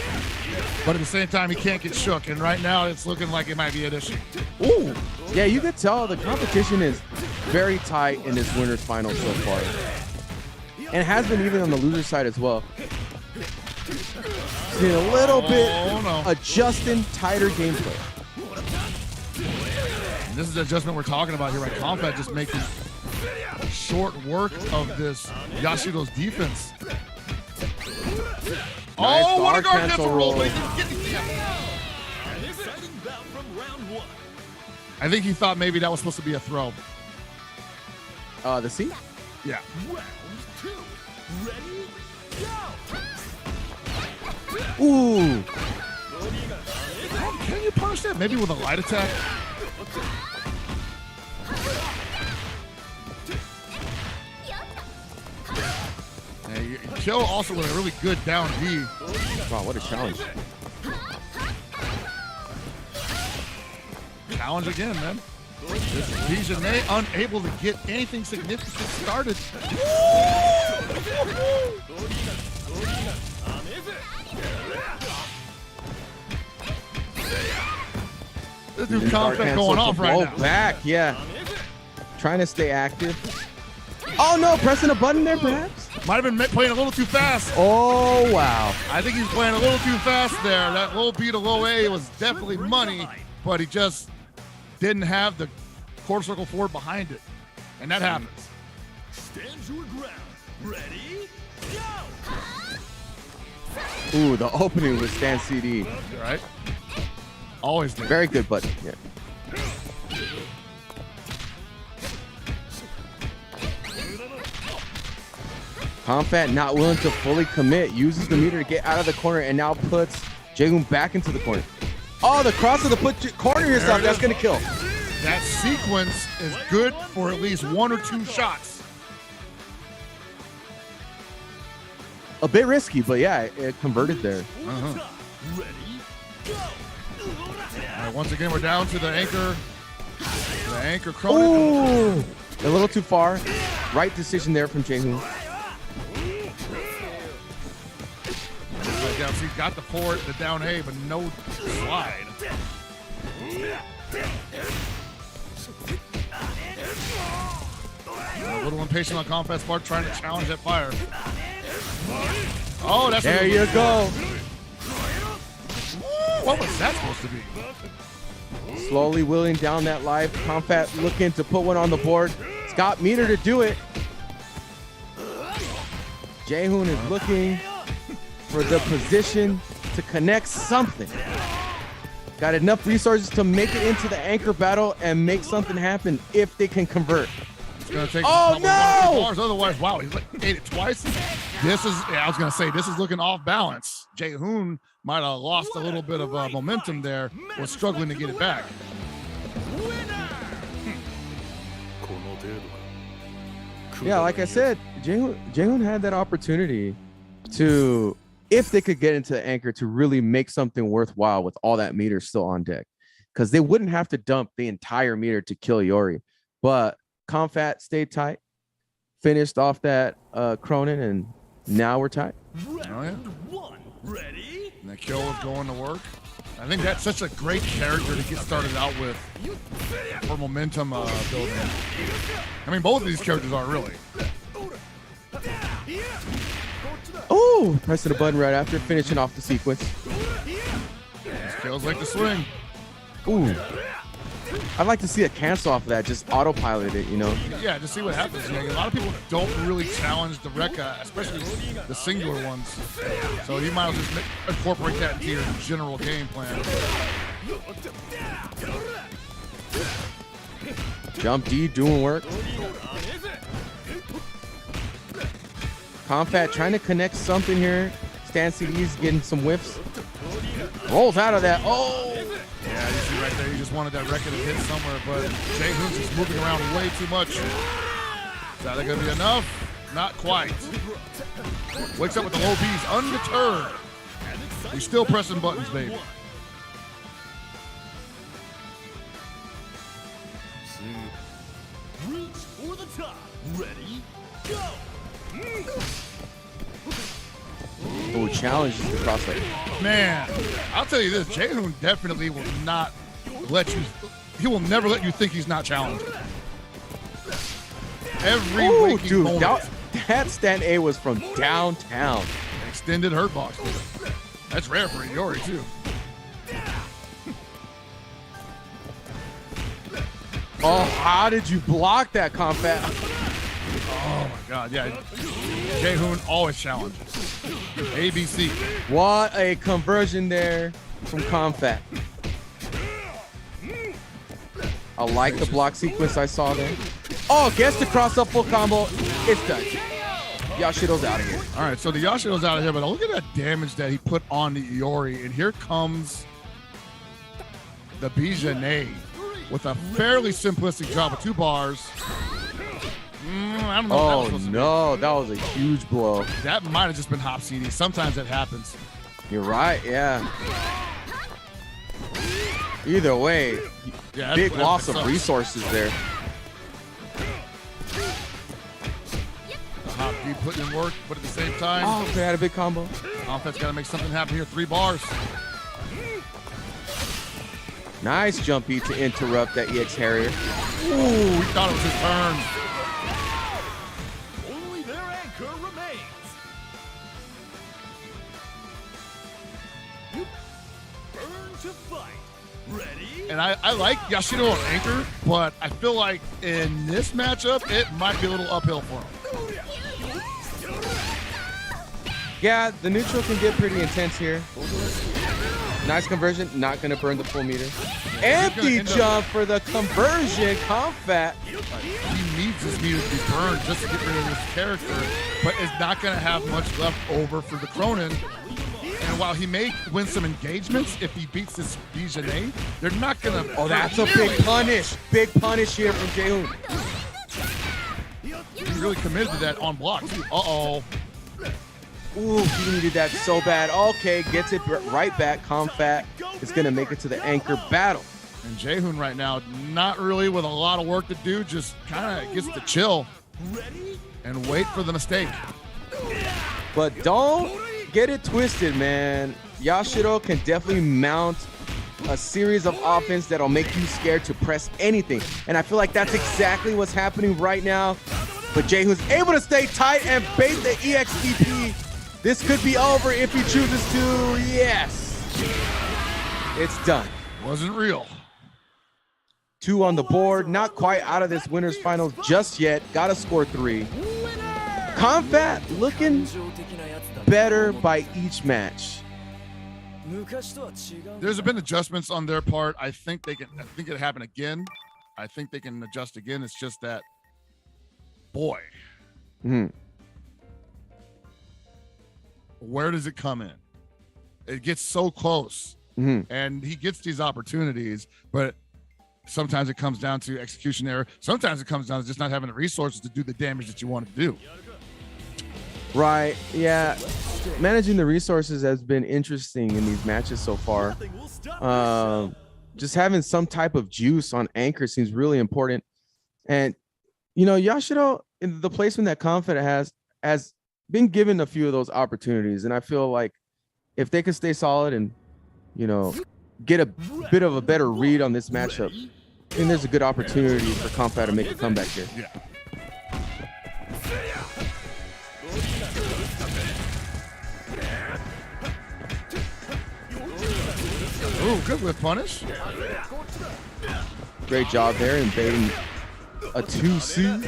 but at the same time he can't get shook, and right now it's looking like it might be an issue. Ooh, yeah, you could tell the competition is very tight in this winner's final so far, and has been even on the loser side as well. Seeing a little bit adjusting tighter gameplay. And this is the adjustment we're talking about here, right? Komphat just making short work of this Yashiro's defense. Nice what a guard cancel cancel roll! But An exciting bout from round 1. I think he thought maybe that was supposed to be a throw. The C? Yeah. Round 2. Ready? Go. Ooh. Can you punish that? Maybe with a light attack? Kill also with a really good down B. Wow, what a challenge. Challenge again, man. This B.Jenet unable to get anything significant started. This dude Komphat going off right now. Back, yeah. Trying to stay active. Oh no, pressing a button there perhaps? Might have been playing a little too fast. Oh, wow. I think he's playing a little too fast there. That low B to low A was definitely money, but he just didn't have the quarter circle forward behind it. And that happens. Stand your ground. Ready? Go. Ooh, the opening with stand CD. Right? Always do. Very good button. Yeah. Komphat not willing to fully commit, uses the meter to get out of the corner, and now puts Jaehoon back into the corner. Oh, the cross of the corner yourself, that's going to kill. That sequence is good for at least 1 or 2 shots. A bit risky, but yeah, it converted there. Ready? Go. All right, once again, we're down to the anchor. The anchor Krohnen. Ooh, a little too far. Right decision there from Jaehoon. Down, so he got the forward, the down A, but no slide. A little impatient on Komphat's part, trying to challenge that fire. Oh, that's there you go. What was that supposed to be? Slowly wheeling down that life. Komphat looking to put one on the board. It's got meter to do it. Jaehoon is looking for the position to connect something. Got enough resources to make it into the anchor battle and make something happen if they can convert. It's gonna take Oh, probably 1 or 2 no! bars. Otherwise, wow, he's ate it twice. This is, I was gonna say, this is looking off balance. Jae-hoon might have lost a little bit of momentum there, was struggling to get it back. Yeah, like I said, Jae-hoon had that opportunity to, if they could get into the anchor, to really make something worthwhile with all that meter still on deck, because they wouldn't have to dump the entire meter to kill Iori. But Komphat stayed tight, finished off that Krohnen, and now we're tight. Oh, yeah. Ready? And the kill is going to work. I think that's such a great character to get started out with for momentum building. I mean, both of these characters are really. Oh, pressing the button right after finishing off the sequence. Feels like the swing. Ooh. I'd like to see a cancel off of that, just autopilot it, you know? Yeah, just see what happens. You know, a lot of people don't really challenge the Rekka, especially the singular ones. So you might as well just incorporate that into your general game plan. Jump D doing work. Komphat trying to connect something here. Stan CD's getting some whiffs. Rolls out of that. Oh! Yeah, you see right there, you just wanted that Rekka to hit somewhere, but Jae-hoon's just moving around way too much. Is that going to be enough? Not quite. Wakes up with the low B's, undeterred. He's still pressing buttons, baby. Reach for the top. Ready? Go! Oh, challenges the crossface. Man, I'll tell you this, Jae-hoon definitely will not let you, he will never let you think he's not challenging. Every waking moment. That stand A was from downtown. Extended hurt box. That's rare for Iori too. Oh, how did you block that, Komphat? Oh my God, yeah. Jae-hoon always challenges. ABC. What a conversion there from Komphat. I like the block sequence I saw there. Oh, gets the cross up full combo. It's done. Yashiro's out of here. All right, so the Yashiro's out of here, but look at that damage that he put on the Iori. And here comes the B.Jenet with a fairly simplistic job of 2 bars. I don't know. Oh, no, that was a huge blow. That might have just been hop CD. Sometimes that happens. You're right, yeah. Either way, yeah, big loss of resources there. The hop D putting in work, but at the same time. Oh, they had a big combo. Komphat's got to make something happen here. 3 bars. Nice jump beat to interrupt that EX Harrier. Ooh, he thought it was his turn. Only their anchor remains. Burn to fight. Ready? And I like Yashiro on anchor, but I feel like in this matchup, it might be a little uphill for him. Yeah, the neutral can get pretty intense here. Nice conversion, not going to burn the full meter. Empty jump for the conversion, Komphat. He needs his meter to be burned just to get rid of this character, but is not going to have much left over for the Krohnen. And while he may win some engagements if he beats this B.Jenet, they're not going to. Oh, that's a big punish. Big punish here from Jae-hoon. He really committed to that on block, too. Uh-oh. Ooh, he needed that so bad. Okay, gets it right back. Komphat is going to make it to the anchor battle. And Jae-hoon right now, not really with a lot of work to do, just kind of gets to chill and wait for the mistake. But don't get it twisted, man. Yashiro can definitely mount a series of offense that'll make you scared to press anything. And I feel like that's exactly what's happening right now. But Jae-hoon's able to stay tight and bait the EXTP. This could be over if he chooses to. Yes. It's done. Wasn't real. 2 on the board. Not quite out of this winner's finals just yet. Got to score 3. Komphat looking better by each match. There's been adjustments on their part. I think it happened again. I think they can adjust again. It's just that boy, where does it come in? It gets so close, and he gets these opportunities, but sometimes it comes down to execution error. Sometimes it comes down to just not having the resources to do the damage that you want to do. Right. Yeah. Managing the resources has been interesting in these matches so far. Just having some type of juice on anchor seems really important. And, you know, Yashiro, in the placement that Komphat has been given a few of those opportunities. And I feel like if they could stay solid and, you know, get a bit of a better read on this matchup, I think there's a good opportunity for Komphat to make a comeback here. Yeah. Ooh, good with punish. Great job there in baiting a 2C.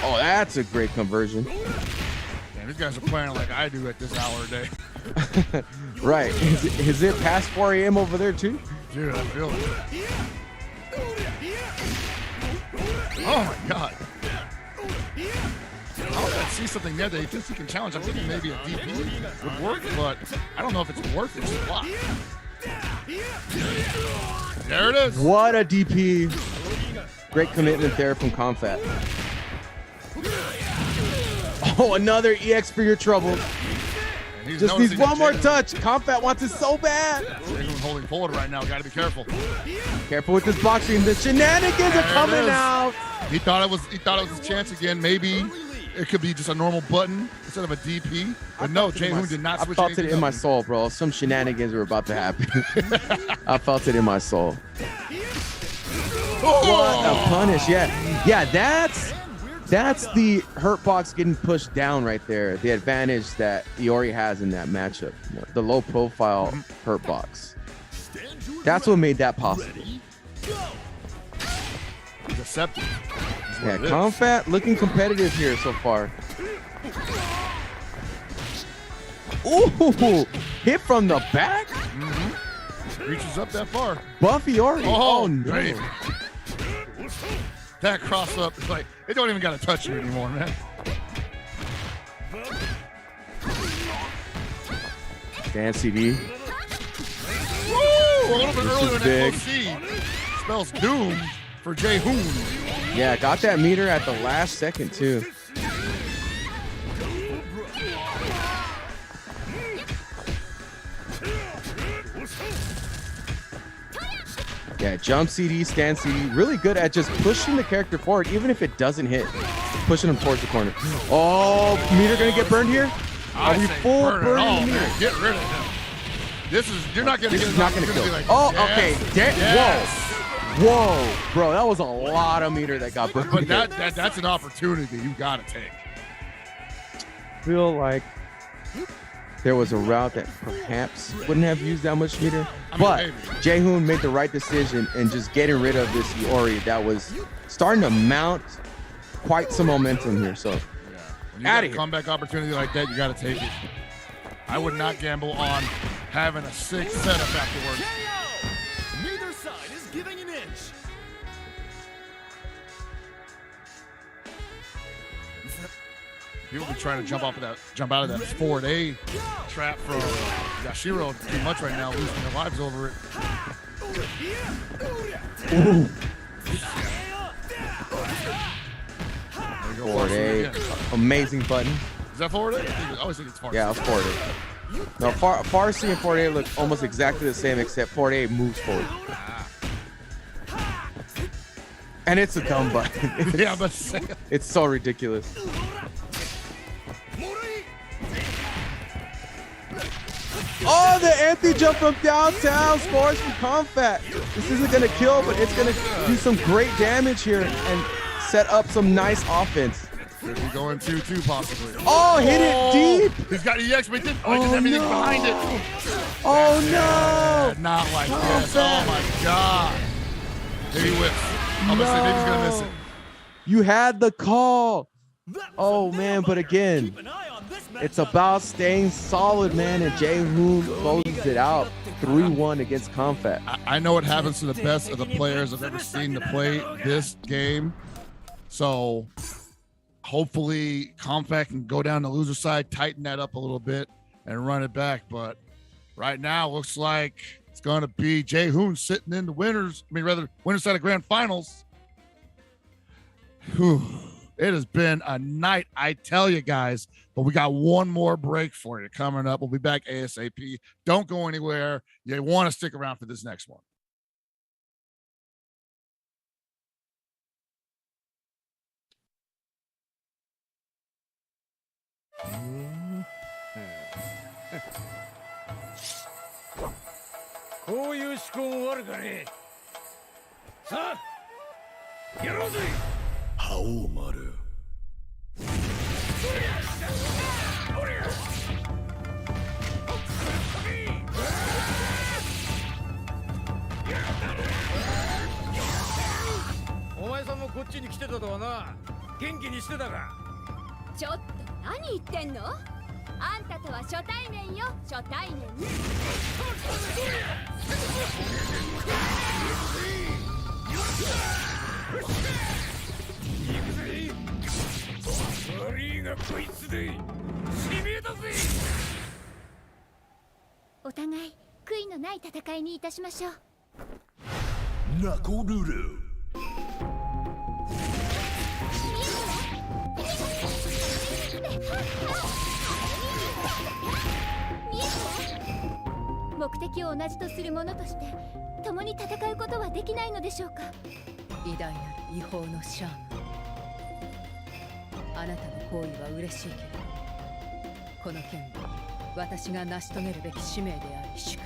Oh, that's a great conversion. Man, these guys are playing like I do at this hour a day. Right. Is it past 4 a.m. over there too? Dude, I feel it. Oh my God. I see something there that he thinks he can challenge. I'm thinking maybe a DP would work, but I don't know if it's worth it. Just block. There it is. What a DP. Great commitment there from Komphat. Oh, another EX for your trouble. Just needs one more touch. Komphat wants it so bad. Everyone's holding forward right now. Got to be careful. Careful with this boxing. The shenanigans are coming out. He thought it was his chance again. Maybe it could be just a normal button instead of a DP. But no, Jae-hoon did not switch. I felt it in my soul, bro. Some shenanigans were about to happen. I felt it in my soul. What a punish. Yeah, that's the hurt box getting pushed down right there. The advantage that Iori has in that matchup. You know, the low profile hurt box. That's what made that possible. Deceptive. Yeah, Komphat looking competitive here so far. Ooh, hit from the back. Reaches up that far. Buff Iori. Oh no. Baby. That cross up is like, it don't even got to touch you anymore, man. Dan CD. Woo! A little bit earlier than FOC. Spells doom for Jae-hoon. Yeah, got that meter at the last second, too. Yeah, jump CD, stand CD, really good at just pushing the character forward, even if it doesn't hit. Pushing him towards the corner. Oh, meter gonna get burned here? Are we full burn meter? Get rid of him. You're not gonna get not gonna kill. Like, oh, yes, okay. yes. Whoa, bro, that was a lot of meter that got burned. But that's an opportunity you gotta take. Feel like there was a route that perhaps wouldn't have used that much meter, but Jae-hoon made the right decision in just getting rid of this Iori that was starting to mount quite some momentum here. So, when you got a comeback opportunity like that, you got to take it. I would not gamble on having a 6 setup afterwards. Neither side is giving an inch. People be trying to jump out of that forward A trap from Yashiro too much right now, losing their lives over it. Ooh. Forward A, amazing button. Is that forward A? I always think it's forward. Yeah, it's forward A. No, far C and forward A look almost exactly the same, except forward A moves forward. And it's a dumb button. Yeah, but it's so ridiculous. Oh, the anti-jump from downtown scores from Komphat. This isn't going to kill, but it's going to do some great damage here and set up some nice offense. Could be going 2-2 possibly. Oh, hit it deep. He's got EX, but he didn't like everything behind it. Oh, no. Yeah, not like this. Oh, my God. Maybe he whips. I'm going to say maybe he's going to miss it. You had the call. Oh, man, but again, it's about staying solid, man, and Jae-hoon closes it out 3-1 against Komphat. I know it happens to the best of the players I've ever seen to play this game. So hopefully Komphat can go down the loser side, tighten that up a little bit, and run it back. But right now, looks like it's going to be Jay Hoon sitting in the winners side of grand finals. Whew. It has been a night, I tell you guys, but we got one more break for you coming up. We'll be back ASAP. Don't go anywhere. You want to stick around for this next one. Haomaru. お前さんもこっちに来てたとはな。元気にしてたか。ちょっと何言ってんの？あんたとは初対面よ、初対面。悪いがこいつでしびれたぜ。お互い悔いのない戦いにいたしましょう。ナコルル。目的を同じとする者として共に戦うことはできないのでしょうか。偉大なる違法のシャーム、あなたの行為は嬉しいけど、この件は私が成し遂げるべき使命であり宿命。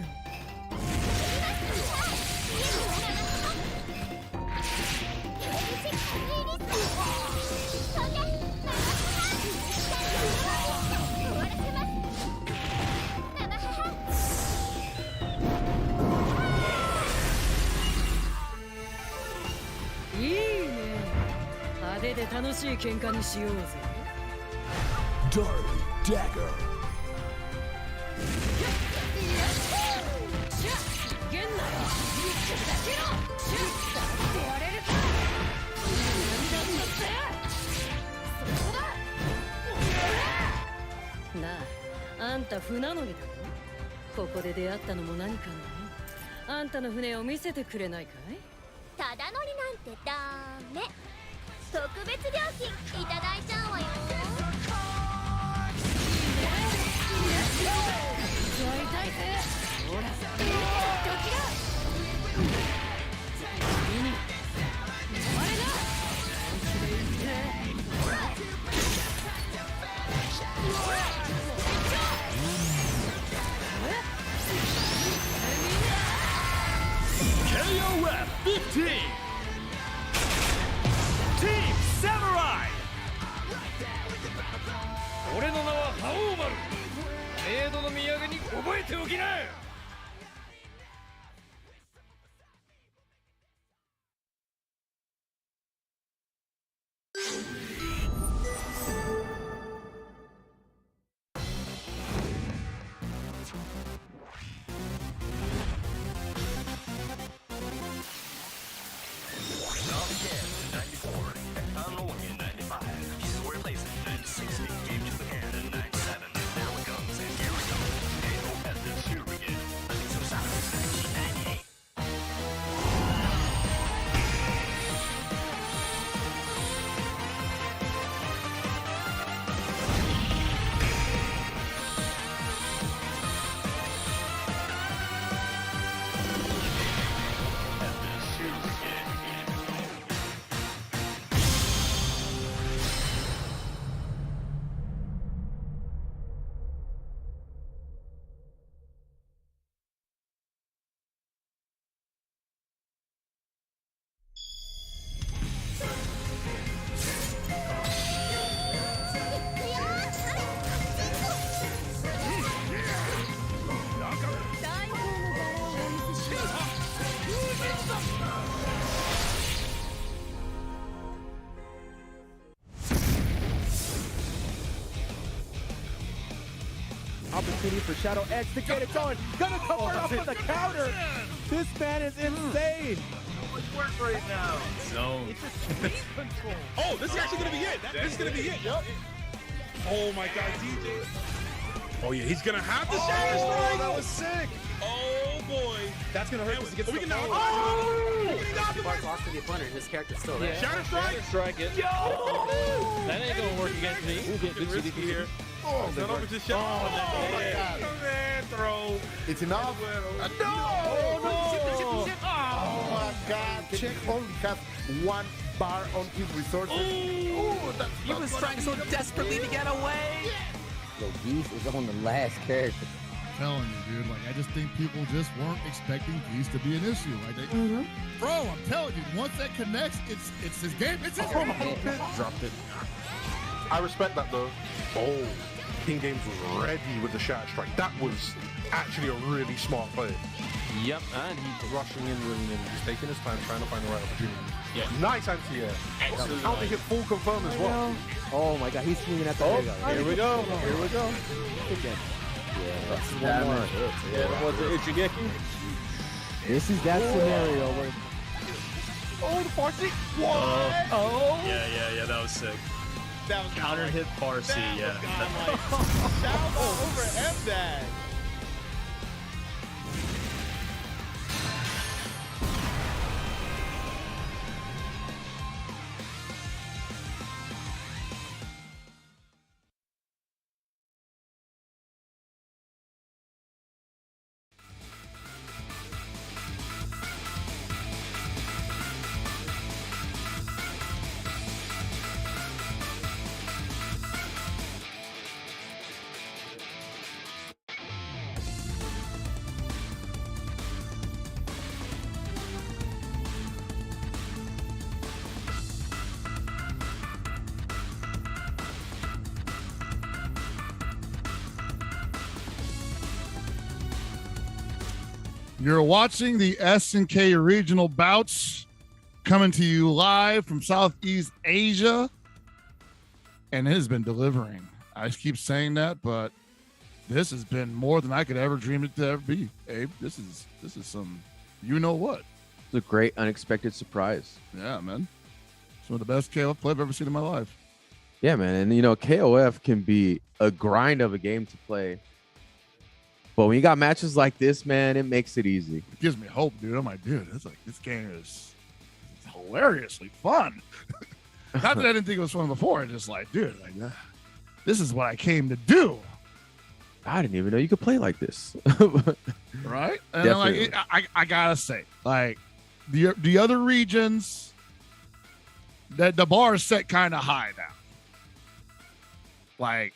いいね。派手で楽しい喧嘩にしようぜ。Darli Dagger。げんなよ。ってやれるか。なあ、あんた船乗りだろ。ここで出会ったのも何かの。あんたの船を見せてくれないかい？ただ乗りなんてダメ。特別料金いただいちゃうわよ。痛いぜ。ほら、どきだ。次にお前だ。KOF 15 Team Samurai。 俺の名は覇王丸。メイドの土産に覚えておきな。Opportunity for Shadow X to get it going. Gonna cover up with a counter. This man is insane. Work right now. Zone. It's just speed control. Oh, this is actually gonna be it. This is gonna be it. Yep. Oh my God, DJ. Oh yeah, he's gonna have the shatter strike. That was sick. Oh boy. That's gonna hurt us against we the can now. Mark lost to the opponent. His character's still there. Shatter strike. Strike it. That ain't gonna work against me. Get risky here. Oh, not over to shatter. Oh my God. Man, throw. It's enough. No. Oh my God. Check only has 1 bar on his resources. He was trying so desperately to get away. Yo, Geese is on the last character. Telling you, dude. Like, I just think people just weren't expecting Geese to be an issue. Like, bro, I'm telling you, once that connects, it's his game. It's his game. Dropped it. I respect that though. Oh, King Games was ready with the shatter strike. That was actually a really smart play. Yep, and he's rushing in really in. He's taking his time, trying to find the right opportunity. Yeah. Nice anti-air. Excellent. How to hit full confirm as well. Oh my God, he's swinging at the Here we go. Here we go. Again. Yeah, That's one more. Yeah, was it Ichigeki? This is that scenario where Oh, the Farsi. What? Oh. Yeah, that was sick. That was Counter hit Farsi, yeah. Down over M-Dag. You're watching the SNK regional bouts coming to you live from Southeast Asia, and it has been delivering. I keep saying that, but this has been more than I could ever dream it to ever be. Abe, this is some, you know what? It's a great unexpected surprise. Yeah, man. Some of the best KOF play I've ever seen in my life. Yeah, man, and you know KOF can be a grind of a game to play. But when you got matches like this, man, it makes it easy. It gives me hope, dude. I'm like, dude, it's like this game is hilariously fun. Not that I didn't think it was fun before. Just like, dude, like, this is what I came to do. I didn't even know you could play like this. Right? And like, I gotta say, like, the other regions, that the bar is set kind of high now. Like,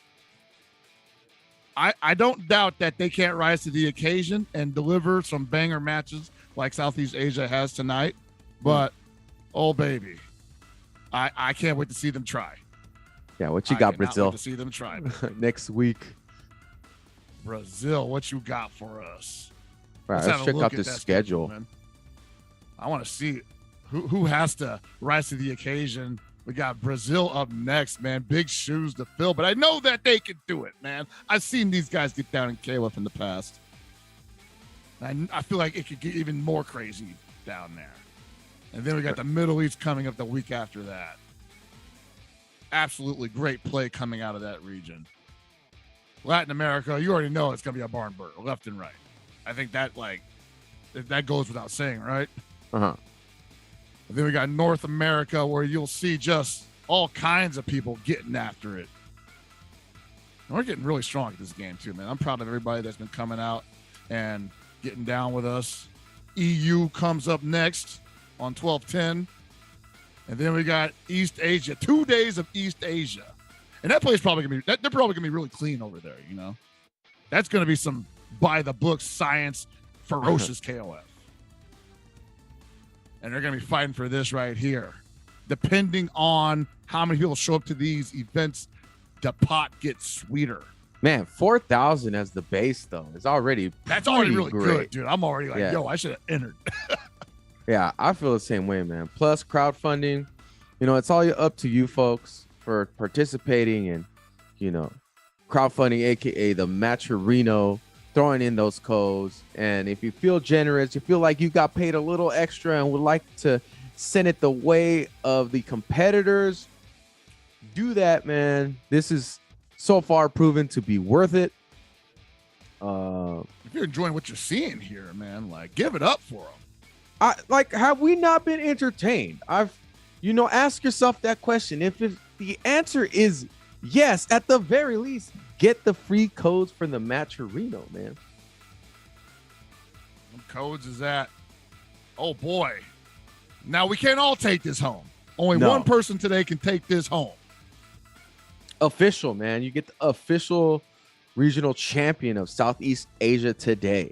I don't doubt that they can't rise to the occasion and deliver some banger matches like Southeast Asia has tonight. But, oh, baby, I can't wait to see them try. Yeah, what you got, Brazil? To see them try next week. Brazil, what you got for us? Right, let's check out the schedule. Man. I want to see who has to rise to the occasion. We got Brazil up next, man. Big shoes to fill, but I know that they can do it, man. I've seen these guys get down in KOF in the past. I feel like it could get even more crazy down there. And then we got the Middle East coming up the week after that. Absolutely great play coming out of that region. Latin America, you already know it's going to be a barn burner, left and right. I think that, like, that goes without saying, right? Uh-huh. And then we got North America, where you'll see just all kinds of people getting after it. And we're getting really strong at this game, too, man. I'm proud of everybody that's been coming out and getting down with us. EU comes up next on 12/10. And then we got East Asia, 2 days of East Asia. And that place probably going to be, they're probably going to be really clean over there, you know? That's going to be some by-the-book science, ferocious KOF. And they're going to be fighting for this right here. Depending on how many people show up to these events, the pot gets sweeter. Man, 4,000 as the base, though, is already That's already really great. good, dude. I'm already like, yo, I should have entered. Yeah, I feel the same way, man. Plus, crowdfunding, you know, it's all up to you folks for participating in, you know, crowdfunding, a.k.a. the Matcherino throwing in those codes. And if you feel generous, you feel like you got paid a little extra and would like to send it the way of the competitors, do that, man. This is so far proven to be worth it. If you're enjoying what you're seeing here, man, like, give it up for them. Have we not been entertained? Ask yourself that question. If the answer is yes, at the very least, get the free codes from the Matcherino, man. What codes is that? Oh boy. Now we can't all take this home. Only one person today can take this home. Official, man. You get the official regional champion of Southeast Asia today.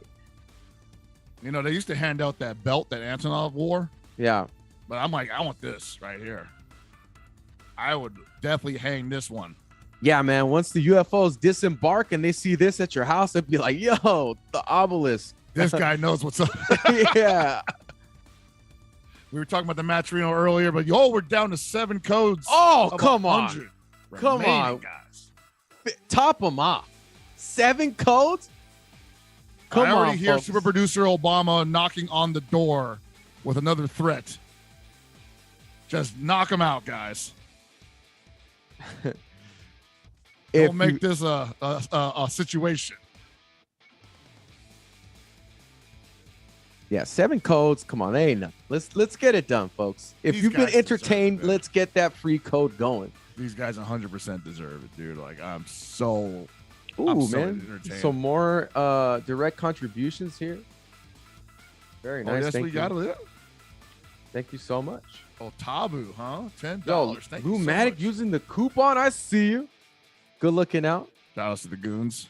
You know, they used to hand out that belt that Antonov wore. Yeah. But I'm like, I want this right here. I would definitely hang this one. Yeah, man. Once the UFOs disembark and they see this at your house, they'd be like, yo, the obelisk. This guy knows what's up. Yeah. We were talking about the Matcherino earlier, but we're down to 7 codes. Oh, come on. Come on. Guys. Top them off. 7 codes? Come on, I already hear folks. Super Producer Obama knocking on the door with another threat. Just knock them out, guys. Don't make this a situation. Yeah, 7 codes. Come on, they ain't nothing. Let's get it done, folks. If you've been entertained, let's get that free code going. These guys 100% deserve it, dude. Like, I'm so entertained. Some more direct contributions here. Very nice. Yes, we got it. Thank you so much. Oh, Tabu, huh? $10. Yo, Thank you so Lumatic much. using the coupon. I see you. Good looking out. Shout out to the goons.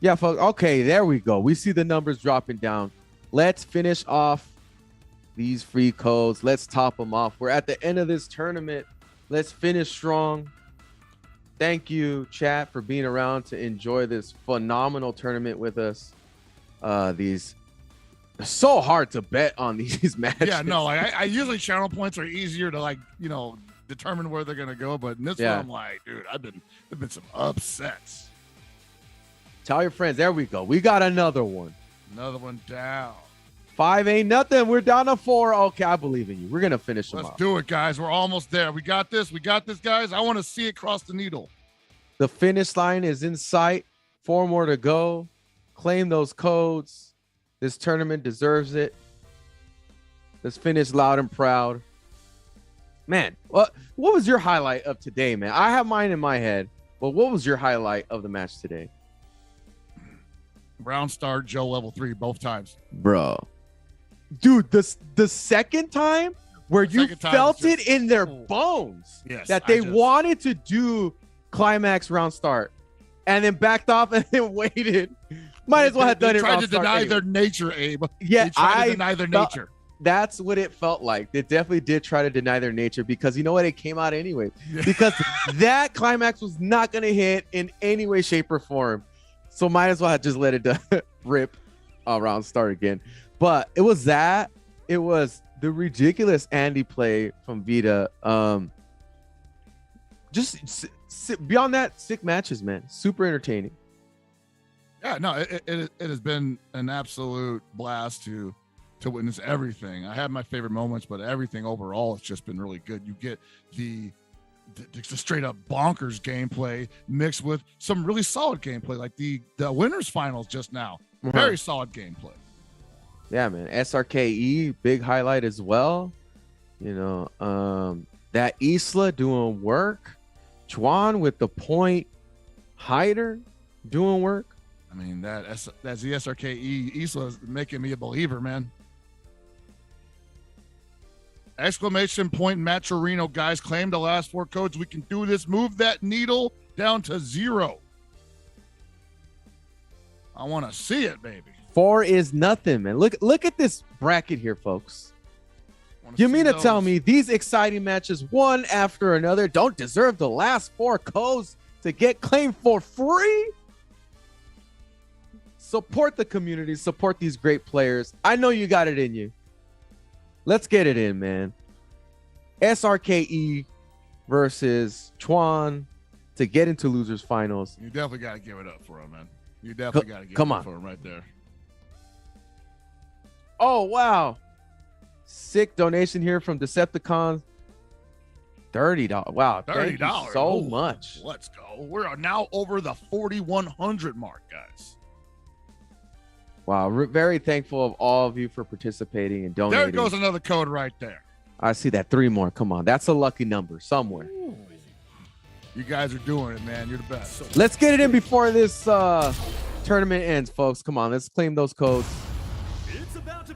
Yeah, folks. Okay, there we go. We see the numbers dropping down. Let's finish off these free codes. Let's top them off. We're at the end of this tournament. Let's finish strong. Thank you, chat, for being around to enjoy this phenomenal tournament with us. These are so hard to bet on these matches. Yeah, no, like I usually channel points are easier to determine where they're gonna go, but in this one I'm like, dude, there've been some upsets. Tell your friends. There we go. We got another one. Another one down. 5 ain't nothing. We're down to 4. Okay, I believe in you. We're gonna finish them Let's off. do it, guys. We're almost there. We got this. We got this, guys. I want to see it cross the needle. The finish line is in sight. 4 more to go. Claim those codes. This tournament deserves it. Let's finish loud and proud. Man, what was your highlight of today, man? I have mine in my head, but what was your highlight of the match today? Brown Star Joe level 3 both times. Bro. Dude, the second time where you felt it in their bones that they wanted to do climax round start and then backed off and then waited. Might as well have done it. Tried to deny their nature, Abe. Yeah, they tried to deny their nature. That's what it felt like. They definitely did try to deny their nature because you know what? It came out anyway. Because that climax was not going to hit in any way, shape, or form. So might as well have just let it rip around start again. But it was that. It was the ridiculous Andy play from Vita. Just beyond that, sick matches, man. Super entertaining. Yeah, no, it has been an absolute blast to witness everything. I had my favorite moments, but everything overall has just been really good. You get the straight up bonkers gameplay mixed with some really solid gameplay, like the winners finals just now. Very solid gameplay. Yeah, man. SRKE, big highlight as well. You know, that Isla doing work. Chuan with the point. Heidern doing work. I mean, that's the zSrke Isla is making me a believer, man. Exclamation point Matcherino, guys. Claim the last 4 codes. We can do this. Move that needle down to 0. I want to see it, baby. 4 is nothing, man. Look at this bracket here, folks. You mean to tell me these exciting matches, one after another, don't deserve the last 4 codes to get claimed for free? Support the community. Support these great players. I know you got it in you. Let's get it in, man. SRKE versus Chuan to get into losers finals. You definitely got to give it up for him, man. You definitely got to get come it on. for him right there. Oh, wow. Sick donation here from Decepticons. $30. Wow. Thank $30. you so Oh, much. Let's go. We're now over the 4,100 mark, guys. Wow. Very thankful of all of you for participating and donating. There goes another code right there. I see that. 3 more. Come on. That's a lucky number somewhere. You guys are doing it, man. You're the best. Let's get it in before this tournament ends, folks. Come on. Let's claim those codes.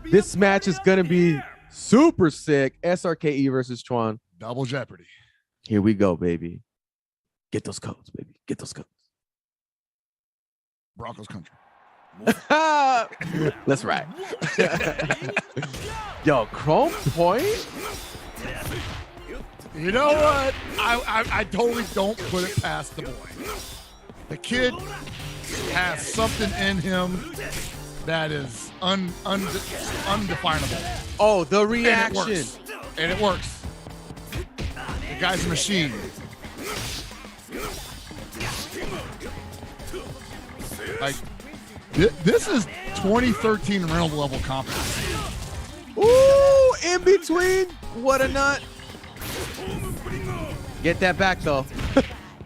This match is going to be super sick. SRKE versus Chuan. Double Jeopardy. Here we go, baby. Get those codes, baby. Get those codes. Broncos country. Let's ride. Yo, Chrome Point? You know what? I totally don't put it past the boy. The kid has something in him that is undefinable. Oh, the reaction. And it works. The guy's a machine. Like, this is 2013 rental level competence. Ooh, in between. What a nut. Get that back, though.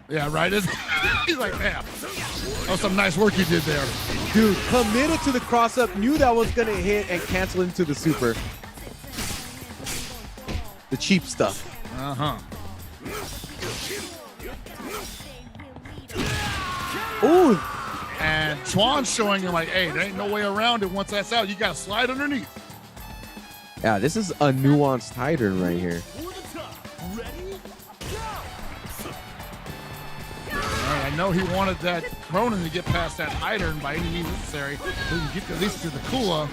Yeah, right? He's like, man, that was some nice work you did there. Dude, committed to the cross-up, knew that was going to hit and cancel into the super. The cheap stuff. Uh-huh. Ooh. And Chuan's showing him like, hey, there ain't no way around it. Once that's out, you got to slide underneath. Yeah, this is a nuanced Heidern right here. I know he wanted that Krohnen to get past that Heidern by any means necessary, so he can get at least to the Kula.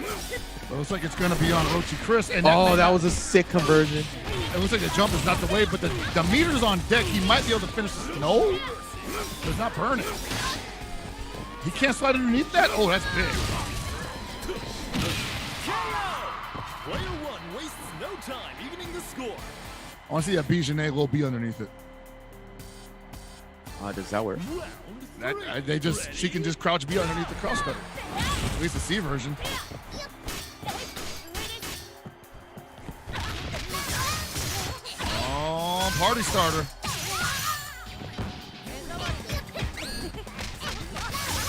But it looks like it's going to be on Orochi Chris. And that was a sick conversion. It looks like the jump is not the way, but the meter's on deck. He might be able to finish this. No, it's not burning. He can't slide underneath that? Oh, that's big. Player one wastes no time evening the score. I want to see a B.Jenet little B underneath it. Does that work? She can just crouch B underneath the crosscutter. At least the C version. Oh, party starter.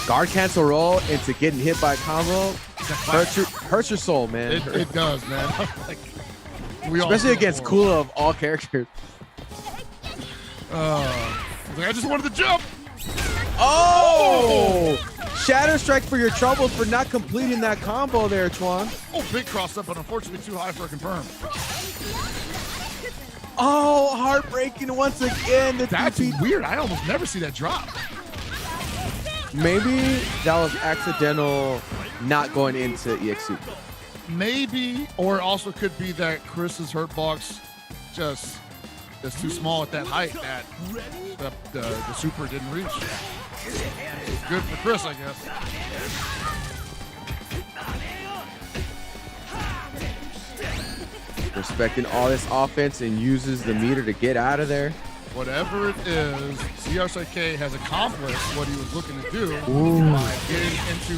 Guard cancel roll into getting hit by a combo. Hurts your soul, man. It does, man. Like, especially against Kula of all characters. I just wanted to jump. Oh! Shatter Strike for your trouble for not completing that combo there, Chuan. Oh, big cross up, but unfortunately too high for a confirm. Oh, heartbreaking once again. That's weird. I almost never see that drop. Maybe that was accidental not going into EXU. Maybe, or it also could be that Chris's hurt box just is too small at that height that the super didn't reach. Good for Chris, I guess. Respecting all this offense and uses the meter to get out of there. Whatever it is, zSrke has accomplished what he was looking to do by getting into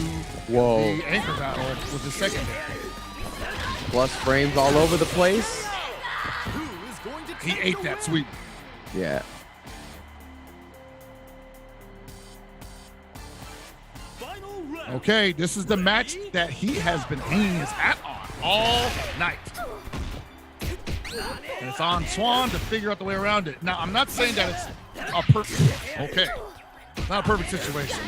the anchor battle with the second hit. Plus frames all over the place. He ate that sweep. Yeah. Okay, this is the match that he has been hanging his hat on all night. And it's on Chuan to figure out the way around it. Now, I'm not saying that it's a perfect, okay, not a perfect situation.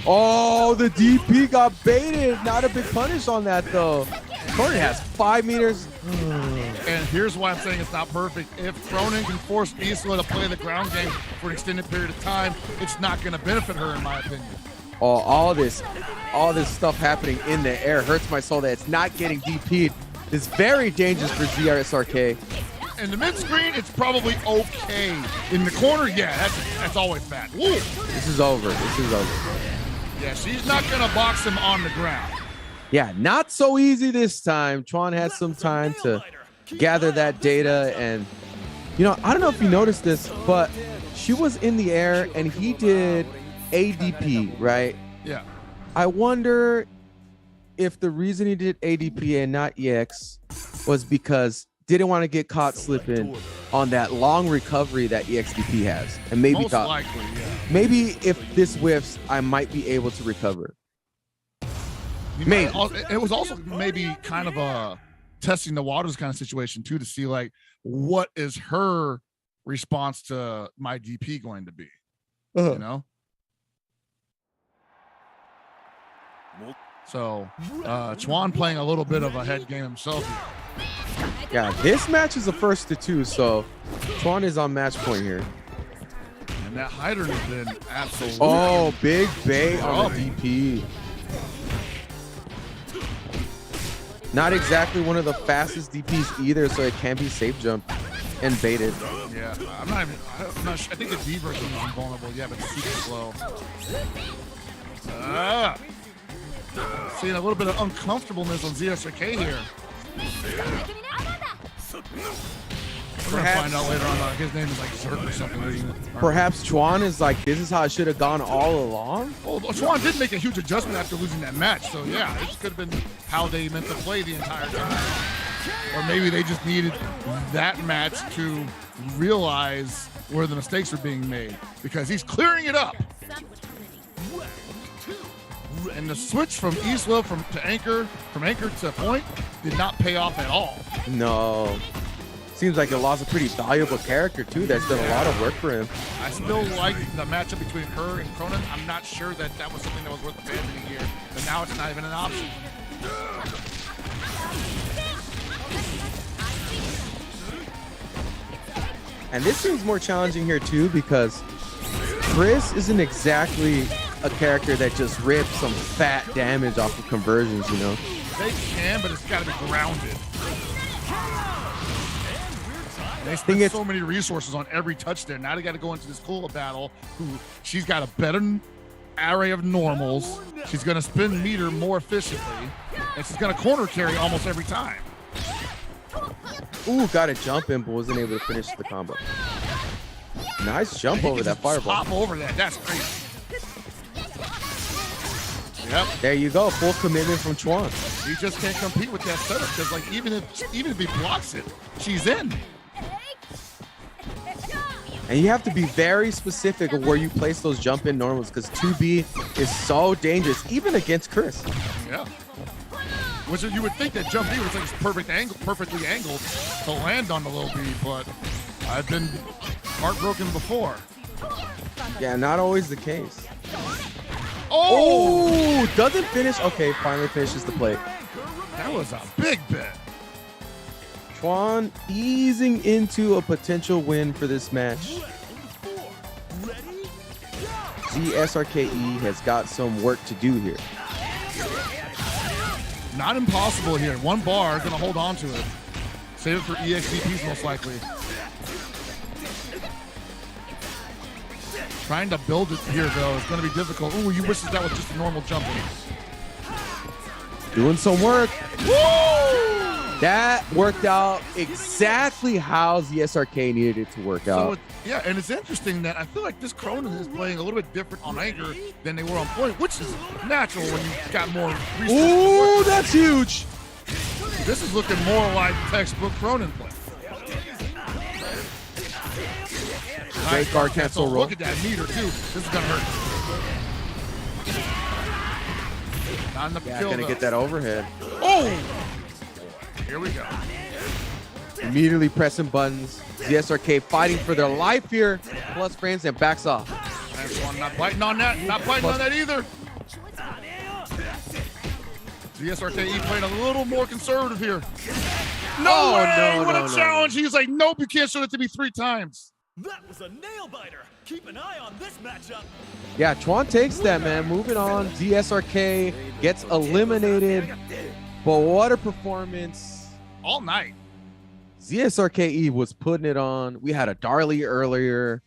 Oh, the DP got baited. Not a big punish on that, though. Krohnen has 5 meters. And here's why I'm saying it's not perfect. If Krohnen can force Isla to play the ground game for an extended period of time, it's not going to benefit her, in my opinion. Oh, all this stuff happening in the air hurts my soul that it's not getting DP'd. It's very dangerous for zSrke. In the mid screen, it's probably okay. In the corner, yeah, that's always bad. Woo. This is over. This is over. Yeah, she's not going to box him on the ground. Yeah, not so easy this time. Chuan has some time to gather that data. And, you know, I don't know if you noticed this, but she was in the air and he did ADP, right? Yeah. I wonder if the reason he did ADP and not EX was because didn't want to get caught slipping on that long recovery that EXDP has, and maybe Most thought likely, yeah. maybe if this whiffs, I might be able to recover. Maybe it was also maybe kind of a testing the waters kind of situation too, to see like what is her response to my DP going to be. You know. So Chuan playing a little bit of a head game himself here. Yeah, this match is a first to 2, so Chuan is on match point here. And that Heidern has been absolutely. Oh, big bait on the DP. Not exactly one of the fastest DPs either, so it can be safe jump and baited. Yeah, I'm not sure. I think the D version is invulnerable. Yeah, but super slow. Seeing a little bit of uncomfortableness on zSrke here. We're gonna find out later on. His name is like zSrke or something. Perhaps Chuan is like, this is how it should have gone all along. Well, Chuan did make a huge adjustment after losing that match, so yeah, it could have been how they meant to play the entire time. Or maybe they just needed that match to realize where the mistakes are being made, because he's clearing it up. And the switch from Isla from anchor to point did not pay off at all. No. Seems like it lost a pretty valuable character too. That's done a lot of work for him. I still like the matchup between her and Krohnen. I'm not sure that was something that was worth abandoning here, but now it's not even an option. And this seems more challenging here too, because Chris isn't exactly a character that just rips some fat damage off of conversions, you know? They can, but it's got to be grounded. They spend so many resources on every touch there. Now they got to go into this Kula battle, who she's got a better array of normals. She's going to spin meter more efficiently, and she's going to corner carry almost every time. Ooh, got a jump in, but wasn't able to finish the combo. Nice jump over that fireball. Hop over that. That's crazy. Yep. There you go. Full commitment from Chuan. He just can't compete with that setup, because like even if he blocks it, she's in. And you have to be very specific of where you place those jump in normals, because 2B is so dangerous, even against Chris. Yeah. Which you would think that jump B was like perfectly angled to land on the low B, but I've been heartbroken before. Yeah, not always the case. Oh! Doesn't finish. Okay, finally finishes the plate. That was a big bit. Chuan easing into a potential win for this match. zSrke has got some work to do here. Not impossible here. One bar, gonna hold on to it. Save it for EXDPs most likely. Trying to build it here though is gonna be difficult. Ooh, you wish that was just a normal jump in. Doing some work. Woo! That worked out exactly how zSrke needed it to work out. Yeah, and it's interesting that I feel like this Krohnen is playing a little bit different on anchor than they were on point, which is natural when you got more resources. Ooh, that's huge. This is looking more like textbook Krohnen play. Great guard cancel roll. Look at that meter too. This is gonna hurt. Not enough to kill, gonna get that overhead. Oh! Here we go. Immediately pressing buttons. zSrke fighting for their life here. Plus frames and backs off. Antoine not biting on that. Not biting on that either. zSrke playing a little more conservative here. No way! What a challenge! He's like, nope, you can't show it to me 3 times. That was a nail biter. Keep an eye on this matchup. Yeah, Chuan takes that, man. Moving on. zSrke gets eliminated. But what a performance. All night. zSrke was putting it on. We had a Darli earlier.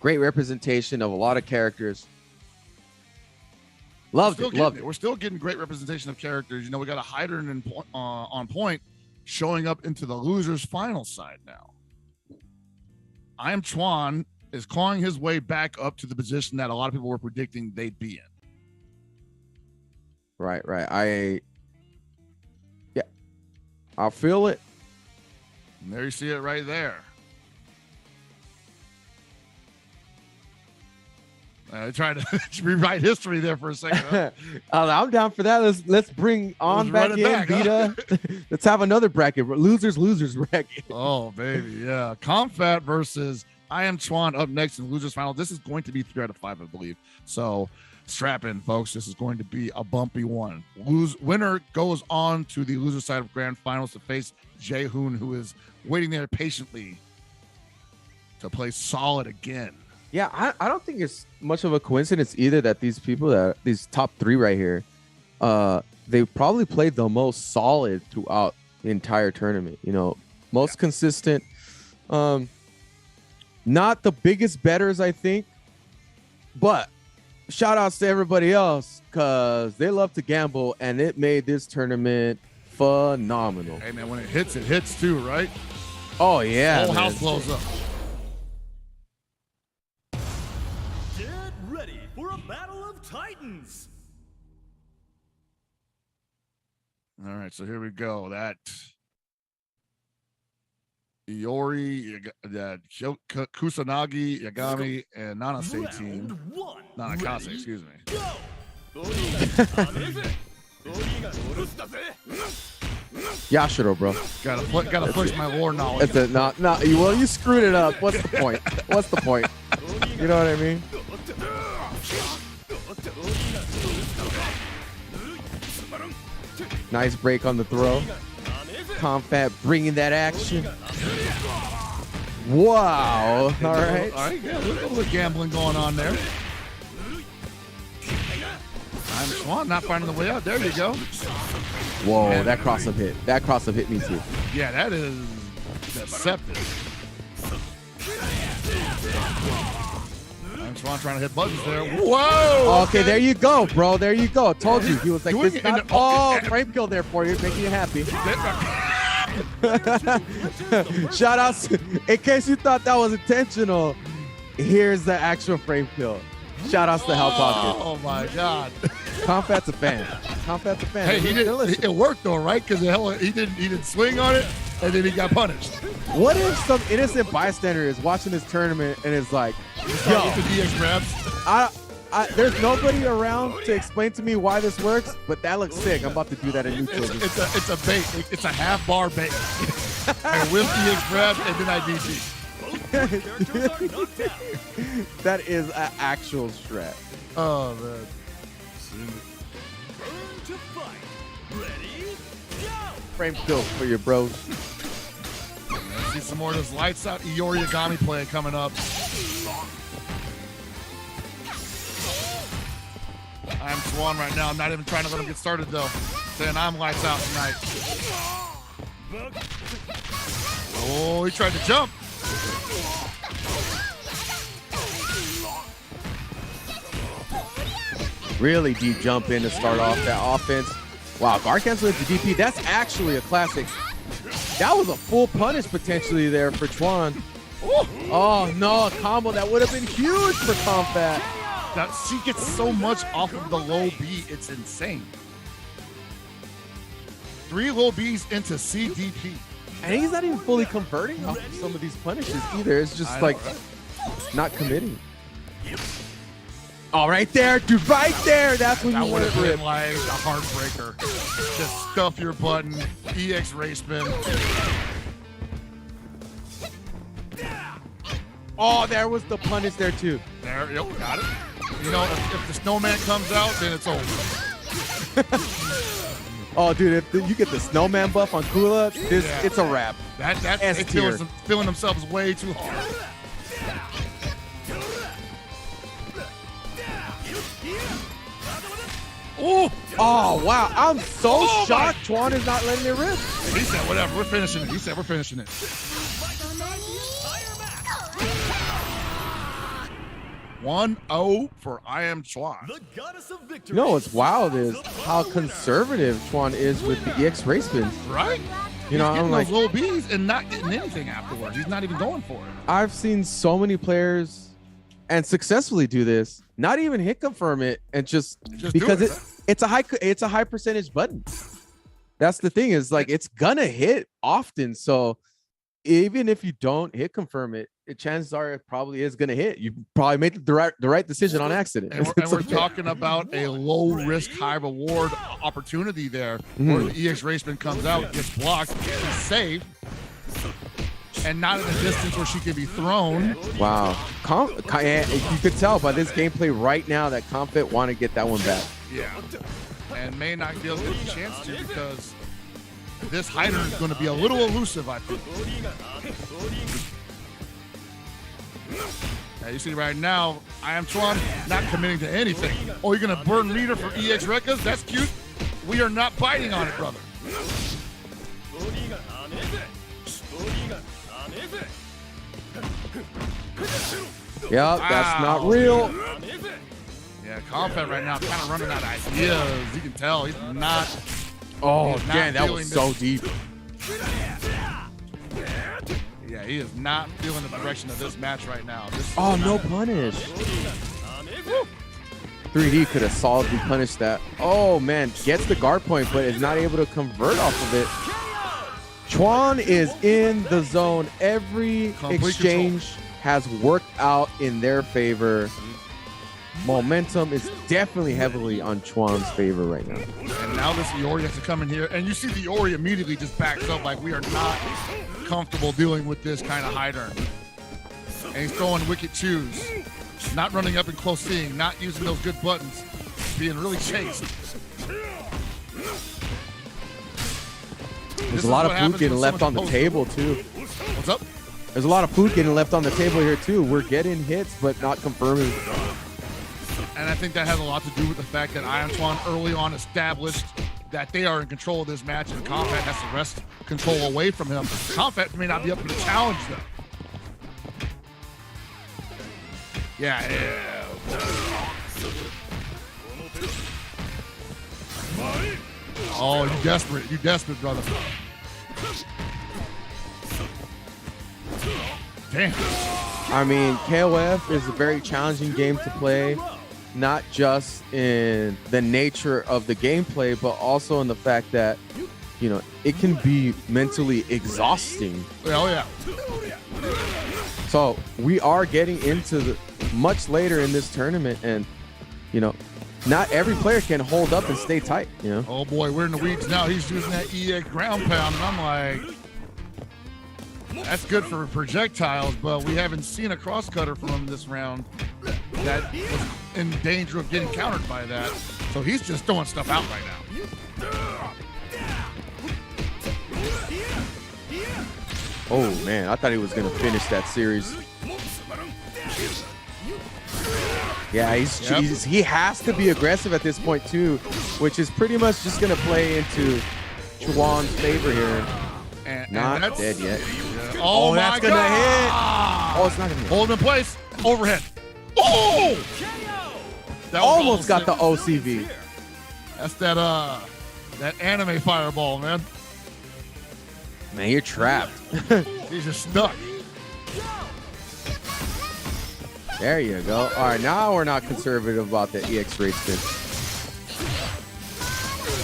Great representation of a lot of characters. Loved it. We're still getting great representation of characters. You know, we got a Heidern on point showing up into the losers final side now. IAmChuan is clawing his way back up to the position that a lot of people were predicting they'd be in. Right. I'll feel it. And there you see it right there. I tried to rewrite history there for a second. Huh? I'm down for that. Let's bring on back in Vita. Let's have another bracket. Losers bracket. Oh baby, yeah. Komphat versus IAmChuan up next in the losers final. This is going to be 3 out of 5, I believe. So strap in, folks. This is going to be a bumpy one. Winner goes on to the loser side of grand finals to face Jaehoon, who is waiting there patiently to play solid again. Yeah, I don't think it's much of a coincidence either that these top 3 right here, they probably played the most solid throughout the entire tournament. You know, most consistent. Not the biggest betters, I think, but shout outs to everybody else because they love to gamble and it made this tournament phenomenal. Hey man, when it hits too, right? Oh yeah, the whole house blows up. Get ready for a battle of titans. All right, so here we go. That Iori, that Kusanagi, Yagami, and Nanase team. Nanakase, excuse me. Yashiro, bro. Gotta push my lore knowledge. Well, you screwed it up. What's the point? You know what I mean? Nice break on the throw. Komphat bringing that action. Wow. All right. Yeah, a little bit of gambling going on there. IAmChuan not finding the way out. There you go. Whoa, man, that cross-up hit. That cross-up hit me too. Yeah, that is deceptive. IAmChuan trying to hit buttons there. Whoa! Okay, there you go, bro. There you go. I told you. He was like, this not frame kill there for you, making you happy. Shout outs. In case you thought that was intentional, here's the actual frame kill. Shout outs to Hell Pocket. Oh my God. Komphat's a fan. Hey, it worked though, right? Because he didn't swing on it, and then he got punished. What if some innocent bystander is watching this tournament and is like, yo, the DX grabs. There's nobody around to explain to me why this works, but that looks sick. I'm about to do that in neutral. It's a bait. It's a half bar bait. I whip DX grabs and then I DT. That is an actual strat. Oh man. Frame kill for your bros. Let's see some more of this lights out Iori Yagami play coming up. IAmChuan right now. I'm not even trying to let him get started though. Saying I'm lights out tonight. Oh, he tried to jump. Really deep jump in to start off that offense. Wow, guard cancel with the DP. That's actually a classic. That was a full punish potentially there for Chuan. Oh no, a combo that would have been huge for Komphat. She gets so much off of the low B, it's insane. 3 low Bs into CDP. And he's not even fully converting off of some of these punishes either. It's just like not committing. Oh, right there, dude, right there. That's when you want to rip. Like a heartbreaker. Just stuff your button, EX race spin. Oh, there was the punish there too. There, yep, got it. You know, if the snowman comes out, then it's over. Oh, dude, if you get the snowman buff on Kula, it's a wrap. They're feeling themselves way too hard. Oh, wow. I'm so shocked Chuan is not letting it rip. He said, whatever, we're finishing it. He said, we're finishing it. 1-0 for IAmChuan. You know what's wild is how conservative Chuan is with the EX race spins. Right? You know, I'm like, those low Bs and not getting anything afterwards. He's not even going for it. I've seen so many players and successfully do this, not even hit confirm it, and just because it's a high percentage button. That's the thing, is like it's gonna hit often. So even if you don't hit confirm it, chances are it probably is gonna hit. You probably made the right decision on accident. And we're talking about a low risk, high reward opportunity there, where the EX Raceman comes out, gets blocked, is safe, and not in a distance where she can be thrown. Wow. You could tell by this gameplay right now that Komphat want to get that one back. Yeah. And may not be able to get the chance to, because this Heidern is going to be a little elusive, I think. Now you see right now, IAmChuan not committing to anything. Oh, you're going to burn meter for zSrke? That's cute. We are not biting on it, brother. Yep, that's not real. Yeah, Komphat right now kind of running out of ideas. You can tell he's not. Oh, damn, that was so deep. Yeah, he is not feeling the direction of this match right now. Oh, no punish. 3D could have solidly punished that. Oh, man, gets the guard point, but is not able to convert off of it. Chuan is in the zone. Every exchange has worked out in their favor. Momentum is definitely heavily on Chuan's favor right now. And now this Iori has to come in here, and you see the Iori immediately just backs up like we are not comfortable dealing with this kind of Heidern. And he's throwing wicked chews, not running up and close seeing, not using those good buttons, being really chased. There's a lot of food getting left on the table too. What's up? There's a lot of food getting left on the table here too. We're getting hits, but not confirming. And I think that has a lot to do with the fact that IAmChuan early on established that they are in control of this match, and Komphat has to wrest control away from him. Komphat may not be up for the challenge, though. Yeah. Oh, you desperate. You desperate, brother. Damn. I mean, KOF is a very challenging game to play, not just in the nature of the gameplay, but also in the fact that, you know, it can be mentally exhausting. Oh, yeah. So we are getting into much later in this tournament, and, you know, not every player can hold up and stay tight, you know? Oh, boy, we're in the weeds now. He's using that EX ground pound, and I'm like, that's good for projectiles, but we haven't seen a cross cutter from him this round that was in danger of getting countered by that. So he's just throwing stuff out right now. Oh, man, I thought he was going to finish that series. Yeah, he has to be aggressive at this point, too, which is pretty much just going to play into Chuan's favor here. And not dead yet. Yeah. Oh, that's going to hit. Oh, it's not going to hit. Hold him in place. Overhead. Oh! That almost got the OCV. That's that anime fireball, man. Man, you're trapped. He's just stuck. There you go. All right, now we're not conservative about the EX raid spin.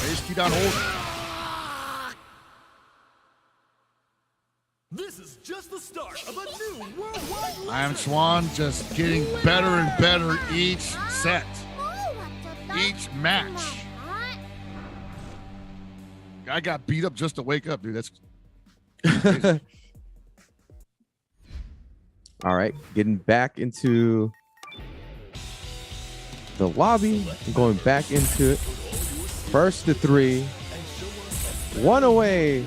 Just keep on holding. This is just the start of a new worldwide. IAmChuan just getting better and better each set, each match. Guy got beat up just to wake up, dude. That's crazy. All right, getting back into the lobby, going back into it. First to 3, 1 away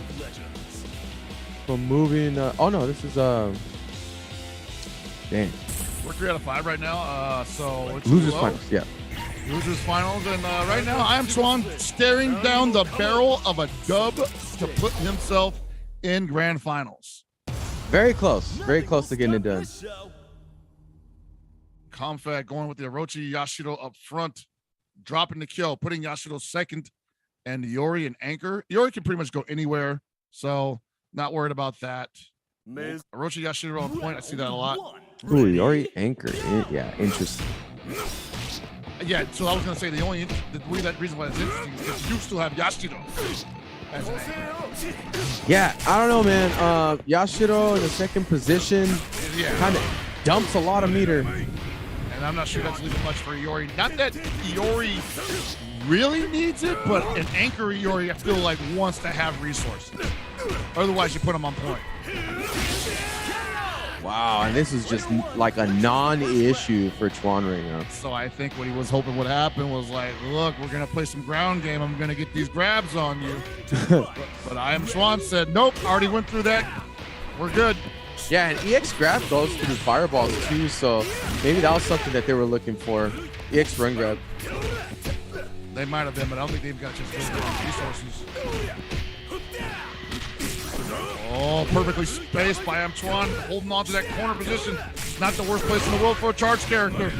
from moving. Oh no, this is damn. We're 3 out of 5 right now. So it's Losers finals, yeah. Losers finals, and right now IAmChuan staring down the barrel of a dub to put himself in grand finals. Very close to getting it done. Komphat going with the Orochi Yashiro up front, dropping the kill, putting Yashiro second, and Iori and Anchor. Iori can pretty much go anywhere, so not worried about that. Orochi Yashiro on point, I see that a lot. Ooh, Iori Anchor, yeah, interesting. Yeah, so I was gonna say the reason why it's interesting is because you still have Yashiro. Yeah, I don't know, man. Yashiro in the second position kind of dumps a lot of meter. And I'm not sure that's leaving much for Iori. Not that Iori really needs it, but an anchor Iori I feel like wants to have resources. Otherwise, you put him on point. Wow, and this is just like a non-issue for Chuan right now. So I think what he was hoping would happen was like, look, we're going to play some ground game. I'm going to get these grabs on you. but IAmChuan said, nope, already went through that. We're good. Yeah, and EX grab goes through fireballs too, so maybe that was something that they were looking for. EX run grab. They might have been, but I don't think they've got just good resources. Oh, perfectly spaced by IAmChuan, holding on to that corner position. Not the worst place in the world for a charge character.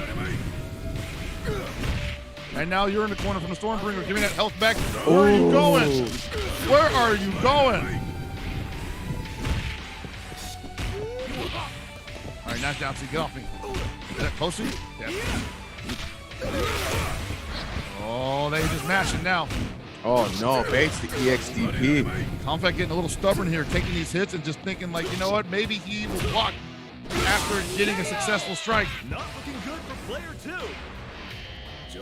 And now you're in the corner from the Stormbringer. Give me that health back. Where are you going? Where are you going? All right, knockdown, see, get off me. Is that close to you? Yeah. Oh, they just mashing now. Oh no, baits the EXDP. Komphat getting a little stubborn here, taking these hits and just thinking like, you know what, maybe he will block after getting a successful strike. Not looking good for player 2.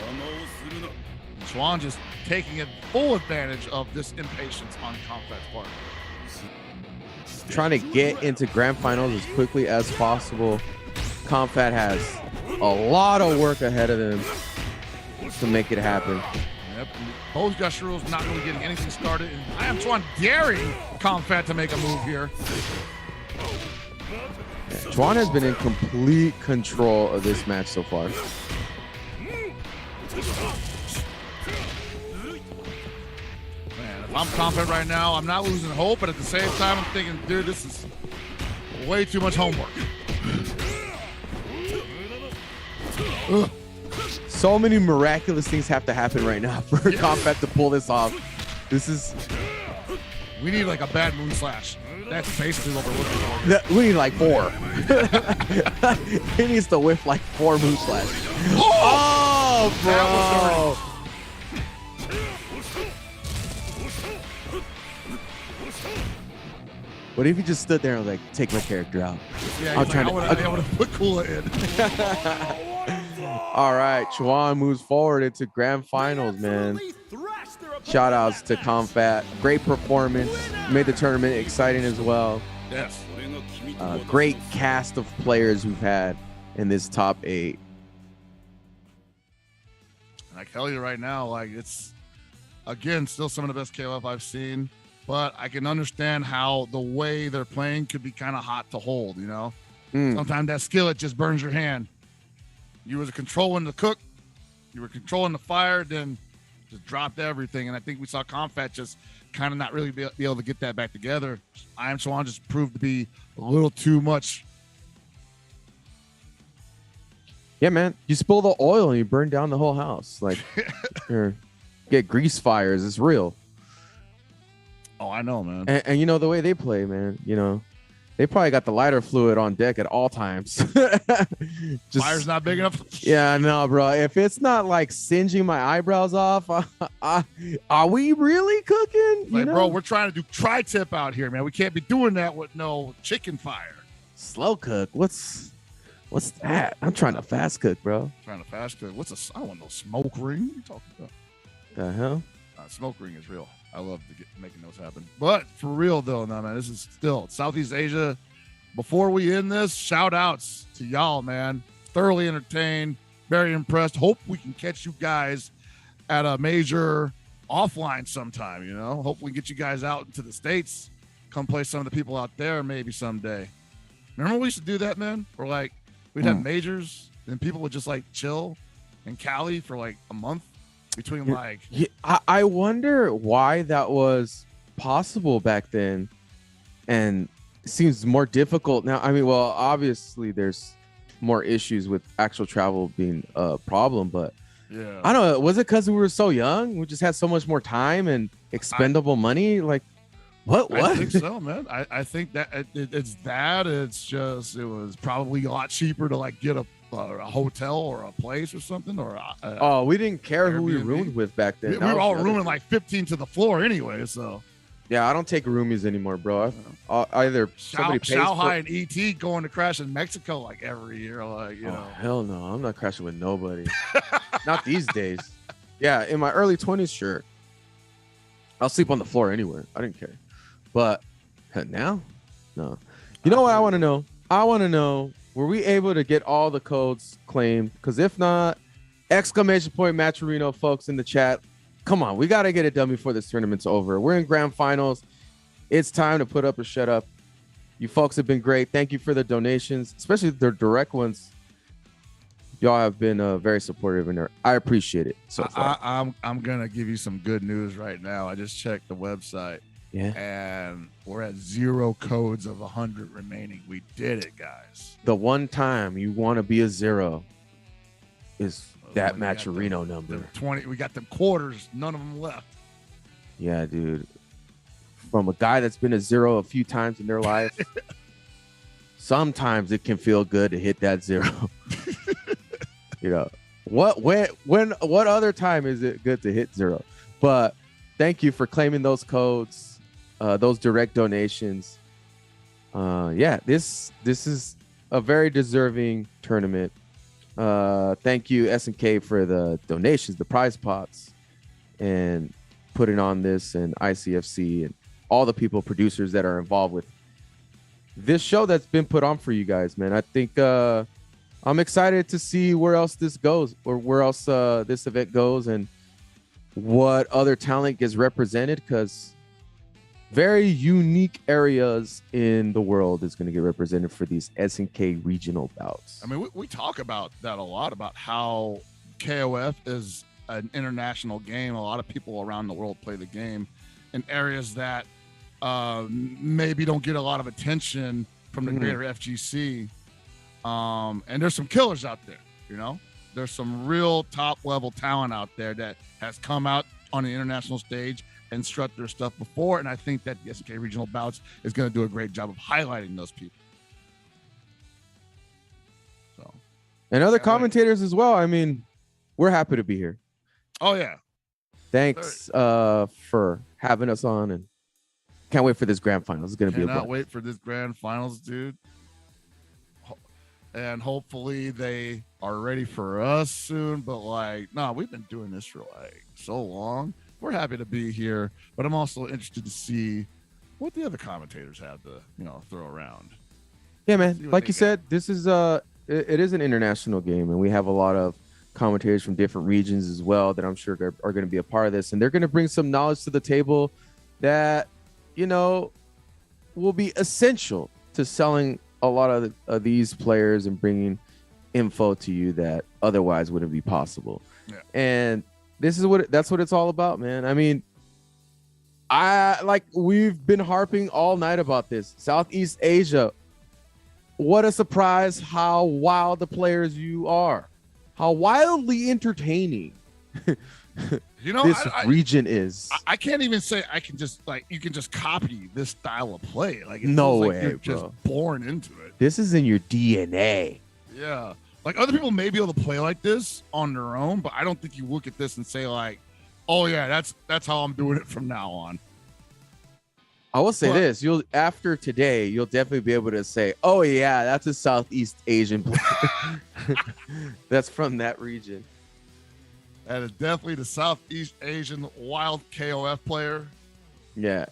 Chuan just taking full advantage of this impatience on Komphat's part. Trying to get into grand finals as quickly as possible. Komphat has a lot of work ahead of him to make it happen. Yep. Both Yashiro's not really getting anything started. And IAmChuan daring Komphat to make a move here. Chuan has been in complete control of this match so far. Man, if I'm Komphat right now, I'm not losing hope, but at the same time, I'm thinking, dude, this is way too much homework. Ugh. So many miraculous things have to happen right now for Komphat to pull this off. This is... We need like a bad moon slash. That's basically what we're looking for. We need like 4. He needs to whiff like 4 moon slash. Oh, bro. What if he just stood there and like, take my character out? Yeah, I would have put Kula in. All right, Chuan moves forward into grand finals, man. Shout outs to Komphat. Great performance. Made the tournament exciting as well. Yes. Great cast of players we've had in this top 8. And I tell you right now, like, it's, again, still some of the best KOF I've seen. But I can understand how the way they're playing could be kind of hot to hold, you know? Sometimes that skillet just burns your hand. You was controlling the cook, you were controlling the fire, then just dropped everything. And I think we saw Komphat just kind of not really be able to get that back together. IAmChuan just proved to be a little too much. Yeah, man. You spill the oil and you burn down the whole house. Like, get grease fires. It's real. Oh, I know, man. And you know, the way they play, man, you know, they probably got the lighter fluid on deck at all times. Fire's not big enough. Yeah, no, bro. If it's not like singeing my eyebrows off, are we really cooking? Like, bro, we're trying to do tri-tip out here, man. We can't be doing that with no chicken fire. Slow cook. What's that? I'm trying to fast cook, bro. Trying to fast cook. I don't want no smoke ring. What are you talking about? The hell? Smoke ring is real. I love making those happen. But for real, though, no, man, this is still Southeast Asia. Before we end this, shout outs to y'all, man. Thoroughly entertained, very impressed. Hope we can catch you guys at a major offline sometime, you know? Hope we can get you guys out into the States. Come play some of the people out there maybe someday. Remember we used to do that, man? Or like, we'd have majors and people would just like chill in Cali for like a month. Between like, I wonder why that was possible back then, and it seems more difficult now. I mean, well, obviously there's more issues with actual travel being a problem, but yeah, I don't know. Was it because we were so young? We just had so much more time and expendable money. Like, what? I think so, man. I think that it's that. It's just it was probably a lot cheaper to like get a a hotel or a place or something, or oh, we didn't care who we Airbnb. roomed with back then. We were all rooming like 15 to the floor anyway. So yeah, I don't take roomies anymore, bro. Either somebody pays Shanghai and ET going to crash in Mexico like every year, like you know. Hell no, I'm not crashing with nobody. Not these days. Yeah, in my early 20s, sure. I'll sleep on the floor anywhere. I didn't care. But now, no. You know what I want to know? I want to know, were we able to get all the codes claimed? Because if not, exclamation point Matcherino folks in the chat. Come on, we got to get it done before this tournament's over. We're in grand finals. It's time to put up or shut up. You folks have been great. Thank you for the donations, especially the direct ones. Y'all have been very supportive, and I appreciate it so far. I'm gonna give you some good news right now. I just checked the website, and we're at 0 codes of 100 remaining. We did it, guys. The one time you want to be a 0 is that Matcherino number. 20. We got them quarters. None of them left. Yeah, dude. From a guy that's been a 0 a few times in their life, sometimes it can feel good to hit that 0. You know, what other time is it good to hit 0? But thank you for claiming those codes, those direct donations. Yeah, this is a very deserving tournament. Thank you SNK for the donations, the prize pots, and putting on this, and ICFC and all the people, producers that are involved with this show that's been put on for you guys, man. I think I'm excited to see where else this goes, or where else this event goes, and what other talent gets represented, because very unique areas in the world is going to get represented for these SNK regional bouts. I mean, we talk about that a lot, about how KOF is an international game. A lot of people around the world play the game in areas that maybe don't get a lot of attention from the greater FGC. And there's some killers out there, you know. There's some real top level talent out there that has come out on the international stage and strut their stuff before, and I think that the SNK regional bouts is going to do a great job of highlighting those people. So, and other commentators as well. I mean, we're happy to be here. Oh yeah, thanks for having us on, and can't wait for this grand finals. It's going to be a blast. Cannot wait for this grand finals, dude. And hopefully they are ready for us soon. But like, no, we've been doing this for like so long. We're happy to be here, but I'm also interested to see what the other commentators have to, you know, throw around. Yeah, man. Like you said, this is it is an international game, and we have a lot of commentators from different regions as well that I'm sure are going to be a part of this, and they're going to bring some knowledge to the table that, you know, will be essential to selling a lot of these players and bringing info to you that otherwise wouldn't be possible. Yeah. And that's what it's all about, man. I mean, we've been harping all night about this. Southeast Asia, what a surprise how wild the players you are. How wildly entertaining you know, this region is. I can't even say I can just you can just copy this style of play. Like, no way, like you're bro. Just born into it. This is in your DNA. Yeah. Like, other people may be able to play like this on their own, but I don't think you look at this and say like, oh yeah, that's how I'm doing it from now on. I will say this, after today, you'll definitely be able to say, oh yeah, that's a Southeast Asian player. That's from that region. That is definitely the Southeast Asian wild KOF player. Yeah.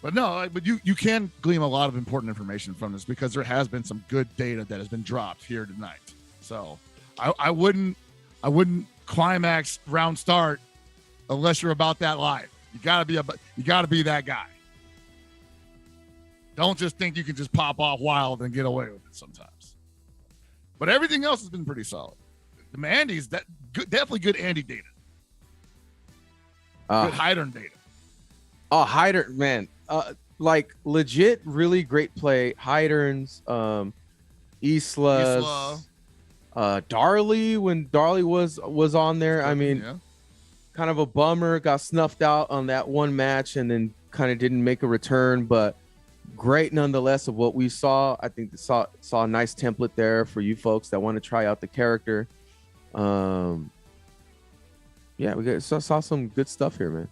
But no, but you can glean a lot of important information from this, because there has been some good data that has been dropped here tonight. So I wouldn't climax round start unless you're about that live. You gotta be that guy. Don't just think you can just pop off wild and get away with it sometimes. But everything else has been pretty solid. The Andy's definitely good Andy data. Good Heidern data. Oh, Heidern, man. Like legit, really great play. Heidern's, Isla, Darli, when Darli was on there. I mean, yeah. Kind of a bummer. Got snuffed out on that one match and then kind of didn't make a return. But great nonetheless of what we saw. I think saw a nice template there for you folks that want to try out the character. Yeah, saw some good stuff here, man.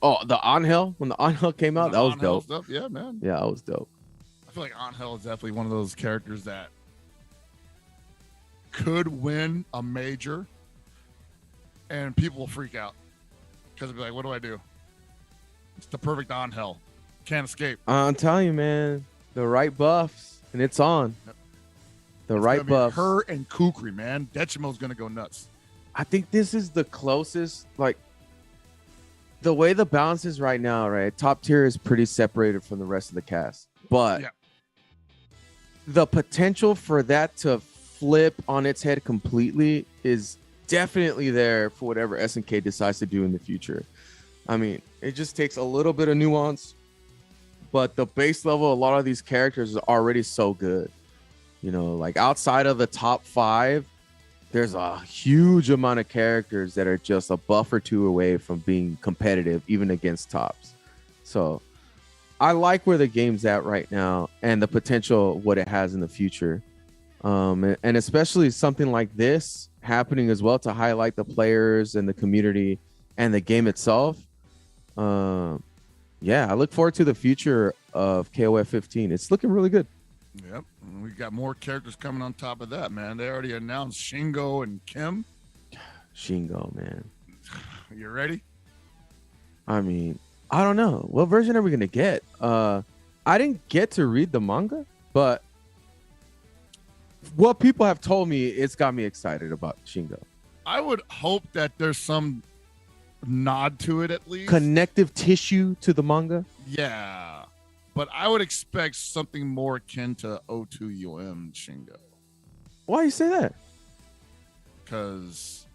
Oh, the Ángel, when the Ángel came out, that was dope. Stuff. Yeah, man. Yeah, that was dope. I feel like Ángel is definitely one of those characters that could win a major and people will freak out because they'll be like, what do I do? It's the perfect Ángel. Can't escape. I'm telling you, man, the right buffs and it's on. Yep. The right buffs. Her and Kukri, man. Dechimo's going to go nuts. I think this is the closest, like, the way the balance is right now, right? Top tier is pretty separated from the rest of the cast. But the potential for that to flip on its head completely is definitely there for whatever SNK decides to do in the future. I mean, it just takes a little bit of nuance, but the base level, a lot of these characters are already so good. You know, like outside of the top 5, there's a huge amount of characters that are just a buff or two away from being competitive, even against tops. So I like where the game's at right now and the potential what it has in the future. And especially something like this happening as well to highlight the players and the community and the game itself. Yeah, I look forward to the future of KOF 15. It's looking really good. Yep. We got more characters coming on top of that, man. They already announced Shingo and Kim. Shingo, man. You ready? I mean, I don't know. What version are we going to get? I didn't get to read the manga, but what people have told me, it's got me excited about Shingo. I would hope that there's some nod to it at least. Connective tissue to the manga? Yeah. But I would expect something more akin to O2UM Shingo. Why you say that? Because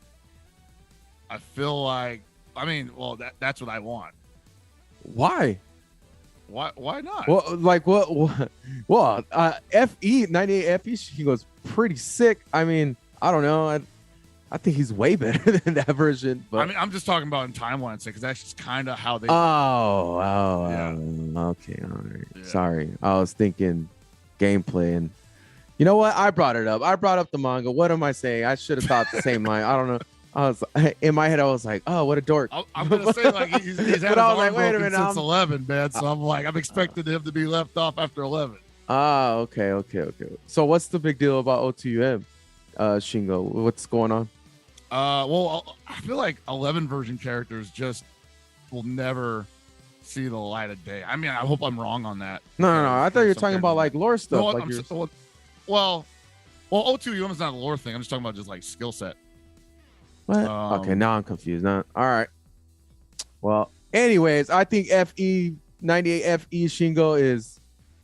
I feel like, I mean, well, that's what I want. Why? Why not? Well, like what? Well, FE 98 FE Shingo's pretty sick. I mean, I don't know. I think he's way better than that version. But I mean, I'm just talking about in timeline, because that's just kind of how they. Okay, all right. Yeah. Sorry, I was thinking gameplay, and you know what? I brought it up. I brought up the manga. What am I saying? I should have thought the same line. I don't know. I was in my head. I was like, "Oh, what a dork!" I'm gonna say like he's had his arm broken since 11, man. So I'm expecting him to be left off after 11. Okay. So what's the big deal about O2UM, Shingo? What's going on? Well, I feel like 11 version characters just will never see the light of day. I mean, I hope I'm wrong on that. No. I thought you were talking about like lore stuff. No, like well, O2UM is not a lore thing. I'm just talking about just like skill set. What? Okay, now I'm confused. All right. Well, anyways, I think FE 98 FE Shingo is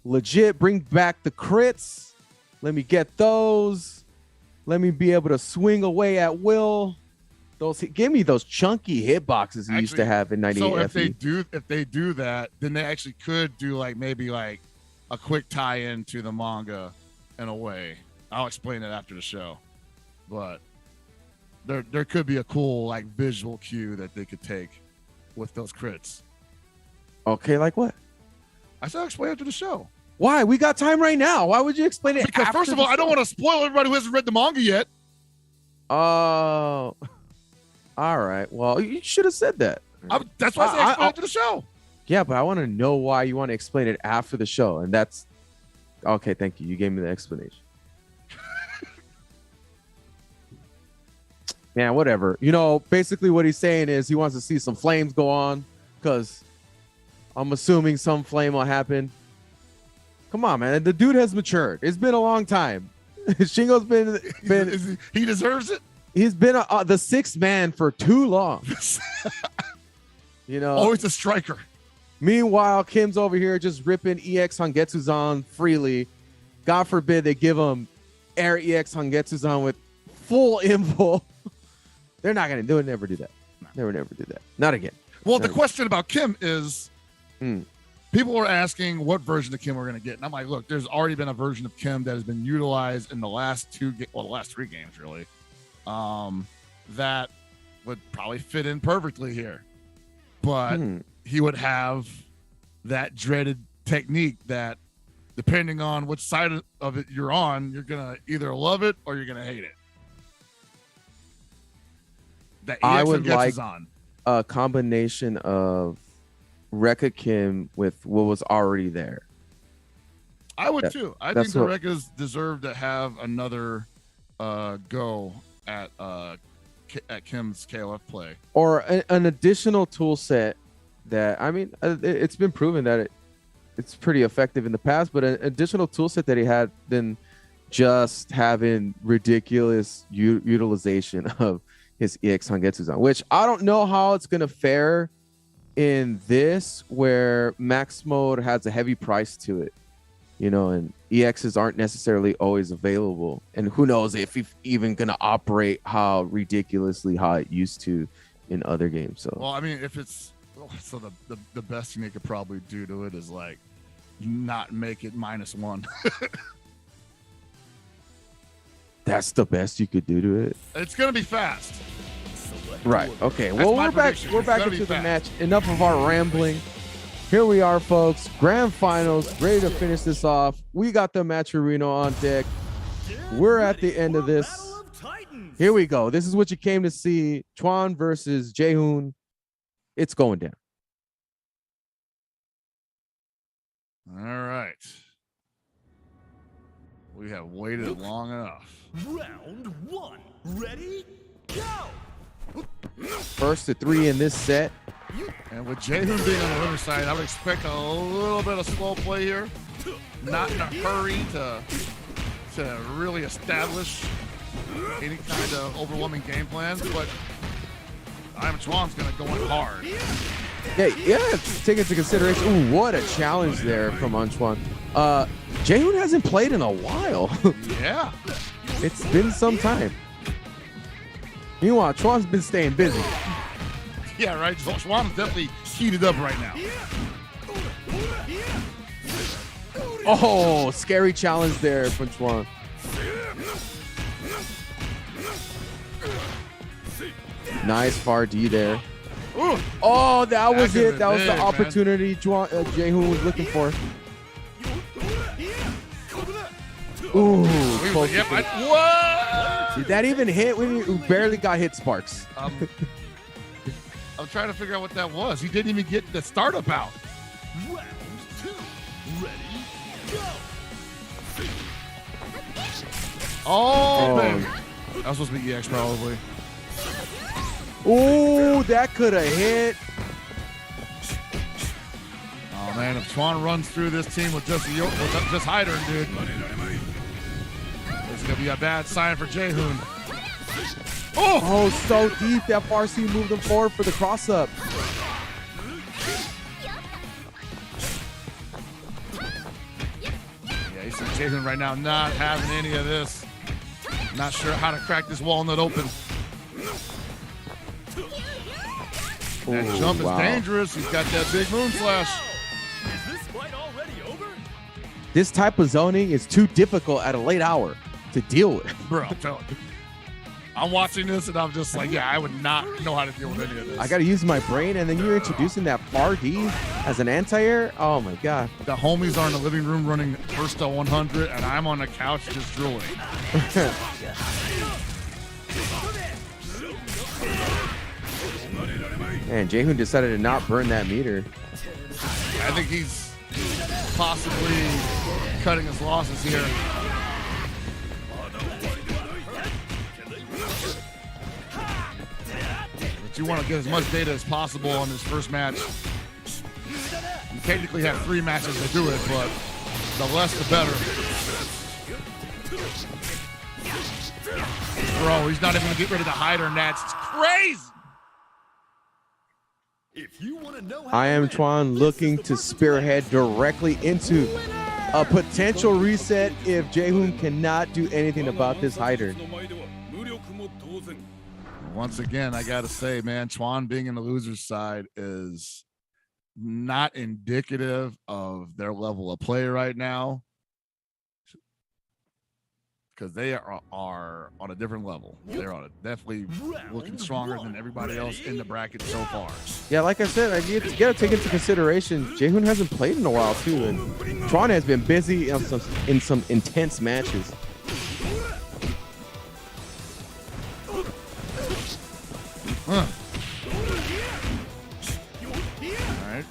legit. Bring back the crits. Let me get those. Let me be able to swing away at will. Give me those chunky hitboxes he used to have in 98 So if FE. they do that, then they actually could do like maybe like a quick tie-in to the manga in a way. I'll explain it after the show. But there could be a cool like visual cue that they could take with those crits. Okay, like what? I said I'll explain after the show. Why? We got time right now. Why would you explain it? Because first of all, I don't want to spoil everybody who hasn't read the manga yet. Oh, all right. Well, you should have said that. That's why I said explain after the show. Yeah, but I want to know why you want to explain it after the show, and that's okay. Thank you. You gave me the explanation. Yeah, whatever. You know, basically what he's saying is he wants to see some flames go on, because I'm assuming some flame will happen. Come on, man. The dude has matured. It's been a long time. Shingo's been he deserves it. He's been the sixth man for too long. You know, always a striker. Meanwhile, Kim's over here just ripping EX Hangetsu-zan freely. God forbid they give him Air EX Hangetsu-zan with full info. They're not going to do it. Never do that. They would never do that. Not again. Well, the question about Kim is people were asking what version of Kim we're going to get. And I'm like, look, there's already been a version of Kim that has been utilized in the last the last 3 games, really, that would probably fit in perfectly here. But he would have that dreaded technique that, depending on which side of it you're on, you're gonna either love it or you're gonna hate it. That I EX would Zangetsu's like on. a combination of Rekka Kim with what was already there. I would too. I think the what- Rekkas deserve to have another go at Kim's KOF play. Or an additional tool set that, I mean, it's been proven that it's pretty effective in the past, but an additional tool set that he had than just having ridiculous utilization of his EX Zangetsu, which I don't know how it's going to fare in this, where max mode has a heavy price to it, you know, and EXs aren't necessarily always available. And who knows if he's even going to operate how ridiculously how it used to in other games. So, Well, I mean, if it's so the best thing they could probably do to it is like not make it -1. that's the best you could do to it. It's gonna be fast. Right. Okay. That's Well, my we're back. prediction. We're It's back gonna into be the fast. match. Enough of our rambling. Here we are, folks. Grand finals. Ready to finish this off. We got the match arena on deck. We're at the end of this. Here we go. This is what you came to see. Chuan versus Jaehoon. It's going down. All right. We have waited long enough. Round 1. Ready? Go! First to 3 in this set. And with Jaehoon being on the winner's side, I would expect a little bit of slow play here. Not in a hurry to really establish any kind of overwhelming game plans, but IAmChuan's going to go in hard. Yeah, take into consideration. Ooh, what a challenge there from IAmChuan. Jaehoon hasn't played in a while. Yeah. It's been some time. Meanwhile, Chuan's been staying busy. Yeah, right. Chuan's definitely heated up right now. Oh, scary challenge there from Chuan. Nice far D there. Ooh. Oh, that was could've it. been That was big, the man. opportunity Jaehoon was looking for. Ooh, close to Yep, finish. what? Did that even hit? We barely got hit sparks. I'm trying to figure out what that was. He didn't even get the startup out. Round 2. Ready? Go! Oh, man. That was supposed to be EX probably. Ooh, that could have hit. Oh, man. If Chuan runs through this team with just Heidern, dude, it's going to be a bad sign for Jaehoon. Oh, so deep. That far C moved him forward for the cross up. Yeah, you see Jaehoon right now not having any of this. Not sure how to crack this walnut open. That Ooh, jump is wow. dangerous. He's got that big moon slash. Is this fight already over? This type of zoning is too difficult at a late hour to deal with. Bro, I'm telling you. I'm watching this and I'm just like, yeah, I would not know how to deal with any of this. I got to use my brain, and then you're introducing that far D as an anti-air. Oh my god. The homies are in the living room running first to 100, and I'm on the couch just drooling. Man, Jaehoon decided to not burn that meter. I think he's possibly cutting his losses here. But you want to get as much data as possible on this first match. You technically have 3 matches to do it, but the less the better. Bro, he's not even going to get rid of the Heidern Nats. It's crazy. If you want to know how IAmChuan looking to spearhead directly into a potential reset if Jaehoon cannot do anything about this Heidern. Once again, I got to say, man, Chuan being in the loser's side is not indicative of their level of play right now. because they are on a different level. They're on definitely looking stronger than everybody else in the bracket so far. Yeah, like I said, you gotta take into consideration Jaehoon hasn't played in a while too, and Tron has been busy in some intense matches. Huh. All right.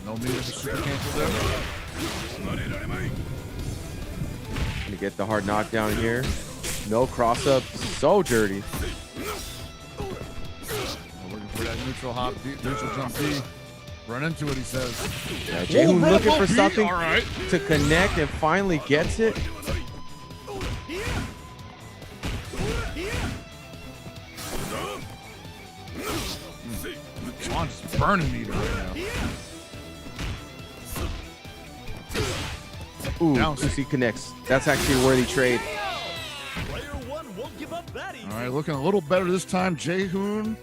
No meter for super cancel there. Gonna get the hard knockdown here. No cross up. So dirty. Looking for that neutral hop, neutral jump D. Run into it, he says. Yeah, Jaehoon looking for something right. to connect and finally gets it. Sean's just burning meter right now. Ooh, he connects. That's actually a worthy trade. All right, looking a little better this time. Jaehoon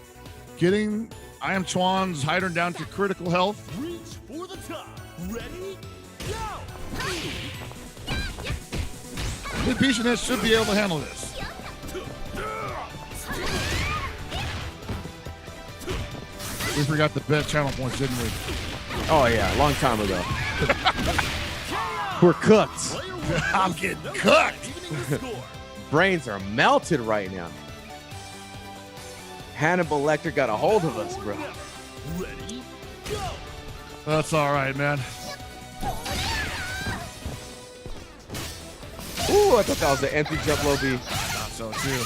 getting IAmChuan's Heidern down to critical health. Reach for the top. Ready? Go! B.Jenet should be able to handle this. We forgot the bet channel points, didn't we? Oh yeah, a long time ago. We're cooked. I'm getting cooked. Brains are melted right now. Hannibal Lecter got a hold of us, bro. Ready? Go! That's all right, man. Ooh, I thought that was an empty jump low B. Thought so too.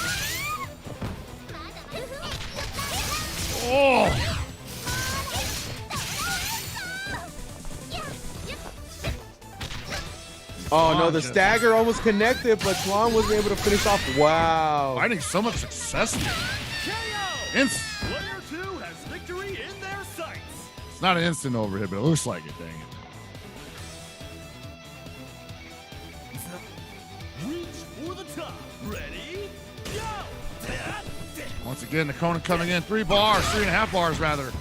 Oh! Oh no, the stagger almost connected, but Twan wasn't able to finish off. Wow. Finding so much success here. Instant. Player 2 has victory in their sights. It's not an instant overhit, but it looks like it, dang it. Reach for the top. Ready? Go! Once again, the Krohnen coming in 3 bars, 3.5 bars rather.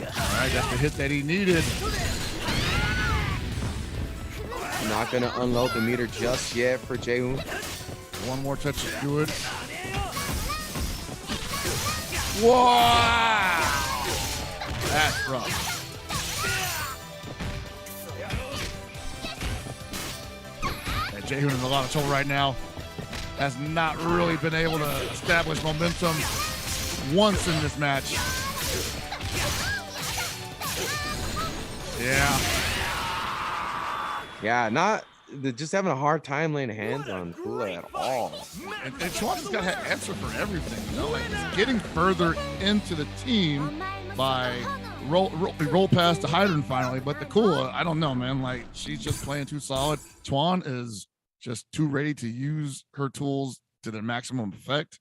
All right, that's the hit that he needed. Not gonna unload the meter just yet for Jaehoon. One more touch is good. Wow! That's rough. And Jaehoon in a lot of trouble right now. Has not really been able to establish momentum once in this match. Yeah, just having a hard time laying hands on Kula at all. And Chuan's got to answer for everything, you know, like he's getting further into the team by roll past the Heidern finally, but the Kula, I don't know, man, like she's just playing too solid. Chuan is just too ready to use her tools to their maximum effect.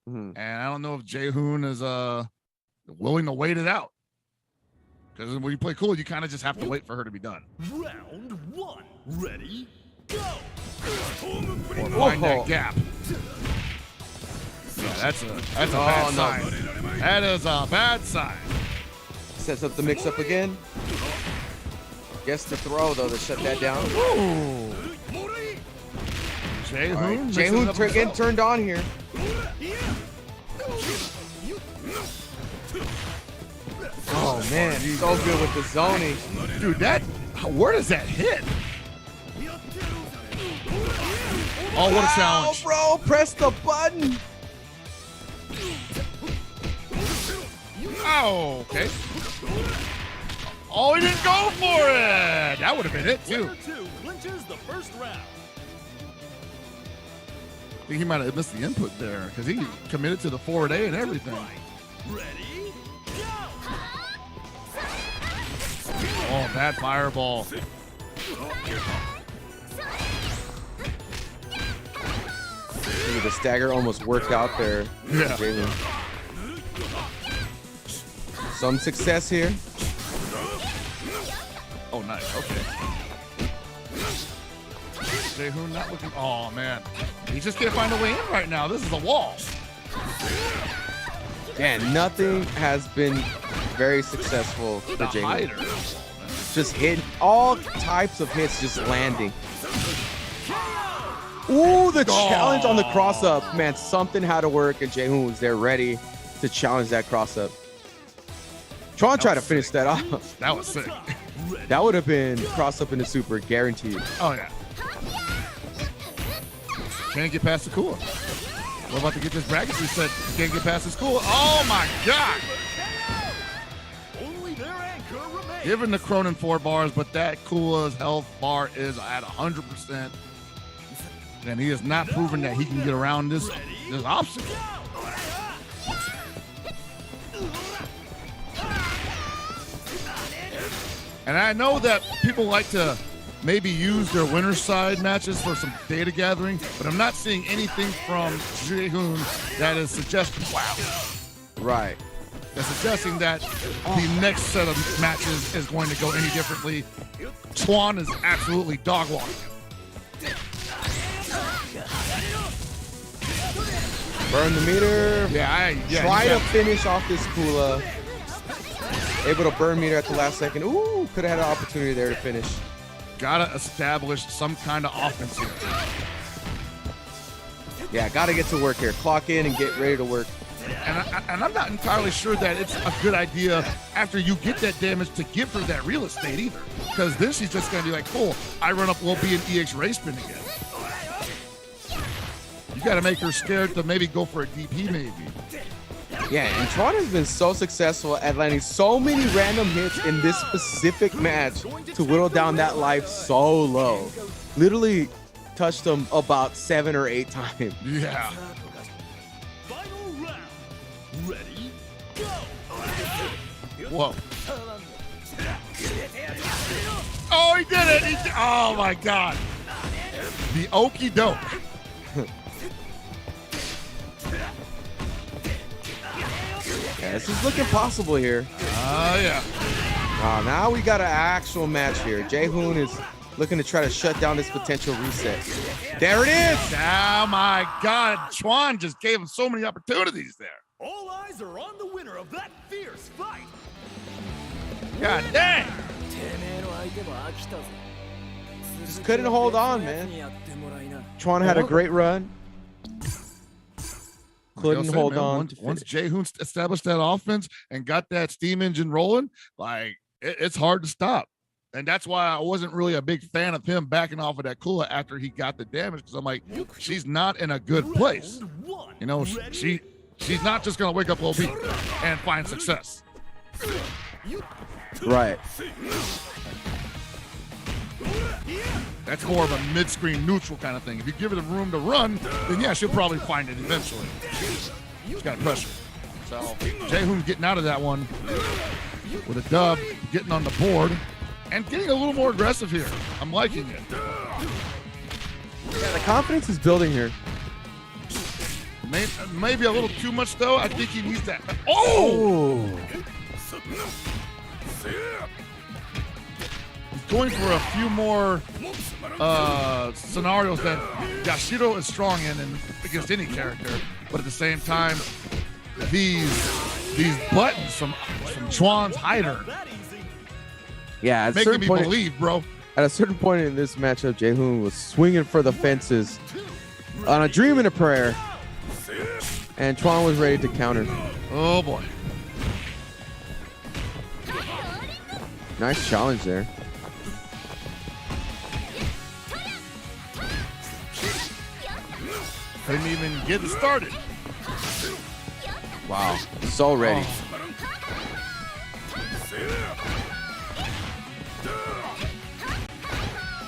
And I don't know if Jaehoon is willing to wait it out. Because when you play Kula, you kind of just have to wait for her to be done. Round 1. Ready? Go! Or find that gap. Yeah, that's a bad sign. That is a bad sign. Sets up the mix-up again. Guess the throw, though, to shut that down. Ooh. Jaehoon getting turned on here. Oh man, he's so good with the zoning. Dude, where does that hit? Oh, what a challenge. Oh, bro, press the button. Oh, okay. Oh, he didn't go for it. That would have been it, too. Player 2 clinches the first round. I think he might have missed the input there because he committed to the forward A and everything. Ready? Go! Oh, bad fireball. The stagger almost worked out there. Yeah. Some success here. Oh, nice. Okay. Jaehoon not looking. Oh, man. He just can't find a way in right now. This is a wall. Man, nothing has been very successful for Jae-hoon. Heidern. Just hitting all types of hits, just landing. Ooh, the challenge on the cross-up. Man, something had to work, and Jae-hoon was there ready to challenge that cross-up. Tron tried to finish that off. That was sick. That would have been cross-up in the super, guaranteed. Oh, yeah. Can't get past the Kula. We're about to get this bracket reset. Can't get past this Kula. Oh, my God. Given the Krohnen 4 bars, but that Kula's health bar is at 100%. And he has not proven that he can get around this obstacle. And I know that people like to maybe use their winner side matches for some data gathering, but I'm not seeing anything from Jae-hoon that is suggesting, wow. Right. That's suggesting that the next set of matches is going to go any differently. Chuan is absolutely dog walking. Burn the meter. Try to finish off this Kula. Able to burn meter at the last second. Ooh, could have had an opportunity there to finish. Gotta establish some kind of offense here. Yeah, gotta get to work here. Clock in and get ready to work. And I'm not entirely sure that it's a good idea after you get that damage to give her that real estate either. Because then she's just gonna be like, cool, I run up, we'll be an EX race spin again. You gotta make her scared to maybe go for a DP maybe. Yeah, and Tron has been so successful at landing so many random hits in this specific match to whittle down that life so low. Literally touched him about 7 or 8 times. Yeah. Final round. Ready, go. Whoa. Oh, he did it. Oh, my God. The okie doke. Yeah, this is looking possible here. Yeah. Now we got an actual match here. Jae-hoon is looking to try to shut down this potential reset. There it is. Oh, my God. Chuan just gave him so many opportunities there. All eyes are on the winner of that fierce fight. God dang. Just couldn't hold on, man. Chuan had a great run. Couldn't hold on. Once Jae-hoon established that offense and got that steam engine rolling, like it's hard to stop. And that's why I wasn't really a big fan of him backing off of that Kula after he got the damage, because I'm like, she's not in a good place. You know, she's not just gonna wake up OB and find success. Right. That's more of a mid-screen neutral kind of thing. If you give her the room to run, then yeah, she'll probably find it eventually. She's got pressure. So Jae-hoon getting out of that one with a dub, getting on the board, and getting a little more aggressive here. I'm liking it. Yeah, the confidence is building here. Maybe a little too much, though. I think he needs that. Oh! Going for a few more scenarios that Yashiro is strong in and against any character, but at the same time, these buttons from Chuan's Heidern, yeah, making me believe, bro. At a certain point in this matchup, Jae-hoon was swinging for the fences on a dream and a prayer, and Chuan was ready to counter. Oh boy! Nice challenge there. Couldn't even get it started. Wow, so ready.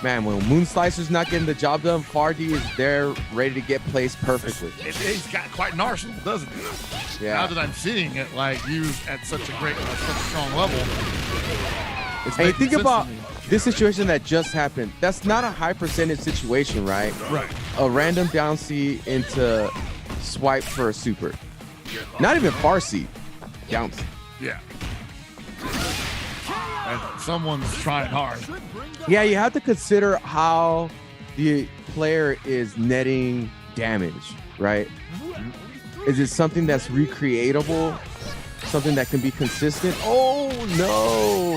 Man, when Moon Slicer's not getting the job done, Fardy is there ready to get placed perfectly. He's got quite an arsenal, doesn't he? Yeah. Now that I'm seeing it like used at such a strong level. Hey, think about this situation that just happened. That's not a high percentage situation, right? Right. A random down C into swipe for a super. Not even far C. Down C. Yeah. And someone's trying hard. Yeah, you have to consider how the player is netting damage, right? Is it something that's recreatable? something that can be consistent. Oh no!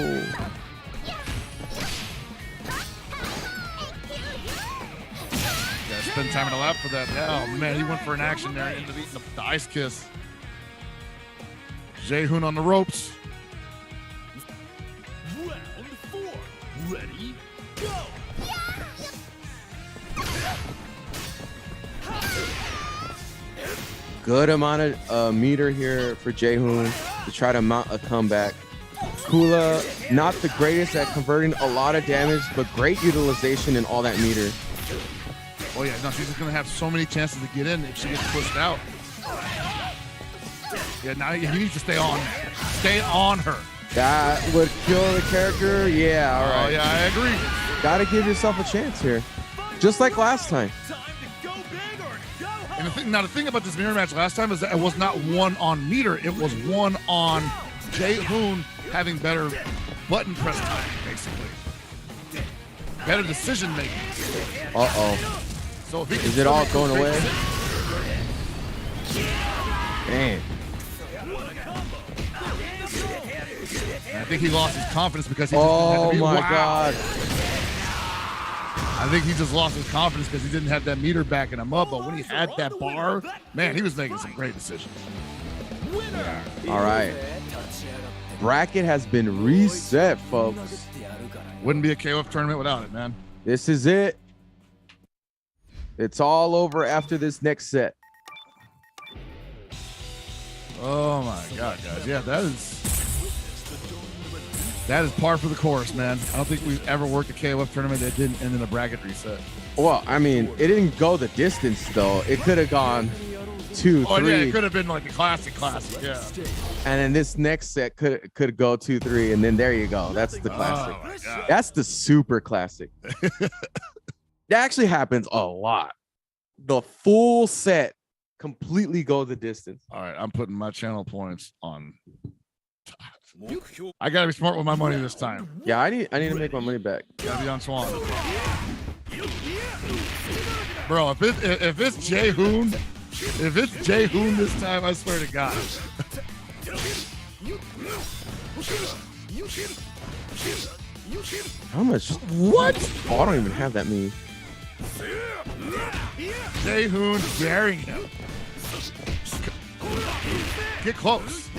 Yeah, spend time in the lap for that. Yeah, oh man, he went for an action there into the ice kiss. Jae-hoon on the ropes. Round 4. Ready, go! Good amount of meter here for Jae-hoon to try to mount a comeback. Kula, not the greatest at converting a lot of damage, but great utilization in all that meter. Oh yeah, no, she's just gonna have so many chances to get in if she gets pushed out. Yeah, now he needs to stay on her. That would kill the character. Yeah, all right. Oh yeah, I agree. Gotta give yourself a chance here, just like last time. And the thing about this mirror match last time is that it was not one on meter, it was one on Jae-hoon having better button press time, basically. Better decision making. Uh-oh. So if he can is it all still going away? Man. I think he lost his confidence because he just didn't have to be, God. I think he just lost his confidence because he didn't have that meter backing him up. But when he had that bar, man, he was making some great decisions. Yeah. All right. Bracket has been reset, folks. Wouldn't be a KOF tournament without it, man. This is it. It's all over after this next set. Oh my God, guys. Yeah, that is par for the course, man. I don't think we've ever worked a KOF tournament that didn't end in a bracket reset. Well, I mean, it didn't go the distance, though. It could have gone 2-3. Oh, yeah, it could have been like a classic, yeah. And then this next set could go 2-3, and then there you go. That's the classic. Oh, my God. That's the super classic. That actually happens a lot. The full set completely go the distance. All right, I'm putting my channel points on. I gotta be smart with my money this time. Yeah, I need to make my money back. Gotta be on Swan. Bro, if it's Jae-hoon this time, I swear to God. How much? What? Oh, I don't even have that many. Jae-hoon daring him. Get close.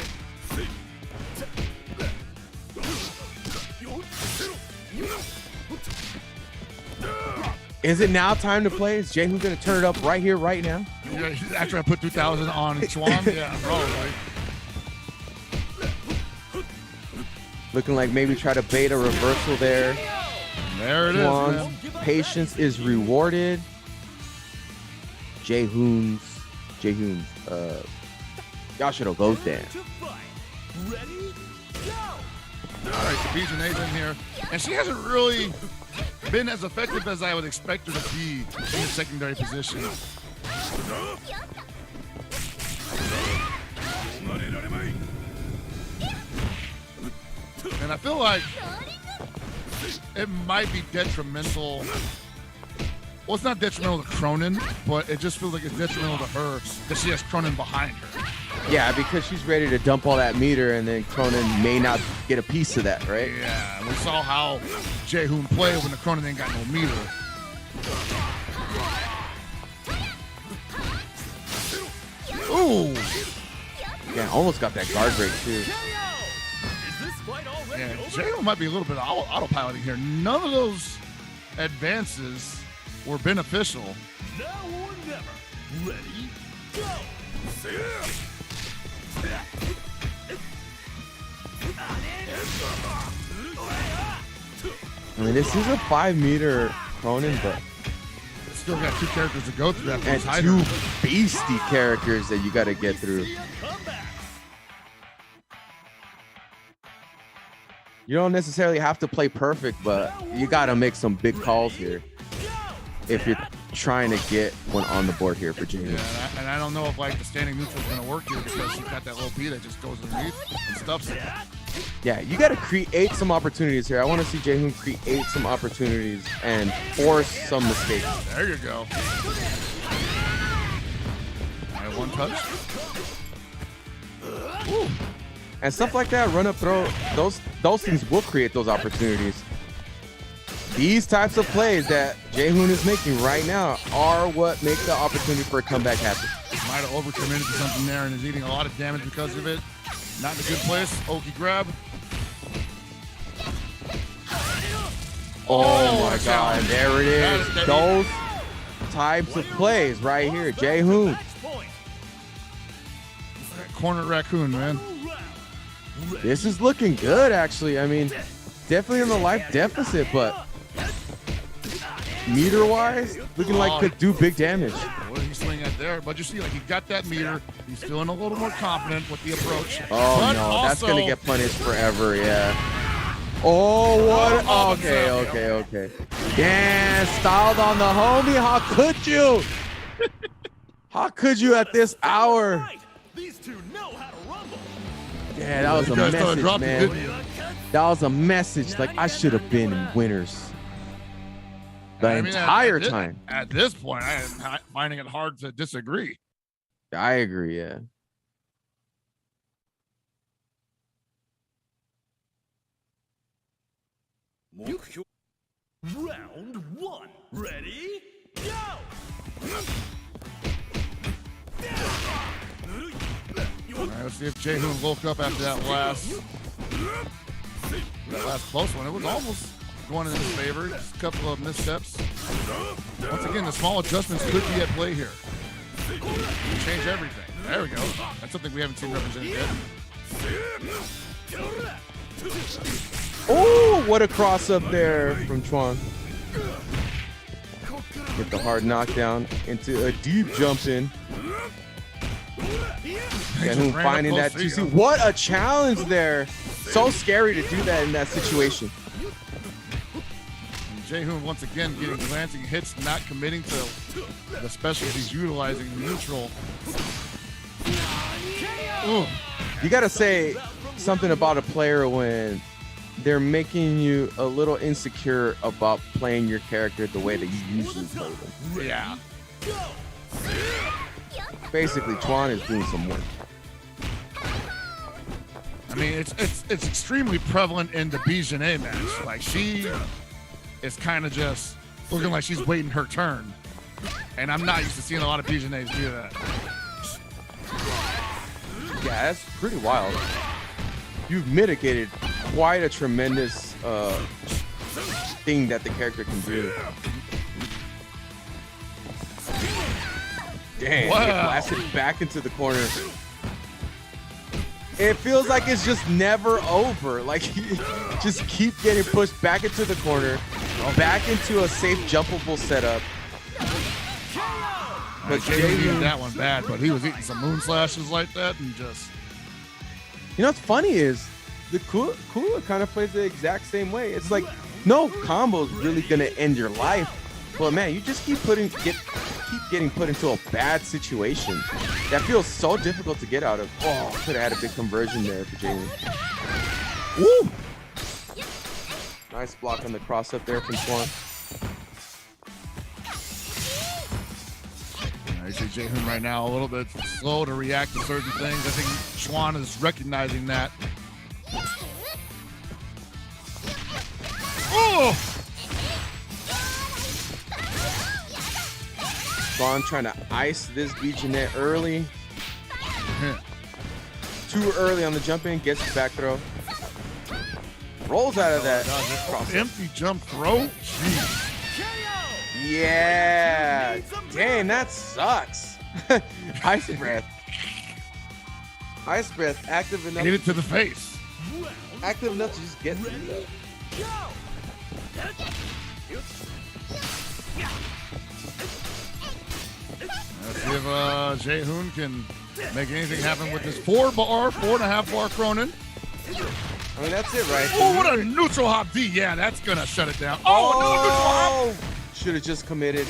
Is it now time to play? Is Jae-hoon gonna turn it up right here, right now? Yeah, after I put 2,000 on Chuan, yeah, probably. Looking like maybe try to bait a reversal there. There it Chuan's is, man. Patience is rewarded. Jae-hoon's Yashiro goes down. All right, so B.Jenet's in here, and she hasn't really been as effective as I would expect her to be in the secondary position. And I feel like it might be detrimental. Well, it's not detrimental to Krohnen, but it just feels like it's detrimental to her that she has Krohnen behind her. Yeah, because she's ready to dump all that meter, and then Krohnen may not get a piece of that, right? Yeah, we saw how Jae-hoon played when the Krohnen ain't got no meter. Ooh! Yeah, almost got that guard break, too. Yeah, Jae-hoon might be a little bit autopiloting here. None of those advances were beneficial. Now or never. Ready, go! I mean, this is a 5-meter Krohnen, but still got 2 characters to go through after and this 2 beastie characters that you got to get through. You don't necessarily have to play perfect, but you got to make some big calls here if you're trying to get one on the board here for Jae-hoon. Yeah, and I don't know if like the standing neutral is going to work here because she's got that little B that just goes underneath and stuffs it. Yeah, you got to create some opportunities here. I want to see Jae-hoon create some opportunities and force some mistakes. There you go. All right, 1 touch. Ooh. And stuff like that, run up throw, those things will create those opportunities. These types of plays that Jae-hoon is making right now are what make the opportunity for a comeback happen. Might have overcommitted to something there and is eating a lot of damage because of it. Not in a good place. Oki grab. Oh my God, there it is. Those types of plays right here. Jae-hoon. Corner raccoon, man. This is looking good, actually. I mean, definitely in the life deficit, but meter-wise, looking like could do big damage. What did he swing at there? But you see, like, he got that meter. He's feeling a little more confident with the approach. Oh, but no, also, that's going to get punished forever, yeah. Oh, what? Okay. Yeah, styled on the homie. How could you? How could you at this hour? These two know how to rumble. Yeah, that was a message, man. That was a message. Like, I should have been in winners the entire time. At this point, I am finding it hard to disagree. I agree, yeah. Round one. Ready? Go! All right, let's see if Jae-hoon woke up after that last close one. It was almost going in his favor. Just a couple of missteps. Once again, the small adjustments could be at play here. Change everything. There we go. That's something we haven't seen represented yet. Oh, what a cross up there from Chuan. Get the hard knockdown into a deep jump in. And who finding that to see what a challenge there. So scary to do that in that situation. Jae-hoon once again getting glancing hits, not committing to the specials he's utilizing neutral. Ooh. You gotta say something about a player when they're making you a little insecure about playing your character the way that you usually play them. Yeah. Basically, Chuan is doing some work. I mean, it's extremely prevalent in the B.Jenet match. Like, she is kind of just looking like she's waiting her turn. And I'm not used to seeing a lot of B.Jenets do that. Yeah, that's pretty wild. You've mitigated quite a tremendous thing that the character can do. Damn, wow. Get blasted back into the corner. It feels like it's just never over. Like, you just keep getting pushed back into the corner, back into a safe jumpable setup. But Jae did that one bad, but he was eating some moon slashes like that and just... You know what's funny is the Kula kind of plays the exact same way. It's like no combo is really gonna end your life, but man, you just keep getting put into a bad situation that feels so difficult to get out of. Oh, could have had a big conversion there for Jae. Woo! Nice block on the cross up there from Chuan. I see Jae-hoon right now a little bit slow to react to certain things. I think Chuan is recognizing that. Oh! Chuan trying to ice this B.Jenet early. Too early on the jump in, gets his back throw. Rolls out of that. Empty jump throw? Jeez. Yeah. Damn, that sucks. Ice breath. Ice breath, active enough. Hit it to the face. Active enough to just get through that. Let's see if Jae-hoon can make anything happen with this 4.5 bar Krohnen. I mean, that's it, right? Oh, what a neutral hop D. Yeah, that's going to shut it down. Oh, another neutral hop. Should have just committed.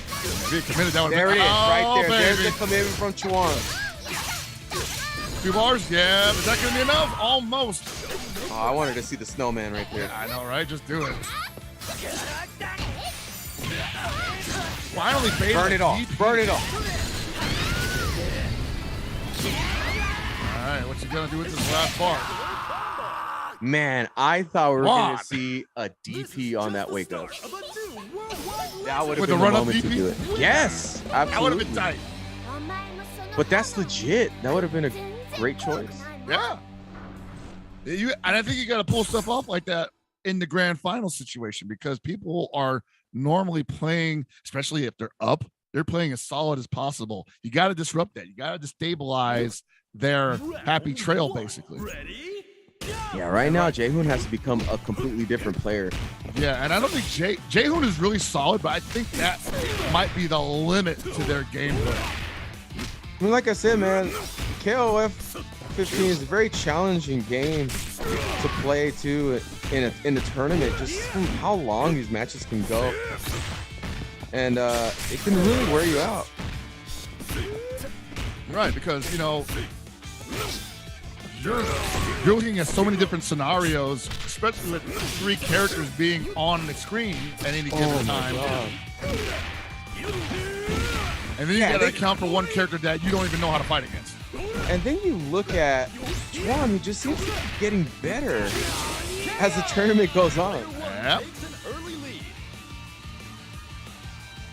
If he committed, that would there it is, right there. Baby. There's the commitment from Chuan. 2 bars, yeah. Is that going to be enough? Almost. Oh, I wanted to see the snowman right there. I know, right? Just do it. Finally, burn it off. Burn it off. All right, what you gonna do with this last part? Man, I thought we were going Juan. to see a DP on that wake up. That would have With been the the run-up moment to DP? do it. Yes, That would have absolutely. been tight. But that's legit. That would have been a great choice. Yeah. And I think you got to pull stuff off like that in the grand final situation because people are normally playing, especially if they're up, they're playing as solid as possible. You got to disrupt that. You got to destabilize their happy trail, basically. Yeah, right now, Jaehoon has to become a completely different player. Yeah, and I don't think Jaehoon is really solid, but I think that might be the limit to their gameplay. I mean, like I said, man, KOF 15 is a very challenging game to play too in a tournament. Just from how long these matches can go, and it can really wear you out. Right, because you're looking at so many different scenarios, especially with 3 characters being on the screen at any given time. And then you got to account for one character that you don't even know how to fight against. And then you look at Chuan, who just seems to be getting better as the tournament goes on. Yep.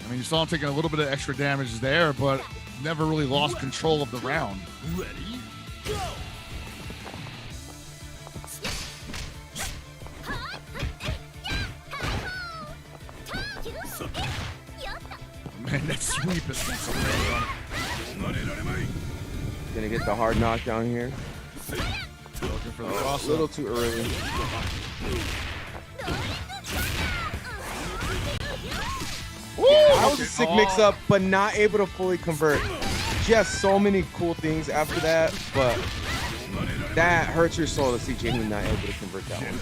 I mean, you saw him taking a little bit of extra damage there, but never really lost control of the round. Ready, go! Man, that sweep is so great on it. Gonna get the hard knockdown here. Looking for the A little too early. That was a sick mix-up, but not able to fully convert. Just so many cool things after that, but that hurts your soul to see Jamie not able to convert that one.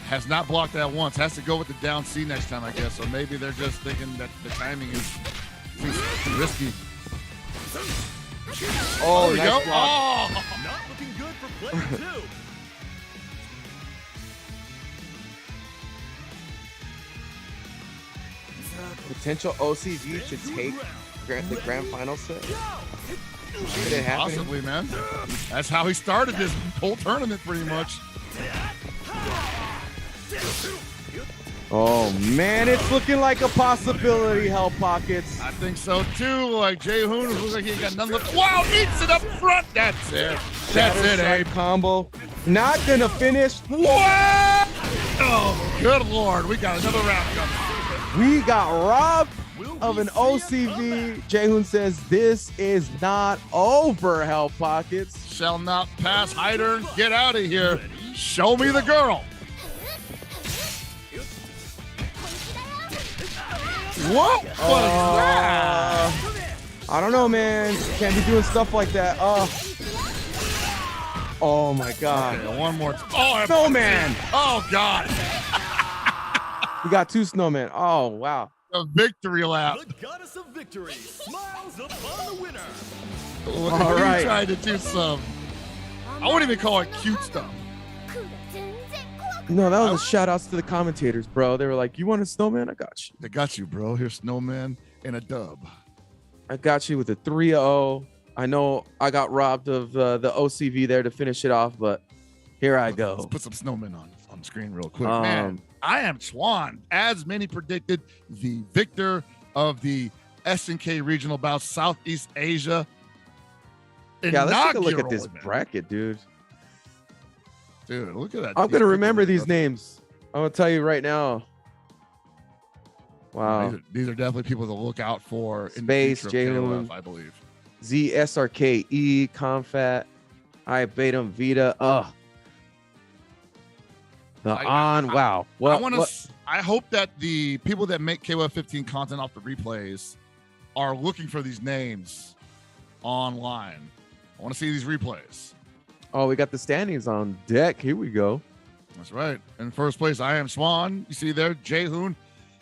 Has not blocked that once. Has to go with the down C next time, I guess. So maybe they're just thinking that the timing is too risky. Oh, there we nice go. block. Oh! Not looking good for player 2. Potential OCV to take the grand final set. Did it happen? Possibly, man. That's how he started this whole tournament, pretty much. Oh man, it's looking like a possibility, Hell Pockets. I think so too. Like Jaehoon looks like he got nothing left. Wow, eats it up front. That's it. That's it, Abe. Combo. Not gonna finish. What? Oh, good lord. We got another round coming. We got robbed of an OCV. Jaehoon says this is not over, Hell Pockets. Shall not pass. Heidern, get out of here. Show me the girl. What was that? I don't know, man. Can't be doing stuff like that. Oh my God. Okay, one more. Oh, Snowman. Oh, God. We got 2 snowmen. Oh, wow. A victory lap. The goddess of victory smiles upon the winner. Look All at right. you trying to do some. I wouldn't even call it cute stuff. No, that was a shout outs to the commentators, bro. They were like, you want a snowman? I got you. They got you, bro. Here's Snowman and a dub. I got you with a 3-0. I know I got robbed of the OCV there to finish it off, but here I go. Let's put some snowmen on the screen real quick. Man, IAmChuan, as many predicted, the victor of the SNK regional bout Southeast Asia. Yeah, let's take a look at Inaugural this event. bracket, dude. Dude, look at that. I'm gonna remember these names. I'm gonna tell you right now. Wow. These are definitely people to look out for in Space, the future of Jalen, KOF, I believe. zSrke, Komphat, Ibatum, Vita. Wow. Well, I hope that the people that make KOF 15 content off the replays are looking for these names online. I want to see these replays. oh, we got the standings on deck. Here we go. That's right. In first place, IAmChuan. You see there, Jaehoon,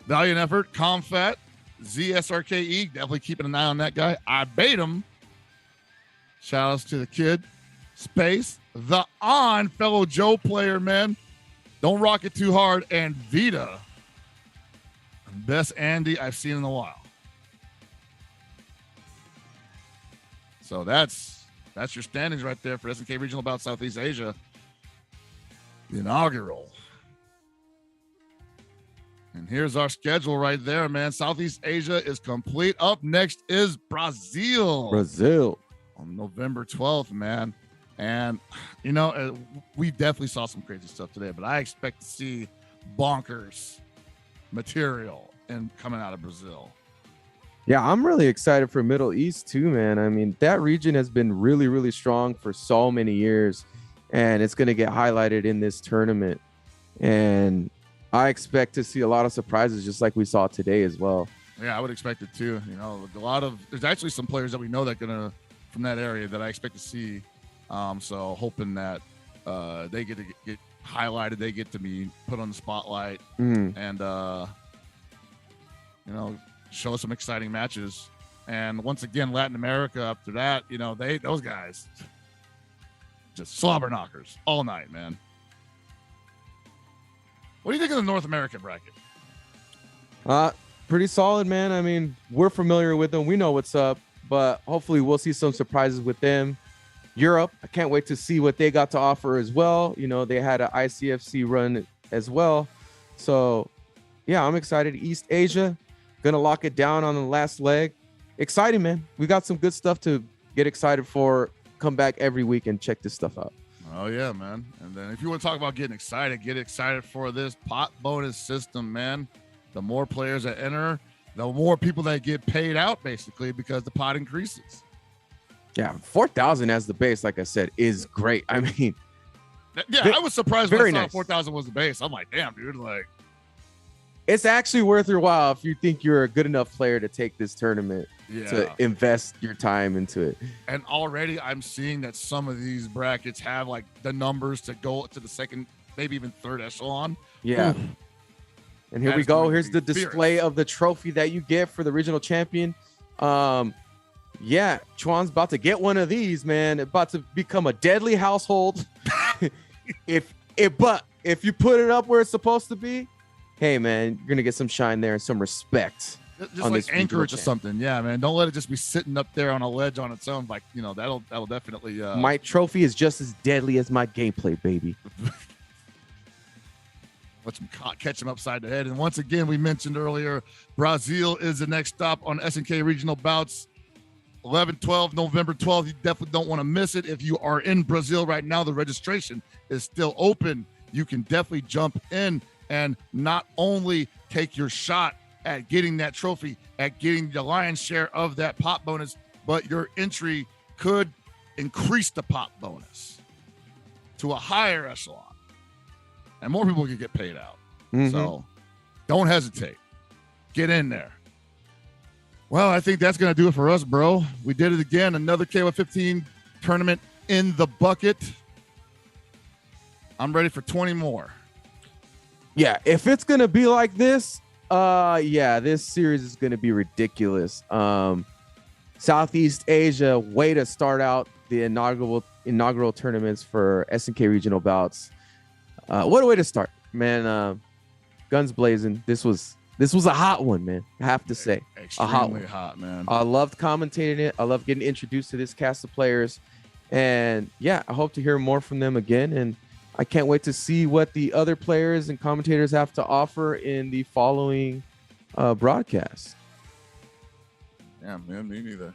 valiant effort, Komphat, zSrke, definitely keeping an eye on that guy. Ibatum. Shout outs to the kid. Space, the on fellow Joe player, man. Don't rock it too hard. And Vita. Best Andy I've seen in a while. So that's your standings right there for SNK Regional Bout Southeast Asia. The inaugural. And here's our schedule right there, man. Southeast Asia is complete. Up next is Brazil. On November 12th, man. And, we definitely saw some crazy stuff today, but I expect to see bonkers material coming out of Brazil. Yeah, I'm really excited for Middle East too, man. I mean, that region has been really, really strong for so many years, and it's going to get highlighted in this tournament. And I expect to see a lot of surprises just like we saw today as well. Yeah, I would expect it too. There's actually some players that we know that from that area that I expect to see. So hoping that they get to get highlighted, they get to be put on the spotlight, and show some exciting matches. And once again, Latin America after that, those guys just slobber knockers all night, man. What do you think of the North American bracket? Pretty solid, man. I mean, we're familiar with them. We know what's up, but hopefully we'll see some surprises with them. Europe, I can't wait to see what they got to offer as well. They had an ICFC run as well. So, yeah, I'm excited. East Asia, gonna lock it down on the last leg. Exciting, man. We got some good stuff to get excited for. Come back every week and check this stuff out. Oh, yeah, man. And then if you want to talk about getting excited, get excited for this pot bonus system, man. The more players that enter, the more people that get paid out, basically, because the pot increases. Yeah, 4,000 as the base, like I said, is great. I mean, yeah, I was surprised when I saw nice. 4,000 was the base. I'm like, damn, dude, it's actually worth your while if you think you're a good enough player to take this tournament to invest your time into it. And already I'm seeing that some of these brackets have like the numbers to go to the second, maybe even third echelon. Yeah. Oof. And here we go. Here's the display of the trophy that you get for the regional champion. Yeah, Chuan's about to get one of these, man. About to become a deadly household. If you put it up where it's supposed to be, hey, man, you're gonna get some shine there and some respect. Just like anchor it to something, yeah, man. Don't let it just be sitting up there on a ledge on its own. Like, that'll definitely. My trophy is just as deadly as my gameplay, baby. Let's catch him upside the head. And once again, we mentioned earlier, Brazil is the next stop on SNK Regional Bouts. 11-12, November 12th. You definitely don't want to miss it. If you are in Brazil right now, the registration is still open. You can definitely jump in and not only take your shot at getting that trophy, at getting the lion's share of that pot bonus, but your entry could increase the pot bonus to a higher echelon. And more people can get paid out. So don't hesitate. Get in there. Well, I think that's going to do it for us, bro. We did it again. Another KOF 15 tournament in the bucket. I'm ready for 20 more. Yeah, if it's going to be like this, this series is going to be ridiculous. Southeast Asia, way to start out the inaugural tournaments for SNK Regional Bouts. What a way to start, man. Guns blazing. This was a hot one, man. I have to say. Extremely hot, man. I loved commentating it. I love getting introduced to this cast of players. And yeah, I hope to hear more from them again. And I can't wait to see what the other players and commentators have to offer in the following broadcast. Yeah, man, me neither.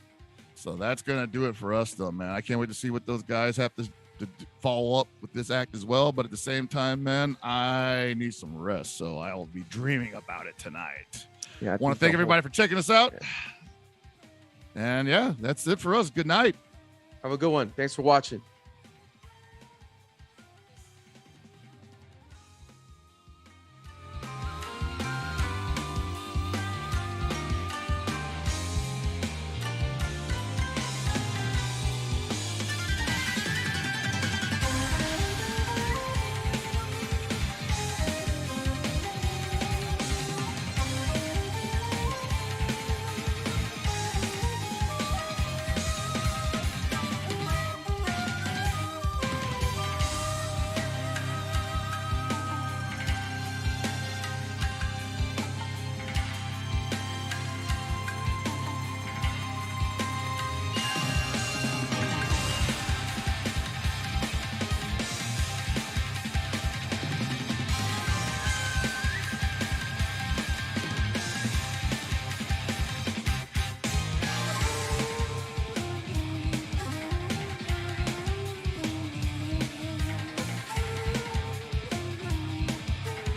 So that's going to do it for us, though, man. I can't wait to see what those guys have to follow up with this act as well. But at the same time, man, I need some rest. So I will be dreaming about it tonight. Yeah, I want to thank everybody for checking us out. And yeah, that's it for us. Good night. Have a good one. Thanks for watching.